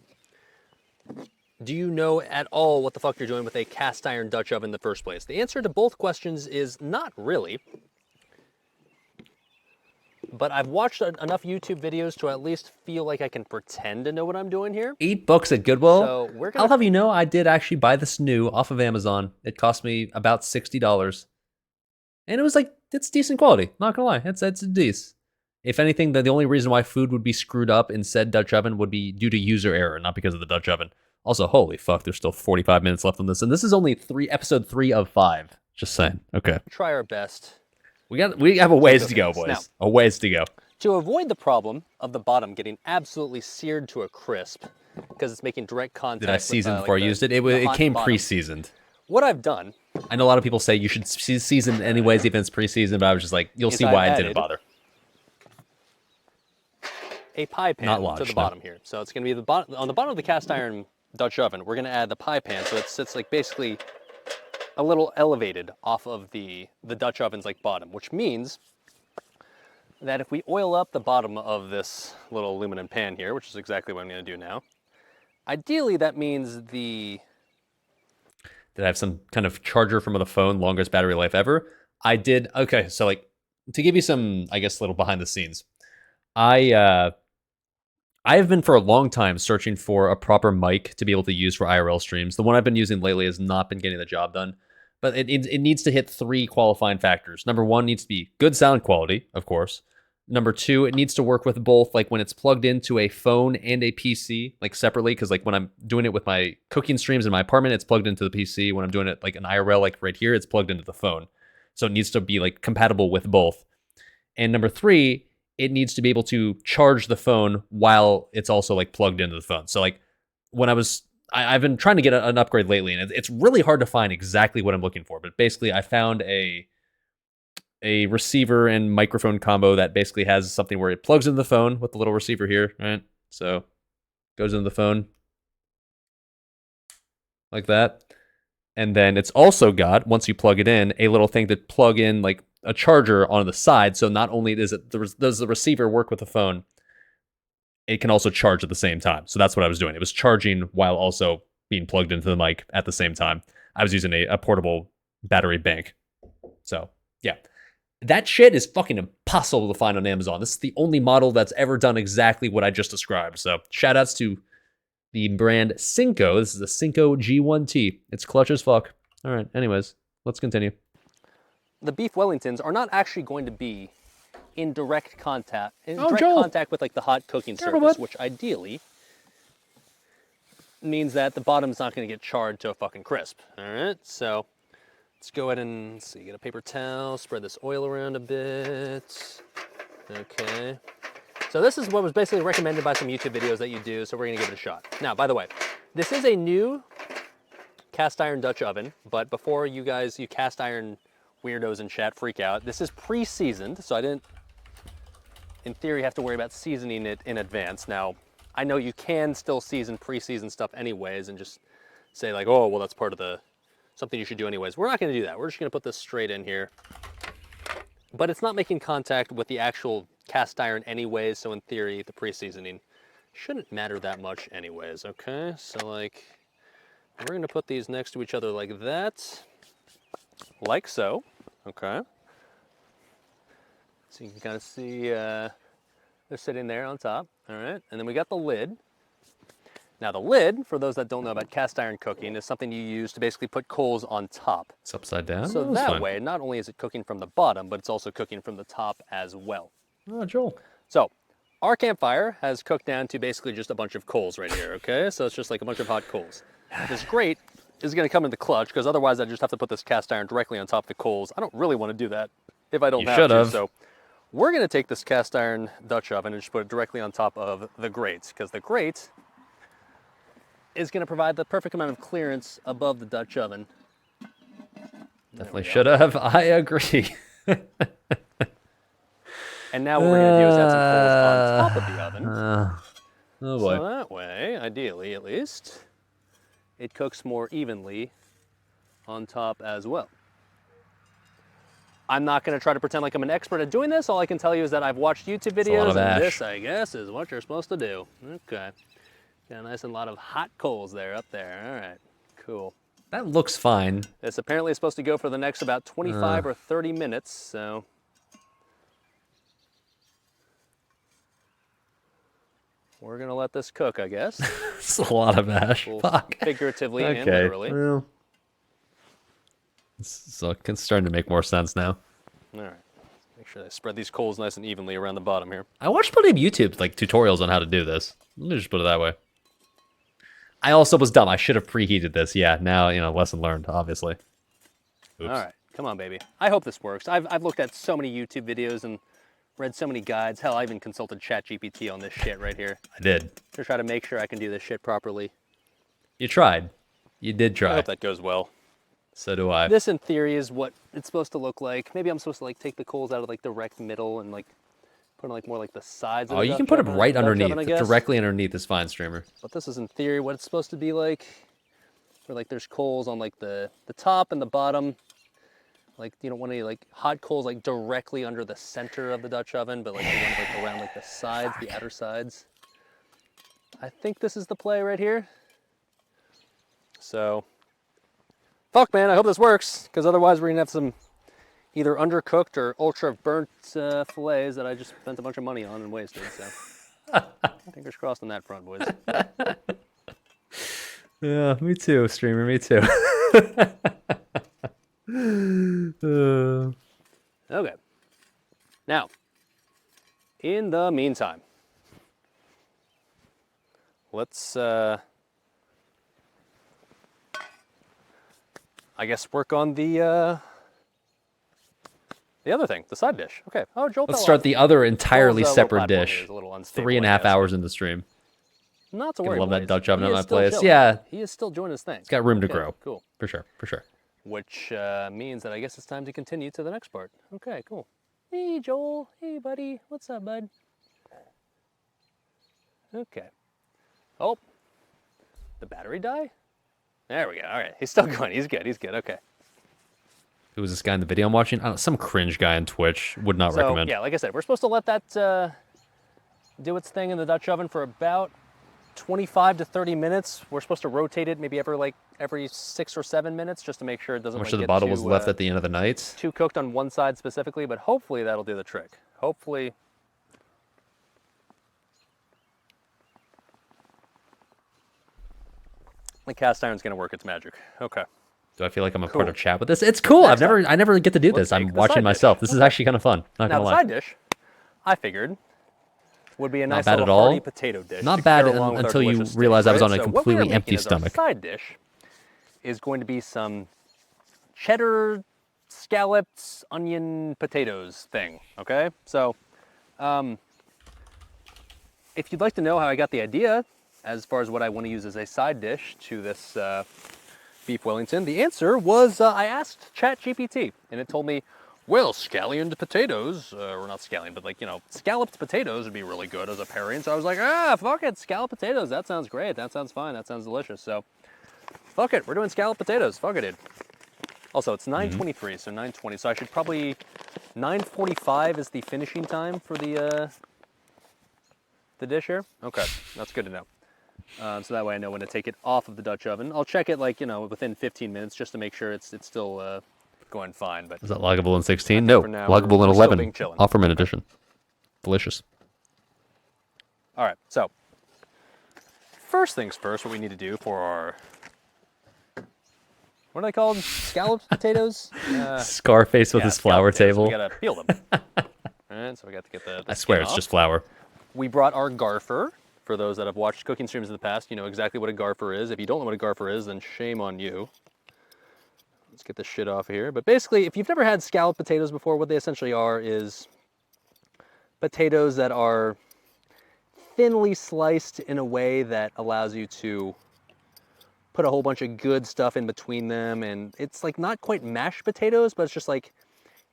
do you know at all what the fuck you're doing with a cast iron Dutch oven in the first place? The answer to both questions is not really. But I've watched enough YouTube videos to at least feel like I can pretend to know what I'm doing here. $8 at Goodwill. So we're gonna... I'll have you know, I did actually buy this new off of Amazon. It cost me about $60. And it was like, it's decent quality. Not gonna lie, it's decent. If anything, the only reason why food would be screwed up in said Dutch oven would be due to user error, not because of the Dutch oven. Also, holy fuck, there's still 45 minutes left on this. And this is only episode 3 of 5. Just saying. Okay. Try our best. We have a ways to go, boys. Now, a ways to go. To avoid the problem of the bottom getting absolutely seared to a crisp, because it's making direct contact. Did I season with, before I used it? It came pre-seasoned. What I've done. I know a lot of people say you should season anyways, even if it's pre-seasoned, but I was just like, you'll see why I didn't bother. A pie pan to the bottom here. So it's going to be on the bottom of the cast iron Dutch oven. We're going to add the pie pan, so it sits like basically a little elevated off of the Dutch oven's like bottom, which means that if we oil up the bottom of this little aluminum pan here, which is exactly what I'm going to do now, ideally that means the... Did I have some kind of charger from the phone, longest battery life ever? I did. Okay, so like to give you some, I guess, little behind the scenes, I have been for a long time searching for a proper mic to be able to use for IRL streams. The one I've been using lately has not been getting the job done, but it needs to hit 3 qualifying factors. Number 1 needs to be good sound quality, of course. Number 2, it needs to work with both, like when it's plugged into a phone and a PC, like separately, because like when I'm doing it with my cooking streams in my apartment, it's plugged into the PC. When I'm doing it like an IRL, like right here, it's plugged into the phone. So it needs to be like compatible with both. And number 3, it needs to be able to charge the phone while it's also like plugged into the phone. So like when I've been trying to get an upgrade lately, and it's really hard to find exactly what I'm looking for. But basically, I found a receiver and microphone combo that basically has something where it plugs into the phone with the little receiver here, right? So goes into the phone like that. And then it's also got, once you plug it in, a little thing to plug in like a charger on the side. So not only does the receiver work with the phone, it can also charge at the same time. So that's what I was doing. It was charging while also being plugged into the mic at the same time. I was using a portable battery bank. So yeah, that shit is fucking impossible to find on Amazon. This is the only model that's ever done exactly what I just described. So shout outs to the brand Cinco. This is the Cinco G1T. It's clutch as fuck. All right, anyways, let's continue. The beef Wellingtons are not actually going to be in direct contact contact with like the hot cooking surface, which ideally means that the bottom's not going to get charred to a fucking crisp. All right, so let's go ahead and see. Get a paper towel, spread this oil around a bit. Okay. So this is what was basically recommended by some YouTube videos that you do, so we're gonna give it a shot. Now, by the way, this is a new cast iron Dutch oven, but before you cast iron weirdos in chat freak out, this is pre-seasoned, so I didn't, in theory, have to worry about seasoning it in advance. Now, I know you can still season pre-seasoned stuff anyways and just say like, oh, well, that's part of something you should do anyways. We're not gonna do that. We're just gonna put this straight in here. But it's not making contact with the actual cast iron anyways, so in theory, the pre-seasoning shouldn't matter that much anyways, okay? So like, we're gonna put these next to each other like that, like so, okay? So you can kind of see they're sitting there on top, all right? And then we got the lid. Now the lid, for those that don't know about cast iron cooking, is something you use to basically put coals on top. It's upside down? So that way, not only is it cooking from the bottom, but it's also cooking from the top as well. Oh, Joel. So our campfire has cooked down to basically just a bunch of coals right here, okay? So it's just like a bunch of hot coals. This grate is gonna come in the clutch, because otherwise I just have to put this cast iron directly on top of the coals. I don't really wanna do that if I don't have to. So we're gonna take this cast iron Dutch oven and just put it directly on top of the grate, because the grate is going to provide the perfect amount of clearance above the Dutch oven. Definitely should have. I agree. And now what we're going to do is add some coals on top of the oven. Oh boy. So that way, ideally at least, it cooks more evenly on top as well. I'm not going to try to pretend like I'm an expert at doing this. All I can tell you is that I've watched YouTube a lot videos, of and ash. this, I guess, is what you're supposed to do. Okay. Got a nice and lot of hot coals there up there. All right, cool. That looks fine. This apparently is supposed to go for the next about 25 or 30 minutes, so. We're going to let this cook, I guess. It's a lot of ash. Both Fuck. figuratively and Okay. literally. Well, it's starting to make more sense now. All right. Make sure I spread these coals nice and evenly around the bottom here. I watched plenty of YouTube like tutorials on how to do this. Let me just put it that way. I also was dumb. I should have preheated this. Yeah, now, lesson learned, obviously. Oops. All right, come on, baby. I hope this works. I've looked at so many YouTube videos and read so many guides. Hell, I even consulted ChatGPT on this shit right here I did. to try to make sure I can do this shit properly. You tried. You did I try. hope that goes well. So do I. This, in theory, is what it's supposed to look like. Maybe I'm supposed to like take the coals out of like the direct middle and like put them like more like the sides. Of Oh, the you can Dutch put it oven, right Dutch underneath. oven, I guess. Directly underneath is fine, streamer. But this is in theory what it's supposed to be like. Where like there's coals on like the top and the bottom. Like you don't want any like hot coals like directly under the center of the Dutch oven, but like you want like around like the sides, the outer sides. I think this is the play right here. So, fuck man, I hope this works, because otherwise we're gonna have some either undercooked or ultra burnt fillets that I just spent a bunch of money on and wasted. So, fingers crossed on that front, boys. Yeah, me too, streamer. Me too. Okay. Now, in the meantime, let's, I guess, work on the other thing, the side dish. Okay. Oh, Joel. Let's start the other entirely Joel's, separate platform dish. here is a little unstable, 3.5 I guess. hours into stream. Not to Gonna worry. love that boys. Dutch oven He at is my still place. chilling. Yeah. He is still doing his thing. It's got room to Okay, grow. Cool. For sure. For sure. Which means that I guess it's time to continue to the next part. Okay, cool. Hey, Joel. Hey, buddy. What's up, bud? Okay. Oh, the battery die? There we go. All right. He's still going. He's good. He's good. Okay. Who was this guy in the video I'm watching? I don't know, some cringe guy on Twitch. Would not So, recommend. yeah, like I said, we're supposed to let that do its thing in the Dutch oven for about 25 to 30 minutes. We're supposed to rotate it maybe every 6 or 7 minutes just to make sure it doesn't How much like, of the get bottle too, was left at the end of the night? too cooked on one side specifically, but hopefully that'll do the trick. Hopefully. The cast iron's gonna work its magic. Okay. Do I feel like I'm a Cool. part of chat with this? It's cool. Next I never get to do let's this. I'm make the watching side myself. dish. This is Okay. actually kind of fun. Not Now gonna the lie. side dish, I figured, would be a nice bad little at all. hearty potato dish. Not to bad pair along with our until you delicious realize steak, I was on a right? So what we are completely making empty as our stomach. Side dish is going to be some cheddar scalloped onion potatoes thing. Okay, so if you'd like to know how I got the idea as far as what I want to use as a side dish to this beef Wellington, the answer was I asked ChatGPT, and it told me, well, scallioned potatoes, or not scallion, but like, you know, scalloped potatoes would be really good as a pairing. So I was like, fuck it, scalloped potatoes. That sounds great. That sounds fine. That sounds delicious. So fuck it, we're doing scalloped potatoes. Fuck it, dude. Also, it's 9:23, so 9:20. So I should probably 9:45 is the finishing time for the dish here. Okay, that's good to know. So that way I know when to take it off of the Dutch oven. I'll check it like, you know, within 15 minutes just to make sure it's still going fine. But Is that loggable in 16? No. for now, Loggable in we're still 11. being chillin'. Offerman edition. Delicious. all right, so first things first, what we need to do for our, what are they called? Scalloped potatoes? Scarface with Yeah, his flour scalloped potatoes. table. We gotta peel them. All right, so we got to get the I swear skin it's off. just flour. We brought our garfer. For those that have watched cooking streams in the past, you know exactly what a garfer is. If you don't know what a garfer is, then shame on you. Let's get this shit off here. But basically, if you've never had scalloped potatoes before, what they essentially are is potatoes that are thinly sliced in a way that allows you to put a whole bunch of good stuff in between them. And it's like not quite mashed potatoes, but it's just like,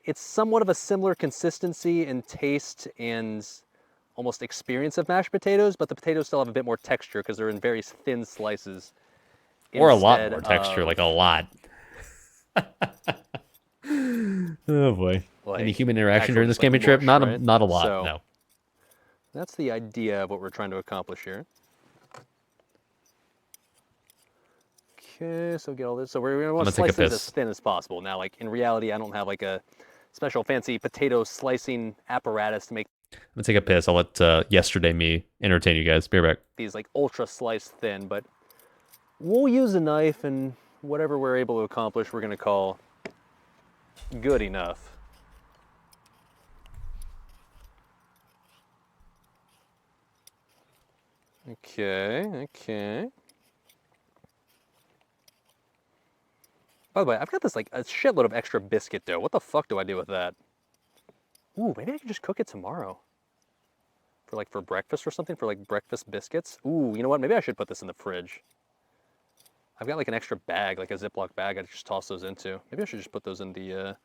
it's somewhat of a similar consistency and taste and almost experience of mashed potatoes, but the potatoes still have a bit more texture because they're in very thin slices. Or a lot instead more texture, of, like a lot. Oh boy. Any like, human interaction actual during just, this like, camping trip? mush, Not right? not a lot, So no. that's the idea of what we're trying to accomplish here. Okay, so get all this. So we're gonna want to gonna take a slice these as piss. thin as possible. Now, like in reality, I don't have like a special fancy potato slicing apparatus to make I'm gonna take a piss. I'll let yesterday me entertain you guys. Be right back. these like ultra sliced thin, but we'll use a knife and whatever we're able to accomplish, we're gonna call good enough. Okay. By the way, I've got this like a shitload of extra biscuit dough. What the fuck do I do with that? Ooh, maybe I can just cook it tomorrow. For breakfast or something, for like breakfast biscuits. Ooh, you know what? Maybe I should put this in the fridge. I've got like an extra bag, like a Ziploc bag I just toss those into. Maybe I should just put those in the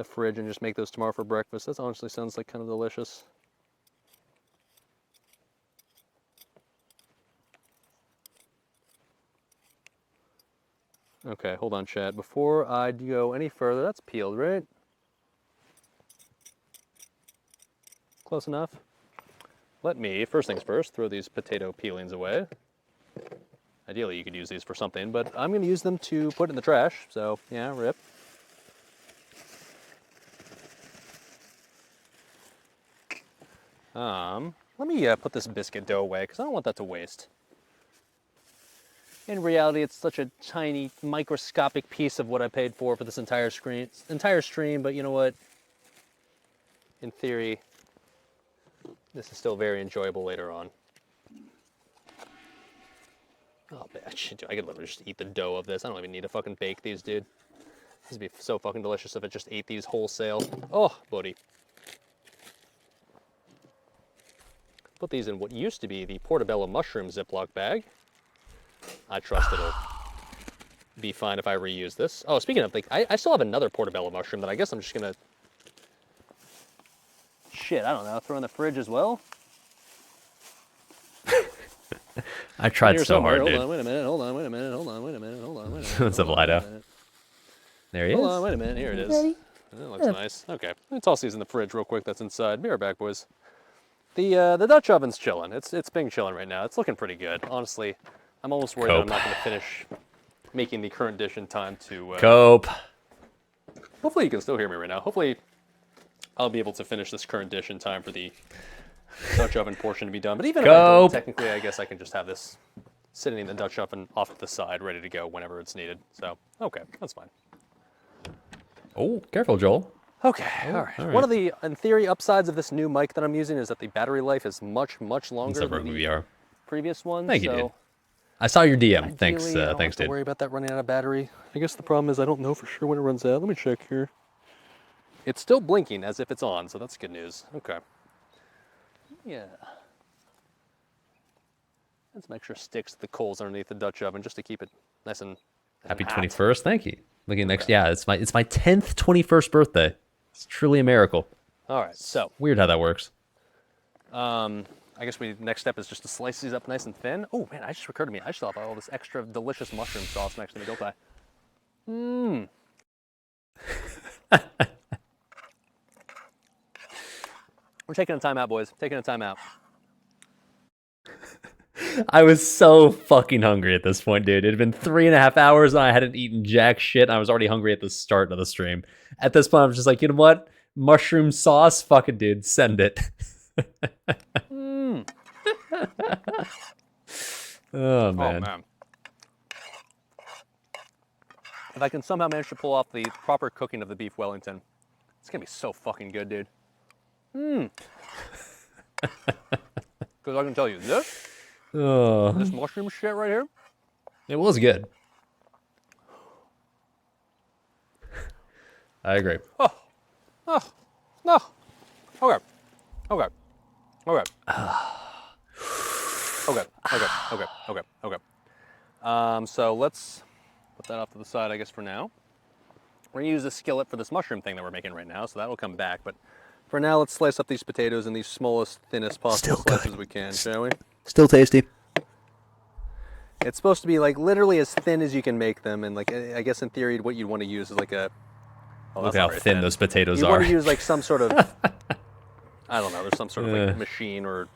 fridge and just make those tomorrow for breakfast. That honestly sounds like kind of delicious. Okay, hold on, chat. Before I go any further, that's peeled, right? Close enough. Let me, first things first, throw these potato peelings away. Ideally, you could use these for something, but I'm going to use them to put in the trash, so yeah, rip. Let me put this biscuit dough away, because I don't want that to waste. In reality, it's such a tiny, microscopic piece of what I paid for this entire stream, but you know what? In theory, this is still very enjoyable later on. Oh, man, I could literally just eat the dough of this. I don't even need to fucking bake these, dude. This would be so fucking delicious if I just ate these wholesale. Oh, buddy. Put these in what used to be the portobello mushroom Ziploc bag. I trust it'll be fine if I reuse this. Oh, speaking of, like, I still have another portobello mushroom that I guess I'm just gonna... Shit, I don't know, throw in the fridge as well? I tried Here so hard, somewhere. dude. Hold on, wait a minute, hold on, wait a minute, hold on, wait a minute, hold on, wait a minute. What's up, hold on, wait a Lido? minute. There he Hold is. on, wait a minute, here it is. That looks nice. Okay, let me toss these in the fridge real quick that's inside. Be right back, boys. The Dutch oven's chilling. It's been chilling right now. It's looking pretty good. Honestly, I'm almost worried that I'm not going to finish making the current dish in time to... Cope. Hopefully you can still hear me right now. Hopefully I'll be able to finish this current dish in time for the Dutch oven portion to be done. But even if I don't, Cope. technically I guess I can just have this sitting in the Dutch oven off to the side, ready to go whenever it's needed. So, okay, that's fine. Oh, careful, Joel. Okay, all right. One of the, in theory, upsides of this new mic that I'm using is that the battery life is much, much longer What's up, than Rogue the VR? previous one. Thank you, so dude. I saw your DM. ideally, Thanks, I don't thanks, have to dude. worry about that running out of battery. I guess the problem is I don't know for sure when it runs out. Let me check here. It's still blinking as if it's on, so that's good news. Okay. Yeah. And some extra sticks to the coals underneath the Dutch oven just to keep it nice and Happy hot. 21st. Thank you. Looking next, yeah, it's my 10th 21st birthday. It's truly a miracle. All right, so Weird how that works. I guess next step is just to slice these up nice and thin. Oh man, I just occurred to me. I still have all this extra delicious mushroom sauce next to me, don't I? Mmm. We're taking a time out, boys. Taking a time out. I was so fucking hungry at this point, dude. It had been 3.5 hours and I hadn't eaten jack shit. And I was already hungry at the start of the stream. At this point, I was just like, you know what? Mushroom sauce? Fuck it, dude. Send it. Mmm. Oh, man. Oh man. If I can somehow manage to pull off the proper cooking of the beef Wellington, it's gonna be so fucking good, dude. Mmm. Because I can tell you this Oh, mushroom shit right here. it was good. I agree. No. Okay. Okay. Okay. Okay. So let's put that off to the side, I guess, for now. We're gonna use the skillet for this mushroom thing that we're making right now, so that will come back. But for now, let's slice up these potatoes in the smallest, thinnest possible slices we can, shall we? Still tasty. It's supposed to be like literally as thin as you can make them, and like I guess in theory, what you'd want to use is like a. Oh, Look that's not how very thin those potatoes You are. want to use like some sort of. I don't know. There's some sort of like machine or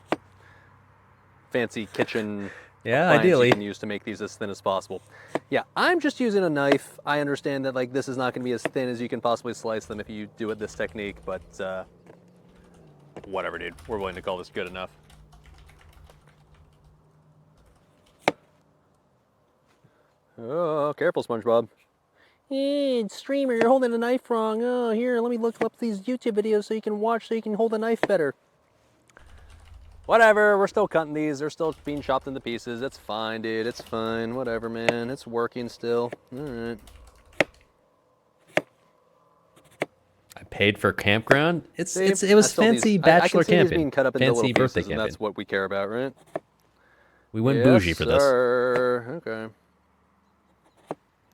fancy kitchen. Yeah, appliance ideally. you can use to make these as thin as possible. Yeah, I'm just using a knife. I understand that like this is not going to be as thin as you can possibly slice them if you do it this technique, but whatever, dude. We're willing to call this good enough. Oh, careful, SpongeBob. Hey, streamer, you're holding a knife wrong. Oh, here, let me look up these YouTube videos so you can watch so you can hold a knife better. Whatever, we're still cutting these. They're still being chopped into pieces. It's fine, dude. It's fine. Whatever, man. It's working still. All right. I paid for campground. It was I still fancy these, bachelor I can see camping. These being cut up into Fancy little birthday pieces, and camping. that's what we care about, right? We went Yes, bougie for this. sir. Okay.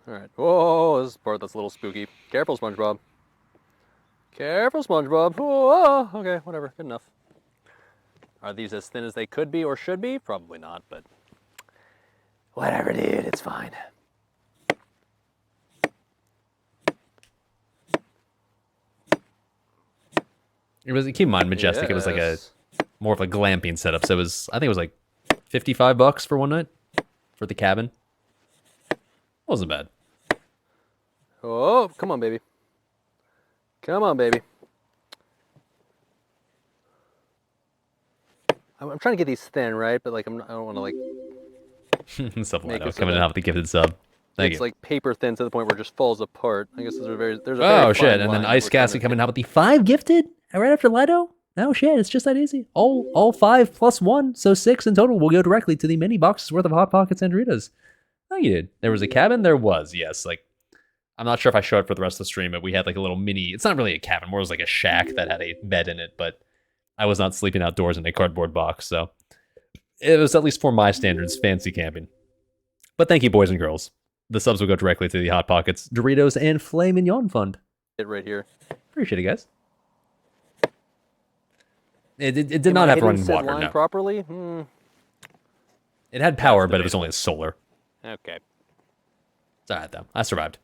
All right. Whoa, this is the part that's a little spooky. Careful, SpongeBob. Careful, SpongeBob. Whoa, okay, whatever. Good enough. Are these as thin as they could be or should be? Probably not, but whatever, dude. It's fine. It was, keep in mind, Majestic. It was like a Yes. more of a glamping setup. So I think it was like $55 for one night for the cabin. Wasn't bad. Oh, come on, baby. Come on, baby. I'm trying to get these thin, right? But like, I don't want to like. Stuff like Make that. it so Coming that out with the gifted sub. Thank It's you. like paper thin to the point where it just falls apart. I guess there's a very Oh shit! fine And then line that Ice we're trying Cassie to coming hit. out with the 5 gifted right after Lido. Oh shit! It's just that easy. All 5 plus 1, so 6 in total will go directly to the mini boxes worth of Hot Pockets and Doritos. Thank you, dude. There was a cabin. There was, yes. Like, I'm not sure if I showed it for the rest of the stream, but we had like a little mini. It's not really a cabin. More it was like a shack that had a bed in it. But I was not sleeping outdoors in a cardboard box, so it was at least for my standards fancy camping. But thank you, boys and girls. The subs will go directly to the Hot Pockets, Doritos, and Filet Mignon Fund. It right here. Appreciate it, guys. It did not have running water, line no. properly. It had power, but it was only a solar. Okay. It's alright, though. I survived.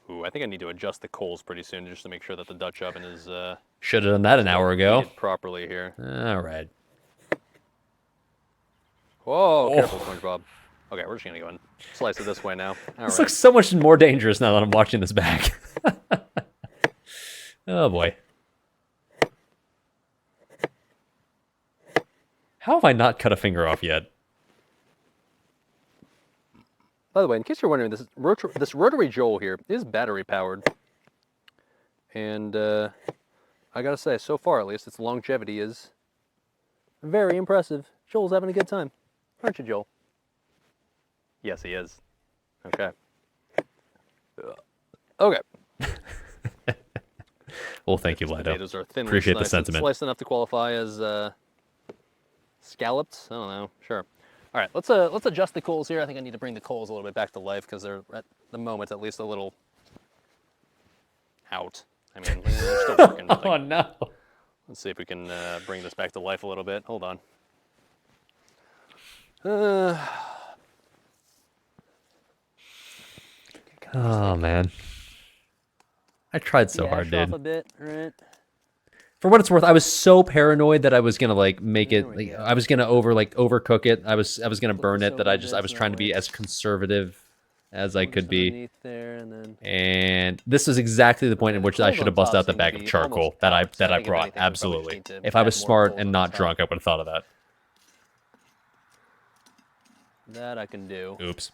Ooh, I think I need to adjust the coals pretty soon just to make sure that the Dutch oven is Should have done that an hour ago. heated properly here. Alright. Whoa, careful, SpongeBob. Okay, we're just gonna go and slice it this way now. All This right. looks so much more dangerous now that I'm watching this back. Oh, boy. How have I not cut a finger off yet? By the way, in case you're wondering, this rotary Joel here is battery powered, and I gotta say, so far at least, its longevity is very impressive. Joel's having a good time, aren't you, Joel? Yes, he is. Okay. Okay. Well, thank you, Lido. Potatoes are thinly Appreciate the sliced. sentiment. Sliced enough to qualify as scallops. I don't know. Sure. All right. Let's adjust the coals here. I think I need to bring the coals a little bit back to life because they're at the moment at least a little out. I mean, they're still working. But Oh, no. let's see if we can bring this back to life a little bit. Hold on. Oh, man. I tried so hard, Dash dude. off a bit. All right. For what it's worth, I was so paranoid that I was gonna like make There it. we Like, go. I was gonna overcook it. I was gonna burn this it. That over I a bit was so trying that to be way as conservative as I Just could be. underneath there, and then And this is exactly the point in which I Cold should on have busted top out the seems bag to of be charcoal almost that I cooked, so I think if brought. anything, we probably just Absolutely. need to If I was add more smart coals and on not top. drunk, I would have thought of that. that I can do. Oops.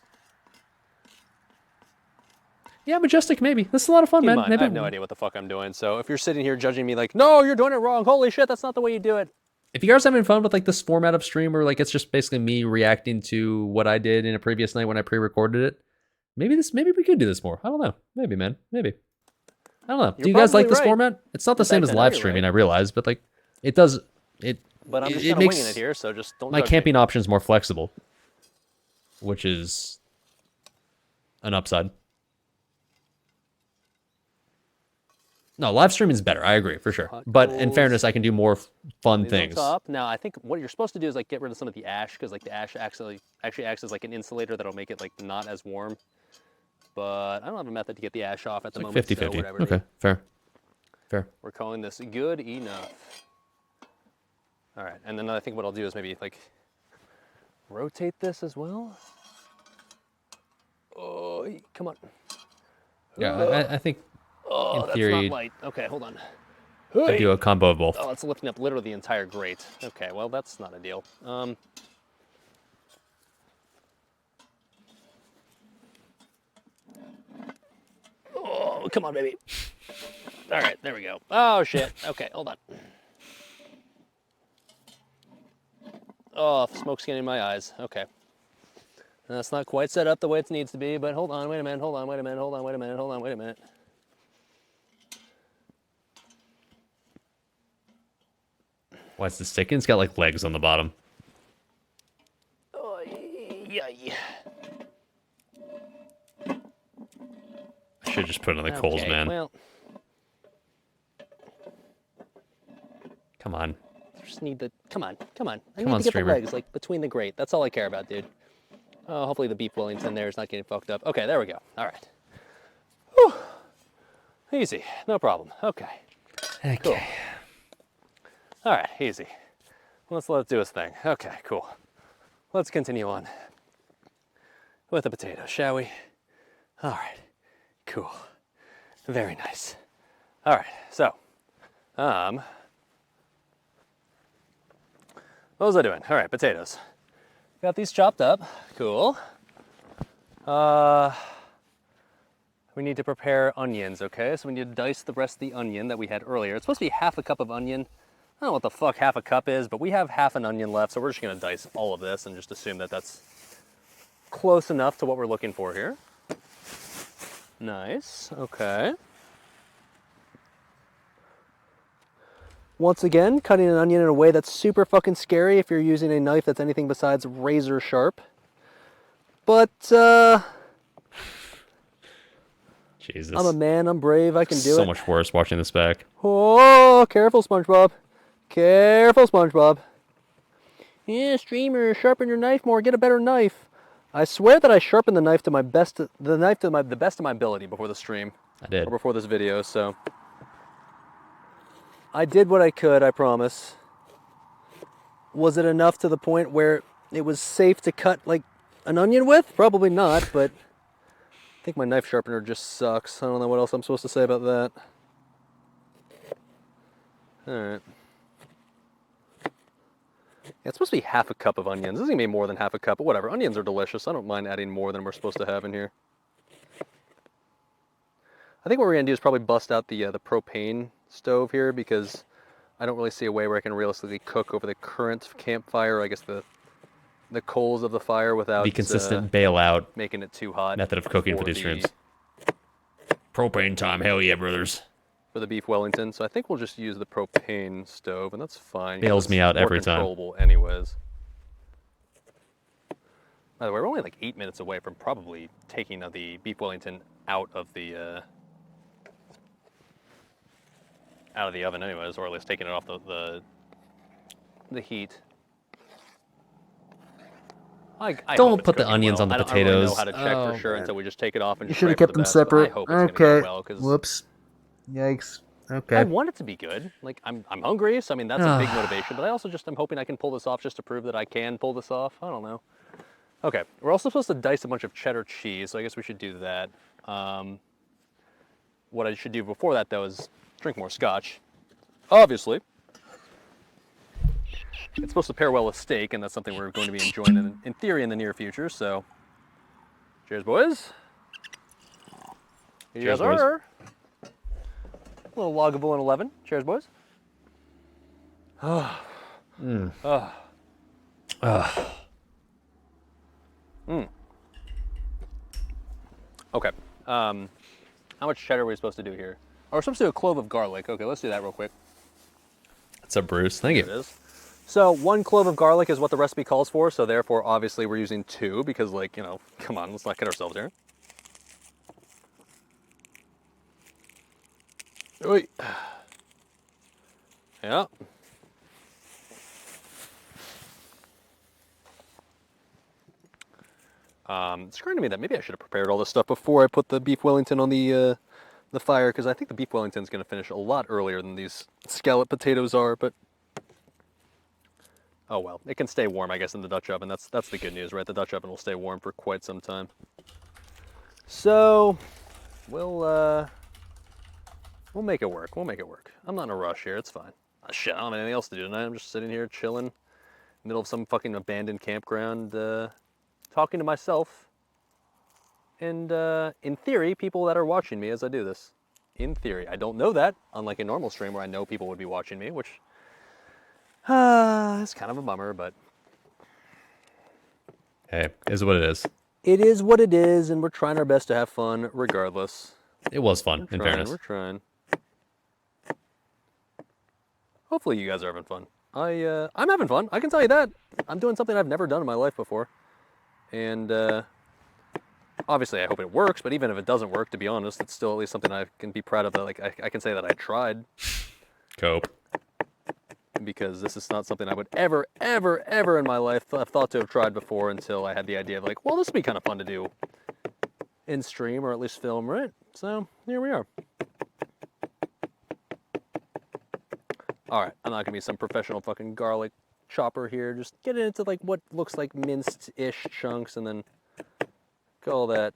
Yeah, Majestic, maybe. This is a lot of fun, Keep in man. mind, Maybe I have no idea what the fuck I'm doing. So if you're sitting here judging me like, no, you're doing it wrong. Holy shit, that's not the way you do it. if you guys are having fun with like this format of stream where like it's just basically me reacting to what I did in a previous night when I pre-recorded it, maybe we could do this more. I don't know. Maybe, man. Maybe. I don't know. You're Do you guys like probably this right. format? It's not the In same fact, as I know live you're streaming, right. I realize, but like it does it But I'm just it kind of makes winging it here, so just don't my judge me. camping options more flexible, which is an upside. No, live streaming is better. I agree for sure. Hot But in coals. fairness, I can do more fun These on things. top. Now, I think what you're supposed to do is like get rid of some of the ash because like the ash actually acts as like an insulator that'll make it like not as warm. But I don't have a method to get the ash off at the moment. 50-50. So whatever. Okay, fair. Fair. We're calling this good enough. All right, and then I think what I'll do is maybe like rotate this as well. Oh, come on. Yeah, I think Oh, in theory, that's not light. Okay, hold on. I do a combo of both. Oh, it's lifting up literally the entire grate. Okay, well, that's not ideal. Oh, come on, baby. All right, there we go. Oh, shit. Okay, hold on. Oh, smoke's getting in my eyes. Okay. That's not quite set up the way it needs to be, but hold on, wait a minute, hold on, wait a minute, hold on, wait a minute, hold on, wait a minute. Why is this sticking? It's got like legs on the bottom. Oh, yeah. I should just put it on the coals, Okay, man. well, Come on. just need the, come on. I Come need on, to get streamer. the legs, like, between the grate. That's all I care about, dude. Oh, hopefully the beef Wellington there is not getting fucked up. Okay, there we go. All right. Whew. Easy, no problem. Okay. Okay. Cool. All right, easy. Let's let it do its thing. Okay, cool. Let's continue on with the potatoes, shall we? All right, cool. Very nice. All right, so, what was I doing? All right, potatoes. Got these chopped up. Cool. We need to prepare onions, okay? So we need to dice the rest of the onion that we had earlier. It's supposed to be half a cup of onion. I don't know what the fuck half a cup is, but we have half an onion left, so we're just gonna dice all of this and just assume that that's close enough to what we're looking for here. Nice, okay. Once again, cutting an onion in a way that's super fucking scary if you're using a knife that's anything besides razor sharp. But, Jesus. I'm a man, I'm brave, I can do so it. much worse watching this back. Oh, careful, SpongeBob. Careful, SpongeBob. Yeah, streamer, sharpen your knife more, get a better knife. I swear that I sharpened the knife to the best of my ability before the stream. I did. Or before this video, so. I did what I could, I promise. Was it enough to the point where it was safe to cut like an onion with? Probably not, but I think my knife sharpener just sucks. I don't know what else I'm supposed to say about that. Alright. Yeah, it's supposed to be half a cup of onions. This is gonna be more than half a cup, but whatever. Onions are delicious. I don't mind adding more than we're supposed to have in here. I think what we're gonna do is probably bust out the propane stove here because I don't really see a way where I can realistically cook over the current campfire. I guess the coals of the fire without The consistent bailout making it too hot. method of cooking for these streams. Propane time, hell yeah, brothers. For the beef Wellington, so I think we'll just use the propane stove, and that's fine. Bails me out every time. Controllable, anyways. By the way, we're only like 8 minutes away from probably taking the beef Wellington out of the oven, anyways, or at least taking it off the heat. I Don't hope it's put the cooking onions well. on the I don't really know potatoes. how to check Oh, for sure man. until we just take it off and You just should have pray for kept the them best, but separate. I hope it's gonna Okay. go well, 'cause Whoops. Yikes. Okay. I want it to be good. Like I'm hungry, so I mean that's a big motivation. But I also I'm hoping I can pull this off just to prove that I can pull this off. I don't know. Okay, we're also supposed to dice a bunch of cheddar cheese, so I guess we should do that. What I should do before that though is drink more scotch. Obviously, it's supposed to pair well with steak, and that's something we're going to be enjoying in theory in the near future. So, cheers, boys. Cheers, Yes, boys. sir. A little Lagavulin 11. Cheers, boys. Okay. How much cheddar are we supposed to do here? Oh, we're supposed to do a clove of garlic. Okay, let's do that real quick. What's up, Bruce? Thank There it you. is. So 1 clove of garlic is what the recipe calls for, so therefore obviously we're using 2 because like, you know, come on, let's not kid ourselves here. Oi. Yeah. It's occurring to me that maybe I should have prepared all this stuff before I put the beef Wellington on the fire, because I think the beef Wellington's going to finish a lot earlier than these scallop potatoes are, but oh well, it can stay warm, I guess, in the Dutch oven. That's the good news, right? The Dutch oven will stay warm for quite some time. So, we'll make it work. We'll make it work. I'm not in a rush here. It's fine. Shit, I don't have anything else to do tonight. I'm just sitting here chilling, middle of some fucking abandoned campground, talking to myself. And in theory, people that are watching me as I do this. In theory. I don't know that, unlike a normal stream where I know people would be watching me, which is kind of a bummer, but Hey, is what it is. it is what it is, and we're trying our best to have fun regardless. It was fun, in fairness. We're trying. Hopefully you guys are having fun. I'm having fun, I can tell you that. I'm doing something I've never done in my life before. And obviously I hope it works, but even if it doesn't work, to be honest, it's still at least something I can be proud of, that like I can say that I tried. Cope. Because this is not something I would ever in my life have thought to have tried before, until I had the idea of like, well, this would be kind of fun to do in stream, or at least film, right? So here we are. All right, I'm not gonna be some professional fucking garlic chopper here. Just get it into like what looks like minced-ish chunks, and then call that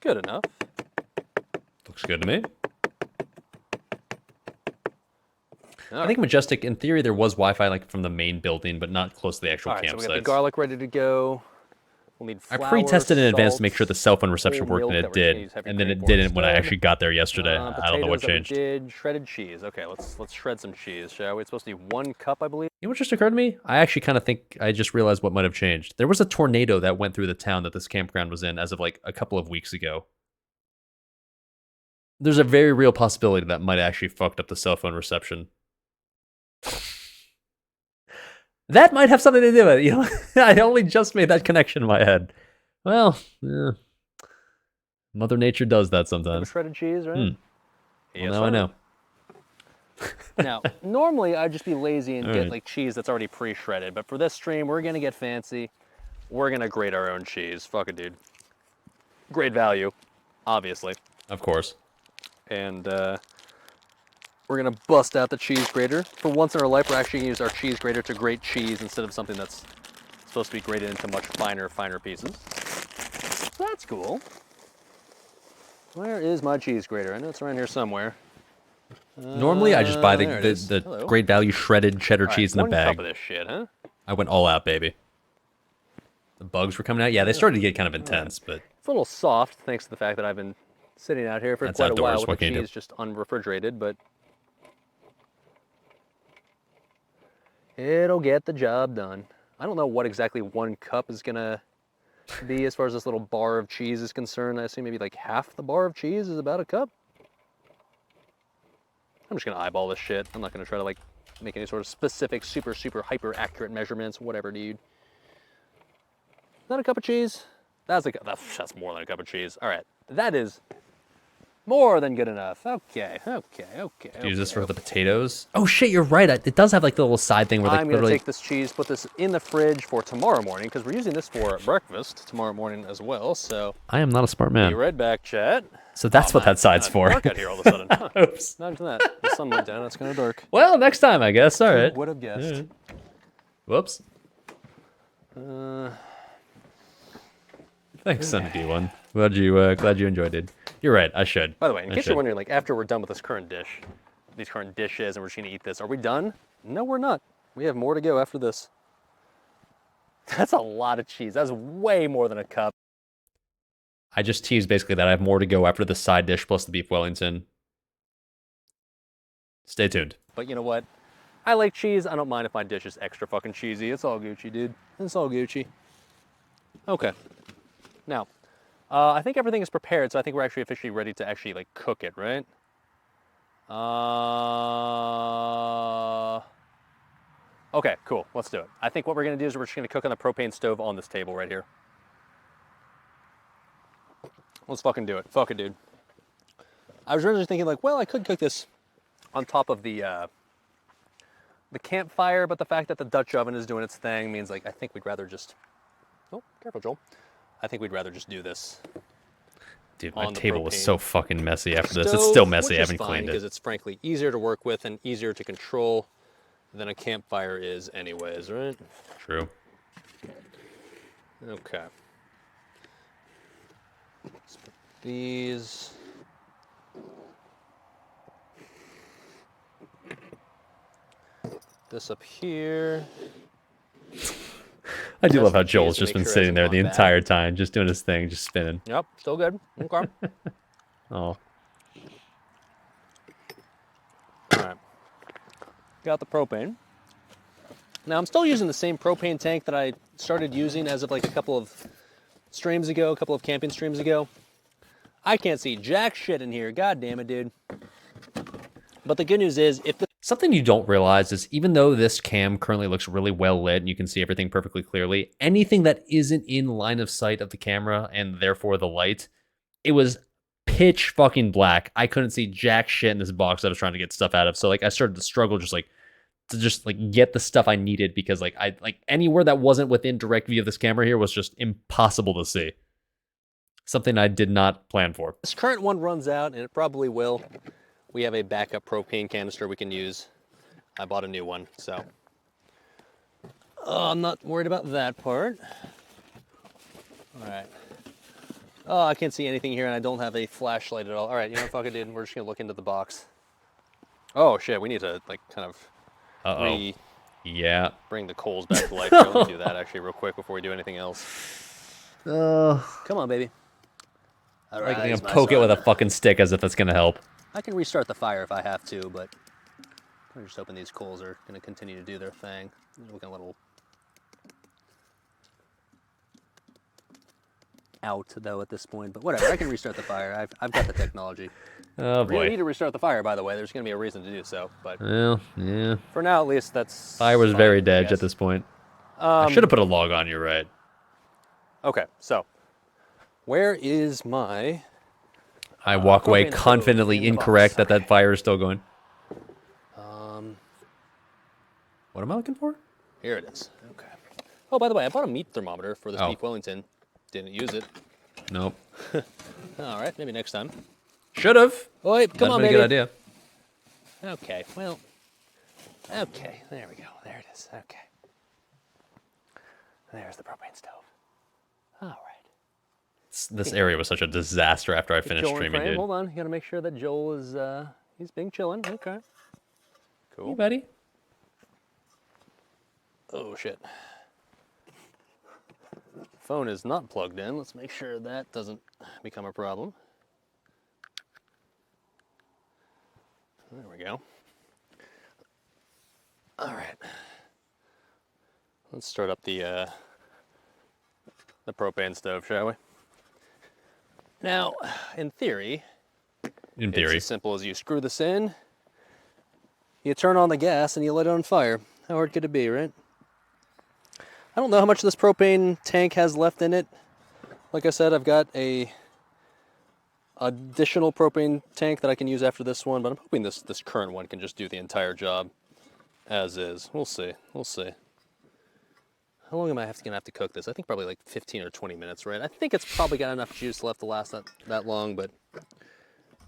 good enough. Looks good to me. All I think Majestic, in theory, there was Wi-Fi like from the main building, but not close to the actual All right, so we campsite. got the garlic ready to go. We'll need I flour, pre-tested in advance to make sure salt, the cell phone reception whole worked, and milk it that we're just gonna did. use heavy And then cream it for didn't when I instead. actually got there yesterday. I don't know what Potatoes that we changed. did, shredded cheese. Okay, let's shred some cheese, shall we? It's supposed to be 1 cup, I believe. You know what just occurred to me? I actually kind of think I just realized what might have changed. There was a tornado that went through the town that this campground was in as of like a couple of weeks ago. There's a very real possibility that might have actually fucked up the cell phone reception. That might have something to do with it, you know? I only just made that connection in my head. Well, yeah. Mother Nature does that sometimes. Shredded cheese, right? Well, Yes, now I sir. know. Now, normally I'd just be lazy and get Alright. like cheese that's already pre-shredded, but for this stream, we're gonna get fancy. We're gonna grate our own cheese. Fuck it, dude. Great value, obviously. Of course. And we're gonna bust out the cheese grater. For once in our life, we're actually gonna use our cheese grater to grate cheese instead of something that's supposed to be grated into much finer pieces. So that's cool. Where is my cheese grater? I know it's around here somewhere. Normally, I just buy there it is. the Hello. great value shredded cheddar All right, cheese in a 1 cup bag. of this shit, huh? I went all out, baby. The bugs were coming out. Yeah, they started to get kind of intense, but It's a little soft, thanks to the fact that I've been sitting out here for That's quite a outdoors. while What with the can you do? cheese just unrefrigerated, but it'll get the job done. I don't know what exactly 1 cup is gonna be as far as this little bar of cheese is concerned. I assume maybe like half the bar of cheese is about a cup. I'm just gonna eyeball this shit. I'm not gonna try to like make any sort of specific, super hyper accurate measurements, whatever, dude. Is that a cup of cheese? That's more than a cup of cheese. All right, that is more than good enough. Okay. use this for the potatoes. Oh shit, you're right. It does have like the little side thing where like I'm gonna literally. take this cheese, put this in the fridge for tomorrow morning, because we're using this for breakfast tomorrow morning as well. So I am not a smart be man. right back, chat. So that's what that side's for. Dark out here all of a sudden. Huh. Oops. Not into that. The sun went down. It's kind of dark. Well, next time, I guess. All right. Would have guessed. Yeah. Whoops. Thanks, MD1. Glad you enjoyed it. You're right. I should. By the way, in I case should. you're wondering, like after we're done with this current dish, these current dishes, and we're just gonna eat this, are we done? No, we're not. We have more to go after this. That's a lot of cheese. That's way more than a cup. I just teased basically that I have more to go after the side dish plus the beef Wellington. Stay tuned. But you know what? I like cheese. I don't mind if my dish is extra fucking cheesy. It's all Gucci, dude. It's all Gucci. Okay. Now, I think everything is prepared, so I think we're actually officially ready to actually like cook it, right? Okay, cool. Let's do it. I think what we're gonna do is we're just gonna cook on the propane stove on this table right here. Let's fucking do it. Fuck it, dude. I was originally thinking like, well, I could cook this on top of the campfire, but the fact that the Dutch oven is doing its thing means like I think we'd rather just. Oh, careful, Joel. I think we'd rather just do this. Dude, my on the table was propane so fucking messy after this. It's stove, still messy. which I is haven't fine cleaned because it. it's frankly easier to work with and easier to control than a campfire is anyways, right? True. Okay. Let's put these. This up here. I do Just love how in case Joel's to just make been sure it sitting hasn't there gone the bad. entire time, just doing his thing, just spinning. Yep, still good. Okay. Oh, Alright. Got the propane. Now I'm still using the same propane tank that I started using as of like a couple of streams ago, a couple of camping streams ago. I can't see jack shit in here. God damn it, dude. But the good news is, if the something you don't realize is even though this cam currently looks really well lit and you can see everything perfectly clearly, anything that isn't in line of sight of the camera and therefore the light, it was pitch fucking black. I couldn't see jack shit in this box that I was trying to get stuff out of. So like I started to struggle to get the stuff I needed because like anywhere that wasn't within direct view of this camera here was just impossible to see. Something I did not plan for. this current one runs out, and it probably will, we have a backup propane canister we can use. I bought a new one, so I'm not worried about that part. All right. Oh, I can't see anything here, and I don't have a flashlight at all. All right, you know what, fuck it, dude. We're just gonna look into the box. Oh shit, we need to like kind of Yeah. bring the coals back to life. Here, let me do that actually real quick before we do anything else. Come on, baby. All Like I'm right, gonna poke it with a fucking stick as if that's gonna help. I can restart the fire if I have to, but I'm just hoping these coals are going to continue to do their thing. They're looking a little out, though, at this point, but whatever. I can restart the fire. I've got the technology. Oh We don't need boy. to restart the fire, by the way. There's going to be a reason to do so, but Well, yeah. for now, at least, that's Fire was fine, very I dead guess. at this point. I should have put a log on, you're right. Okay, so where is my... I walk away propane stove confidently in the incorrect box. that fire is still going. What am I looking for? Here it is. Okay. Oh, by the way, I bought a meat thermometer for this Oh. beef Wellington. Didn't use it. Nope. All right, maybe next time. Should have. Oh, wait, come on, That'd baby. been a good idea. Okay, well, okay, there we go. There it is. Okay. There's the propane stove. All right. This area was such a disaster after I finished Joel in streaming, frame. dude. Hold on, you gotta make sure that Joel is, he's being chillin'. Okay. Hey, Cool. buddy. Oh, shit. Phone is not plugged in. Let's make sure that doesn't become a problem. There we go. All right. Let's start up the propane stove, shall we? Now, in theory, In it's theory. as simple as you screw this in, you turn on the gas, and you let it on fire. How hard could it be, right? I don't know how much this propane tank has left in it. Like I said, I've got a additional propane tank that I can use after this one, but I'm hoping this current one can just do the entire job as is. We'll see. We'll see. How long am I gonna have to cook this? I think probably like 15 or 20 minutes, right? I think it's probably got enough juice left to last that long, but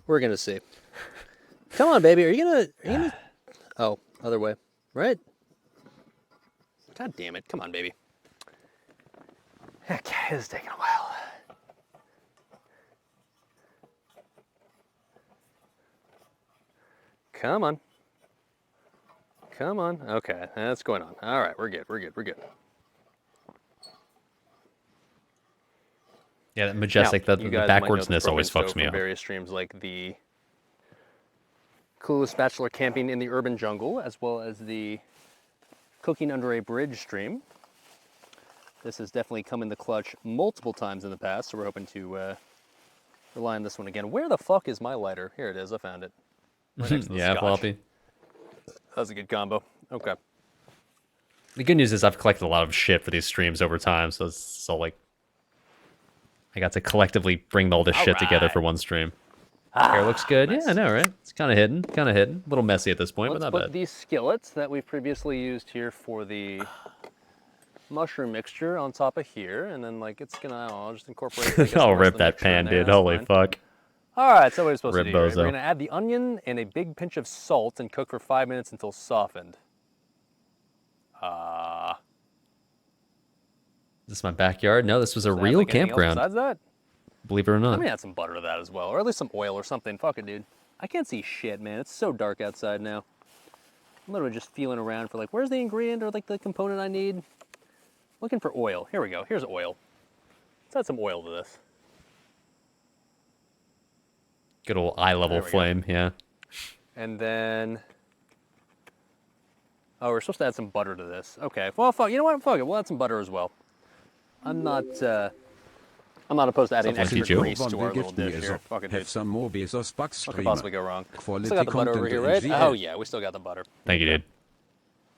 we're gonna see. Come on, baby. Are you gonna? Oh, other way, right? God damn it. Come on, baby. Okay, this is taking a while. Come on. Come on. Okay, that's going on. All right, we're good. We're good. We're good. Yeah, that majestic, Now, the you guys might know the backwardsness always propane stove fucks me from up. various streams like the Clueless Bachelor Camping in the Urban Jungle, as well as the Cooking Under a Bridge stream. This has definitely come in the clutch multiple times in the past, so we're hoping to rely on this one again. Where the fuck is my lighter? Here it is. I found it. Right next to the Yeah, scotch. floppy. That was a good combo. Okay. The good news is I've collected a lot of shit for these streams over time, so like I got to collectively bring all this shit together Alright. for one stream. Hair looks good. Nice. Yeah, I know, right? It's kind of hidden. Kind of hidden. A little messy at this point, Let's but put not bad. these skillets that we've previously used here for the mushroom mixture on top of here, and then like it's gonna, I'll just incorporate. I guess, the I'll rest rip of the that mixture in pan, there, dude. that's Holy fine. fuck. All right, so what we're supposed Rip to do, right? We're bozo. gonna add the onion and a big pinch of salt and cook for 5 minutes until softened. Is this my backyard? No, this was a Does that have, real like, anything else campground. besides that? Believe it or I'm not. gonna add some butter to that as well, or at least some oil or something. Fuck it, dude. I can't see shit, man. It's so dark outside now. I'm literally just feeling around for like, where's the ingredient or like the component I need? Looking for oil. Here we go. Here's oil. Let's add some oil to this. Good old eye level There we go. flame, yeah. And then, oh, we're supposed to add some butter to this. Okay. Well, fuck. You know what? Fuck it. We'll add some butter as well. I'm not opposed to adding Something extra to you. grease to our little dish here. Fuck it, dude. Have some more Bezos bucks What could possibly go wrong? Quality Still got the butter over content here, in right? the Oh air. yeah, we still got the butter. Thank you, dude.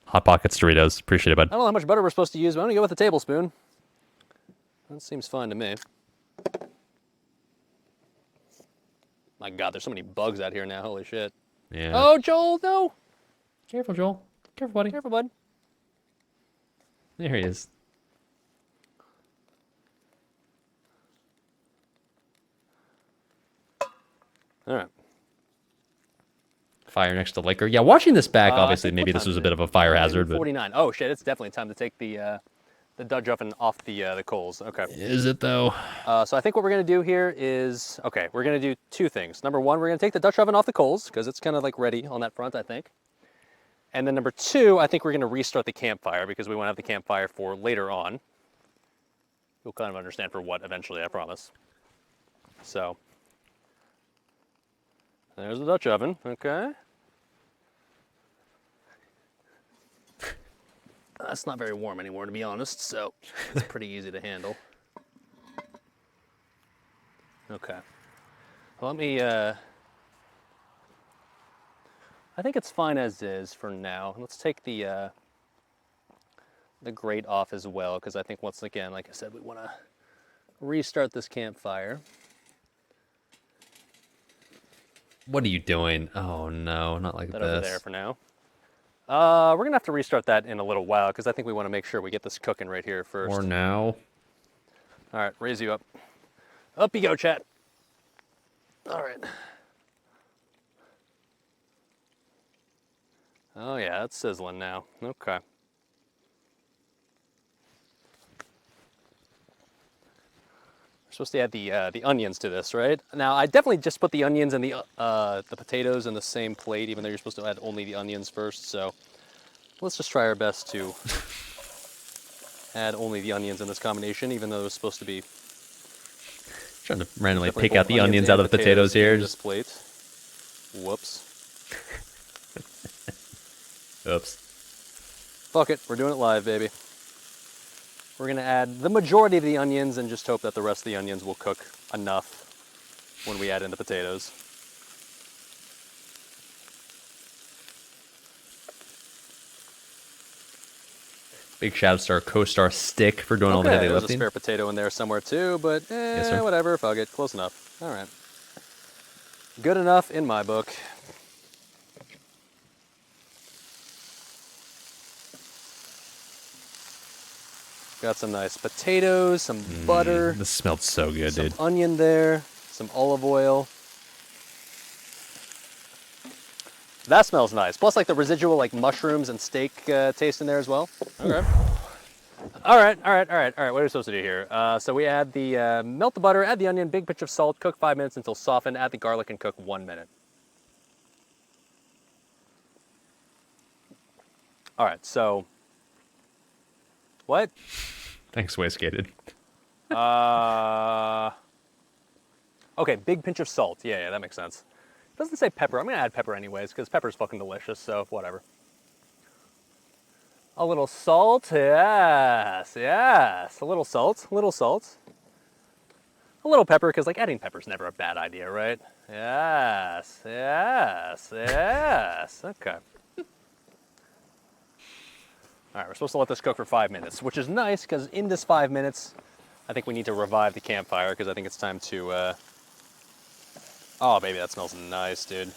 Hot Pockets Doritos. Appreciate it, bud. I don't know how much butter we're supposed to use, but I'm gonna go with a tablespoon. That seems fine to me. My God, there's so many bugs out here now. Holy shit. Yeah. Oh, Joel, no! Careful, Joel. Careful, buddy. Careful, bud. There he is. All right. Fire next to liquor. Yeah, watching this back, I obviously, think maybe what this time was is a bit it? of a fire hazard, but 49. Oh shit! It's definitely time to take the Dutch oven off the coals. Okay. is it though? So I think what we're gonna do here is, okay, we're gonna do two things. Number one, we're gonna take the Dutch oven off the coals because it's kind of like ready on that front, I think. And then number two, I think we're gonna restart the campfire because we want to have the campfire for later on. You'll kind of understand for what eventually, I promise. So there's the Dutch oven. Okay. That's not very warm anymore, to be honest, so it's pretty easy to handle. Okay. Well, let me, I think it's fine as is for now. Let's take the grate off as well, because I think once again, like I said, we want to restart this campfire. What are you doing? Oh no, not like That this. over there for now. We're going to have to restart that in a little while, because I think we want to make sure we get this cooking right here first. Or now. All right, raise you up. Up you go, chat. All right. Oh yeah, that's sizzling now. Okay. We're supposed to add the onions to this, right? Now I definitely just put the onions and the potatoes in the same plate, even though you're supposed to add only the onions first. So let's just try our best to add only the onions in this combination, even though it's supposed to be. Trying to randomly Definitely pick out both the onions out and of the potatoes here. in this plate. Whoops. Oops. Fuck it, we're doing it live, baby. We're gonna add the majority of the onions and just hope that the rest of the onions will cook enough when we add in the potatoes. Big shout out to our co-star Stick for doing all the heavy there's lifting. a spare potato in there somewhere too, but Yes, sir. whatever, fuck it, close enough. All right. Good enough in my book. Got some nice potatoes, some butter, This smelled so good, some dude. onion there, some olive oil. That smells nice. Plus like the residual like mushrooms and steak taste in there as well. Okay. All right. What are we supposed to do here? So we add the, melt the butter, add the onion, big pinch of salt, cook 5 minutes until softened, add the garlic and cook 1 minute. All right, so, what? Thanks, Wastegated. Okay, big pinch of salt. Yeah, that makes sense. Doesn't say pepper. I'm gonna add pepper anyways, because pepper's fucking delicious, so whatever. A little salt, yes. A little salt. A little pepper, because like adding pepper's never a bad idea, right? Yes. Okay. All right, we're supposed to let this cook for 5 minutes, which is nice, because in this 5 minutes, I think we need to revive the campfire, because I think it's time to, Oh, baby, that smells nice, dude.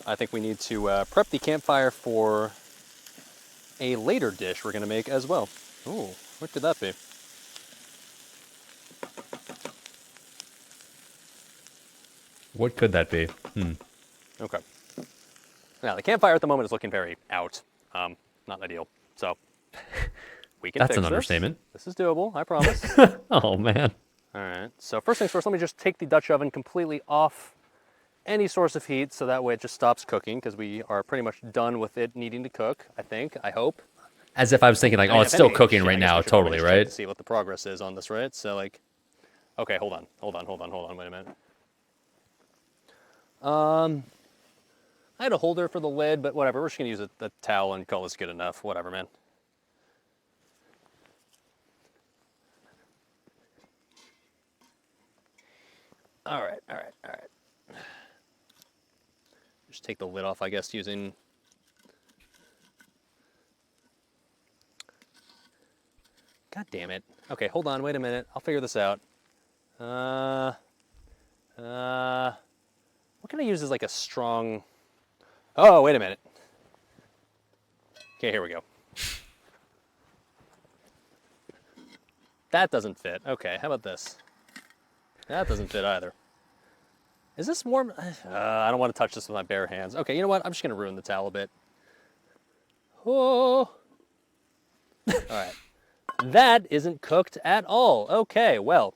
I think we need to prep the campfire for a later dish we're gonna make as well. Ooh, what could that be? What could that be? Okay. Now, the campfire at the moment is looking very out. Not ideal. So, we can That's fix an this. understatement. This is doable, I promise. Oh, man. All right, so first things first, let me just take the Dutch oven completely off any source of heat so that way it just stops cooking because we are pretty much done with it needing to cook, I think, I hope. As if I was thinking like, I mean, oh, it's if still anything, cooking shit, I right guess I now. should probably Totally, just check right? to see what the progress is on this, right? So like, okay, hold on, wait a minute. I had a holder for the lid, but whatever, we're just gonna use a towel and call this good enough, whatever, man. All right. Just take the lid off, I guess, using... God damn it. Okay, hold on, wait a minute. I'll figure this out. What can I use as like a strong... Oh, wait a minute. Okay, here we go. That doesn't fit. Okay, how about this? That doesn't fit either. Is this warm? I don't want to touch this with my bare hands. Okay, you know what? I'm just going to ruin the towel a bit. Oh. All right. That isn't cooked at all. Okay, well,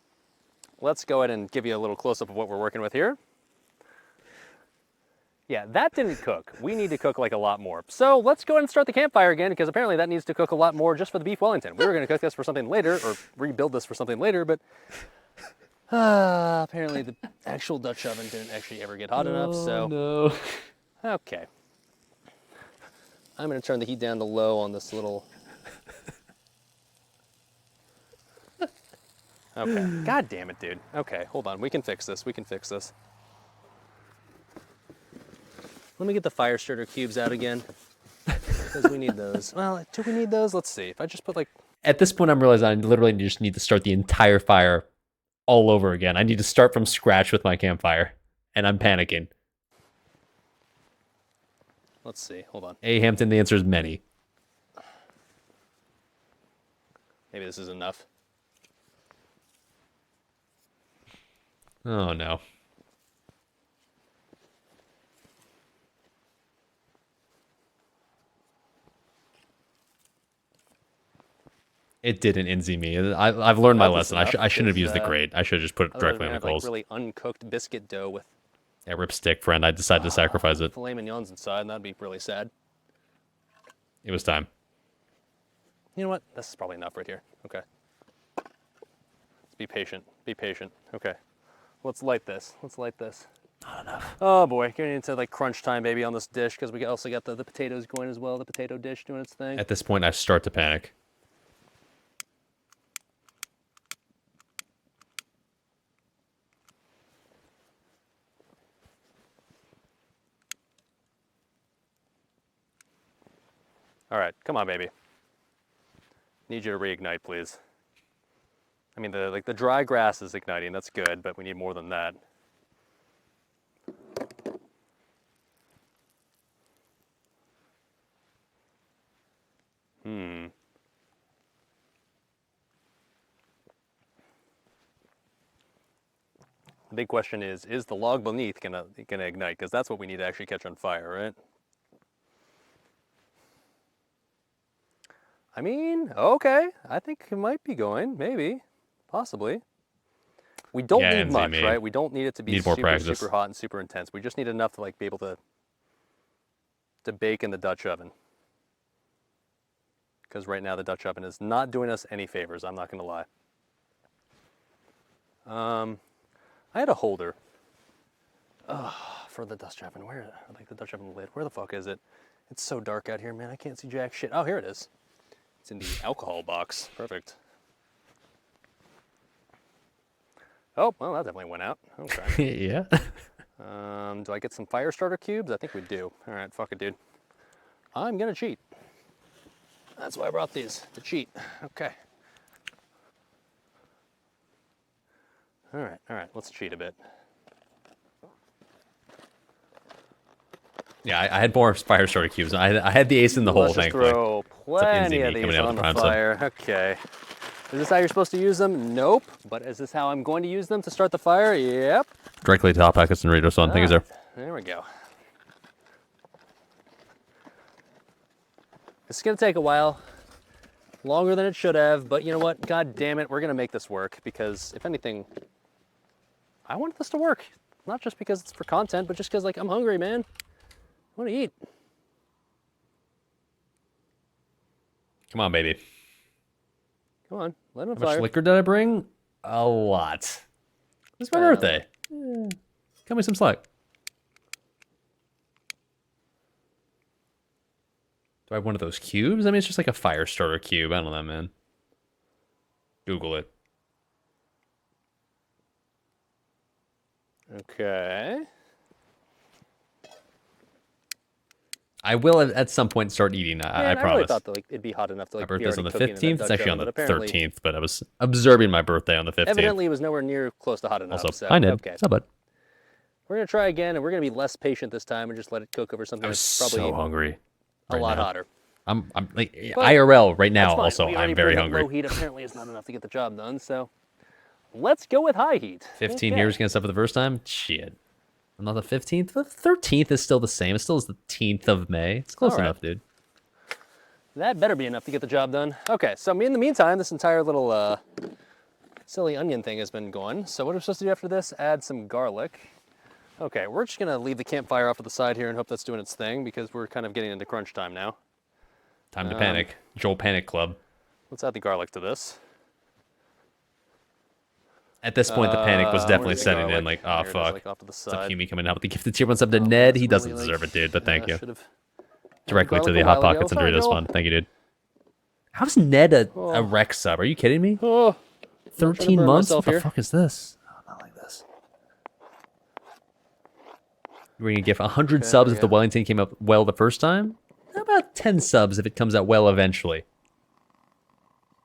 let's go ahead and give you a little close-up of what we're working with here. Yeah, that didn't cook. We need to cook like a lot more. So let's go ahead and start the campfire again because apparently that needs to cook a lot more just for the beef Wellington. We were going to cook this for something later or rebuild this for something later, but apparently the actual Dutch oven didn't actually ever get hot enough, so... no. Okay. I'm going to turn the heat down to low on this little... Okay. God damn it, dude. Okay, hold on. We can fix this. Let me get the fire starter cubes out again. Because we need those. Well, do we need those? Let's see. If I just put like... At this point, I'm realizing I literally just need to start the entire fire all over again. I need to start from scratch with my campfire, and I'm panicking. Let's see. Hold on. A. Hampton, the answer is many. Maybe this is enough. Oh, no. It didn't NZ me. I've learned my lesson. I shouldn't have used the grate. I should have just put it directly on the coals. Like really uncooked biscuit dough with Yeah, rip stick, friend. I decided to sacrifice it. filet mignons inside, and that'd be really sad. It was time. You know what? This is probably enough right here. Okay. Let's be patient. Be patient. Okay. Let's light this. Not enough. Oh boy, getting into like crunch time, baby, on this dish because we also got the potatoes going as well. The potato dish doing its thing. At this point, I start to panic. All right, come on, baby. Need you to reignite, please. I mean, the dry grass is igniting. That's good, but we need more than that. The big question is the log beneath gonna ignite? Because that's what we need to actually catch on fire, right? I mean, okay. I think it might be going, maybe, possibly. We don't need much, right? We don't need it to be super hot and super intense. We just need enough to like be able to bake in the Dutch oven. Because right now the Dutch oven is not doing us any favors, I'm not gonna lie. I had a holder for the Dutch oven. Where, like the Dutch oven lid, where the fuck is it? It's so dark out here, man, I can't see jack shit. Oh, here it is. It's in the alcohol box. Perfect. Oh, well, that definitely went out. Okay. Yeah. Do I get some fire starter cubes? I think we do. All right, fuck it, dude. I'm gonna cheat. That's why I brought these, to cheat. Okay. All right. Let's cheat a bit. Yeah, I had more fire starter cubes. I had the ace in the hole, Let's just thankfully. throw Except plenty Inzy of me coming these out with on the prime sub. fire. Okay. Is this how you're supposed to use them? Nope. But is this how I'm going to use them to start the fire? Yep. Directly to Hot Packets and Doritos on. Thank you, sir. There we go. This is going to take a while. Longer than it should have, but you know what? God damn it, we're going to make this work because, if anything, I want this to work. Not just because it's for content, but just because, like, I'm hungry, man. I want to eat. Come on, baby. Come on, let him How much fire. liquor did I bring? A lot. It's my birthday. Cut me some slack. Do I have one of those cubes? I mean, it's just like a fire starter cube. I don't know, man. Google it. Okay. I will at some point start eating. Man, I I promise. really thought that like it'd be hot enough to My like be birthday's on already the cooking in that 15th. It's Dutch actually on oven, the but apparently, 13th, but I was observing my birthday on the 15th. evidently, it was nowhere near close to hot enough. Also, so, hi, Ned. Okay. What's up, bud? We're gonna try again, and we're gonna be less patient this time and just let it cook over something I was that's probably so hungry. a lot hotter. I'm like But IRL right now. That's fine. Also, We I'm already very proved that hungry. Low heat apparently is not enough to get the job done, so let's go with high heat. 15 Okay. years against up for the first time? Shit. I'm not the 15th. The 13th is still the same. It still is the 10th of May. It's close All right. enough, dude. That better be enough to get the job done. Okay, so in the meantime, this entire little silly onion thing has been going. So what are we supposed to do after this? Add some garlic. Okay, we're just gonna leave the campfire off to the side here and hope that's doing its thing because we're kind of getting into crunch time now. Time to panic. Joel Panic Club. Let's add the garlic to this. At this point, the panic was definitely where's the setting in. garlic? Like, oh, There it is, fuck. like off to the What's up, side. Humi coming out with the gifted tier 1 sub to Oh, Ned? that's He doesn't really, deserve it, dude, but thank you. Should've Directly to garlic the a Hot while ago. Pockets and Sorry, Doritos Joel. fund. Thank you, dude. How's Ned a Oh. rec sub? Are you kidding me? Oh, 13 burn months? What myself the here. fuck is this? Oh, not like this. We're going to give 100 subs if the yeah. Wellington came out well the first time? How about 10 subs if it comes out well eventually?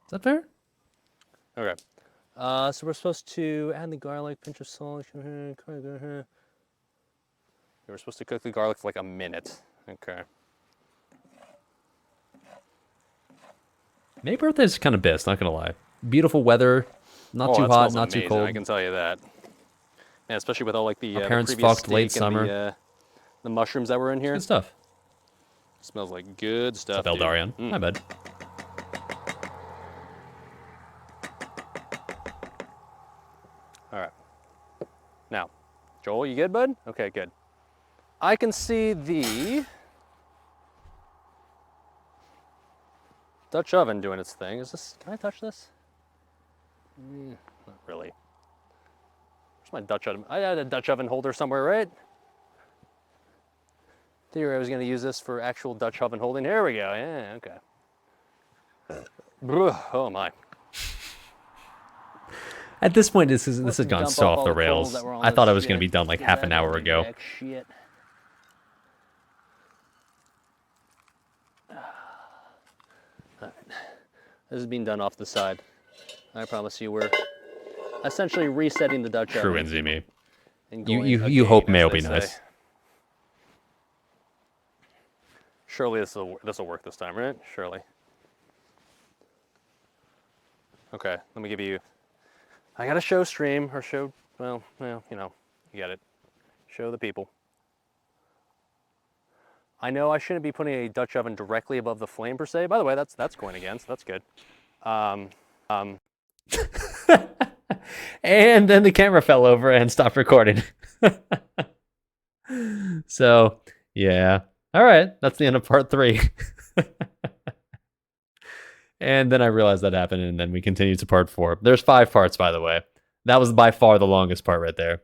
Is that fair? okay. So we're supposed to add the garlic, pinch of salt. We're supposed to cook the garlic for like a minute. Okay. May birthday's kind of best, not going to lie. Beautiful weather, not too that hot, smells not too amazing, cold. I can tell you that. Yeah, especially with all like the, Our parents previous fucked late steak and summer. the mushrooms that were in here. Good stuff. Smells like good stuff. dude. SalvDali. My bad. All right. Now, Joel, you good, bud? Okay, good. I can see the Dutch oven doing its thing. Is this? Can I touch this? Not really. Where's my Dutch oven? I had a Dutch oven holder somewhere, right? Theory I was going to use this for actual Dutch oven holding. Here we go. Yeah, okay. Oh my. At this point, this has Let's gone dump so off off all the the coals rails. that were on I thought this I was going to shit. be done like Get half that an hour dirty ago. jack shit. This is being done off the side. I promise you, we're essentially resetting the Dutch True, oven. Enzy and You going you hope again, May as will they be say. nice. Surely this will work this time, right? Surely. Okay, let me give you. I got a show stream or show. Well, you know, you get it. Show the people. I know I shouldn't be putting a Dutch oven directly above the flame per se. By the way, that's going again, so that's good. And then the camera fell over and stopped recording. So, yeah. All right, that's the end of part 3. And then I realized that happened, and then we continued to part 4. There's 5 parts, by the way. That was by far the longest part right there.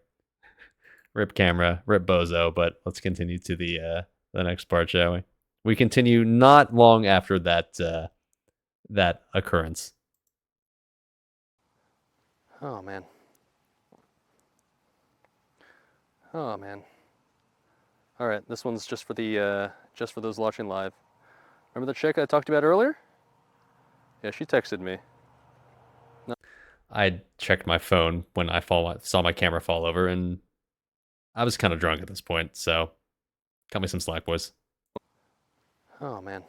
Rip camera, rip bozo, but let's continue to the next part, shall we? We continue not long after that that occurrence. Oh man. Oh man. All right, this one's just for the just for those watching live. Remember the chick I talked about earlier? Yeah, she texted me. I checked my phone when I saw my camera fall over, and I was kind of drunk at this point, so cut me some slack, boys. Oh, man.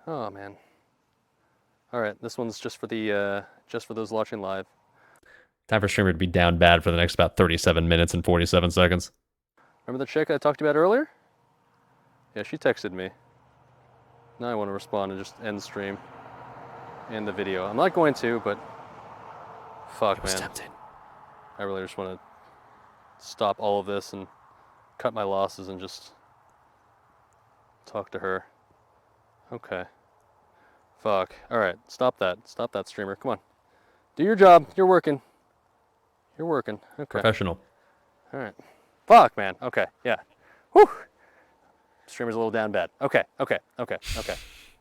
Oh, man. All right, this one's just for the just for those watching live. Time for streamer to be down bad for the next about 37 minutes and 47 seconds. Remember the chick I talked about earlier? Yeah, she texted me. Now I want to respond and just end the stream. End the video. I'm not going to, but fuck, It was man. tempting. I really just want to stop all of this and cut my losses and just talk to her. Okay. Fuck. All right, stop that. Stop that, streamer. Come on. Do your job. You're working. You're working. Okay. Professional. All right. Fuck, man. Okay. Yeah. Whew. Streamer's a little down bad. Okay. Okay. Okay. Okay.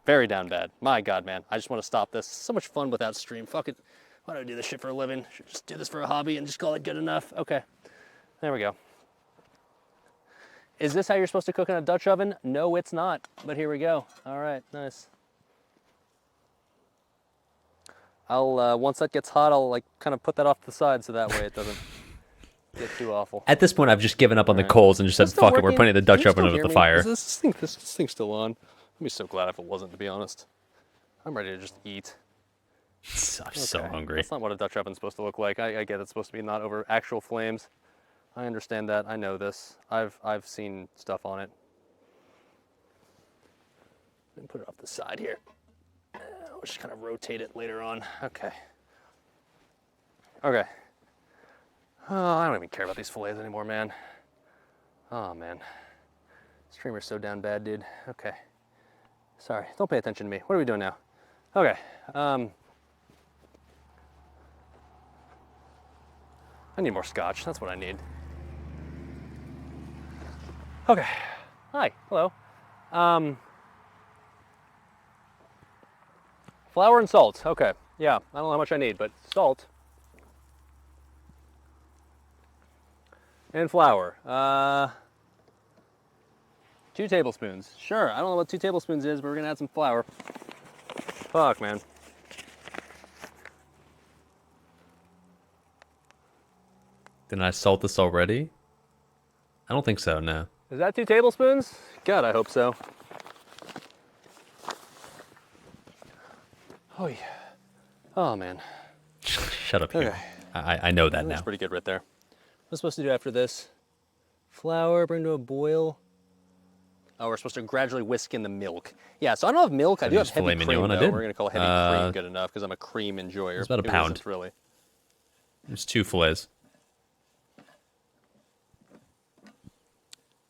Very down bad. My God, man. I just want to stop this. So much fun without stream. Fuck it. Why do I do this shit for a living? Should just do this for a hobby and just call it good enough. Okay. There we go. Is this how you're supposed to cook in a Dutch oven? No, it's not. But here we go. All right. Nice. I'll once that gets hot, I'll like kind of put that off to the side so that way it doesn't get too awful. At this point, I've just given up on the Alright. coals and just said, Is this still fuck it, we're working? putting the Can Dutch you oven still over hear the me? fire. Is this thing's still on? I'd be so glad if it wasn't, to be honest. I'm ready to just eat. I'm so Okay. hungry. That's not what a Dutch oven's supposed to look like. I get it's supposed to be not over actual flames. I understand that. I know this. I've seen stuff on it. Let me put it off the side here. I'll just kind of rotate it later on. Okay. Okay. Oh, I don't even care about these fillets anymore, man. Oh, man. Streamer's so down bad, dude. Okay. Sorry. Don't pay attention to me. What are we doing now? Okay. I need more scotch. That's what I need. Okay. Hi. Hello. Flour and salt. Okay. Yeah. I don't know how much I need, but salt. And flour. 2 tablespoons. Sure. I don't know what 2 tablespoons is, but we're going to add some flour. Fuck, man. Didn't I salt this already? I don't think so, no. Is that 2 tablespoons? God, I hope so. Oh, yeah. Oh, man. Shut up here. Okay. I know that That's now. pretty good right there. What am I supposed to do after this? Flour, bring to a boil. Oh, we're supposed to gradually whisk in the milk. Yeah, so I don't have milk. I do have use heavy filet cream, mignon, I though. did. We're going to call heavy cream good enough because I'm a cream enjoyer. It's about a Who pound. isn't, really. There's 2 fillets.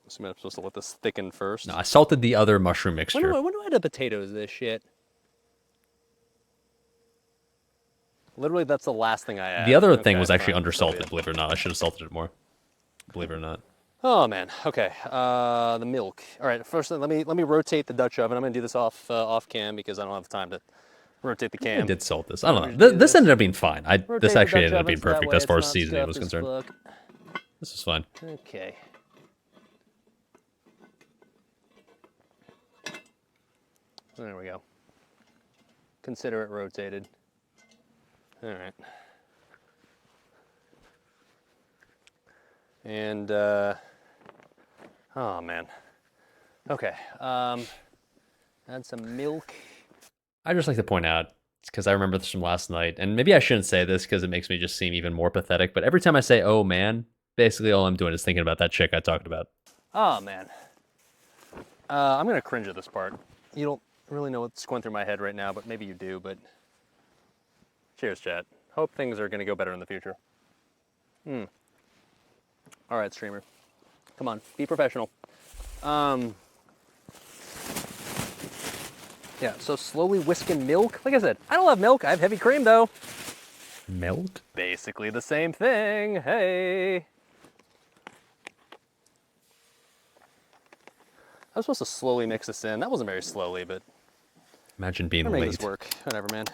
So I'm supposed to let this thicken first. No, I salted the other mushroom mixture. When do I add the potatoes to this shit? Literally, that's the last thing I add. The other thing Okay, was actually fine. undersalted, believe it or not. I should have salted it more. Believe it or not. Oh man. Okay. The milk. All right. First, let me rotate the Dutch oven. I'm gonna do this off cam because I don't have time to rotate the I cam. did salt this. I don't Just know. do This this. ended up being fine. Rotate This the actually Dutch ended up oven being so that perfect way as far it's as not seasoning was scuffed as concerned. fuck. This is fine. Okay. There we go. Consider it rotated. All right. And, oh man. Okay, add some milk. I just like to point out, because I remember this from last night, and maybe I shouldn't say this because it makes me just seem even more pathetic, but every time I say, oh man, basically all I'm doing is thinking about that chick I talked about. Oh man. I'm gonna cringe at this part. You don't really know what's going through my head right now, but maybe you do, but cheers, chat. Hope things are gonna go better in the future. All right, streamer. Come on, be professional. Yeah, so slowly whisking milk. Like I said, I don't have milk. I have heavy cream, though. Milk? Basically the same thing. Hey. I was supposed to slowly mix this in. That wasn't very slowly, but Imagine being we're making late. this work. Whatever, man.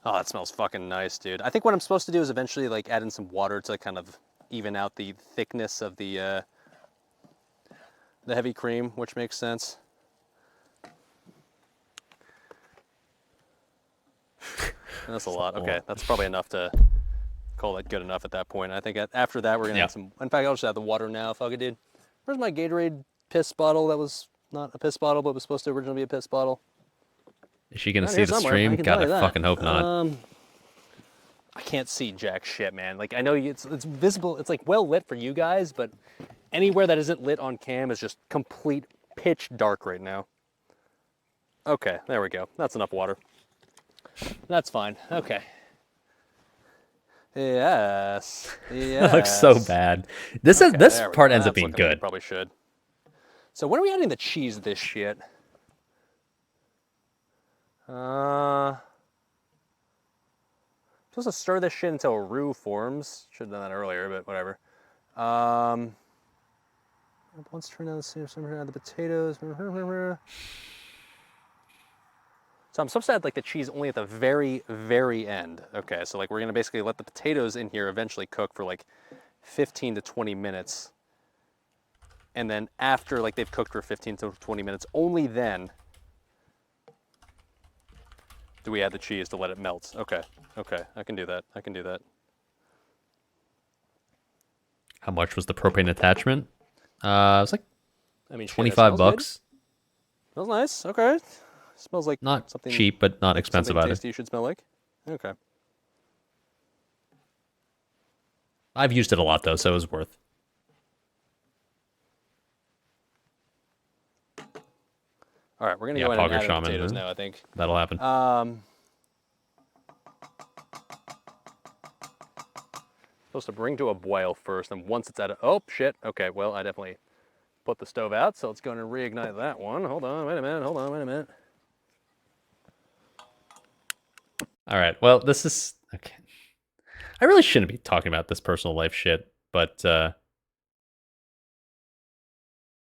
Oh, that smells fucking nice, dude. I think what I'm supposed to do is eventually like add in some water to kind of even out the thickness of the the heavy cream, which makes sense. And that's a lot. Okay, that's probably enough to call that good enough at that point. I think after that, we're going to add some... In fact, I'll just add the water now. Fuck it, dude. Where's my Gatorade piss bottle that was not a piss bottle, but was supposed to originally be a piss bottle? Is she gonna Around see here the somewhere, stream? I can God, tell you I that. fucking hope not. I can't see jack shit, man. Like, I know it's visible. It's like well lit for you guys, but anywhere that isn't lit on cam is just complete pitch dark right now. Okay, there we go. That's enough water. That's fine. Okay. Yes. Yes. That looks so bad. This Okay, this there we part go. ends up That's being looking like it good. probably should. So when are we adding the cheese to this shit? Supposed to stir this shit until a roux forms. Should have done that earlier, but whatever. Once turned down the steam, add the potatoes. So I'm supposed to add like the cheese only at the very, very end. Okay, so like we're gonna basically let the potatoes in here eventually cook for like 15 to 20 minutes. And then after like they've cooked for 15 to 20 minutes, only then do we add the cheese to let it melt. Okay, okay, I can do that. I can do that. How much was the propane attachment? It was like I mean, shit, it 25 smells good. bucks. Smells nice. Okay. Smells like Not something cheap, but not expensive something either. tasty you should smell like. Okay. I've used it a lot though, so it was worth. All right, we're gonna Yeah, go ahead and Pogger add the Shaman, potatoes man. now, I think. That'll happen. Supposed to bring to a boil first, and once it's at a... Oh, shit. Okay, well, I definitely put the stove out, so let's go and reignite that one. Hold on, wait a minute. Hold on, wait a minute. All right. Well, this is okay. I really shouldn't be talking about this personal life shit, but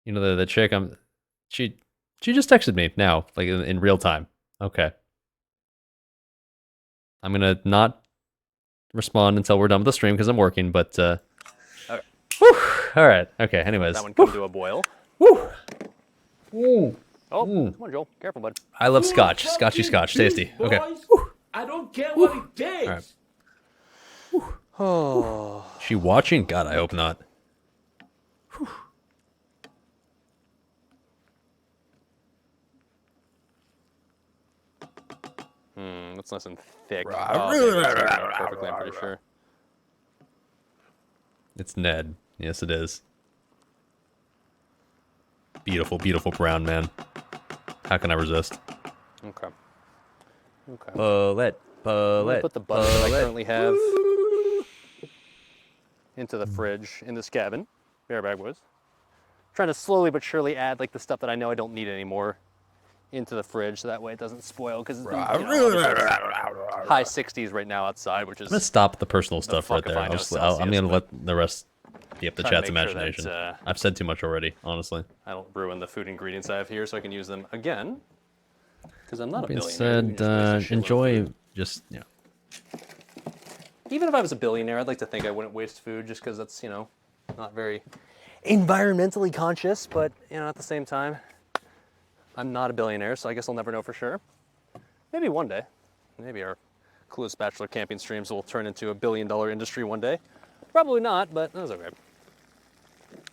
you know the chick she just texted me now, like in real time. Okay. I'm gonna not respond until we're done with the stream because I'm working, but Okay. whew, all right. Okay, anyways. That one come to a boil. Whew. Oh, come on, Joel. Careful, bud. I love scotch. Scotchy scotch. Tasty. Okay. I don't care what it takes. All right. Oh. She watching? God, I hope not. That's nice and thick. Perfectly, I'm pretty sure. It's Ned. Yes, it is. Beautiful, beautiful brown man. How can I resist? Okay. Okay. Bullet, I'm gonna put the butter that I currently have into the fridge in this cabin. Barebag boys. Trying to slowly but surely add like the stuff that I know I don't need anymore into the fridge, so that way it doesn't spoil. Because it's high 60s right now outside, which is. I'm gonna stop the personal stuff right fuck if there. I know I'm Celsius, gonna but- let the rest be up to Trying to chat's make sure that, imagination. I've said too much already, honestly. I don't ruin the food ingredients I have here, so I can use them again. Because I'm not a Being billionaire. said, who just wastes a shitload of enjoy food. just Even if I was a billionaire, I'd like to think I wouldn't waste food just because that's, not very environmentally conscious, but, at the same time, I'm not a billionaire, so I guess I'll never know for sure. Maybe one day. Maybe our Clueless Bachelor camping streams will turn into $1 billion industry one day. Probably not, but that's okay.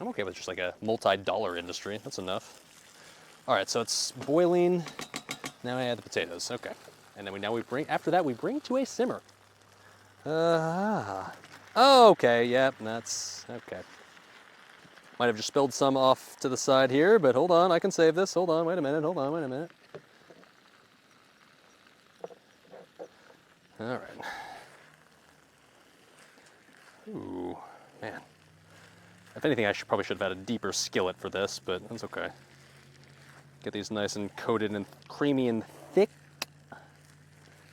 I'm okay with just like a multi-dollar industry. That's enough. All right, so it's boiling. Now I add the potatoes. Okay. And then after that, we bring to a simmer. Okay, yep, that's okay. Might have just spilled some off to the side here, but hold on, I can save this. Hold on, wait a minute, hold on, wait a minute. All right. Ooh, man. If anything, I probably should have had a deeper skillet for this, but that's okay. Get these nice and coated and creamy and thick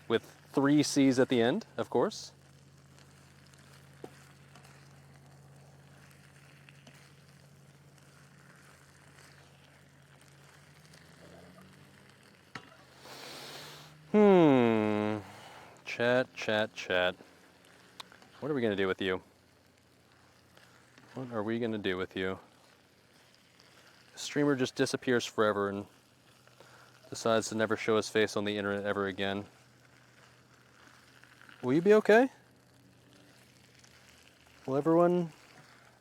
with 3 C's at the end, of course. Chat. What are we gonna do with you? What are we gonna do with you? Streamer just disappears forever and decides to never show his face on the internet ever again. Will you be okay? Will everyone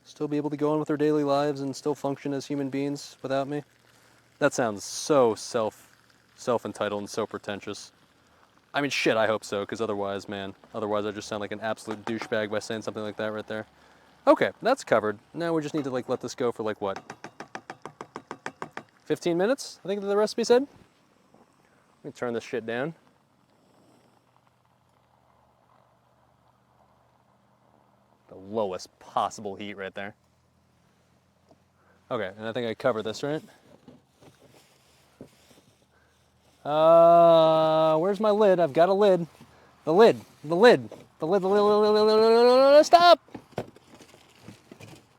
still be able to go on with their daily lives and still function as human beings without me? That sounds so self-entitled and so pretentious. I mean, shit, I hope so, because otherwise, man, otherwise I just sound like an absolute douchebag by saying something like that right there. Okay, that's covered. Now we just need to, like, let this go for, like, what? 15 minutes, I think the recipe said? Let me turn this shit down. The lowest possible heat right there. Okay, and I think I covered this, right? Where's my lid? I've got a lid. The lid. Stop!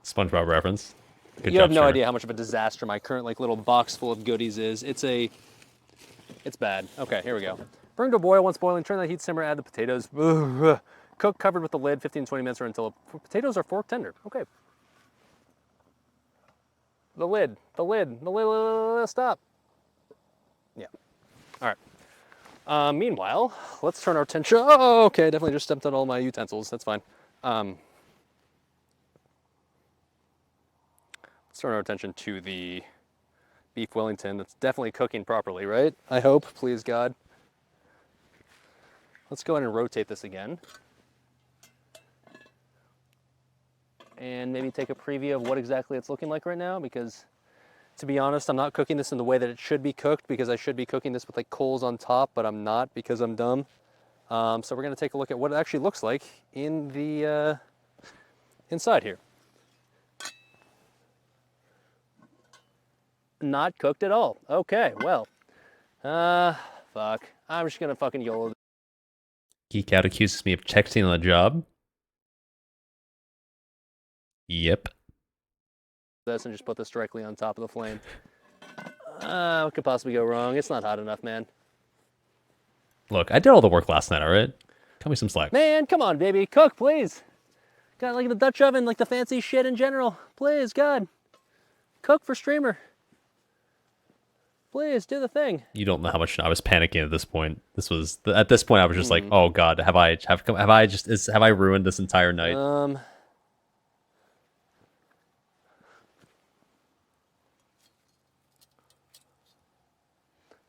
SpongeBob reference. Good You job, have no Streamer. idea how much of a disaster my current like little box full of goodies is. It's bad. Okay, here we go. Bring to a boil. Once boiling, turn the heat simmer, add the potatoes. Cook covered with the lid 15-20 minutes or until potatoes are fork tender. Okay. The lid, stop. Yeah. All right. Meanwhile, let's turn our attention. Oh, okay. Definitely just stepped on all my utensils. That's fine. Let's turn our attention to the beef Wellington. That's definitely cooking properly, right? I hope, please God. Let's go ahead and rotate this again. And maybe take a preview of what exactly it's looking like right now, because to be honest, I'm not cooking this in the way that it should be cooked, because I should be cooking this with like coals on top, but I'm not because I'm dumb. So we're gonna take a look at what it actually looks like in the inside here. Not cooked at all. Okay, well, fuck. I'm just gonna fucking YOLO Geek Out accuses me of texting on the job. Yep. this and just put this directly on top of the flame. What could possibly go wrong? It's not hot enough, man. Look, I did all the work last night, alright? Cut me some slack. Man, come on, baby. Cook, please. Got like the Dutch oven, like the fancy shit in general. Please, God. Cook for streamer. Please, do the thing. You don't know how much I was panicking at this point. At this point I was just like, oh god, have I ruined this entire night?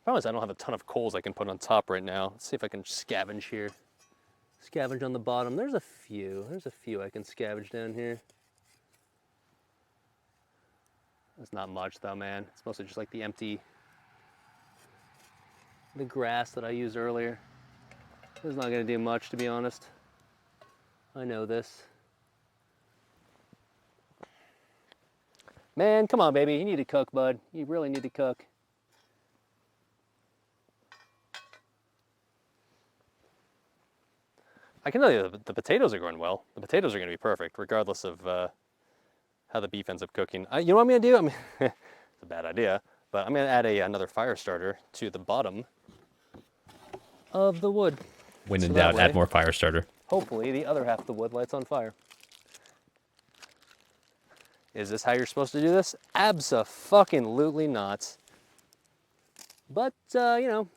Problem is I don't have a ton of coals I can put on top right now. Let's see if I can scavenge here. Scavenge on the bottom. There's a few I can scavenge down here. That's not much though, man. It's mostly just like the grass that I used earlier. This is not gonna do much, to be honest. I know this. Man, come on, baby. You need to cook, bud. You really need to cook. I can tell you the potatoes are going well. The potatoes are going to be perfect, regardless of how the beef ends up cooking. You know what I'm going to do? It's a bad idea, but I'm going to add another fire starter to the bottom of the wood. When in so doubt, that way, add more fire starter. Hopefully, the other half of the wood lights on fire. Is this how you're supposed to do this? Abso-fucking-lutely not. But, you know,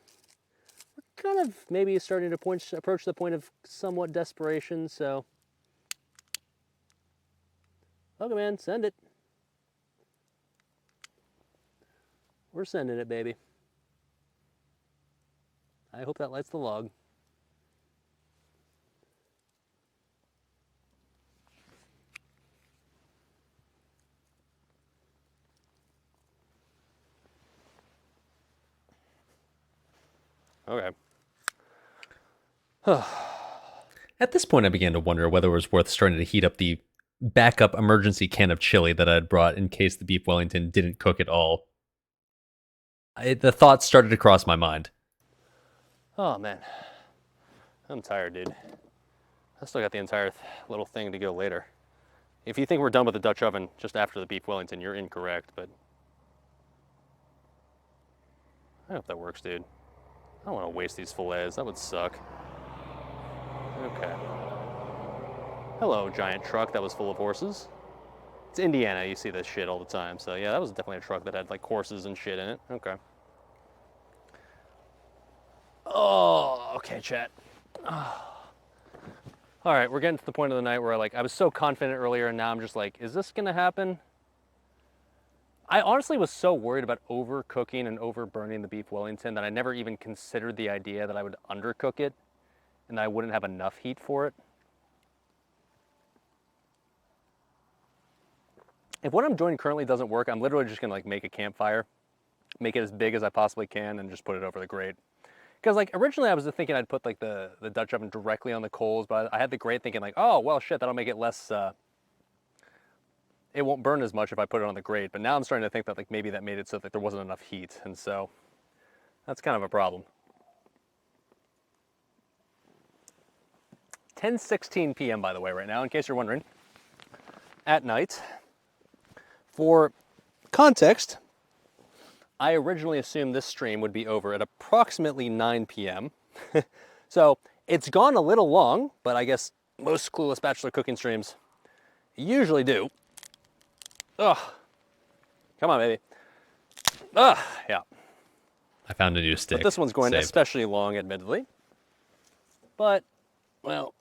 we're kind of maybe starting to approach the point of somewhat desperation, so. Okay, man, send it. We're sending it, baby. I hope that lights the log. Okay. At this point, I began to wonder whether it was worth starting to heat up the backup emergency can of chili that I had brought in case the beef Wellington didn't cook at all. The thoughts started to cross my mind. Oh, man. I'm tired, dude. I still got the entire little thing to go later. If you think we're done with the Dutch oven just after the beef Wellington, you're incorrect, but I hope that works, dude. I don't want to waste these fillets. That would suck. Okay. Hello, giant truck that was full of horses. It's Indiana, you see this shit all the time. So yeah, that was definitely a truck that had like courses and shit in it. Okay. Oh, okay, chat. All right, we're getting to the point of the night where I was so confident earlier, and now I'm just like, is this gonna happen? I honestly was so worried about overcooking and overburning the beef Wellington that I never even considered the idea that I would undercook it and that I wouldn't have enough heat for it. If what I'm doing currently doesn't work, I'm literally just gonna like make a campfire, make it as big as I possibly can, and just put it over the grate. Because like originally I was thinking I'd put like the Dutch oven directly on the coals, but I had the grate thinking like, oh well shit, that'll make it less, it won't burn as much if I put it on the grate. But now I'm starting to think that like maybe that made it so that there wasn't enough heat, and so that's kind of a problem. 10:16 p.m. by the way right now, in case you're wondering, at night. For context, I originally assumed this stream would be over at approximately 9 p.m. So it's gone a little long, but I guess most Clueless Bachelor cooking streams usually do. Ugh. Come on, baby. Ugh, yeah. I found a new stick. But this one's going Saved. especially long, admittedly. But, well,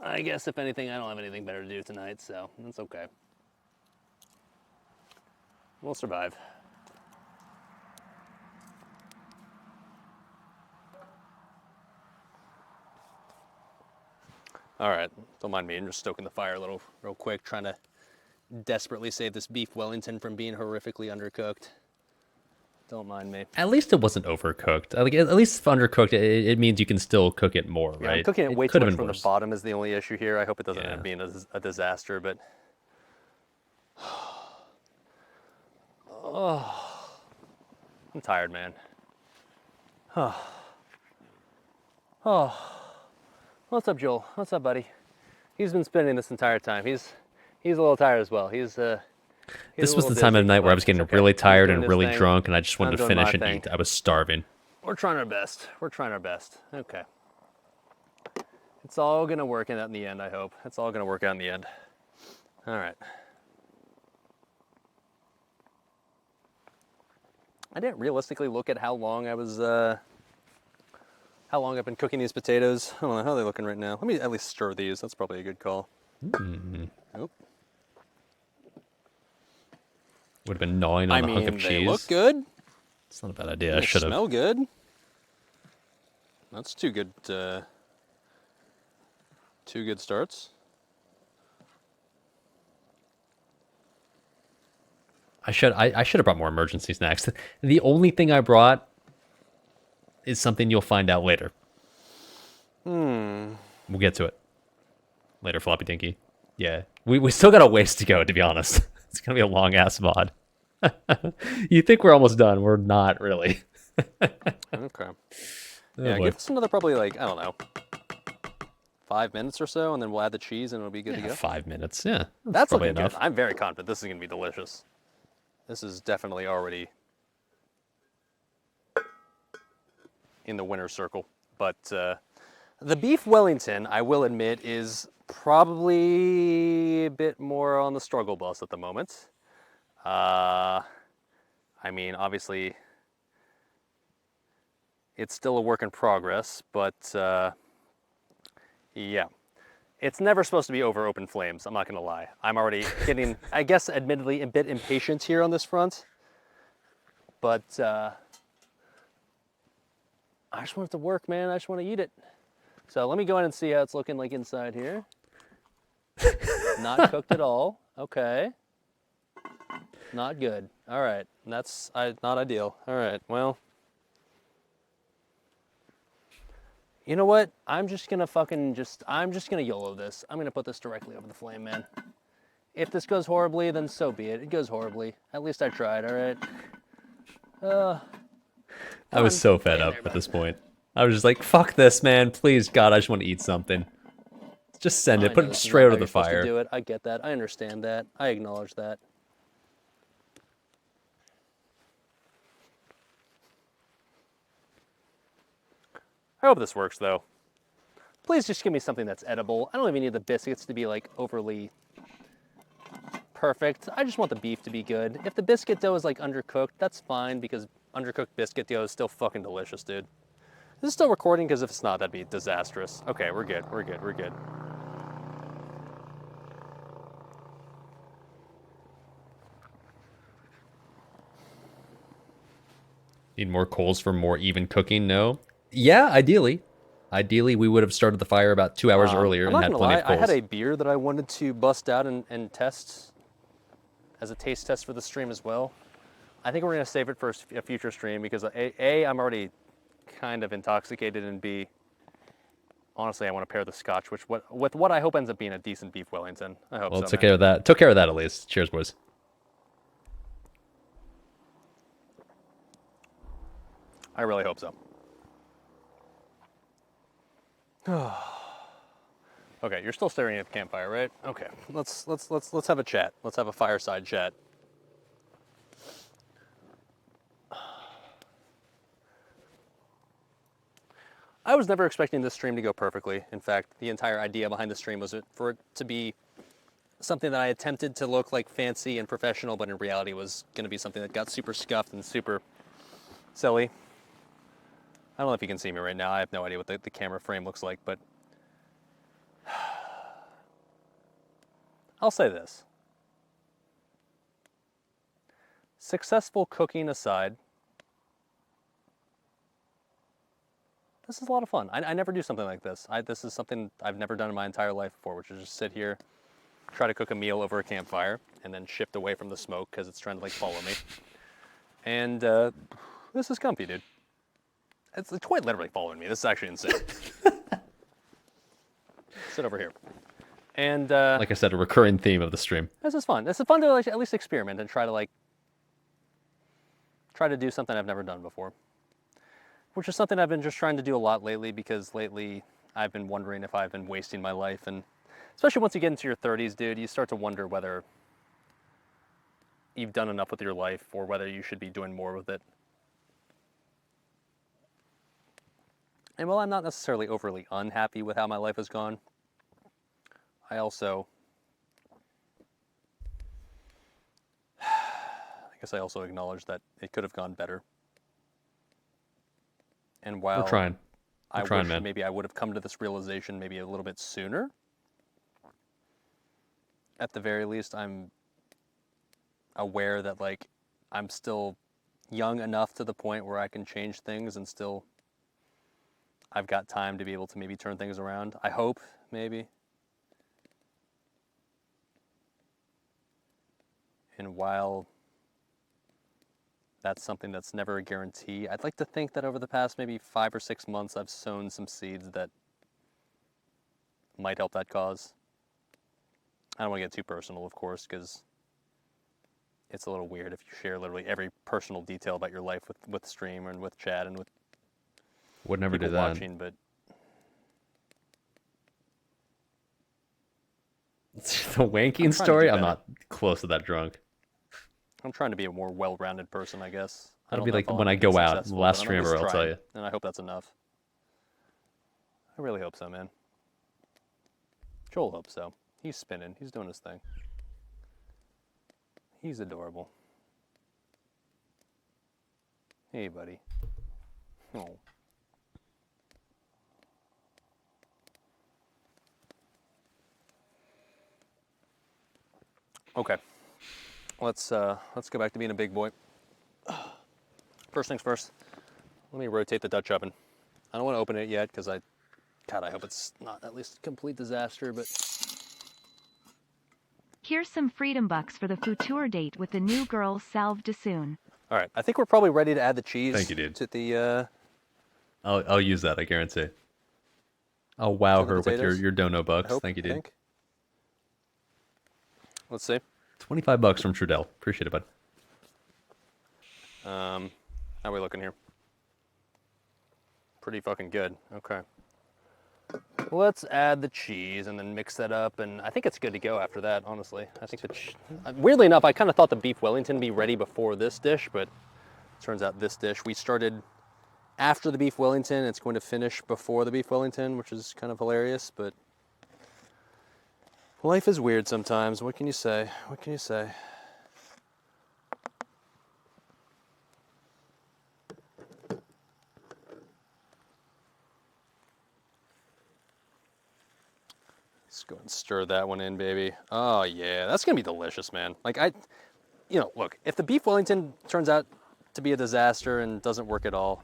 I guess if anything, I don't have anything better to do tonight, so that's okay. We'll survive. All right, don't mind me. I'm just stoking the fire a little real quick, trying to desperately save this beef Wellington from being horrifically undercooked. Don't mind me. At least it wasn't overcooked. Like at least if undercooked, it means you can still cook it more, Yeah, right? I'm cooking it way too could have much been from worse. the bottom is the only issue here. I hope it doesn't end Yeah. up being a disaster, but... Oh, I'm tired, man. Oh. What's up, Joel? What's up, buddy? He's been spending this entire time. He's a little tired as well. He's This a was the little time of busy, night where I but was getting it's okay. really He's tired doing and his really thing. drunk, and I just wanted I'm to doing finish my and thing. eat. I was starving. We're trying our best. We're trying our best. Okay. It's all gonna work out in the end, I hope. It's all gonna work out in the end. All right. I didn't realistically look at how long I was, how long I've been cooking these potatoes. I don't know, how are they looking right now? Let me at least stir these. That's probably a good call. Nope. Would have been gnawing on I a hunk mean, of they cheese. look good. It's not a bad idea. I They should have. smell good. That's two good starts. I should have brought more emergency snacks. The only thing I brought is something you'll find out later. We'll get to it later, Floppy Dinky. Yeah, we still got a ways to go, to be honest. It's gonna be a long ass VOD. You think we're almost done? We're not really. Okay. Oh, Yeah, boy. give us another probably like, I don't know, 5 minutes or so, and then we'll add the cheese and it'll be good to Yeah, go. 5 minutes. Yeah, That's probably looking enough. good. I'm very confident this is going to be delicious. This is definitely already in the winner's circle. But the beef Wellington, I will admit, is probably a bit more on the struggle bus at the moment. I mean, obviously, it's still a work in progress, but yeah. It's never supposed to be over open flames, I'm not gonna lie. I'm already getting, I guess, admittedly, a bit impatient here on this front. But I just want it to work, man. I just want to eat it. So let me go in and see how it's looking like inside here. Not cooked at all. Okay. Not good. All right. That's not ideal. All right. Well. You know what? I'm just gonna I'm just gonna YOLO this. I'm gonna put this directly over the flame, man. If this goes horribly, then so be it. It goes horribly. At least I tried, all right? I was so fed up at this point. I was just like, fuck this, man. Please, God, I just want to eat something. Just send it. Put it straight over the fire. Do it. I get that. I understand that. I acknowledge that. I hope this works, though. Please just give me something that's edible. I don't even need the biscuits to be, like, overly perfect. I just want the beef to be good. If the biscuit dough is like undercooked, that's fine because undercooked biscuit dough is still fucking delicious, dude. Is this still recording? Because if it's not, that'd be disastrous. Okay, we're good, we're good, we're good. Need more coals for more even cooking? No. Yeah, ideally. Ideally, we would have started the fire about 2 hours earlier I'm and not had gonna plenty lie, of coals. I had a beer that I wanted to bust out and test as a taste test for the stream as well. I think we're gonna save it for a future stream because A, I'm already kind of intoxicated, and B, honestly, I want to pair the scotch, with what I hope ends up being a decent beef Wellington. I hope Well, so, took man. care of that. Took care of that at least. Cheers, boys. I really hope so. Okay, you're still staring at the campfire, right? Okay, let's have a chat. Let's have a fireside chat. I was never expecting this stream to go perfectly. In fact, the entire idea behind the stream was for it to be something that I attempted to look like fancy and professional, but in reality was going to be something that got super scuffed and super silly. I don't know if you can see me right now. I have no idea what the camera frame looks like, but I'll say this. Successful cooking aside, this is a lot of fun. I never do something like this. This is something I've never done in my entire life before, which is just sit here, try to cook a meal over a campfire, and then shift away from the smoke because it's trying to like follow me. And this is comfy, dude. It's quite literally following me. This is actually insane. Sit over here. And Like I said, a recurring theme of the stream. this is fun. This is fun to like, at least experiment and try to do something I've never done before. Which is something I've been just trying to do a lot lately, because lately I've been wondering if I've been wasting my life. And especially once you get into your 30s, dude, you start to wonder whether you've done enough with your life or whether you should be doing more with it. And while I'm not necessarily overly unhappy with how my life has gone, I also, I guess I also acknowledge that it could have gone better. And while We're trying. I trying, wish man. maybe I would have come to this realization maybe a little bit sooner, at the very least, I'm aware that like I'm still young enough to the point where I can change things, and still I've got time to be able to maybe turn things around. I hope, maybe. And while that's something that's never a guarantee, I'd like to think that over the past maybe 5 or 6 months, I've sown some seeds that might help that cause. I don't want to get too personal, of course, because it's a little weird if you share literally every personal detail about your life with stream and with chat and with Would never people do that. watching, but The wanking to story? do I'm better. not close to that drunk. I'm trying to be a more well-rounded person, I guess. I That'll don't be know like if I'll when ever I be go out, successful, last but I'm stream at least ever, I'll tell trying, you. and I hope that's enough. I really hope so, man. Joel hopes so. He's spinning. He's doing his thing. He's adorable. Hey, buddy. Oh. Okay. Let's go back to being a big boy. First things first. Let me rotate the Dutch oven. I don't want to open it yet because I hope it's not at least a complete disaster, but Here's some freedom bucks for the future date with the new girl SalvDali. all right. I think we're probably ready to add the cheese. Thank you, dude. To the I'll use that, I guarantee. I'll wow To the her with potatoes? your dono bucks. hope. Thank you, I dude. think. Let's see. $25 from Trudell. Appreciate it, bud. How are we looking here? Pretty fucking good. Okay. Let's add the cheese and then mix that up, and I think it's good to go after that, honestly. I think weirdly enough, I kind of thought the beef Wellington would be ready before this dish, but turns out this dish, we started after the beef Wellington. It's going to finish before the beef Wellington, which is kind of hilarious, but Life is weird sometimes. What can you say? What can you say? Let's go and stir that one in, baby. Oh yeah, that's gonna be delicious, man. Like look, if the beef Wellington turns out to be a disaster and doesn't work at all,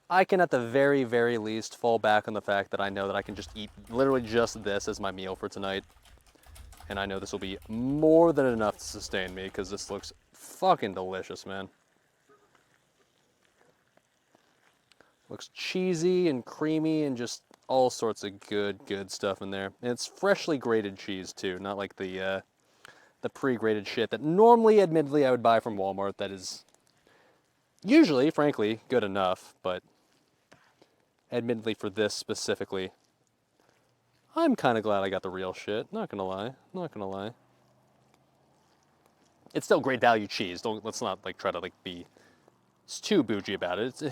I can at the very, very least fall back on the fact that I know that I can just eat literally just this as my meal for tonight. And I know this will be more than enough to sustain me because this looks fucking delicious, man. Looks cheesy and creamy and just all sorts of good stuff in there. And it's freshly grated cheese too, not like the pre-grated shit that normally, admittedly, I would buy from Walmart that is usually, frankly, good enough, but admittedly for this specifically, I'm kind of glad I got the real shit. Not gonna lie, not gonna lie. It's still great value cheese. Let's not like try to like be too bougie about it.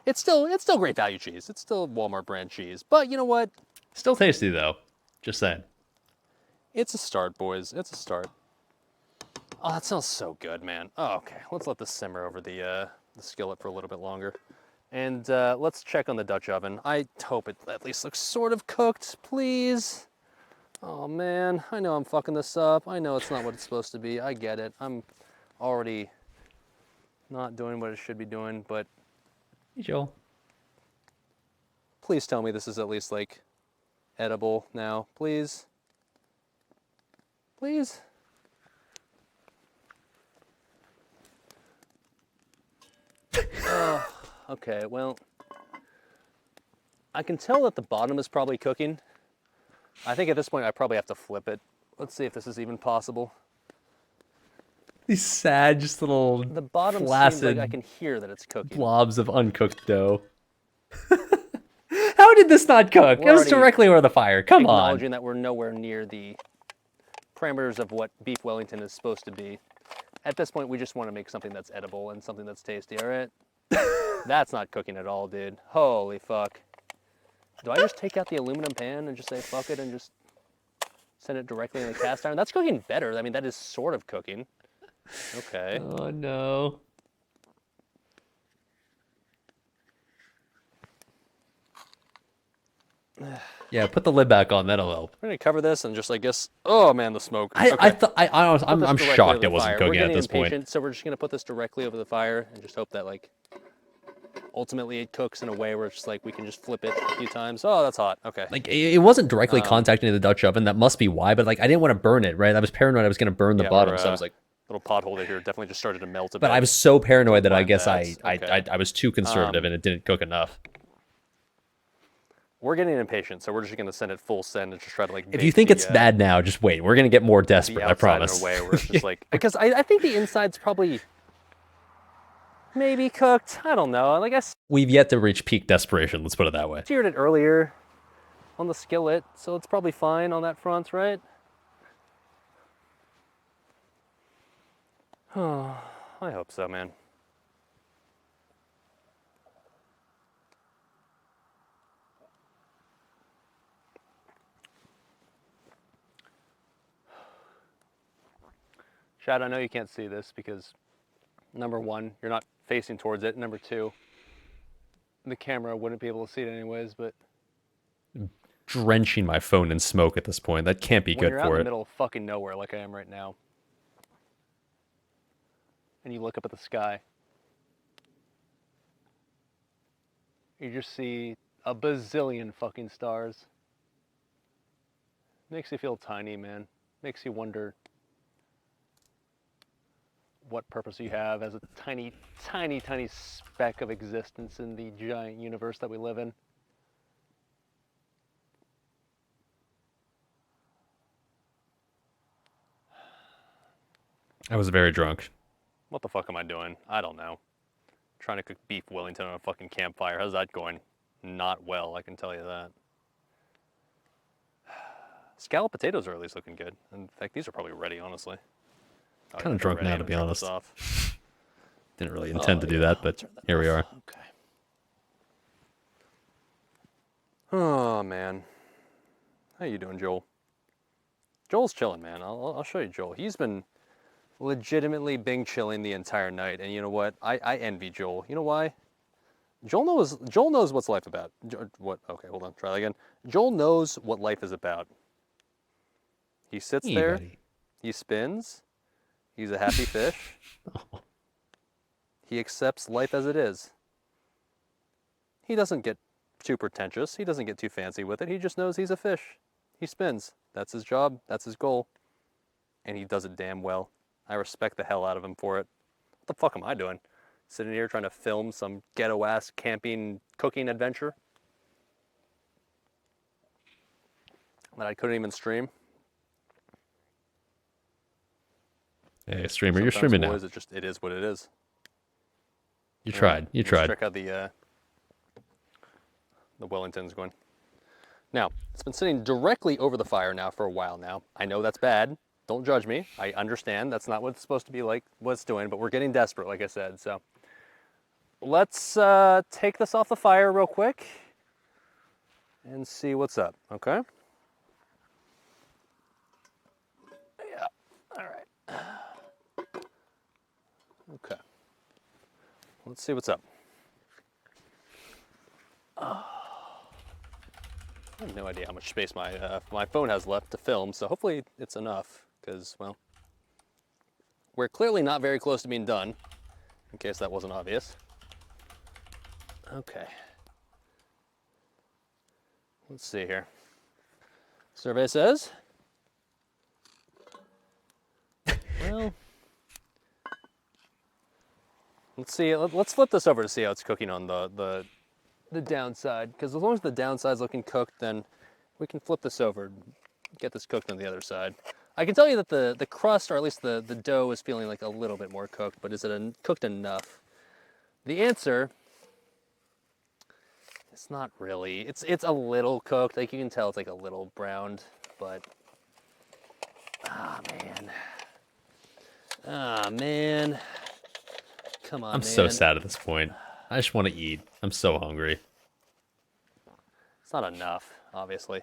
It's still great value cheese. It's still Walmart brand cheese. But you know what? Still tasty though. Just saying. It's a start, boys. It's a start. Oh, that smells so good, man. Oh, okay, let's let this simmer over the skillet for a little bit longer. And let's check on the Dutch oven. I hope it at least looks sort of cooked, please. Oh man, I know I'm fucking this up. I know it's not what it's supposed to be. I get it. I'm already not doing what it should be doing, but Hey, Joel. please tell me this is at least like edible now, please. Please. Oh, okay, well, I can tell that the bottom is probably cooking. I think at this point I probably have to flip it. Let's see if this is even possible. These sad, just little The bottom seems flaccid like I can hear that it's cooking. blobs of uncooked dough. How did this not cook? We're It was already directly over the fire. Come on. Acknowledging that we're nowhere near the parameters of what beef Wellington is supposed to be. At this point, we just want to make something that's edible and something that's tasty, all right? That's not cooking at all, dude. Holy fuck. Do I just take out the aluminum pan and just say fuck it and just send it directly in the cast iron? That's cooking better. I mean, that is sort of cooking. Okay. Oh no. Yeah, put the lid back on. That'll help. We're gonna cover this and just, I guess, oh man, the smoke. I Okay. thought I'm Put this directly shocked over the it wasn't fire. cooking We're at getting this point. impatient, so we're just gonna put this directly over the fire and just hope that like ultimately it cooks in a way where it's just like we can just flip it a few times. Oh, that's hot. Okay. Like it wasn't directly contacting the Dutch oven. That must be why. But like I didn't want to burn it. Right. I was paranoid I was going to burn the Yeah, bottom. we're, So I was like, little pot holder here definitely just started to melt a bit. but I was so paranoid that I Mind guess that. Okay. I was too conservative and it didn't cook enough. We're getting impatient, so we're just gonna send it full send and just try to like. If you think it's bad now, just wait. We're gonna get more desperate. I promise. In a way where it's just like because I think the inside's probably maybe cooked. I don't know. Like I We've yet to reach peak desperation. Let's put it that way. seared it earlier on the skillet, so it's probably fine on that front, right? Oh, I hope so, man. Chad, I know you can't see this because number one, you're not facing towards it. Number two, the camera wouldn't be able to see it anyways, but Drenching my phone in smoke at this point. That can't be when good you're out in for the it. middle of fucking nowhere like I am right now, and you look up at the sky, you just see a bazillion fucking stars. Makes you feel tiny, man. Makes you wonder what purpose you have as a tiny, tiny, tiny speck of existence in the giant universe that we live in. I was very drunk. What the fuck am I doing? I don't know. Trying to cook beef Wellington on a fucking campfire. How's that going? Not well, I can tell you that. Scalloped potatoes are at least looking good. In fact, these are probably ready, honestly. Oh, Kind of yeah, drunk they're now, ready. to be I'm gonna turn this honest. off. Didn't really intend to do that, but Turn that here we off. are. Okay. Oh man. How you doing, Joel? Joel's chilling, man. I'll show you Joel. He's been legitimately Bing chilling the entire night, and you know what? I envy Joel. You know why? Joel knows what's life about. What? Okay, hold on. Try that again. Joel knows what life is about. He sits Hey, there. buddy. He spins. He's a happy fish. He accepts life as it is. He doesn't get too pretentious. He doesn't get too fancy with it. He just knows he's a fish. He spins. That's his job. That's his goal. And he does it damn well. I respect the hell out of him for it. What the fuck am I doing? Sitting here trying to film some ghetto-ass camping, cooking adventure that I couldn't even stream. Hey, streamer, you're Sometimes, streaming now. boys, it is what it is. You tried. You Let's tried. check out the Wellington's going. Now, it's been sitting directly over the fire now for a while now. I know that's bad. Don't judge me. I understand that's not what it's supposed to be like, what it's doing, but we're getting desperate, like I said. So let's take this off the fire real quick and see what's up, okay? Yeah, all right. Okay. Let's see what's up. I have no idea how much space my phone has left to film, so hopefully it's enough, because, well, we're clearly not very close to being done, in case that wasn't obvious. Okay. Let's see here. Survey says, well, let's see, let's flip this over to see how it's cooking on the downside, because as long as the downside's looking cooked, then we can flip this over and get this cooked on the other side. I can tell you that the crust, or at least the dough, is feeling like a little bit more cooked, but is it cooked enough? The answer, it's not really. It's a little cooked. Like, you can tell it's like a little browned, but man. Come on, I'm man. so sad at this point. I just want to eat. I'm so hungry. It's not enough, obviously.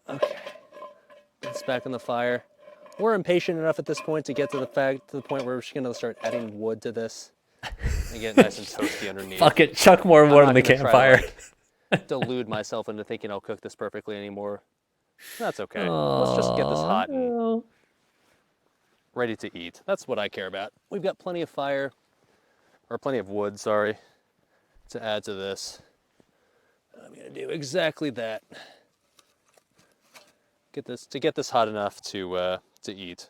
Okay. It's back on the fire. We're impatient enough at this point to get to the point where we're just gonna start adding wood to this and get nice and toasty underneath. Fuck it, chuck more wood on the campfire. Delude myself into thinking I'll cook this perfectly anymore. That's okay. Let's just get this hot and ready to eat. That's what I care about. We've got plenty of fire, or plenty of wood, sorry, to add to this. I'm gonna do exactly that. Get this hot enough to eat.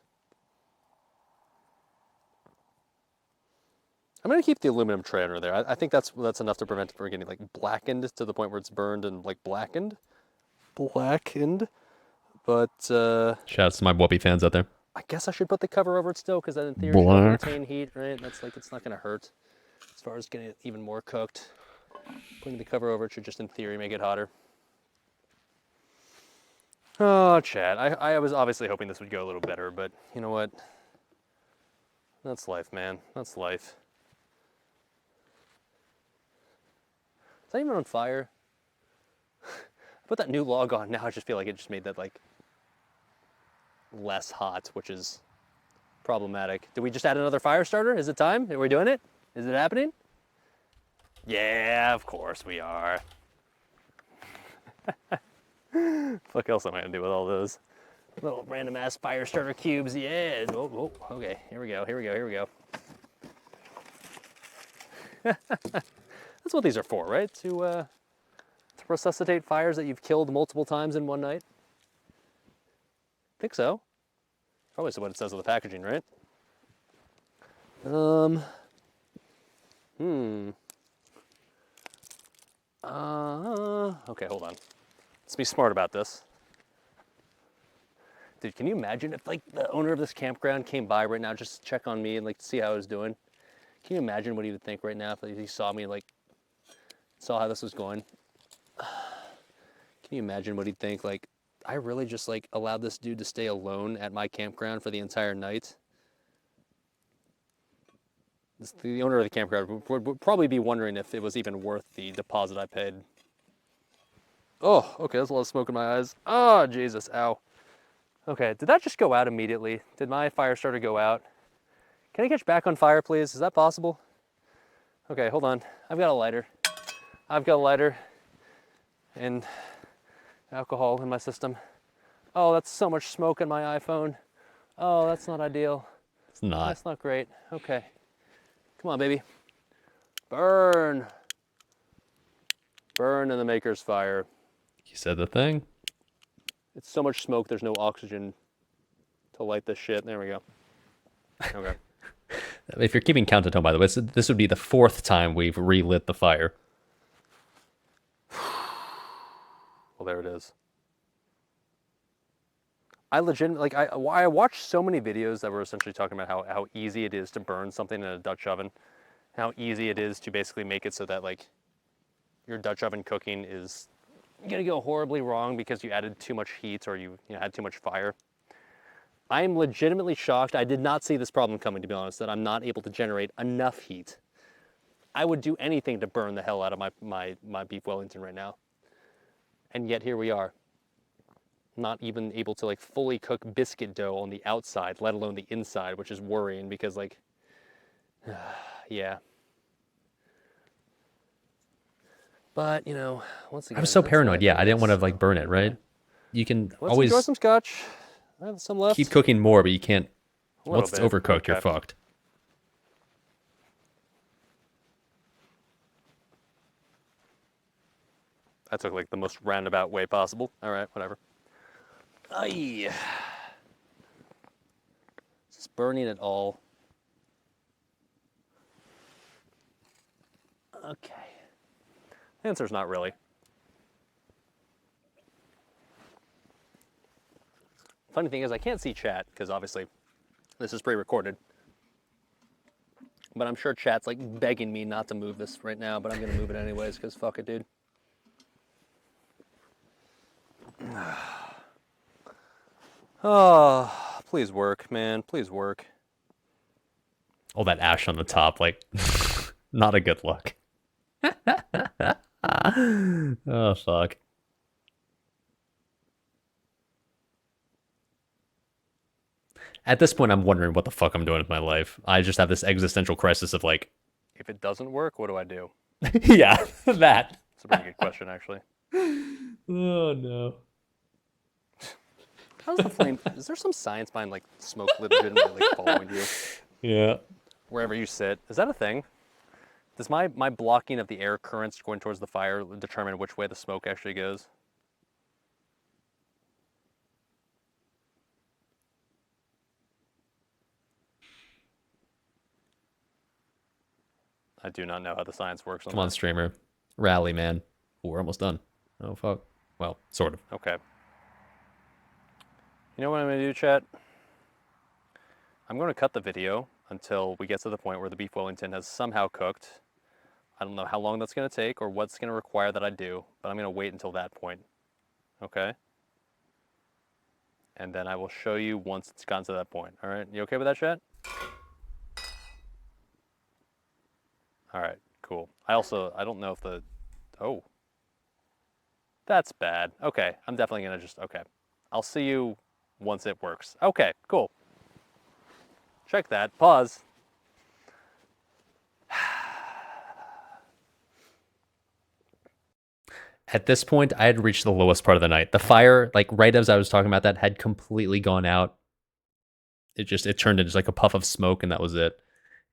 I'm gonna keep the aluminum tray under there. I think that's enough to prevent it from getting like blackened to the point where it's burned and like blackened. But Shouts to my Whoopi fans out there. I guess I should put the cover over it still, because that in theory should retain heat, right? That's like, it's not gonna hurt as far as getting it even more cooked. Putting the cover over it should just in theory make it hotter. Oh, Chad, I was obviously hoping this would go a little better, but you know what? That's life, man. That's life. Is that even on fire? I put that new log on, now I just feel like it just made that like less hot, which is problematic. Did we just add another fire starter? Is it time? Are we doing it? Is it happening? Yeah, of course we are. Fuck else am I gonna do with all those little random ass fire starter cubes? Yeah. Oh, okay. Here we go. That's what these are for, right? To resuscitate fires that you've killed multiple times in one night. I think so. Probably what it says on the packaging, right? Okay, hold on. Let's be smart about this. Dude, can you imagine if like the owner of this campground came by right now just to check on me and like see how I was doing? Can you imagine what he would think right now if he saw me, like, saw how this was going? Can you imagine what he'd think? Like, I really just like allowed this dude to stay alone at my campground for the entire night. The owner of the campground would probably be wondering if it was even worth the deposit I paid. Oh, okay, that's a lot of smoke in my eyes. Oh, Jesus, ow. Okay, did that just go out immediately? Did my fire starter go out? Can I catch back on fire, please? Is that possible? Okay, hold on. I've got a lighter. I've got a lighter and alcohol in my system. Oh, that's so much smoke in my iPhone. Oh, that's not ideal. It's not. That's not great. Okay. Come on, baby. Burn. Burn in the maker's fire. You said the thing. It's so much smoke, there's no oxygen to light this shit. There we go. Okay. If you're keeping count at home, by the way, this would be the 4th time we've relit the fire. Well, there it is. I legitimately, like, I watched so many videos that were essentially talking about how easy it is to burn something in a Dutch oven. How easy it is to basically make it so that, like, your Dutch oven cooking is gonna go horribly wrong because you added too much heat or you had too much fire. I am legitimately shocked. I did not see this problem coming, to be honest, that I'm not able to generate enough heat. I would do anything to burn the hell out of my beef Wellington right now. And yet here we are. Not even able to, like, fully cook biscuit dough on the outside, let alone the inside, which is worrying because, like, yeah. But, you know, once again, I was so that's paranoid. what Yeah, I didn't want to, like, so, burn it, right? okay. You can Let's always enjoy some scotch. I have some left. keep cooking more, but you can't. A little Once it's bit. overcooked, you're Okay. fucked. I took, like, the most roundabout way possible. All right, whatever. Aye. Just burning it all. Okay. The answer's not really. Funny thing is, I can't see chat because obviously this is pre-recorded. But I'm sure chat's, like, begging me not to move this right now, but I'm gonna move it anyways because fuck it, dude. Oh, please work, man. Please work. All that ash on the top, like, not a good look. Oh, fuck. At this point, I'm wondering what the fuck I'm doing with my life. I just have this existential crisis of, like, If it doesn't work, what do I do? yeah, that. That's a pretty good question, actually. Oh, no. How's the flame? Is there some science behind, like, smoke legitimately, like, following you Yeah. wherever you sit? Is that a thing? Does my blocking of the air currents going towards the fire determine which way the smoke actually goes? I do not know how the science works on Come on, that. streamer. Rally, man. Oh, we're almost done. Oh, fuck. Well, sort of. Okay. You know what I'm going to do, chat? I'm going to cut the video until we get to the point where the beef Wellington has somehow cooked. I don't know how long that's going to take or what's going to require that I do, but I'm going to wait until that point. Okay? And then I will show you once it's gotten to that point. All right? You okay with that, chat? All right, cool. I don't know if oh. That's bad. Okay, I'm definitely going to okay. I'll see you once it works. Okay, cool. Check that. Pause. At this point, I had reached the lowest part of the night. The fire, like right as I was talking about that, had completely gone out. It turned into like a puff of smoke, and that was it.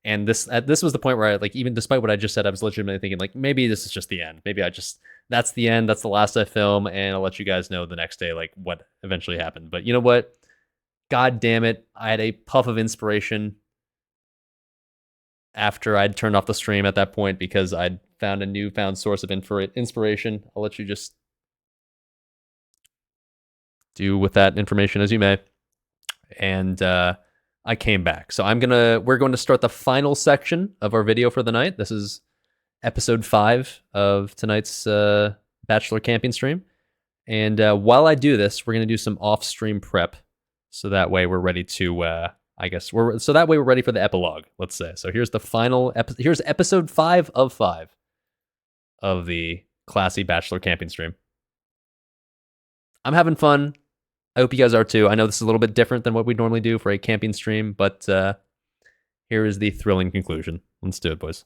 And this was the point where I, like, even despite what I just said, I was legitimately thinking, like, maybe this is just the end. Maybe that's the end. That's the last I film, and I'll let you guys know the next day, like, what eventually happened. But you know what? God damn it. I had a puff of inspiration after I'd turned off the stream at that point because I'd found a newfound source of inspiration. I'll let you just do with that information as you may. And I came back. So we're going to start the final section of our video for the night. This is episode 5 of tonight's Bachelor camping stream. And while I do this, we're going to do some off-stream prep. So that way we're ready to, so that way we're ready for the epilogue, let's say. So here's the final here's episode 5 of 5 of the classy Bachelor camping stream. I'm having fun. I hope you guys are too. I know this is a little bit different than what we normally do for a camping stream, but here is the thrilling conclusion. Let's do it, boys.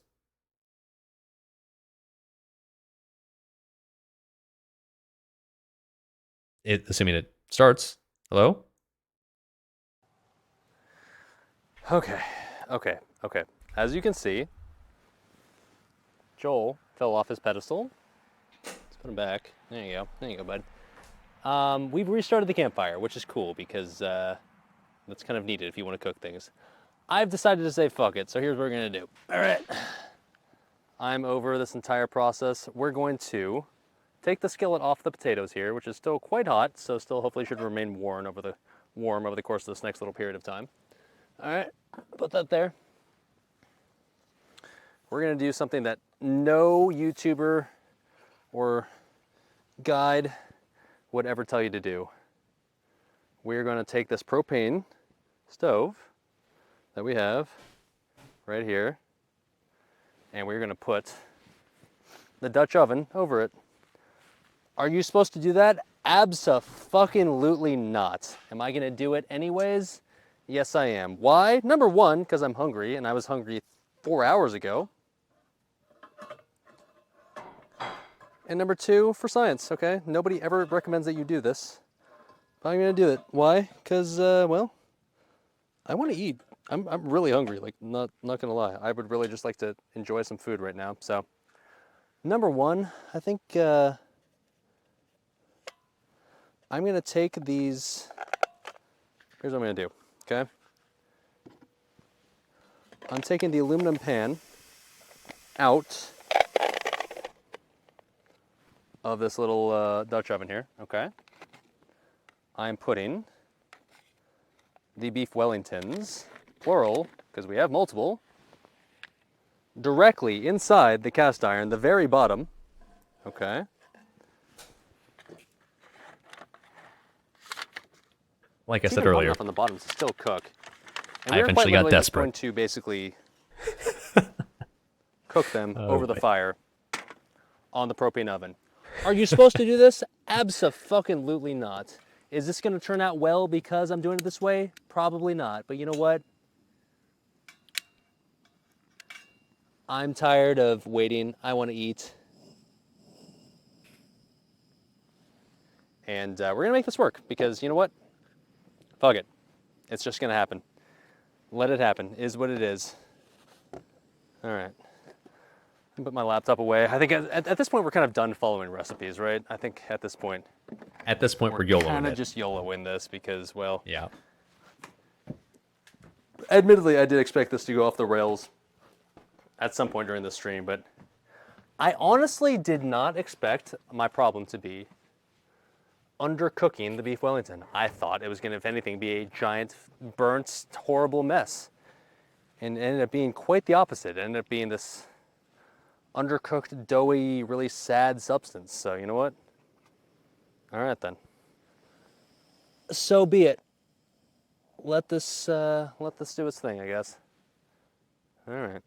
Assuming it starts. Hello? Okay. As you can see, Joel fell off his pedestal. Let's put him back. There you go, bud. We've restarted the campfire, which is cool because that's kind of needed if you want to cook things. I've decided to say fuck it, so here's what we're gonna do. All right. I'm over this entire process. We're going to take the skillet off the potatoes here, which is still quite hot, so still hopefully should remain warm over the course of this next little period of time. All right, put that there. We're gonna do something that no YouTuber or guide would ever tell you to do. We're gonna take this propane stove that we have right here, and we're gonna put the Dutch oven over it. Are you supposed to do that? Abso-fucking-lutely not. Am I gonna do it anyways? Yes, I am. Why? Number one, because I'm hungry, and I was hungry 4 hours ago. And number two, for science, okay? Nobody ever recommends that you do this. But I'm gonna do it. Why? Because, well, I want to eat. I'm really hungry, like, not gonna lie. I would really just like to enjoy some food right now, so. Number one, I think, I'm gonna take these, here's what I'm gonna do, okay? I'm taking the aluminum pan out of this little Dutch oven here, okay? I'm putting the beef Wellingtons, plural, because we have multiple, directly inside the cast iron, the very bottom, okay? Like I It's said even hot earlier, enough on the bottom to still cook. And I we're eventually quite got literally just desperate. going to basically cook them Oh, over the boy. fire on the propane oven. Are you supposed to do this? Abso-fucking-lutely not. Is this gonna turn out well because I'm doing it this way? Probably not, but you know what? I'm tired of waiting. I want to eat. And we're gonna make this work because you know what? Fuck it. It's just gonna happen. Let it happen, is what it is. All right. Put my laptop away. I think at this point we're kind of done following recipes, right? I think at this point we're YOLOing kind of it. just YOLOing this because, well, Yeah. admittedly, I did expect this to go off the rails at some point during the stream, but I honestly did not expect my problem to be undercooking the beef Wellington. I thought it was going to, if anything, be a giant, burnt, horrible mess. And it ended up being quite the opposite. It ended up being this undercooked, doughy, really sad substance. So you know what? All right then. So be it. Let this do its thing, I guess. All right.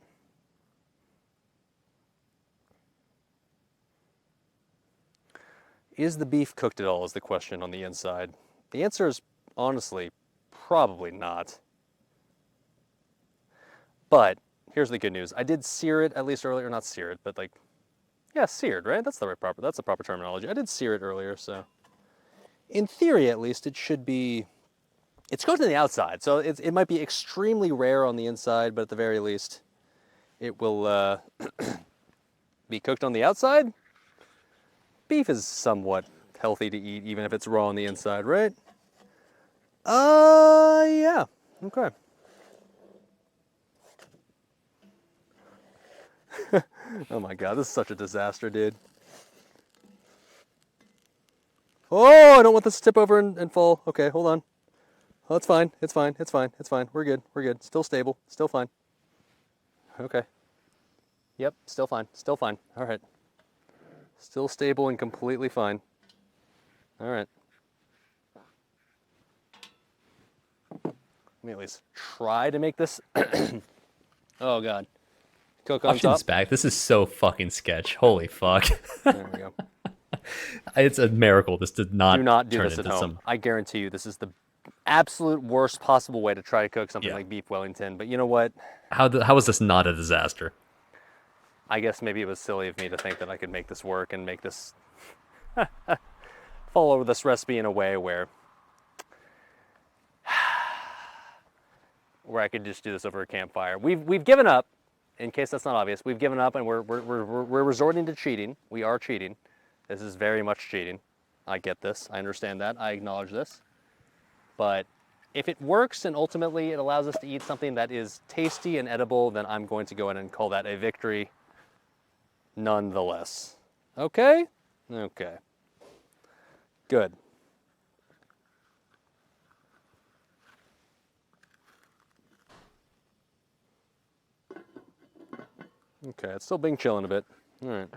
Is the beef cooked at all is the question on the inside. The answer is honestly probably not. But here's the good news. I did sear it at least earlier, not sear it, but like, yeah, seared, right? That's the proper terminology. I did sear it earlier, so in theory at least it should be, it's cooked on the outside, so it might be extremely rare on the inside, but at the very least it will be cooked on the outside. Beef is somewhat healthy to eat even if it's raw on the inside, right? Yeah, okay. Oh my god, this is such a disaster, dude. Oh, I don't want this to tip over and fall. Okay, hold on. Oh, it's fine, it's fine, it's fine, it's fine. We're good. Still stable, still fine. Okay. Yep, still fine, all right. Still stable and completely fine. All right. Let me at least try to make this. Oh god. Cook on Watching top. this back, this is so fucking sketch. Holy fuck. There we go. It's a miracle this did not Do not do turn this at into home. some. I guarantee you this is the absolute worst possible way to try to cook something Yeah. like beef Wellington. But you know what? How was this not a disaster? I guess maybe it was silly of me to think that I could make this work and make this follow this recipe in a way where I could just do this over a campfire. We've given up. In case that's not obvious, we've given up and we're resorting to cheating. We are cheating. This is very much cheating. I get this. I understand that. I acknowledge this. But if it works and ultimately it allows us to eat something that is tasty and edible, then I'm going to go in and call that a victory nonetheless. Okay? Okay. Good. Okay, it's still being chilling a bit. All right.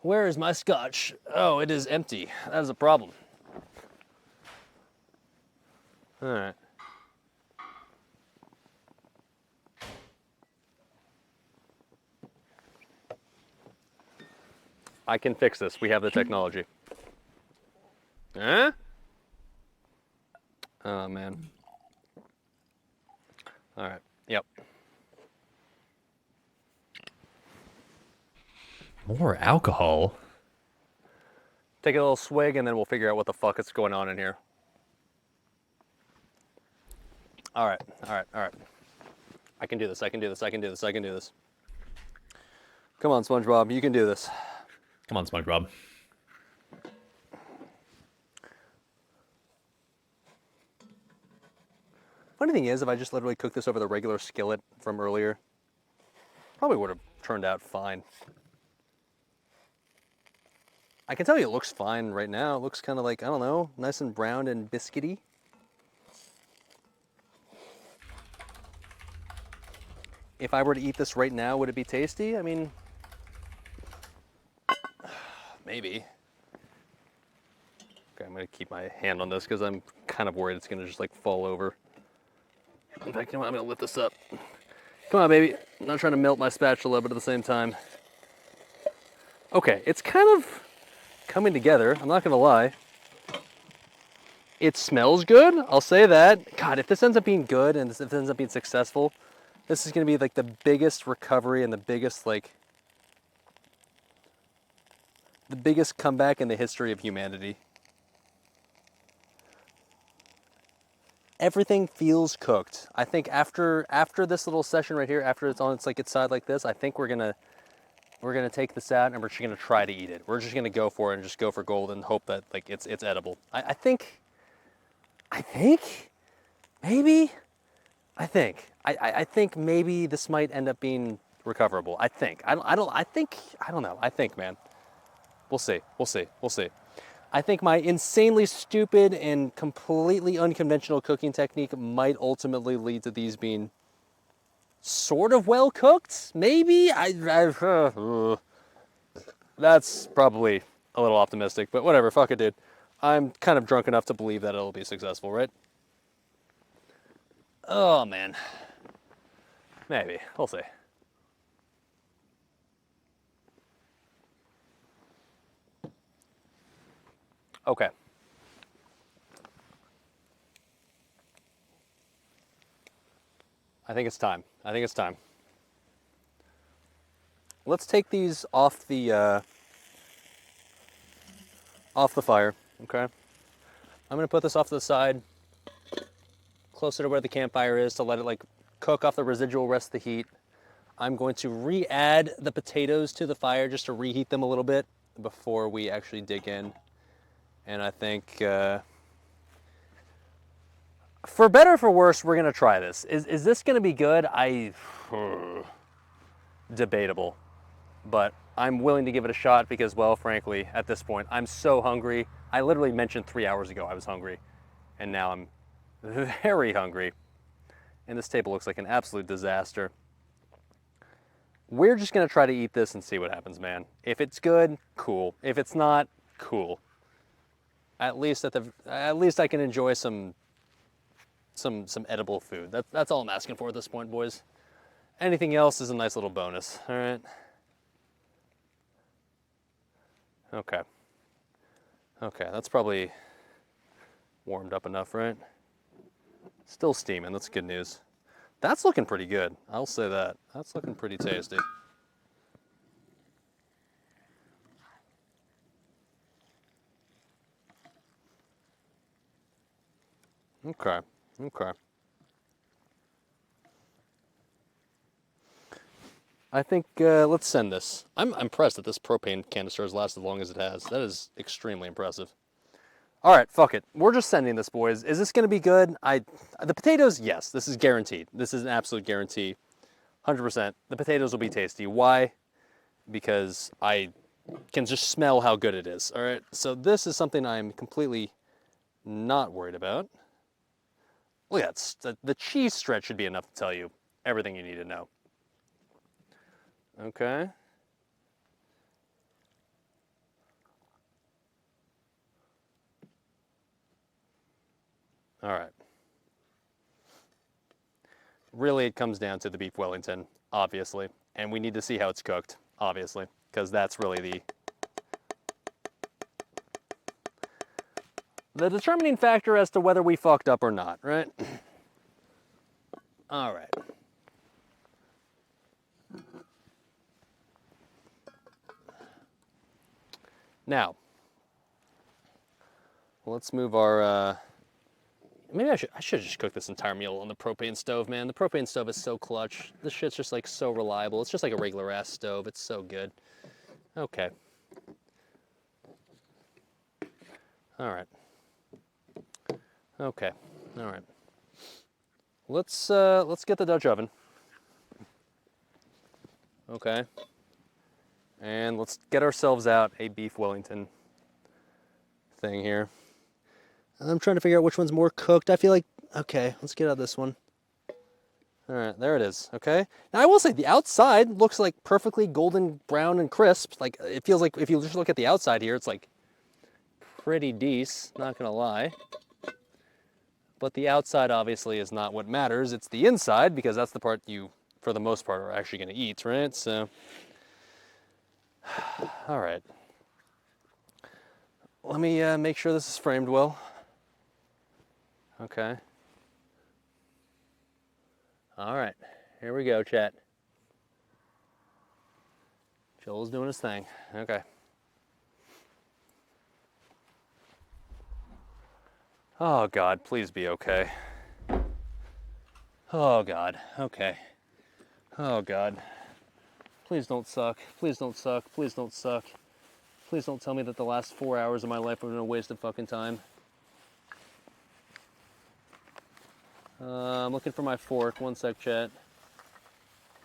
Where is my scotch? Oh, it is empty. That is a problem. All right. I can fix this. We have the technology. Huh? Oh, man. All right. Yep. More alcohol? Take a little swig and then we'll figure out what the fuck is going on in here. All right. All right. All right. I can do this. I can do this. I can do this. I can do this. Come on, SpongeBob. You can do this. Come on, SpongeBob. Funny thing is, if I just literally cooked this over the regular skillet from earlier, probably would have turned out fine. I can tell you it looks fine right now. It looks kind of like, I don't know, nice and brown and biscuity. If I were to eat this right now, would it be tasty? I mean, maybe. Okay, I'm gonna keep my hand on this because I'm kind of worried it's gonna just like fall over. In fact, you know what? I'm gonna lift this up. Come on, baby. I'm not trying to melt my spatula, but at the same time. Okay, it's kind of coming together. I'm not gonna lie. It smells good, I'll say that. God, if this ends up being good and if this ends up being successful, this is gonna be like the biggest recovery and the biggest comeback in the history of humanity. Everything feels cooked. I think after this little session right here, after it's on its side like this, I think we're gonna take this out and we're just gonna try to eat it. We're just gonna go for it and just go for gold and hope that like it's edible. I think maybe this might end up being recoverable. I don't know. I think, man. We'll see. I think my insanely stupid and completely unconventional cooking technique might ultimately lead to these being sort of well cooked. Maybe that's probably a little optimistic, but whatever. Fuck it, dude. I'm kind of drunk enough to believe that it'll be successful, right? Oh man, maybe. We'll see. Okay. I think it's time. Let's take these off the fire, okay? I'm gonna put this off to the side, closer to where the campfire is to let it like cook off the residual rest of the heat. I'm going to re-add the potatoes to the fire just to reheat them a little bit before we actually dig in. And I think, for better or for worse, we're gonna try this. Is this gonna be good? Debatable. But I'm willing to give it a shot because, well, frankly, at this point, I'm so hungry. I literally mentioned 3 hours ago I was hungry, and now I'm very hungry. And this table looks like an absolute disaster. We're just gonna try to eat this and see what happens, man. If it's good, cool. If it's not, cool. At least I can enjoy some edible food. That's all I'm asking for at this point, boys. Anything else is a nice little bonus. All right. Okay. Okay, that's probably warmed up enough, right? Still steaming, that's good news. That's looking pretty good, I'll say that. That's looking pretty tasty. Okay, okay. I think let's send this. I'm impressed that this propane canister has lasted as long as it has. That is extremely impressive. All right, fuck it. We're just sending this, boys. Is this going to be good? The potatoes, yes, this is guaranteed. This is an absolute guarantee. 100%. The potatoes will be tasty. Why? Because I can just smell how good it is. All right, so this is something I'm completely not worried about. Look at that. The cheese stretch should be enough to tell you everything you need to know. Okay. All right. Really, it comes down to the beef Wellington, obviously. And we need to see how it's cooked, obviously, because that's really the determining factor as to whether we fucked up or not, right? All right. Now, let's move our, maybe I should just cook this entire meal on the propane stove, man. The propane stove is so clutch. This shit's just like so reliable. It's just like a regular ass stove. It's so good. Okay. All right. Okay. All right. Let's get the Dutch oven. Okay. And let's get ourselves out a beef Wellington thing here. I'm trying to figure out which one's more cooked. I feel like, okay, let's get out this one. All right, there it is, okay? Now I will say the outside looks like perfectly golden brown and crisp. Like it feels like if you just look at the outside here, it's like pretty decent, not gonna lie. But the outside obviously is not what matters. It's the inside because that's the part you, for the most part, are actually gonna eat, right? So, all right. Let me make sure this is framed well. Okay. All right, here we go, chat. Joel's doing his thing. Okay. Oh God, please be okay. Oh God, okay. Oh God. Please don't suck. Please don't suck. Please don't suck. Please don't tell me that the last 4 hours of my life have been a waste of fucking time. I'm looking for my fork. One sec, chat.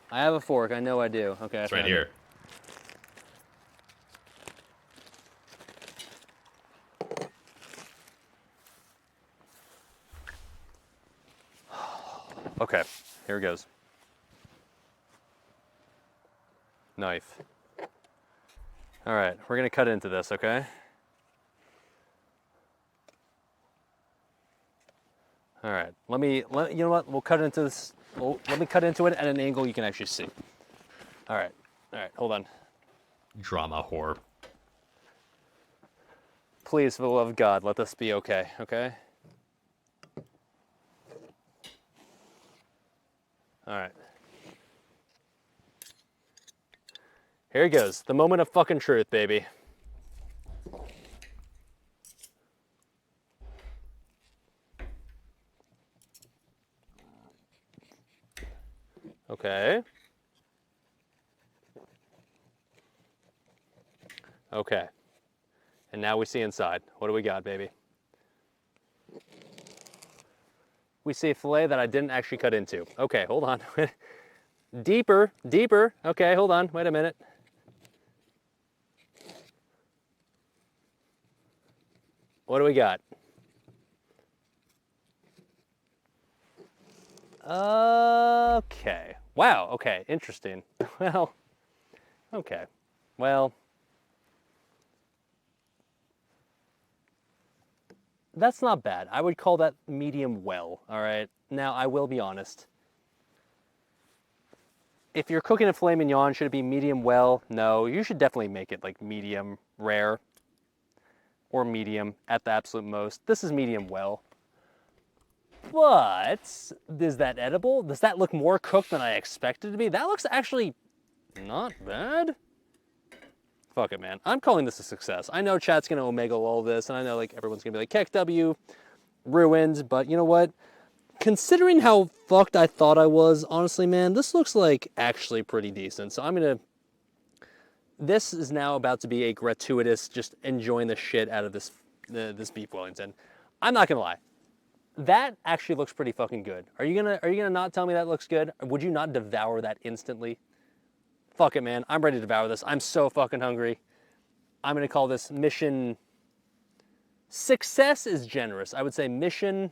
I have a fork. I know I do. Okay, It's right here. Okay, here it goes. Knife. All right, we're gonna cut into this, okay? All right, you know what? We'll cut into this. Let me cut into it at an angle you can actually see. All right, hold on. Drama whore. Please, for the love of God, let this be okay, okay? All right. Here he goes. The moment of fucking truth, baby. Okay. Okay. And now we see inside. What do we got, baby? We see a fillet that I didn't actually cut into. Okay, hold on. Deeper, deeper. Okay, hold on. Wait a minute. What do we got? Okay. Wow, okay, interesting. Well, okay. Well, that's not bad. I would call that medium well, all right? Now, I will be honest. If you're cooking a filet mignon, should it be medium well? No, you should definitely make it like medium rare or medium at the absolute most. This is medium well. But is that edible? Does that look more cooked than I expected it to be? That looks actually not bad. Fuck it, man. I'm calling this a success. I know chat's gonna omega all this, and I know like everyone's gonna be like, Keck W, ruined, but you know what? Considering how fucked I thought I was, honestly, man, this looks like actually pretty decent. So this is now about to be a gratuitous, just enjoying the shit out of this beef Wellington. I'm not gonna lie. That actually looks pretty fucking good. Are you gonna not tell me that looks good? Would you not devour that instantly? Fuck it, man. I'm ready to devour this. I'm so fucking hungry. I'm gonna call this mission... Success is generous. I would say mission...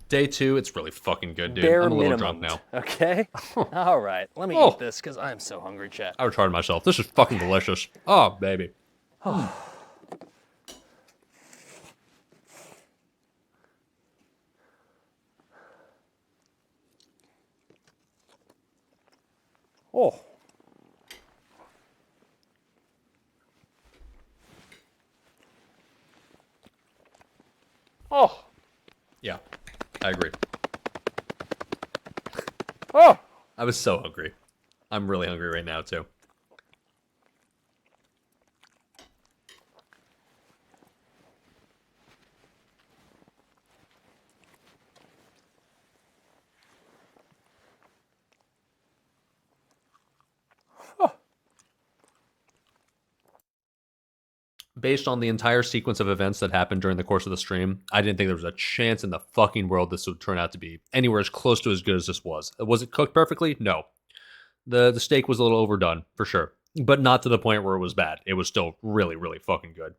Day 2, it's really fucking good, dude. Bare I'm a little minimum. drunk now. Okay? All right. Let me Oh. eat this, because I am so hungry, chat. I retarded myself. This is fucking delicious. Oh, baby. Oh. Oh. Yeah, I agree. Oh. I was so hungry. I'm really hungry right now, too. Based on the entire sequence of events that happened during the course of the stream, I didn't think there was a chance in the fucking world this would turn out to be anywhere as close to as good as this was. Was it cooked perfectly? No. The steak was a little overdone, for sure. But not to the point where it was bad. It was still really, really fucking good.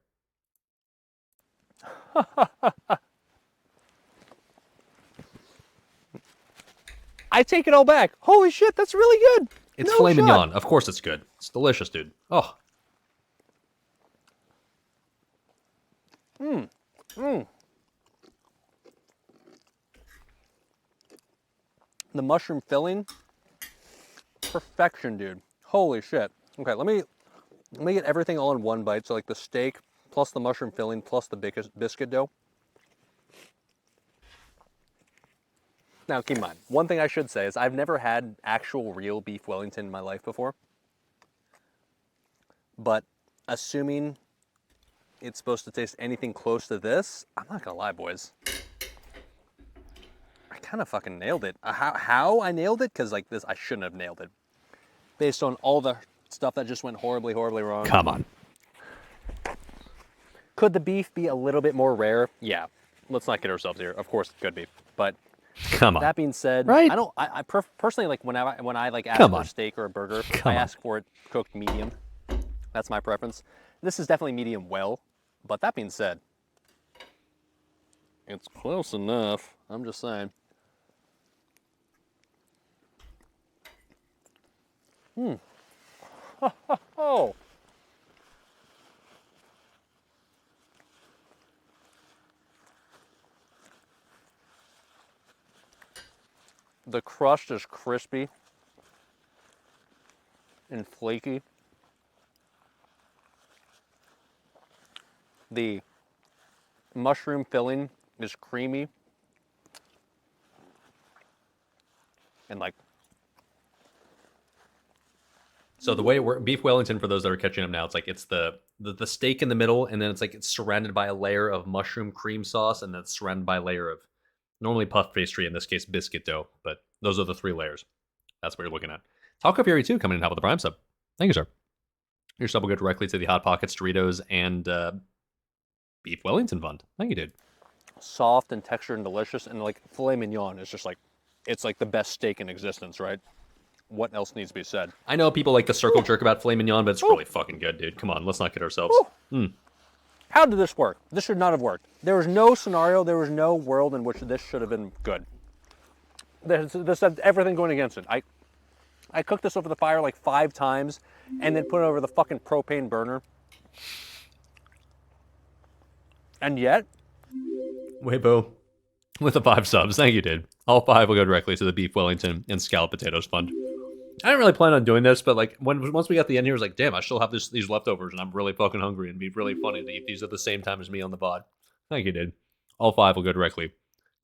I take it all back. Holy shit, that's really good. It's No filet shot. mignon. Of course it's good. It's delicious, dude. Oh. The mushroom filling, perfection, dude. Holy shit. Okay, let me get everything all in one bite. So like the steak plus the mushroom filling plus the biscuit dough. Now keep in mind, one thing I should say is I've never had actual real beef Wellington in my life before. But assuming it's supposed to taste anything close to this, I'm not gonna lie, boys. I kind of fucking nailed it. How I nailed it? Because like this, I shouldn't have nailed it. Based on all the stuff that just went horribly, horribly wrong. Come on. Could the beef be a little bit more rare? Yeah. Let's not get ourselves here. Of course it could be. But Come on. that being said, Right? I personally, like when I like ask Come for on. a steak or a burger, Come I on. ask for it cooked medium. That's my preference. This is definitely medium well. But that being said, it's close enough. I'm just saying. Oh. The crust is crispy and flaky. The mushroom filling is creamy and like So the way it works, beef Wellington, for those that are catching up now, it's like it's the steak in the middle, and then it's like it's surrounded by a layer of mushroom cream sauce, and then it's surrounded by a layer of normally puff pastry, in this case biscuit dough. But those are the 3 layers. That's what you're looking at. Taco Fury 2 coming in hot with the Prime sub. Thank you, sir. Your sub will go directly to the Hot Pockets, Doritos, and beef Wellington fund. Thank you, dude. soft and textured and delicious, and like filet mignon is just like, it's like the best steak in existence, right? What else needs to be said? I know people like to circle jerk about filet mignon, but it's really fucking good, dude. Come on, let's not kid ourselves. How did this work? This should not have worked. There was no scenario, there was no world in which this should have been good. This had everything going against it. I cooked this over the fire like 5 times and then put it over the fucking propane burner. And yet, Weibo with the 5 subs. Thank you, dude. All 5 will go directly to the Beef Wellington and Scallop Potatoes Fund. I didn't really plan on doing this, but like once we got the end here, I was like, damn, I still have these leftovers, and I'm really fucking hungry, and it'd be really funny to eat these at the same time as me on the pod. Thank you, dude. All 5 will go directly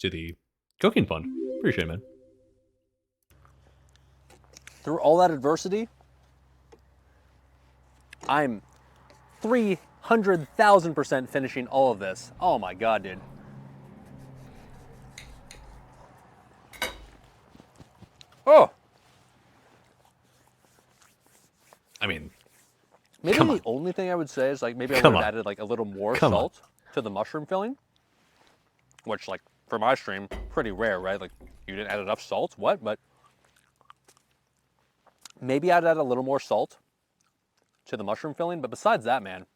to the cooking fund. Appreciate it, man. Through all that adversity, I'm 300,000% finishing all of this. Oh my god, dude. Oh! I mean, Maybe Come the on. only thing I would say is like maybe I Come would have on. added like a little more Come on. salt to the mushroom filling, which like for my stream, pretty rare, right? Like you didn't add enough salt, what? But maybe I'd add a little more salt to the mushroom filling. But besides that, man.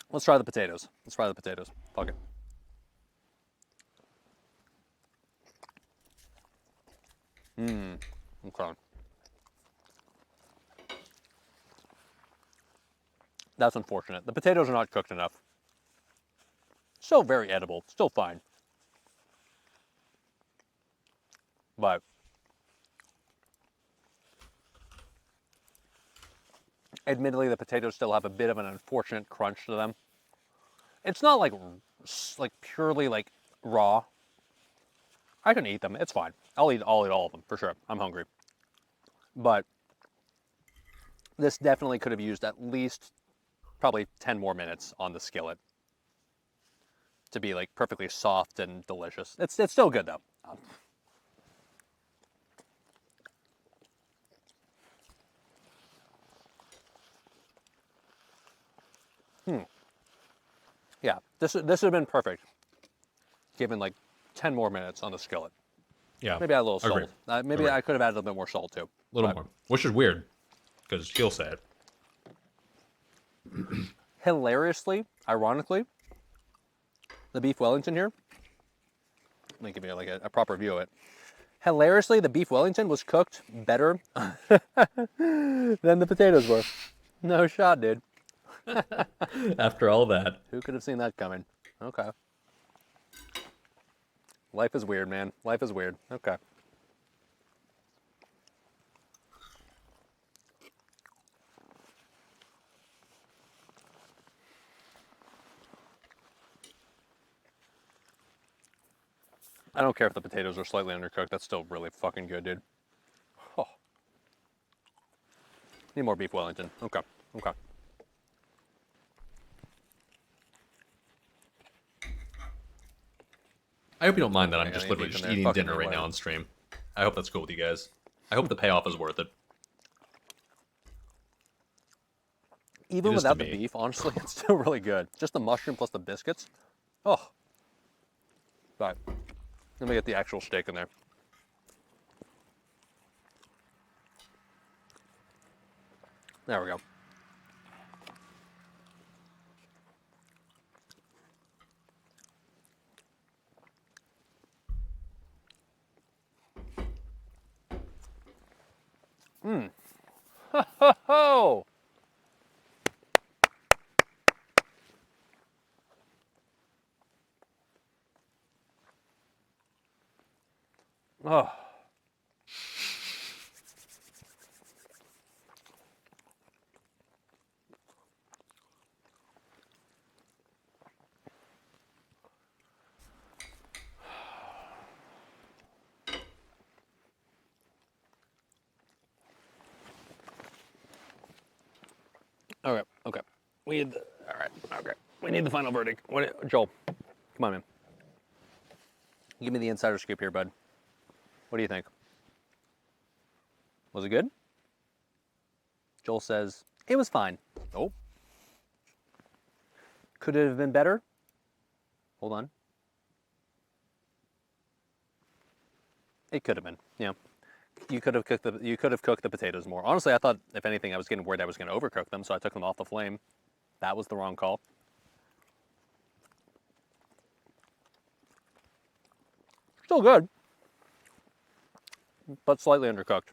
Let's try the potatoes. Let's try the potatoes. Fuck it. Okay. That's unfortunate. The potatoes are not cooked enough. Still very edible. Still fine. But admittedly, the potatoes still have a bit of an unfortunate crunch to them. It's not like purely like raw. I can eat them. It's fine. I'll eat all of them for sure. I'm hungry. But this definitely could have used at least probably 10 more minutes on the skillet to be like perfectly soft and delicious. It's still good though. Yeah, this would have been perfect. Given like 10 more minutes on the skillet. yeah. Maybe add a little salt. Agreed. Maybe Agreed. I could have added a little bit more salt too. A little But more. Which is weird, because he'll say it. hilariously, ironically, the beef Wellington here. Let me give you like a proper view of it. Hilariously, the beef Wellington was cooked better than the potatoes were. No shot, dude. After all that. Who could have seen that coming? Okay. Life is weird, man. Life is weird. Okay. I don't care if the potatoes are slightly undercooked. That's still really fucking good, dude. Oh. Need more beef Wellington. Okay. Okay. I hope you don't mind that I'm Yeah, just I literally need just them eating fucking dinner right anyway. now on stream. I hope that's cool with you guys. I hope the payoff is worth it. Even It is to without the me. beef, honestly, it's still really good. Just the mushroom plus the biscuits. Oh. Right. Let me get the actual steak in there. There we go. Ho! Oh. Okay, okay. We need all right, okay. We need the final verdict. Joel, come on, man. Give me the insider scoop here, bud. What do you think? Was it good? Joel says, it was fine. Oh. Could it have been better? Hold on. It could have been, yeah. You could have cooked the potatoes more. Honestly, I thought, if anything, I was getting worried I was going to overcook them, so I took them off the flame. That was the wrong call. Still good, but slightly undercooked.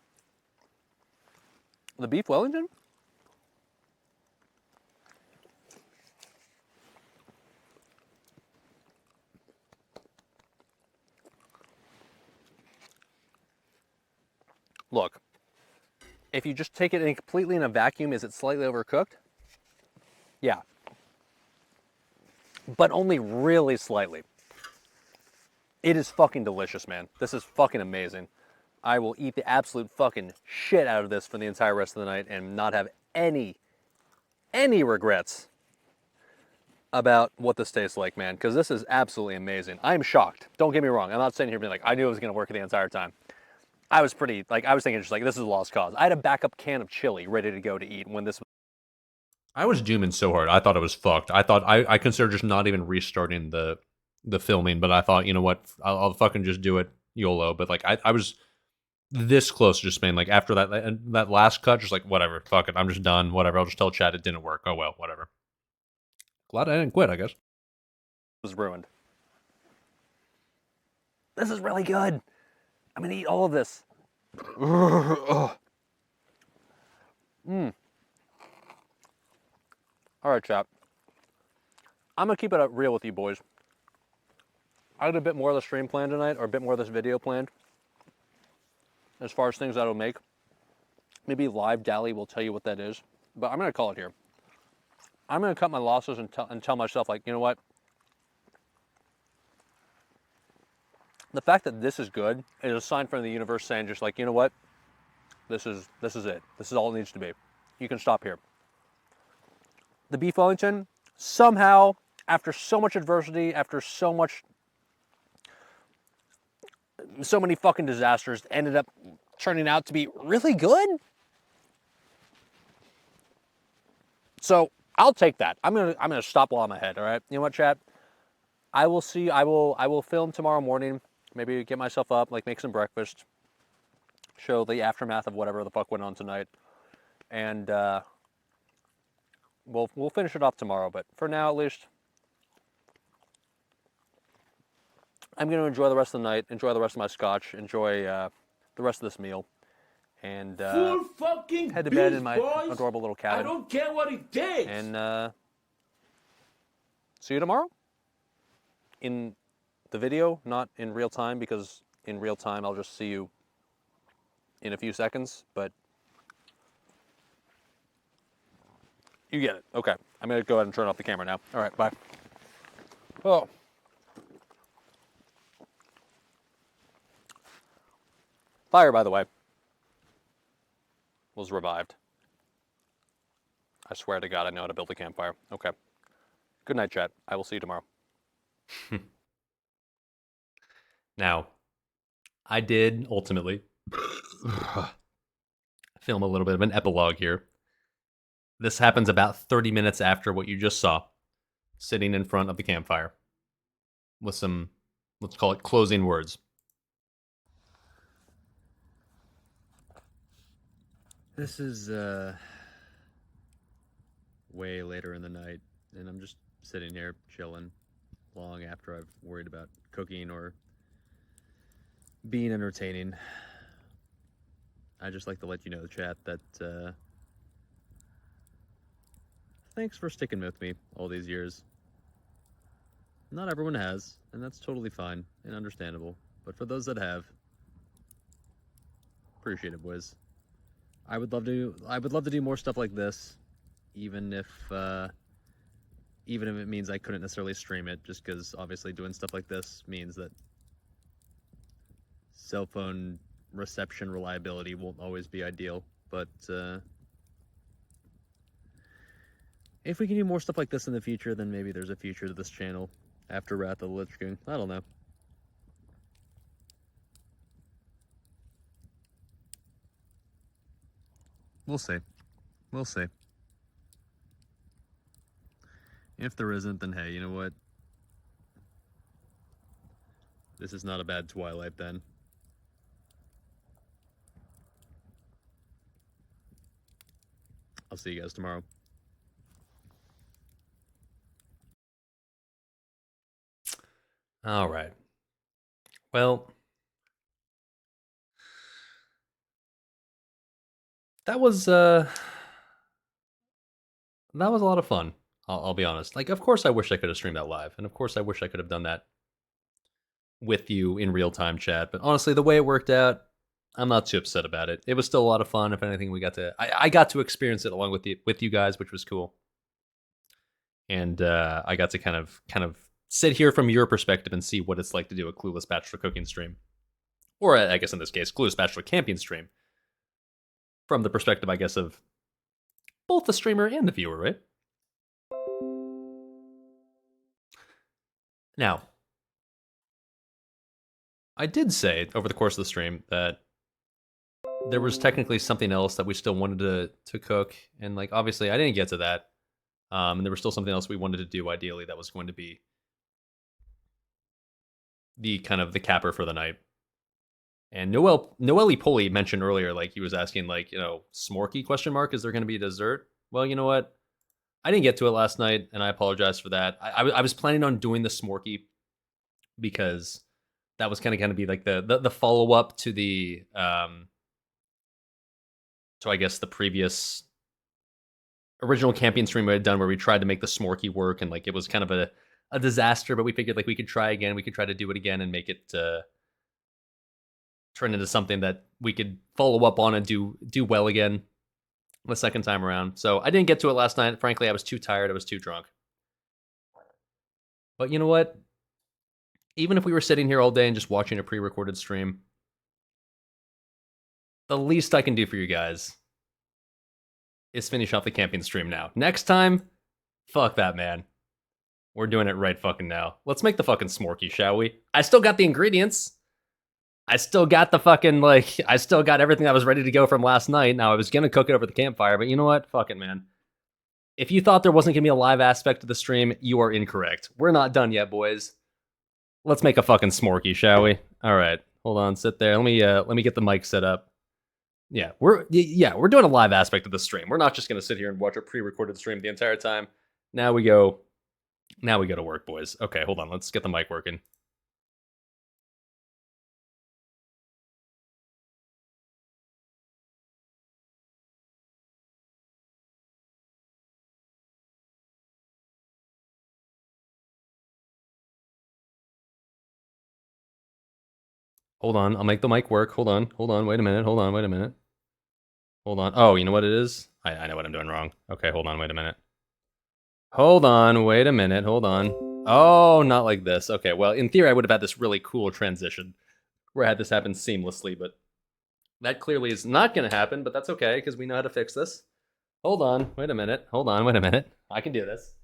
The beef Wellington? look, if you just take it completely in a vacuum, is it slightly overcooked? Yeah. But only really slightly. It is fucking delicious, man. This is fucking amazing. I will eat the absolute fucking shit out of this for the entire rest of the night and not have any regrets about what this tastes like, man, because this is absolutely amazing. I'm shocked. Don't get me wrong. I'm not sitting here being like, I knew it was going to work the entire time. I was thinking just like, this is a lost cause. I had a backup can of chili ready to go to eat when this was. I was dooming so hard. I thought it was fucked. I thought I considered just not even restarting the filming, but I thought, you know what, I'll fucking just do it YOLO. But like I was this close to just being like, after that last cut, just like, whatever, fuck it, I'm just done. Whatever, I'll just tell Chad it didn't work. Oh well, whatever. Glad I didn't quit, I guess. Was ruined. This is really good. I'm gonna eat all of this. All right, chap. I'm gonna keep it real with you boys. I had a bit more of the stream planned tonight, or a bit more of this video planned. As far as things that'll make, maybe SalvDali will tell you what that is, but I'm gonna call it here. I'm gonna cut my losses and tell myself, like, you know what? The fact that this is good is a sign from the universe saying, just like, you know what? This is it. This is all it needs to be. You can stop here. The beef Wellington, somehow, after so much adversity, after so many fucking disasters, ended up turning out to be really good. So I'll take that. I'm gonna stop while I'm ahead. All right. You know what, chat? I will film tomorrow morning. Maybe get myself up, like make some breakfast, show the aftermath of whatever the fuck went on tonight, and we'll finish it off tomorrow. But for now, at least, I'm gonna enjoy the rest of the night, enjoy the rest of my scotch, enjoy the rest of this meal, and Full fucking head to bed beef, in my boys. adorable little I cabin. don't care what it takes. And see you tomorrow. In the video, not in real time, because in real time I'll just see you in a few seconds, but you get it. Okay, I'm gonna go ahead and turn off the camera now. All right, bye. Oh. Fire, by the way, was revived. I swear to God, I know how to build a campfire. Okay. Good night, chat. I will see you tomorrow. Now, I did ultimately film a little bit of an epilogue here. This happens about 30 minutes after what you just saw, sitting in front of the campfire with some, let's call it, closing words. This is way later in the night, and I'm just sitting here chilling long after I've worried about cooking or being entertaining. I just like to let you know, chat, that thanks for sticking with me all these years. Not everyone has, and that's totally fine and understandable. But for those that have, appreciate it, boys. I would love to do more stuff like this, even if it means I couldn't necessarily stream it, just because obviously doing stuff like this means that cell phone reception reliability won't always be ideal. But if we can do more stuff like this in the future, then maybe there's a future to this channel after Wrath of the Lich King. I don't know. We'll see. We'll see. If there isn't, then hey, you know what? This is not a bad Twilight then. I'll see you guys tomorrow. All right. Well, that was a lot of fun. I'll be honest. Like, of course I wish I could have streamed that live, and of course I wish I could have done that with you in real time, chat. But honestly, the way it worked out, I'm not too upset about it. It was still a lot of fun. If anything, I got to experience it along with you guys, which was cool. And I got to kind of sit here from your perspective and see what it's like to do a Clueless Bachelor cooking stream, or I guess in this case, Clueless Bachelor camping stream, from the perspective, I guess, of both the streamer and the viewer, right? Now, I did say over the course of the stream that there was technically something else that we still wanted to cook, and like obviously I didn't get to that. And there was still something else we wanted to do ideally that was going to be the kind of the capper for the night. And Noelle Poli mentioned earlier, like he was asking, like, you know, Smorky question mark, is there going to be dessert? Well, you know what? I didn't get to it last night, and I apologize for that. I was planning on doing the Smorky because that was kind of going to be like the follow up to the to I guess the previous original camping stream we had done where we tried to make the Smorky work, and like it was kind of a disaster, but we figured like we could try again. We could try to do it again and make it turn into something that we could follow up on and do well again the second time around. So I didn't get to it last night. Frankly, I was too tired. I was too drunk. But you know what? Even if we were sitting here all day and just watching a pre-recorded stream, the least I can do for you guys is finish off the camping stream now. Next time, fuck that, man. We're doing it right fucking now. Let's make the fucking Smorky, shall we? I still got the ingredients. I still got the fucking, like, I still got everything that was ready to go from last night. Now, I was gonna cook it over the campfire, but you know what? Fuck it, man. If you thought there wasn't gonna be a live aspect to the stream, you are incorrect. We're not done yet, boys. Let's make a fucking Smorky, shall we? All right, hold on, sit there. Let me get the mic set up. Yeah, we're doing a live aspect of the stream. We're not just gonna sit here and watch a pre-recorded stream the entire time. Now we go to work, boys. Okay, hold on. Let's get the mic working. Hold on, I'll make the mic work. Hold on, wait a minute. Hold on. Oh, you know what it is? I know what I'm doing wrong. Okay, hold on, wait a minute. Hold on, wait a minute. Hold on. Oh, not like this. Okay, well, in theory, I would have had this really cool transition where I had this happen seamlessly, but that clearly is not going to happen, but that's okay, because we know how to fix this. Hold on, wait a minute. I can do this.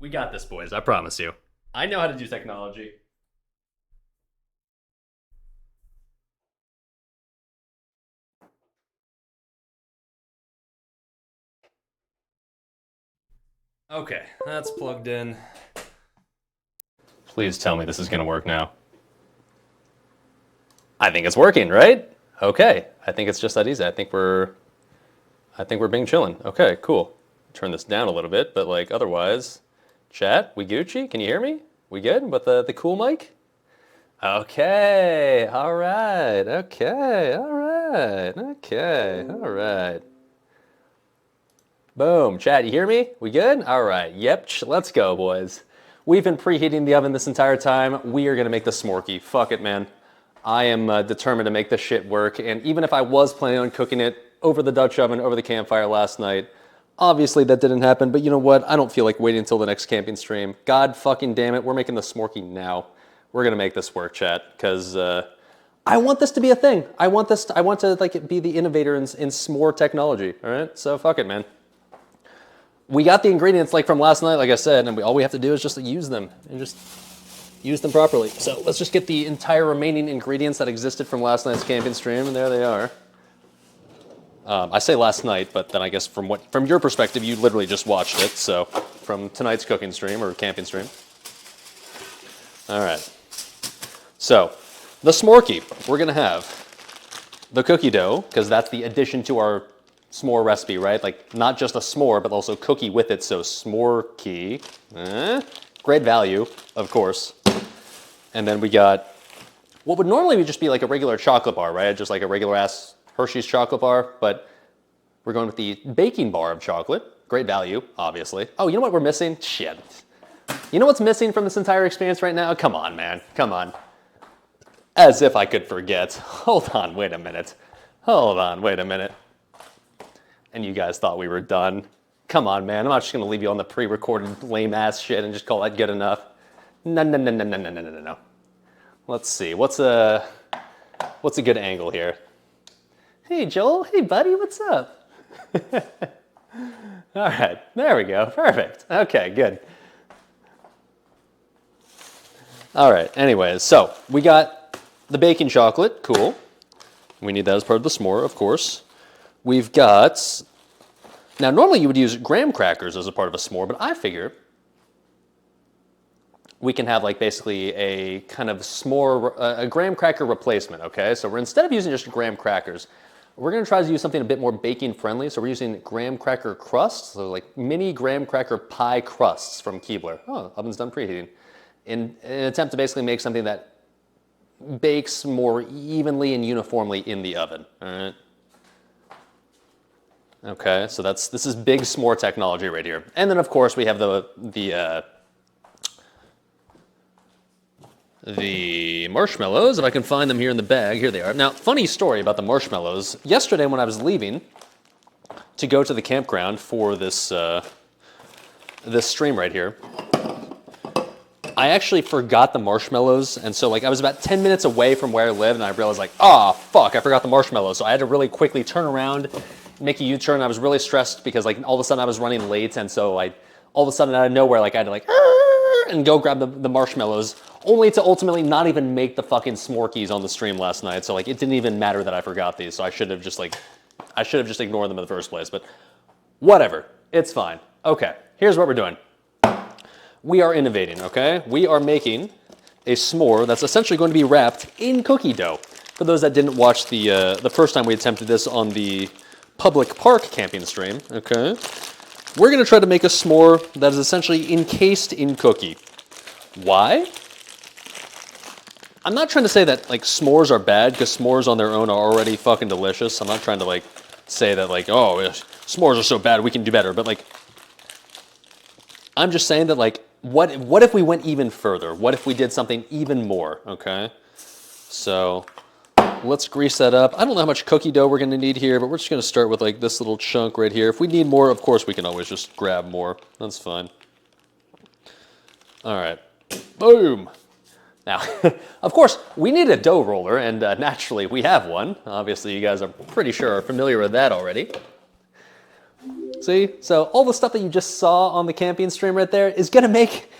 We got this, boys. I promise you. I know how to do technology. Okay, that's plugged in. Please tell me this is going to work now. I think it's working, right? Okay, I think it's just that easy. I think we're being chillin'. Okay, cool. Turn this down a little bit, but like otherwise, chat, we Gucci? Can you hear me? We good with the cool mic? Okay, all right. Boom, chat, you hear me? We good? All right, yep, let's go, boys. We've been preheating the oven this entire time. We are gonna make the Smorky. Fuck it, man. I am determined to make this shit work, and even if I was planning on cooking it over the Dutch oven, over the campfire last night, obviously that didn't happen, but you know what? I don't feel like waiting until the next camping stream. God fucking damn it, we're making the Smorky now. We're gonna make this work, chat, because I want this to be a thing. I want to like be the innovator in s'more technology, all right? So fuck it, man. We got the ingredients like from last night, like I said, and all we have to do is just use them and just use them properly. So let's just get the entire remaining ingredients that existed from last night's camping stream, and there they are. I say last night, but then I guess from your perspective, you literally just watched it. So from tonight's cooking stream or camping stream. All right. So the Smorky, we're gonna have the cookie dough because that's the addition to our s'more recipe, right? Like not just a s'more, but also cookie with it. So Smorky, great value, of course. And then we got what would normally just be like a regular chocolate bar, right? Just like a regular ass Hershey's chocolate bar, but we're going with the baking bar of chocolate. Great value, obviously. Oh, you know what we're missing? Shit. You know what's missing from this entire experience right now? Come on, man. Come on. As if I could forget. Hold on, wait a minute. Hold on, wait a minute. And you guys thought we were done. Come on, man. I'm not just going to leave you on the pre-recorded lame-ass shit and just call that good enough. No, no, no, no, no, no, no, no, no. Let's see. What's a good angle here? Hey, Joel. Hey, buddy. What's up? All right. There we go. Perfect. Okay, good. All right. Anyways, so we got the baking chocolate. Cool. We need that as part of the s'more, of course. We've got... Now, normally you would use graham crackers as a part of a s'more, but I figure we can have like basically a kind of s'more, a graham cracker replacement, okay? So instead of using just graham crackers, we're gonna try to use something a bit more baking friendly. So we're using graham cracker crusts, so like mini graham cracker pie crusts from Keebler. Oh, oven's done preheating. In an attempt to basically make something that bakes more evenly and uniformly in the oven, all right? Okay, so this is big s'more technology right here. And then of course we have the marshmallows, if I can find them here in the bag. Here they are. Now, funny story about the marshmallows. Yesterday when I was leaving to go to the campground for this this stream right here, I actually forgot the marshmallows, and so like I was about 10 minutes away from where I live, and I realized like, oh fuck, I forgot the marshmallows. So I had to really quickly turn around, make a U-turn. I was really stressed because like all of a sudden I was running late, and so all of a sudden out of nowhere, like I had to like and go grab the marshmallows, only to ultimately not even make the fucking s'morkies on the stream last night. So like it didn't even matter that I forgot these. So I should have just ignored them in the first place. But whatever, it's fine. Okay, here's what we're doing. We are innovating, okay? We are making a s'more that's essentially going to be wrapped in cookie dough. For those that didn't watch the first time we attempted this on the public park camping stream, okay? We're gonna try to make a s'more that is essentially encased in cookie. Why? I'm not trying to say that like s'mores are bad, because s'mores on their own are already fucking delicious. I'm not trying to like say that like, oh, s'mores are so bad, we can do better. But like, I'm just saying that like, what if we went even further? What if we did something even more, okay? So let's grease that up. I don't know how much cookie dough we're gonna need here, but we're just gonna start with like this little chunk right here. If we need more, of course we can always just grab more. That's fine. All right, boom. Now, of course, we need a dough roller, and naturally we have one. Obviously, you guys are pretty sure are familiar with that already. See, so all the stuff that you just saw on the camping stream right there is gonna make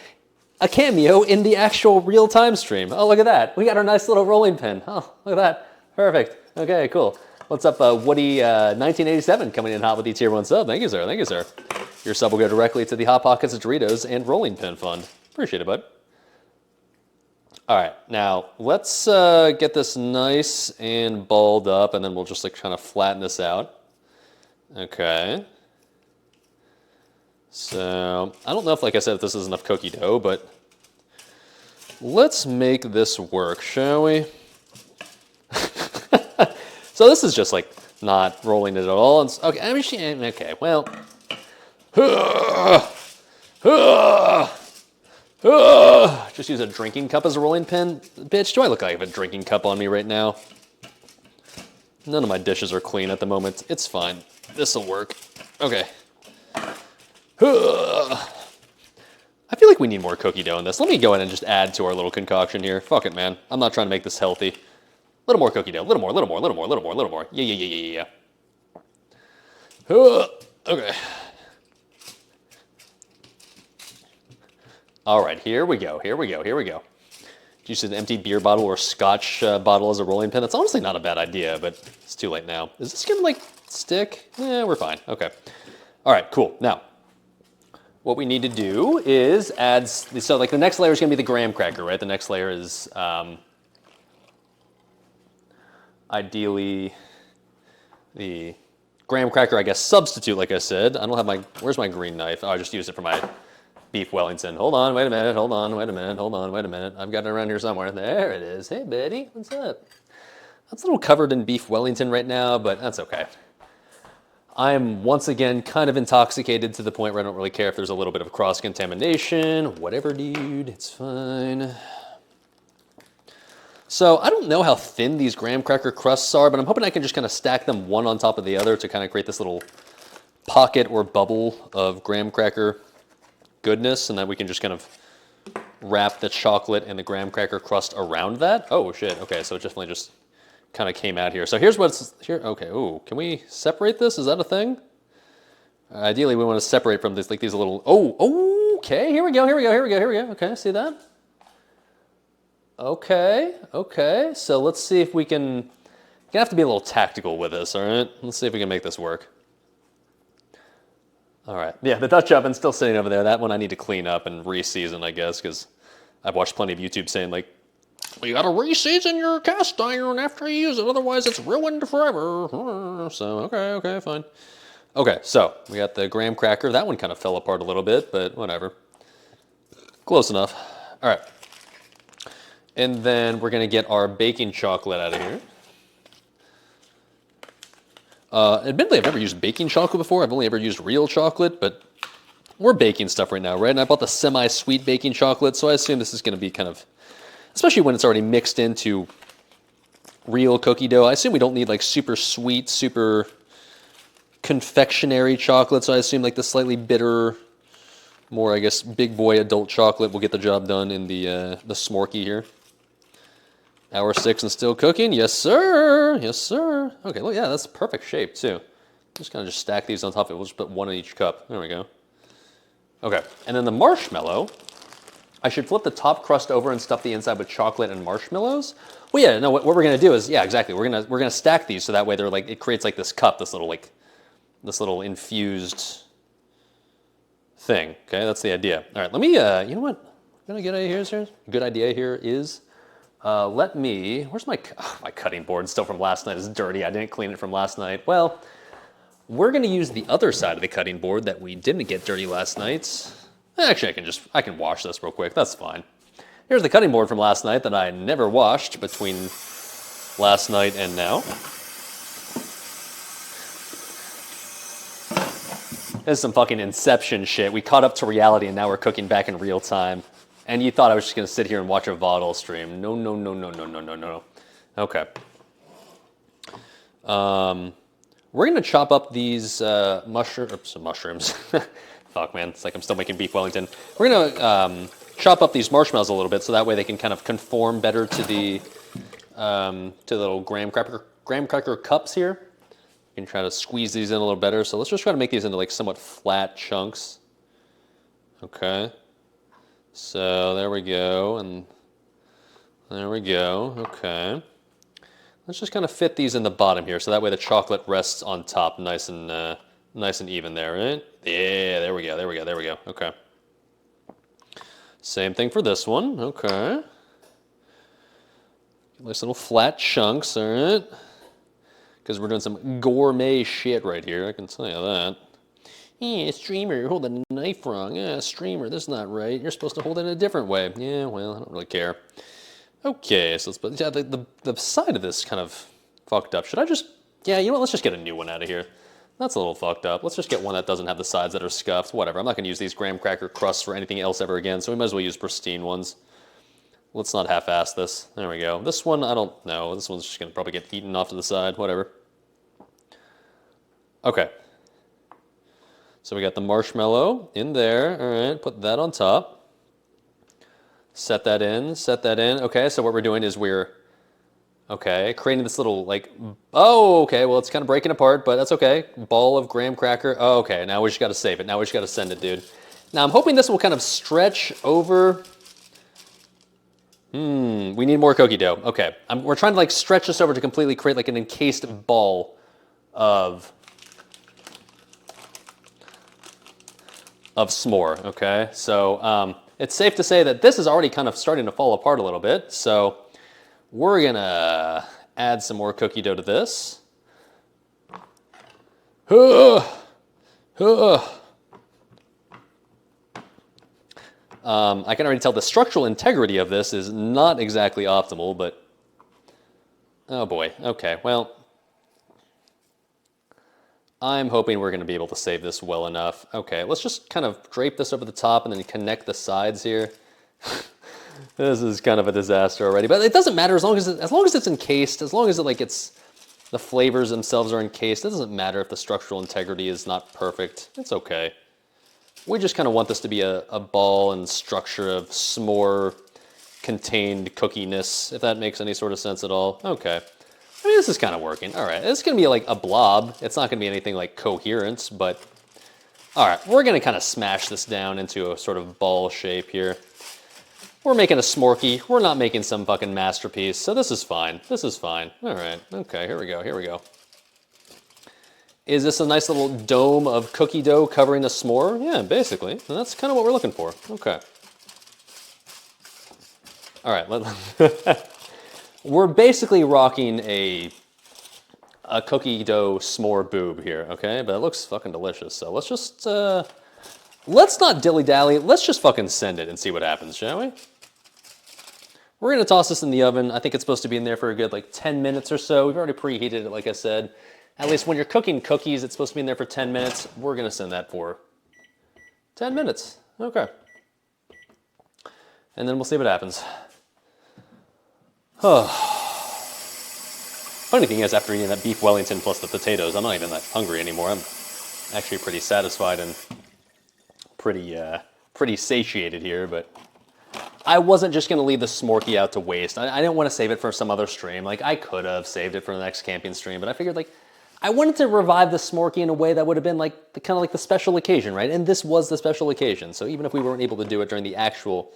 a cameo in the actual real-time stream. Oh, look at that. We got our nice little rolling pin. Oh, look at that. Perfect. Okay, cool. What's up, Woody 1987 coming in hot with the tier 1 sub. Thank you, sir. Thank you, sir. Your sub will go directly to the Hot Pockets of Doritos and Rolling Pin Fund. Appreciate it, bud. All right, now let's get this nice and balled up, and then we'll just like kind of flatten this out. Okay. So, I don't know if, like I said, if this is enough cookie dough, but let's make this work, shall we? So this is just like not rolling it at all. It's, okay, I mean, okay, well. Just use a drinking cup as a rolling pin. Bitch, do I look like I have a drinking cup on me right now? None of my dishes are clean at the moment. It's fine. This'll work. Okay. I feel like we need more cookie dough in this. Let me go ahead and just add to our little concoction here. Fuck it, man. I'm not trying to make this healthy. A little more cookie dough. A little more, little more, little more, little more, little more. Yeah. Okay. All right, here we go. Did you use an empty beer bottle or scotch bottle as a rolling pin? That's honestly not a bad idea, but it's too late now. Is this gonna like stick? Yeah, we're fine. Okay. All right, cool. Now, what we need to do is add, so like the next layer is gonna be the graham cracker, right? The next layer is ideally the graham cracker, I guess, substitute, like I said. I don't have my, where's my green knife? Oh, I just used it for my beef Wellington. Hold on, wait a minute, hold on, wait a minute. I've got it around here somewhere. There it is. Hey, Betty, what's up? That's a little covered in beef Wellington right now, but that's okay. I am once again kind of intoxicated to the point where I don't really care if there's a little bit of cross-contamination. Whatever, dude, it's fine. So I don't know how thin these graham cracker crusts are, but I'm hoping I can just kind of stack them one on top of the other to kind of create this little pocket or bubble of graham cracker goodness, and then we can just kind of wrap the chocolate and the graham cracker crust around that. Oh shit, okay, so it definitely just kind of came out here. So here's what's here. Okay, ooh, can we separate this? Is that a thing? Ideally, we want to separate from this, like these little, oh, okay, here we go. Okay, see that? Okay, so let's see if we can, you're gonna have to be a little tactical with this, all right? Let's see if we can make this work. All right, yeah, the Dutch oven's still sitting over there. That one I need to clean up and re-season, I guess, because I've watched plenty of YouTube saying, like, well, you gotta re-season your cast iron after you use it, otherwise it's ruined forever. So, okay, fine. Okay, so we got the graham cracker. That one kind of fell apart a little bit, but whatever. Close enough. All right. And then we're gonna get our baking chocolate out of here. Admittedly, I've never used baking chocolate before. I've only ever used real chocolate, but we're baking stuff right now, right? And I bought the semi-sweet baking chocolate, so I assume this is gonna be kind of, especially when it's already mixed into real cookie dough. I assume we don't need like super sweet, super confectionery chocolate, so I assume like the slightly bitter, more, I guess, big boy adult chocolate will get the job done in the Smorky here. Hour 6 and still cooking. Yes, sir. Yes, sir. Okay, look, yeah, that's perfect shape, too. Just kind of just stack these on top of it. We'll just put one in each cup. There we go. Okay, and then the marshmallow, I should flip the top crust over and stuff the inside with chocolate and marshmallows. Well, yeah, no, what we're going to do is, yeah, exactly. We're gonna stack these so that way they're like, it creates like this cup, this little infused thing. Okay, that's the idea. All right, let me, you know what? A good idea here is, where's my cutting board still from last night is dirty. I didn't clean it from last night. Well, we're gonna use the other side of the cutting board that we didn't get dirty last night. Actually, I can wash this real quick. That's fine. Here's the cutting board from last night that I never washed between last night and now. This is some fucking Inception shit. We caught up to reality and now we're cooking back in real time. And you thought I was just gonna sit here and watch a VODL stream. No. Okay. We're gonna chop up these mushrooms. Fuck, man, it's like I'm still making beef Wellington. We're gonna chop up these marshmallows a little bit so that way they can kind of conform better to the little graham cracker cups here. You can try to squeeze these in a little better. So let's just try to make these into like somewhat flat chunks. Okay. So there we go, and there we go. Okay. Let's just kind of fit these in the bottom here, so that way the chocolate rests on top, nice and even there, right? Yeah, there we go. Okay. Same thing for this one. Okay. Nice little flat chunks, all right? Because we're doing some gourmet shit right here, I can tell you that. Yeah, streamer, you're holding the knife wrong. Yeah, streamer, that's not right. You're supposed to hold it in a different way. Yeah, well, I don't really care. Okay, so let's put, yeah, the side of this kind of fucked up. Should I just, yeah, you know what, let's just get a new one out of here. That's a little fucked up. Let's just get one that doesn't have the sides that are scuffed. Whatever, I'm not gonna use these graham cracker crusts for anything else ever again, so we might as well use pristine ones. Let's not half-ass this. There we go. This one, I don't know. This one's just gonna probably get eaten off to the side, whatever. Okay. So we got the marshmallow in there. All right, put that on top. Set that in, set that in. Okay, so what we're doing is we're, okay, creating this little like, oh, okay, well, it's kind of breaking apart, but that's okay. Ball of graham cracker. Oh, okay, now we just got to save it. Now we just got to send it, dude. Now I'm hoping this will kind of stretch over. We need more cookie dough. Okay, we're trying to like stretch this over to completely create like an encased ball of s'more, okay? So it's safe to say that this is already kind of starting to fall apart a little bit. So we're gonna add some more cookie dough to this. I can already tell the structural integrity of this is not exactly optimal, but oh boy, okay, well, I'm hoping we're going to be able to save this well enough. Okay, let's just kind of drape this over the top and then connect the sides here. This is kind of a disaster already, but it doesn't matter as long as it's encased, as long as the flavors themselves are encased. It doesn't matter if the structural integrity is not perfect. It's okay. We just kind of want this to be a ball and structure of s'more contained cookiness, if that makes any sort of sense at all. Okay. I mean, this is kind of working. All right, it's going to be like a blob. It's not going to be anything like coherent, but all right, we're going to kind of smash this down into a sort of ball shape here. We're making a smorky. We're not making some fucking masterpiece, so this is fine. This is fine. All right, okay, here we go, here we go. Is this a nice little dome of cookie dough covering the s'more? Yeah, basically. And that's kind of what we're looking for. Okay. All right, we're basically rocking a cookie dough s'more boob here, okay? But it looks fucking delicious, so let's just, let's not dilly-dally. Let's just fucking send it and see what happens, shall we? We're gonna toss this in the oven. I think it's supposed to be in there for a good, like, 10 minutes or so. We've already preheated it, like I said. At least when you're cooking cookies, it's supposed to be in there for 10 minutes. We're gonna send that for 10 minutes, okay. And then we'll see what happens. Oh. Funny thing is, after eating that beef Wellington plus the potatoes, I'm not even that hungry anymore. I'm actually pretty satisfied and pretty satiated here, but I wasn't just going to leave the smorky out to waste. I didn't want to save it for some other stream. Like, I could have saved it for the next camping stream, but I figured, like, I wanted to revive the smorky in a way that would have been, like, kind of like the special occasion, right? And this was the special occasion, so even if we weren't able to do it during the actual,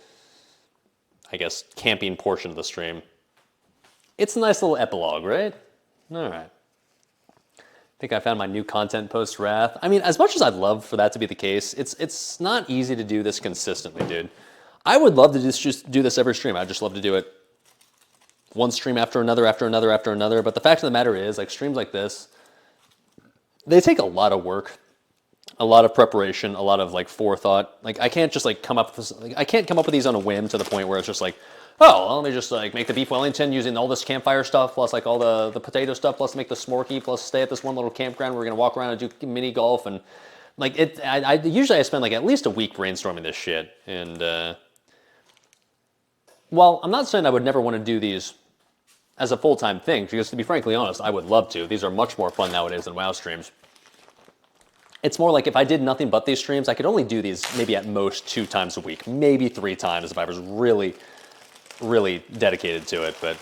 I guess, camping portion of the stream, it's a nice little epilogue, right? All right. I think I found my new content post-Wrath. I mean, as much as I'd love for that to be the case, it's not easy to do this consistently, dude. I would love to just do this every stream. I'd just love to do it one stream after another, after another, after another. But the fact of the matter is, like, streams like this, they take a lot of work, a lot of preparation, a lot of, like, forethought. Like, I can't just, like, come up with, like, I can't come up with these on a whim to the point where it's just like, oh, well, let me just, like, make the beef Wellington using all this campfire stuff, plus, like, all the potato stuff, plus make the smorky, plus stay at this one little campground. We're going to walk around and do mini golf. And, like, usually I spend, like, at least a week brainstorming this shit. And, well, I'm not saying I would never want to do these as a full-time thing, because to be frankly honest, I would love to. These are much more fun nowadays than WoW streams. It's more like if I did nothing but these streams, I could only do these maybe at most 2 times a week, maybe 3 times if I was really, really dedicated to it. But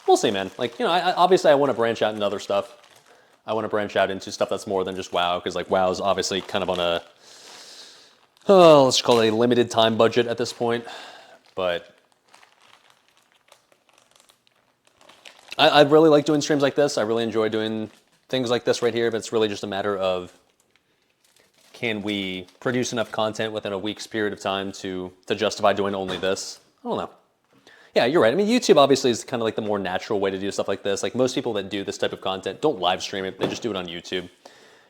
we'll see, man. Like, you know, obviously I want to branch out into other stuff. I want to branch out into stuff that's more than just WoW, because like WoW is obviously kind of on a, let's call it a limited time budget at this point. But I really like doing streams like this. I really enjoy doing things like this right here, but it's really just a matter of, can we produce enough content within a week's period of time to justify doing only this? I don't know. Yeah, you're right. I mean, YouTube obviously is kind of like the more natural way to do stuff like this. Like most people that do this type of content don't live stream it. They just do it on YouTube.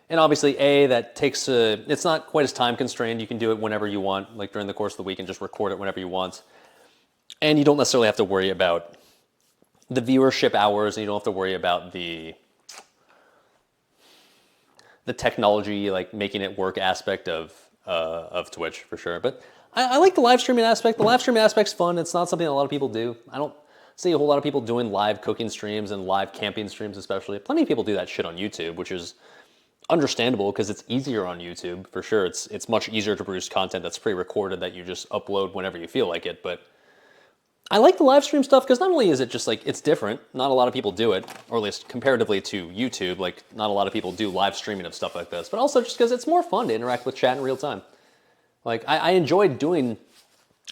And obviously, that takes it's not quite as time constrained. You can do it whenever you want, like during the course of the week, and just record it whenever you want. And you don't necessarily have to worry about the viewership hours, and you don't have to worry about the technology, like making it work aspect of Twitch for sure. But I like the live streaming aspect. The live streaming aspect's fun. It's not something that a lot of people do. I don't see a whole lot of people doing live cooking streams and live camping streams especially. Plenty of people do that shit on YouTube, which is understandable because it's easier on YouTube for sure. It's much easier to produce content that's pre-recorded that you just upload whenever you feel like it. But I like the live stream stuff because not only is it just like, it's different, not a lot of people do it, or at least comparatively to YouTube, like not a lot of people do live streaming of stuff like this, but also just because it's more fun to interact with chat in real time. Like I enjoyed doing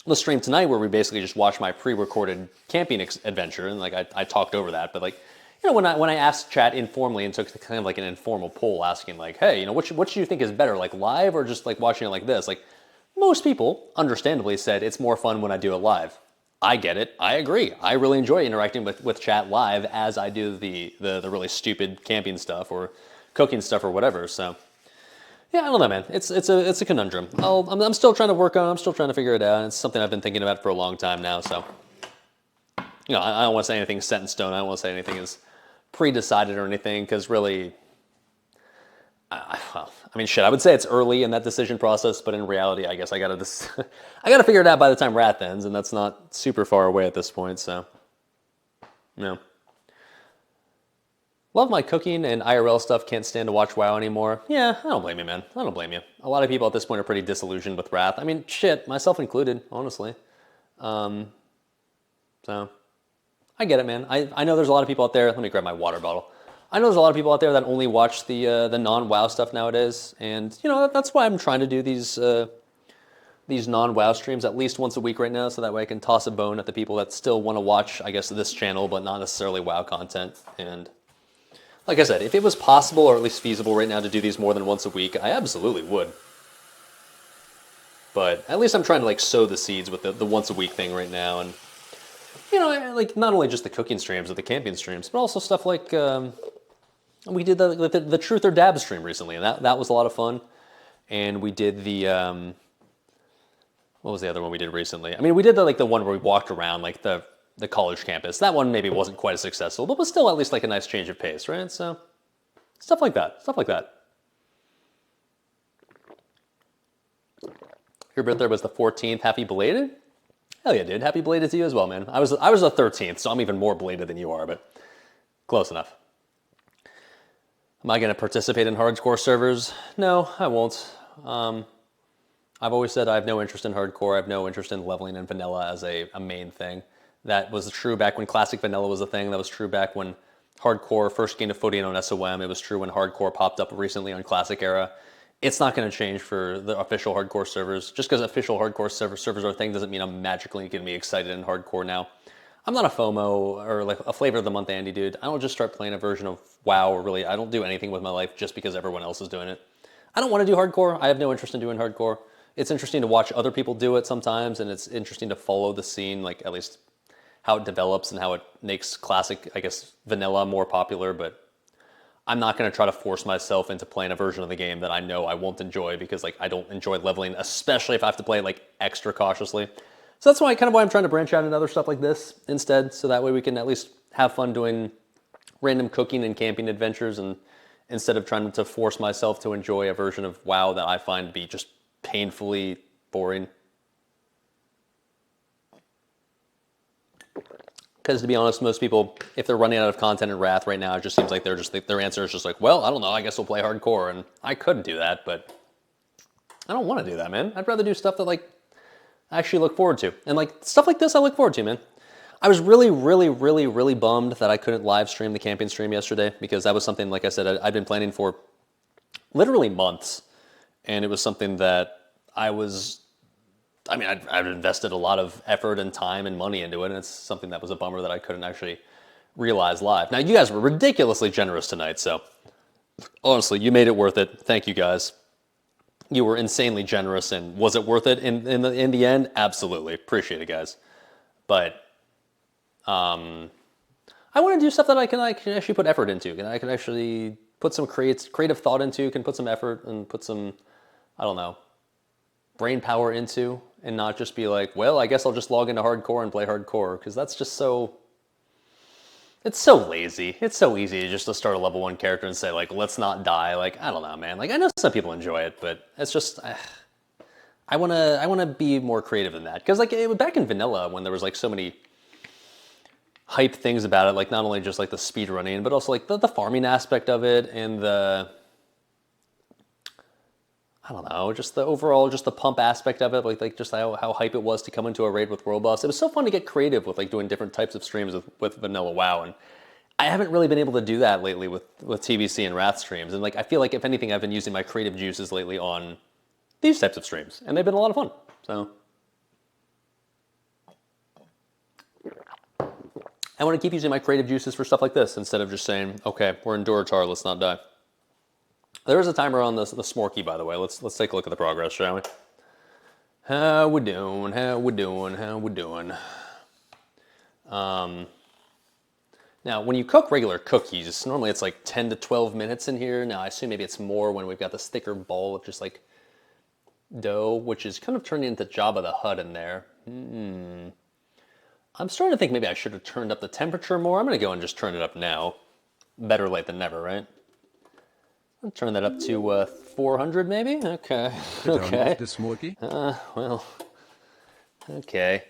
the stream tonight where we basically just watched my pre-recorded camping adventure, and like I talked over that, but like, you know, when I asked chat informally and took kind of like an informal poll asking like, hey, you know, what do you think is better, like live or just like watching it like this? Like most people understandably said it's more fun when I do it live. I get it. I agree. I really enjoy interacting with chat live as I do the really stupid camping stuff or cooking stuff or whatever. So yeah, I don't know, man. It's a conundrum. I'm still trying to work on it. I'm still trying to figure it out. It's something I've been thinking about for a long time now. So, you know, I don't want to say anything set in stone. I don't want to say anything is pre-decided or anything, because really, well, I mean, shit, I would say it's early in that decision process, but in reality, I guess I gotta I gotta figure it out by the time Wrath ends, and that's not super far away at this point, so, no. Love my cooking and IRL stuff, can't stand to watch WoW anymore. Yeah, I don't blame you, man. I don't blame you. A lot of people at this point are pretty disillusioned with Wrath. I mean, shit, myself included, honestly. So, I get it, man. I know there's a lot of people out there. Let me grab my water bottle. I know there's a lot of people out there that only watch the non-WoW stuff nowadays, and you know that's why I'm trying to do these non-WoW streams at least once a week right now, so that way I can toss a bone at the people that still want to watch, I guess, this channel, but not necessarily WoW content. And like I said, if it was possible or at least feasible right now to do these more than once a week, I absolutely would. But at least I'm trying to like sow the seeds with the once a week thing right now, and you know, like not only just the cooking streams or the camping streams, but also stuff like we did the Truth or Dab stream recently, and that was a lot of fun. And we did the what was the other one we did recently? I mean, we did the one where we walked around like the college campus. That one maybe wasn't quite as successful, but was still at least like a nice change of pace, right? So stuff like that. Stuff like that. Your birthday was the 14th. Happy belated? Hell yeah, dude. Happy belated to you as well, man. I was the 13th, so I'm even more belated than you are, but close enough. Am I going to participate in hardcore servers? No, I won't. I've always said I have no interest in hardcore. I have no interest in leveling in vanilla as a main thing. That was true back when classic vanilla was a thing. That was true back when hardcore first gained a footing on SOM. It was true when hardcore popped up recently on classic era. It's not going to change for the official hardcore servers. Just because official hardcore servers are a thing doesn't mean I'm magically going to be excited in hardcore now. I'm not a FOMO or like a flavor of the month Andy, dude. I don't just start playing a version of WoW, or really, I don't do anything with my life just because everyone else is doing it. I don't want to do hardcore. I have no interest in doing hardcore. It's interesting to watch other people do it sometimes, and it's interesting to follow the scene, like at least how it develops and how it makes classic, I guess, vanilla more popular, but I'm not going to try to force myself into playing a version of the game that I know I won't enjoy because like I don't enjoy leveling, especially if I have to play it like extra cautiously. So that's why I'm trying to branch out into other stuff like this instead, so that way we can at least have fun doing random cooking and camping adventures, and instead of trying to force myself to enjoy a version of WoW that I find to be just painfully boring. Because to be honest, most people, if they're running out of content in Wrath right now, it just seems like their answer is just like, well, I don't know, I guess we'll play hardcore, and I could do that, but I don't want to do that, man. I'd rather do stuff that like I actually look forward to. And like stuff like this I look forward to, man. I was really, really, really, really bummed that I couldn't live stream the camping stream yesterday, because that was something, like I said, I'd been planning for literally months. And it was something that I'd invested a lot of effort and time and money into it, and it's something that was a bummer that I couldn't actually realize live. Now, you guys were ridiculously generous tonight, so honestly, you made it worth it. Thank you, guys. You were insanely generous, and was it worth it in the end? Absolutely. Appreciate it, guys. But I want to do stuff that I can actually put effort into, and I can actually put some creative thought into, can put some effort and put some, I don't know, brain power into, and not just be like, well, I guess I'll just log into hardcore and play hardcore, because that's just so, it's so lazy. It's so easy to start a level 1 character and say like, let's not die. Like, I don't know, man. Like, I know some people enjoy it, but it's just, I want to be more creative than that. Because like back in vanilla, when there was like so many hype things about it, like not only just like the speed running, but also like the farming aspect of it, and the, I don't know, just the overall, just the pump aspect of it, like just how hype it was to come into a raid with World Boss. It was so fun to get creative with like doing different types of streams with vanilla WoW, and I haven't really been able to do that lately with TBC and Wrath streams. And like I feel like if anything, I've been using my creative juices lately on these types of streams, and they've been a lot of fun. So I want to keep using my creative juices for stuff like this instead of just saying, okay, we're in Duratar, let's not die. There is a timer on the Smorky, by the way. Let's take a look at the progress, shall we? How we doing? How we doing? How we doing? Now, when you cook regular cookies, normally it's like 10 to 12 minutes in here. Now, I assume maybe it's more when we've got this thicker ball of just like dough, which is kind of turning into Jabba the Hutt in there. I'm starting to think maybe I should have turned up the temperature more. I'm going to go and just turn it up now. better late than never, right? I'll turn that up to 400 maybe? Okay. Turn Okay. off the smoky. Well, okay.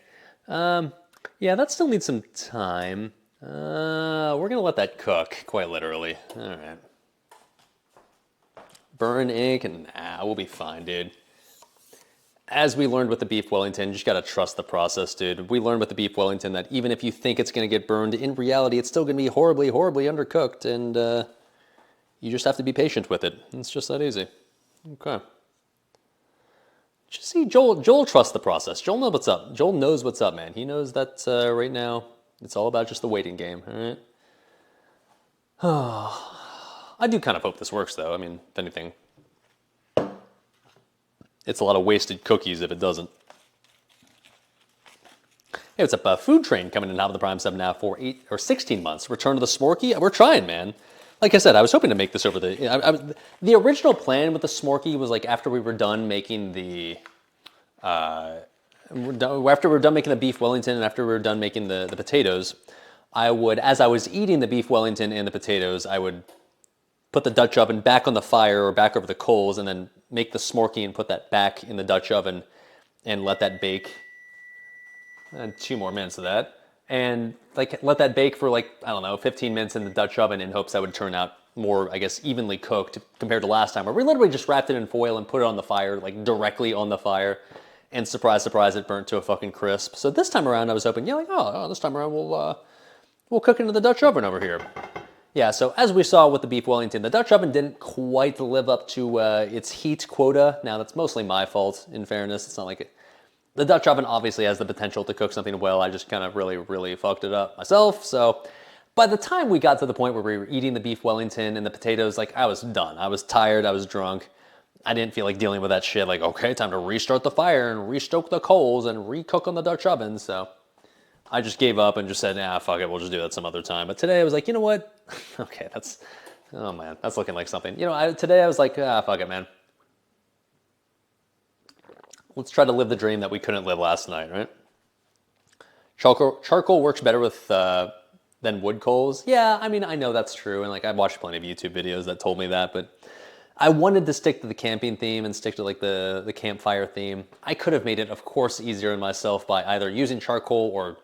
Yeah, that still needs some time. We're gonna let that cook, quite literally. All right. Burn ink, and we'll be fine, dude. As we learned with the beef Wellington, you just gotta trust the process, dude. We learned with the beef Wellington that even if you think it's gonna get burned, in reality, it's still gonna be horribly, horribly undercooked, and you just have to be patient with it. It's just that easy. Okay. Just see, Joel trusts the process. Joel knows what's up. Joel knows what's up, man. He knows that right now it's all about just the waiting game, all right? I do kind of hope this works, though. I mean, if anything, it's a lot of wasted cookies if it doesn't. Hey, what's up? Food Train coming in out of the Prime sub now for 8 or 16 months. Return to the Smorky. We're trying, man. Like I said, I was hoping to make this over the... the original plan with the Smorky was like after we were done making the... after we were done making the beef Wellington and after we were done making the potatoes, I would, as I was eating the beef Wellington and the potatoes, I would put the Dutch oven back on the fire or back over the coals and then make the Smorky and put that back in the Dutch oven and let that bake. And 2 more minutes of that. And like let that bake for like, I don't know, 15 minutes in the Dutch oven in hopes that would turn out more, I guess, evenly cooked compared to last time where we literally just wrapped it in foil and put it on the fire, like directly on the fire. And surprise, surprise, it burnt to a fucking crisp. So this time around I was hoping, yeah, like, oh this time around we'll cook into the Dutch oven over here. Yeah, so as we saw with the beef Wellington, the Dutch oven didn't quite live up to its heat quota. Now that's mostly my fault, in fairness. It's not like the Dutch oven obviously has the potential to cook something well. I just kind of really, really fucked it up myself. So by the time we got to the point where we were eating the beef Wellington and the potatoes, like I was done. I was tired, I was drunk. I didn't feel like dealing with that shit. Like, okay, time to restart the fire and restoke the coals and recook on the Dutch oven. So I just gave up and just said, nah, fuck it, we'll just do that some other time. But today I was like, you know what? Okay, oh man, that's looking like something. You know, today I was like, fuck it, man. Let's try to live the dream that we couldn't live last night, right? Charcoal works better with than wood coals. Yeah, I mean, I know that's true, and like I've watched plenty of YouTube videos that told me that, but I wanted to stick to the camping theme and stick to like the campfire theme. I could have made it, of course, easier on myself by either using charcoal or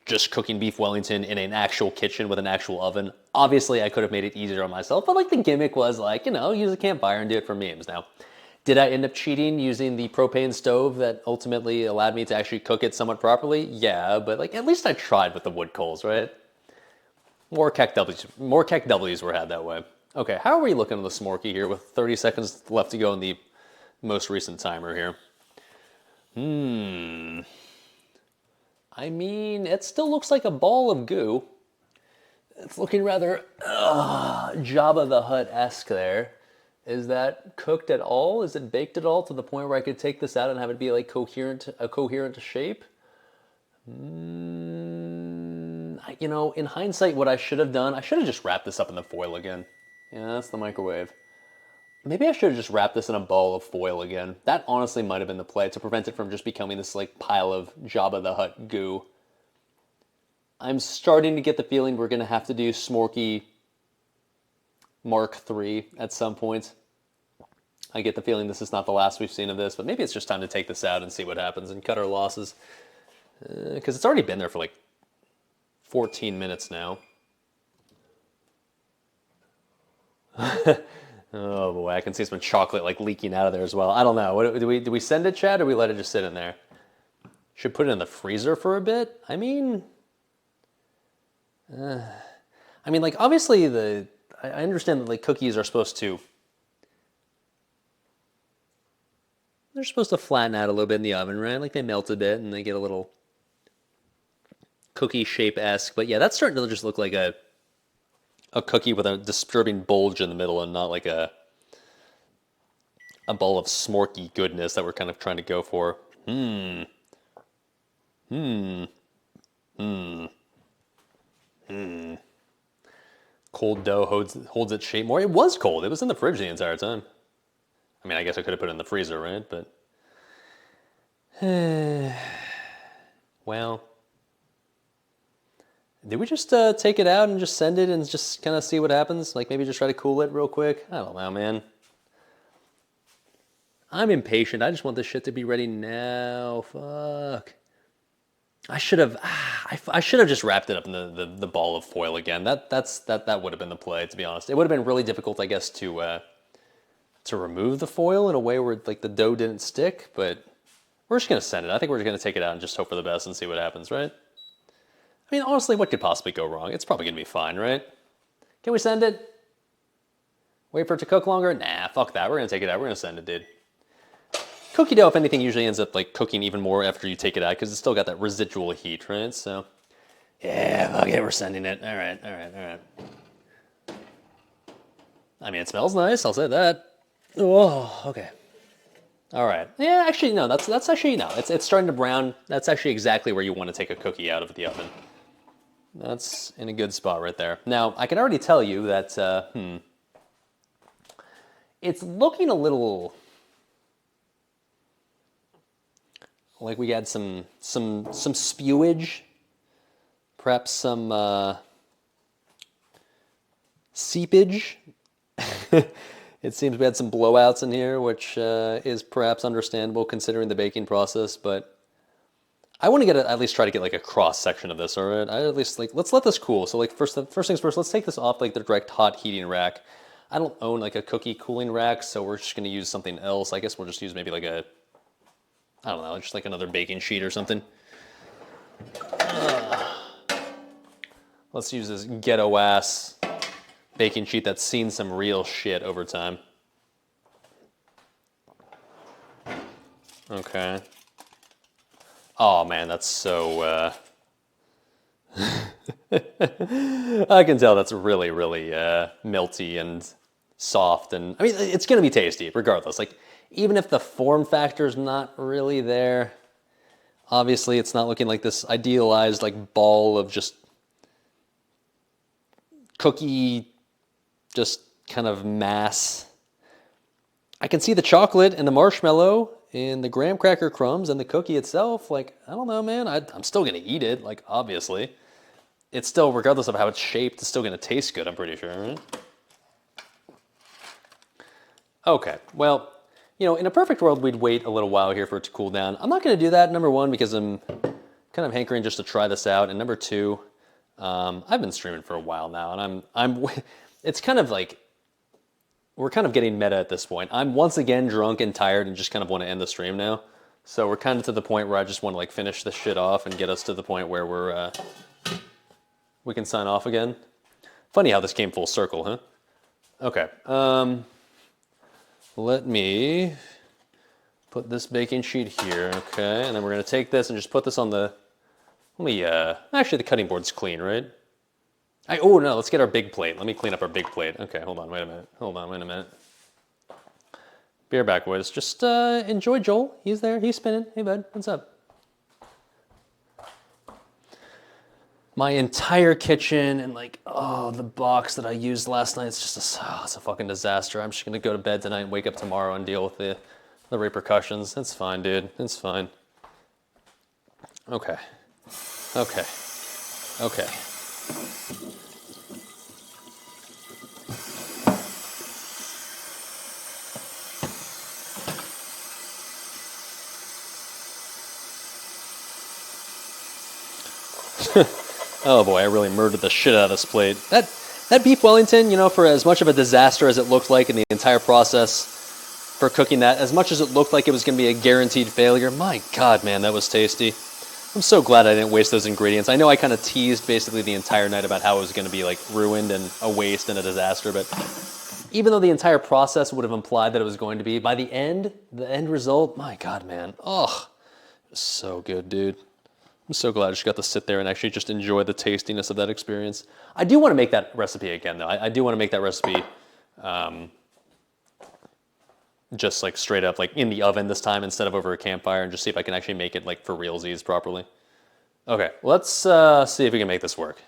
just cooking beef Wellington in an actual kitchen with an actual oven. Obviously, I could have made it easier on myself, but like the gimmick was like, you know, use a campfire and do it for memes. Now, did I end up cheating using the propane stove that ultimately allowed me to actually cook it somewhat properly? Yeah, but like at least I tried with the wood coals, right? More Keck W's were had that way. Okay, how are we looking at the Smorky here with 30 seconds left to go in the most recent timer here? I mean, it still looks like a ball of goo. It's looking rather Jabba the Hutt-esque there. Is that cooked at all? Is it baked at all to the point where I could take this out and have it be like a coherent shape? You know, in hindsight, what I should have done, I should have just wrapped this up in the foil again. Yeah, that's the microwave. Maybe I should have just wrapped this in a ball of foil again. That honestly might have been the play to prevent it from just becoming this like pile of Jabba the Hutt goo. I'm starting to get the feeling we're going to have to do Smorky Mark III at some point. I get the feeling this is not the last we've seen of this, but maybe it's just time to take this out and see what happens and cut our losses. Because it's already been there for like 14 minutes now. Oh boy, I can see some chocolate like leaking out of there as well. I don't know. Do we send it, Chad, or we let it just sit in there? Should put it in the freezer for a bit. I mean, like obviously I understand that like cookies are supposed to. They're supposed to flatten out a little bit in the oven, right? Like they melt a bit and they get a little cookie shape-esque. But yeah, that's starting to just look like a cookie with a disturbing bulge in the middle and not like a bowl of smorky goodness that we're kind of trying to go for. Cold dough holds its shape more. It was cold. It was in the fridge the entire time. I mean, I guess I could have put it in the freezer, right? But well, Did we just take it out and just send it and just kind of see what happens? Like maybe just try to cool it real quick? I don't know, man. I'm impatient. I just want this shit to be ready now. Fuck. I should have just wrapped it up in the ball of foil again. That would have been the play, to be honest. It would have been really difficult, I guess, to remove the foil in a way where like the dough didn't stick, but we're just gonna send it. I think we're just gonna take it out and just hope for the best and see what happens, right? I mean, honestly, what could possibly go wrong? It's probably gonna be fine, right? Can we send it? Wait for it to cook longer? Nah, fuck that. We're gonna take it out. We're gonna send it, dude. Cookie dough, if anything, usually ends up like cooking even more after you take it out because it's still got that residual heat, right? So, yeah, fuck it, we're sending it. All right. I mean, it smells nice. I'll say that. Oh, okay. All right. Yeah, actually, no. That's actually no. It's starting to brown. That's actually exactly where you want to take a cookie out of the oven. That's in a good spot right there. Now, I can already tell you that it's looking a little like we had some spewage, perhaps some seepage. It seems we had some blowouts in here, which is perhaps understandable considering the baking process, but I want to get at least try to get like a cross section of this, all right? I at least like, let's let this cool. So like first things first, let's take this off like the direct hot heating rack. I don't own like a cookie cooling rack, so we're just going to use something else. I guess we'll just use maybe like a, I don't know, just like another baking sheet or something. Let's use this ghetto ass baking sheet that's seen some real shit over time. Okay. Oh man, that's so I can tell that's really melty and soft, and I mean it's gonna be tasty regardless. Like even if the form factor is not really there, obviously it's not looking like this idealized like ball of just cookie, just kind of mass. I can see the chocolate and the marshmallow and the graham cracker crumbs and the cookie itself. Like, I don't know, man. I'm still going to eat it, like, obviously. It's still, regardless of how it's shaped, it's still going to taste good, I'm pretty sure, right? Okay, well, you know, in a perfect world, we'd wait a little while here for it to cool down. I'm not going to do that, number one, because I'm kind of hankering just to try this out. And number two, I've been streaming for a while now, and I'm it's kind of like, we're kind of getting meta at this point. I'm once again drunk and tired and just kind of want to end the stream now. So we're kind of to the point where I just want to like finish this shit off and get us to the point where we can sign off again. Funny how this came full circle, huh? Okay. Let me put this baking sheet here, okay? And then we're gonna take this and just put this on the, actually the cutting board's clean, right? Oh no, let's get our big plate. Let me clean up our big plate. Okay, hold on, wait a minute. Be right back, boys. Just enjoy Joel. He's there, he's spinning. Hey bud, what's up? My entire kitchen and like, the box that I used last night, it's just it's a fucking disaster. I'm just gonna go to bed tonight and wake up tomorrow and deal with the repercussions. It's fine, dude, it's fine. Okay. Oh boy, I really murdered the shit out of this plate. That beef Wellington, you know, for as much of a disaster as it looked like in the entire process for cooking that, as much as it looked like it was going to be a guaranteed failure, my God, man, that was tasty. I'm so glad I didn't waste those ingredients. I know I kind of teased basically the entire night about how it was going to be like ruined and a waste and a disaster, but even though the entire process would have implied that it was going to be, by the end result, my God, man, it was so good, dude. I'm so glad I just got to sit there and actually just enjoy the tastiness of that experience. I do want to make that recipe again, though. I do want to make that recipe just like straight up like in the oven this time instead of over a campfire, and just see if I can actually make it like for realsies properly. Okay, let's see if we can make this work.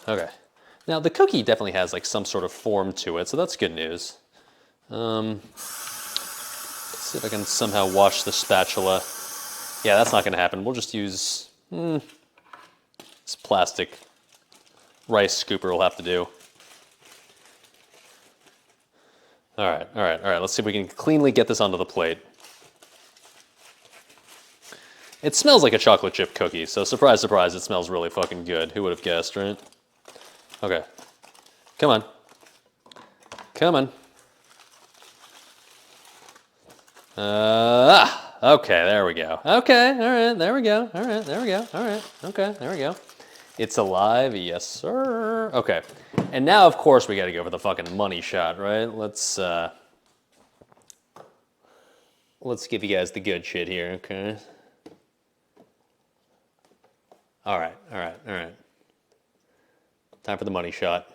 Okay, now the cookie definitely has like some sort of form to it, so that's good news. Let's see if I can somehow wash the spatula. Yeah, that's not going to happen. We'll just use, This plastic rice scooper will have to do. All right. Let's see if we can cleanly get this onto the plate. It smells like a chocolate chip cookie, so surprise, surprise, it smells really fucking good. Who would have guessed, right? Okay. Come on. Come on. Okay, there we go. Okay, all right, there we go. All right, there we go. All right, okay, there we go. It's alive, yes, sir. Okay, and now, of course, we got to go for the fucking money shot, right? Let's give you guys the good shit here, okay? All right. Time for the money shot.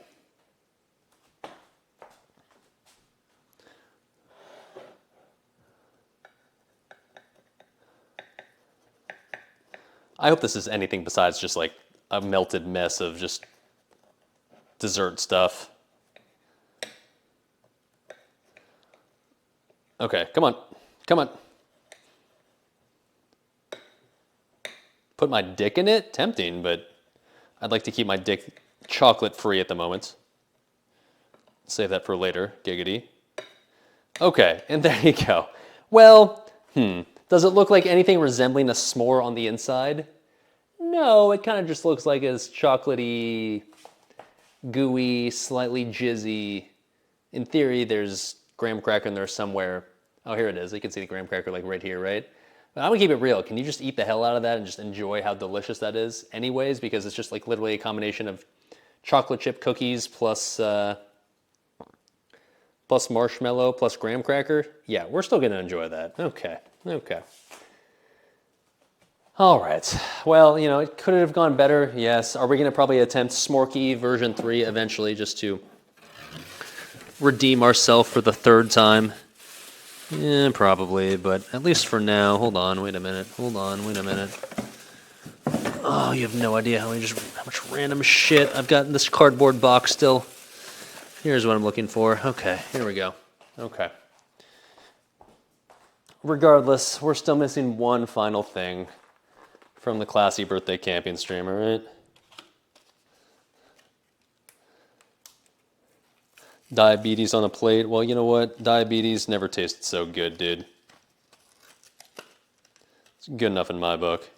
I hope this is anything besides just like a melted mess of just dessert stuff. Okay, come on. Come on. Put my dick in it? Tempting, but I'd like to keep my dick chocolate free at the moment. Save that for later, giggity. Okay, and there you go. Well, does it look like anything resembling a s'more on the inside? No, it kind of just looks like it's chocolatey, gooey, slightly jizzy. In theory, there's graham cracker in there somewhere. Oh, here it is. You can see the graham cracker like right here, right? But I'm gonna keep it real. Can you just eat the hell out of that and just enjoy how delicious that is anyways? Because it's just like literally a combination of chocolate chip cookies plus marshmallow plus graham cracker. Yeah, we're still gonna enjoy that. Okay. All right. Well, you know, it could have gone better. Yes. Are we going to probably attempt Smorky version 3 eventually just to redeem ourselves for the third time? Yeah, probably. But at least for now. Hold on. Wait a minute. Oh, you have no idea how much random shit I've got in this cardboard box still. Here's what I'm looking for. Okay. Here we go. Okay. Regardless, we're still missing one final thing from the classy birthday camping stream, all right? Diabetes on a plate. Well, you know what? Diabetes never tasted so good, dude. It's good enough in my book.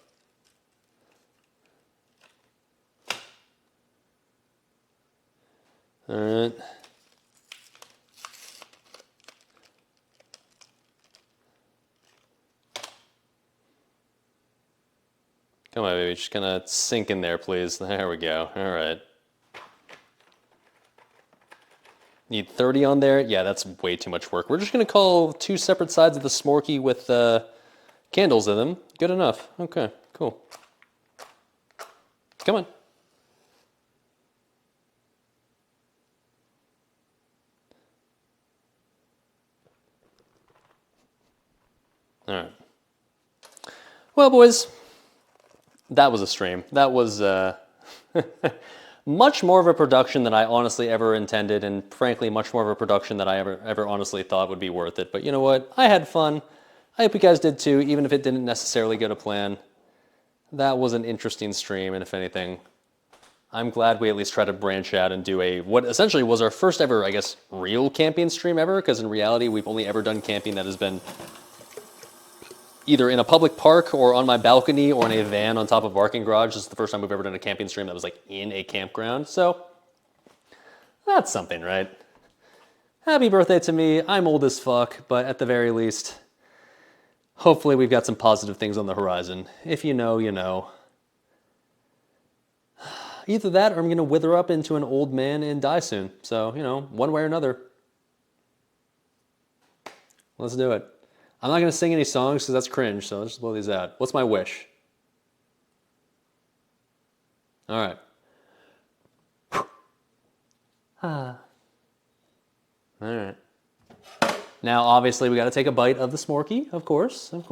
All right. Come on, baby. Just kind of sink in there, please. There we go. All right. Need 30 on there? Yeah, that's way too much work. We're just going to call 2 separate sides of the Smorky with candles in them. Good enough. Okay, cool. Come on. All right. Well, boys, that was a stream. That was much more of a production than I honestly ever intended, and frankly, much more of a production that I ever honestly thought would be worth it. But you know what? I had fun. I hope you guys did too, even if it didn't necessarily go to plan. That was an interesting stream, and if anything, I'm glad we at least tried to branch out and do what essentially was our first ever, I guess, real camping stream ever, because in reality, we've only ever done camping that has been either in a public park or on my balcony or in a van on top of a parking garage. This is the first time we've ever done a camping stream that was like in a campground. So that's something, right? Happy birthday to me. I'm old as fuck, but at the very least, hopefully we've got some positive things on the horizon. If you know, you know. Either that or I'm going to wither up into an old man and die soon. So, you know, one way or another. Let's do it. I'm not going to sing any songs because that's cringe, so let's just blow these out. What's my wish? All right. All right. Now, obviously, we got to take a bite of the Smorky, of course. Get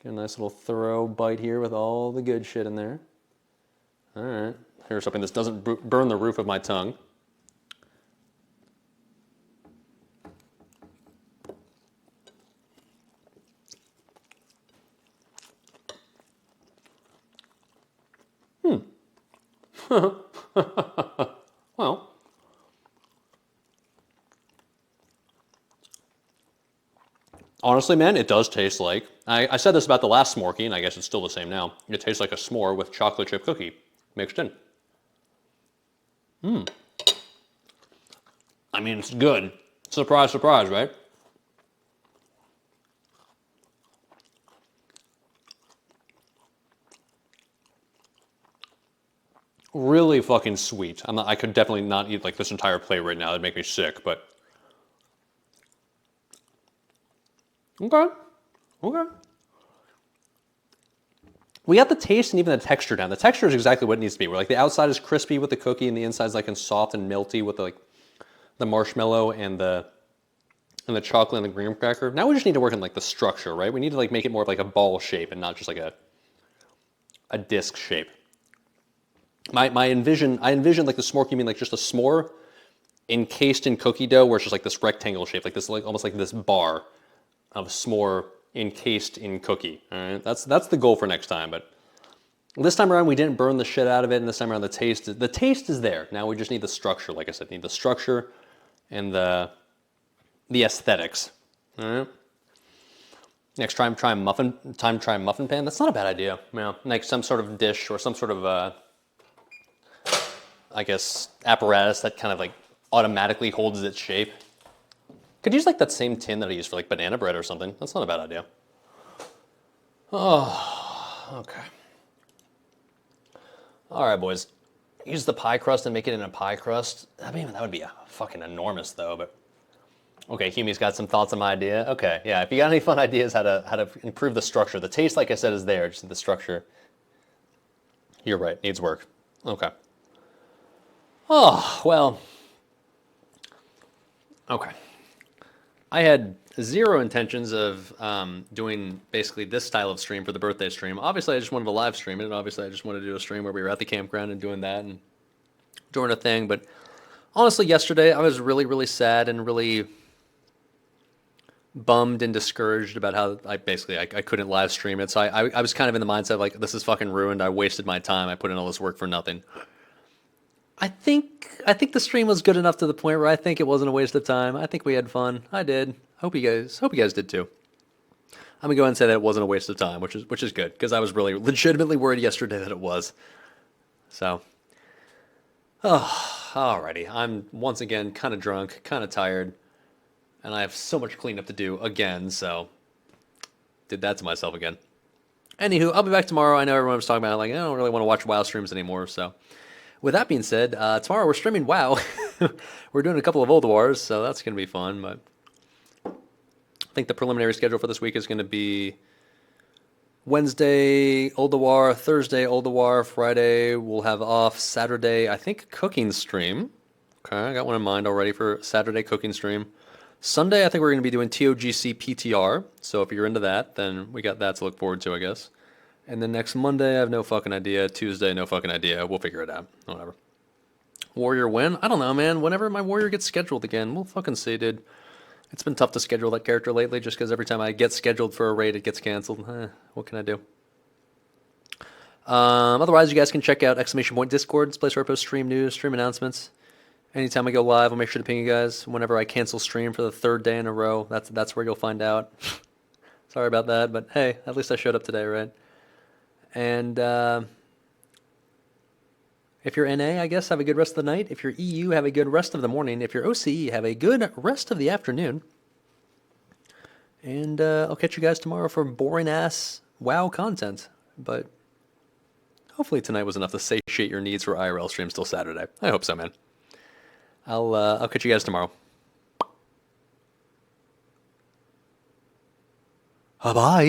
a nice little thorough bite here with all the good shit in there. All right. Here's hoping this doesn't burn the roof of my tongue. Well, honestly, man, it does taste like, I said this about the last Smorky, and I guess it's still the same now. It tastes like a s'more with chocolate chip cookie mixed in. I mean, it's good. Surprise, surprise, right? Really fucking sweet. I could definitely not eat like this entire plate right now. It'd make me sick, but okay. Okay. We got the taste and even the texture down. The texture is exactly what it needs to be. Where like the outside is crispy with the cookie and the inside is like soft and melty with the marshmallow and the chocolate and the graham cracker. Now we just need to work on like the structure, right? We need to like make it more of like a ball shape and not just like a disc shape. I envision like the s'more, you mean like just a s'more encased in cookie dough where it's just like this rectangle shape, like this, like almost like this bar of s'more encased in cookie. All right, that's the goal for next time. But this time around we didn't burn the shit out of it, and this time around the taste is there. Now we just need the structure. Like I said, need the structure and the aesthetics. All right. Next time try muffin pan. That's not a bad idea. You know, like some sort of dish or some sort of I guess apparatus that kind of like automatically holds its shape. Could use like that same tin that I use for like banana bread or something. That's not a bad idea. Oh, okay. All right, boys. Use the pie crust and make it in a pie crust. I mean, that would be fucking enormous though, but okay, Humi's got some thoughts on my idea. Okay, yeah, if you got any fun ideas how to improve the structure. The taste, like I said, is there, just the structure. You're right, needs work. Okay. Oh, well. Okay. I had zero intentions of doing basically this style of stream for the birthday stream. Obviously, I just wanted to live stream it, and obviously I just wanted to do a stream where we were at the campground and doing that and doing a thing. But honestly, yesterday I was really, really sad and really bummed and discouraged about how I couldn't live stream it. So I was kind of in the mindset of like, this is fucking ruined. I wasted my time. I put in all this work for nothing. I think the stream was good enough to the point where I think it wasn't a waste of time. I think we had fun. I did. Hope you guys did too. I'm gonna go ahead and say that it wasn't a waste of time, which is good because I was really legitimately worried yesterday that it was. So, alrighty. I'm once again kind of drunk, kind of tired, and I have so much cleanup to do again. So, did that to myself again. Anywho, I'll be back tomorrow. I know everyone was talking about it, like I don't really want to watch WoW streams anymore, so. With that being said, tomorrow we're streaming WoW. We're doing a couple of Old Wars, so that's going to be fun. But I think the preliminary schedule for this week is going to be Wednesday, Old War, Thursday, Old War, Friday, we'll have off, Saturday, I think cooking stream. Okay, I got one in mind already for Saturday cooking stream. Sunday, I think we're going to be doing TOGC PTR, so if you're into that, then we got that to look forward to, I guess. And then next Monday, I have no fucking idea. Tuesday, no fucking idea. We'll figure it out. Whatever. Warrior when? I don't know, man. Whenever my warrior gets scheduled again, we'll fucking see, dude. It's been tough to schedule that character lately just because every time I get scheduled for a raid, it gets canceled. What can I do? Otherwise, you guys can check out !Discord. It's a place where I post stream news, stream announcements. Anytime I go live, I'll make sure to ping you guys. Whenever I cancel stream for the third day in a row, that's where you'll find out. Sorry about that, but hey, at least I showed up today, right? And if you're NA, I guess, have a good rest of the night. If you're EU, have a good rest of the morning. If you're OCE, have a good rest of the afternoon. And I'll catch you guys tomorrow for boring-ass WoW content. But hopefully tonight was enough to satiate your needs for IRL streams till Saturday. I hope so, man. I'll catch you guys tomorrow. Bye-bye.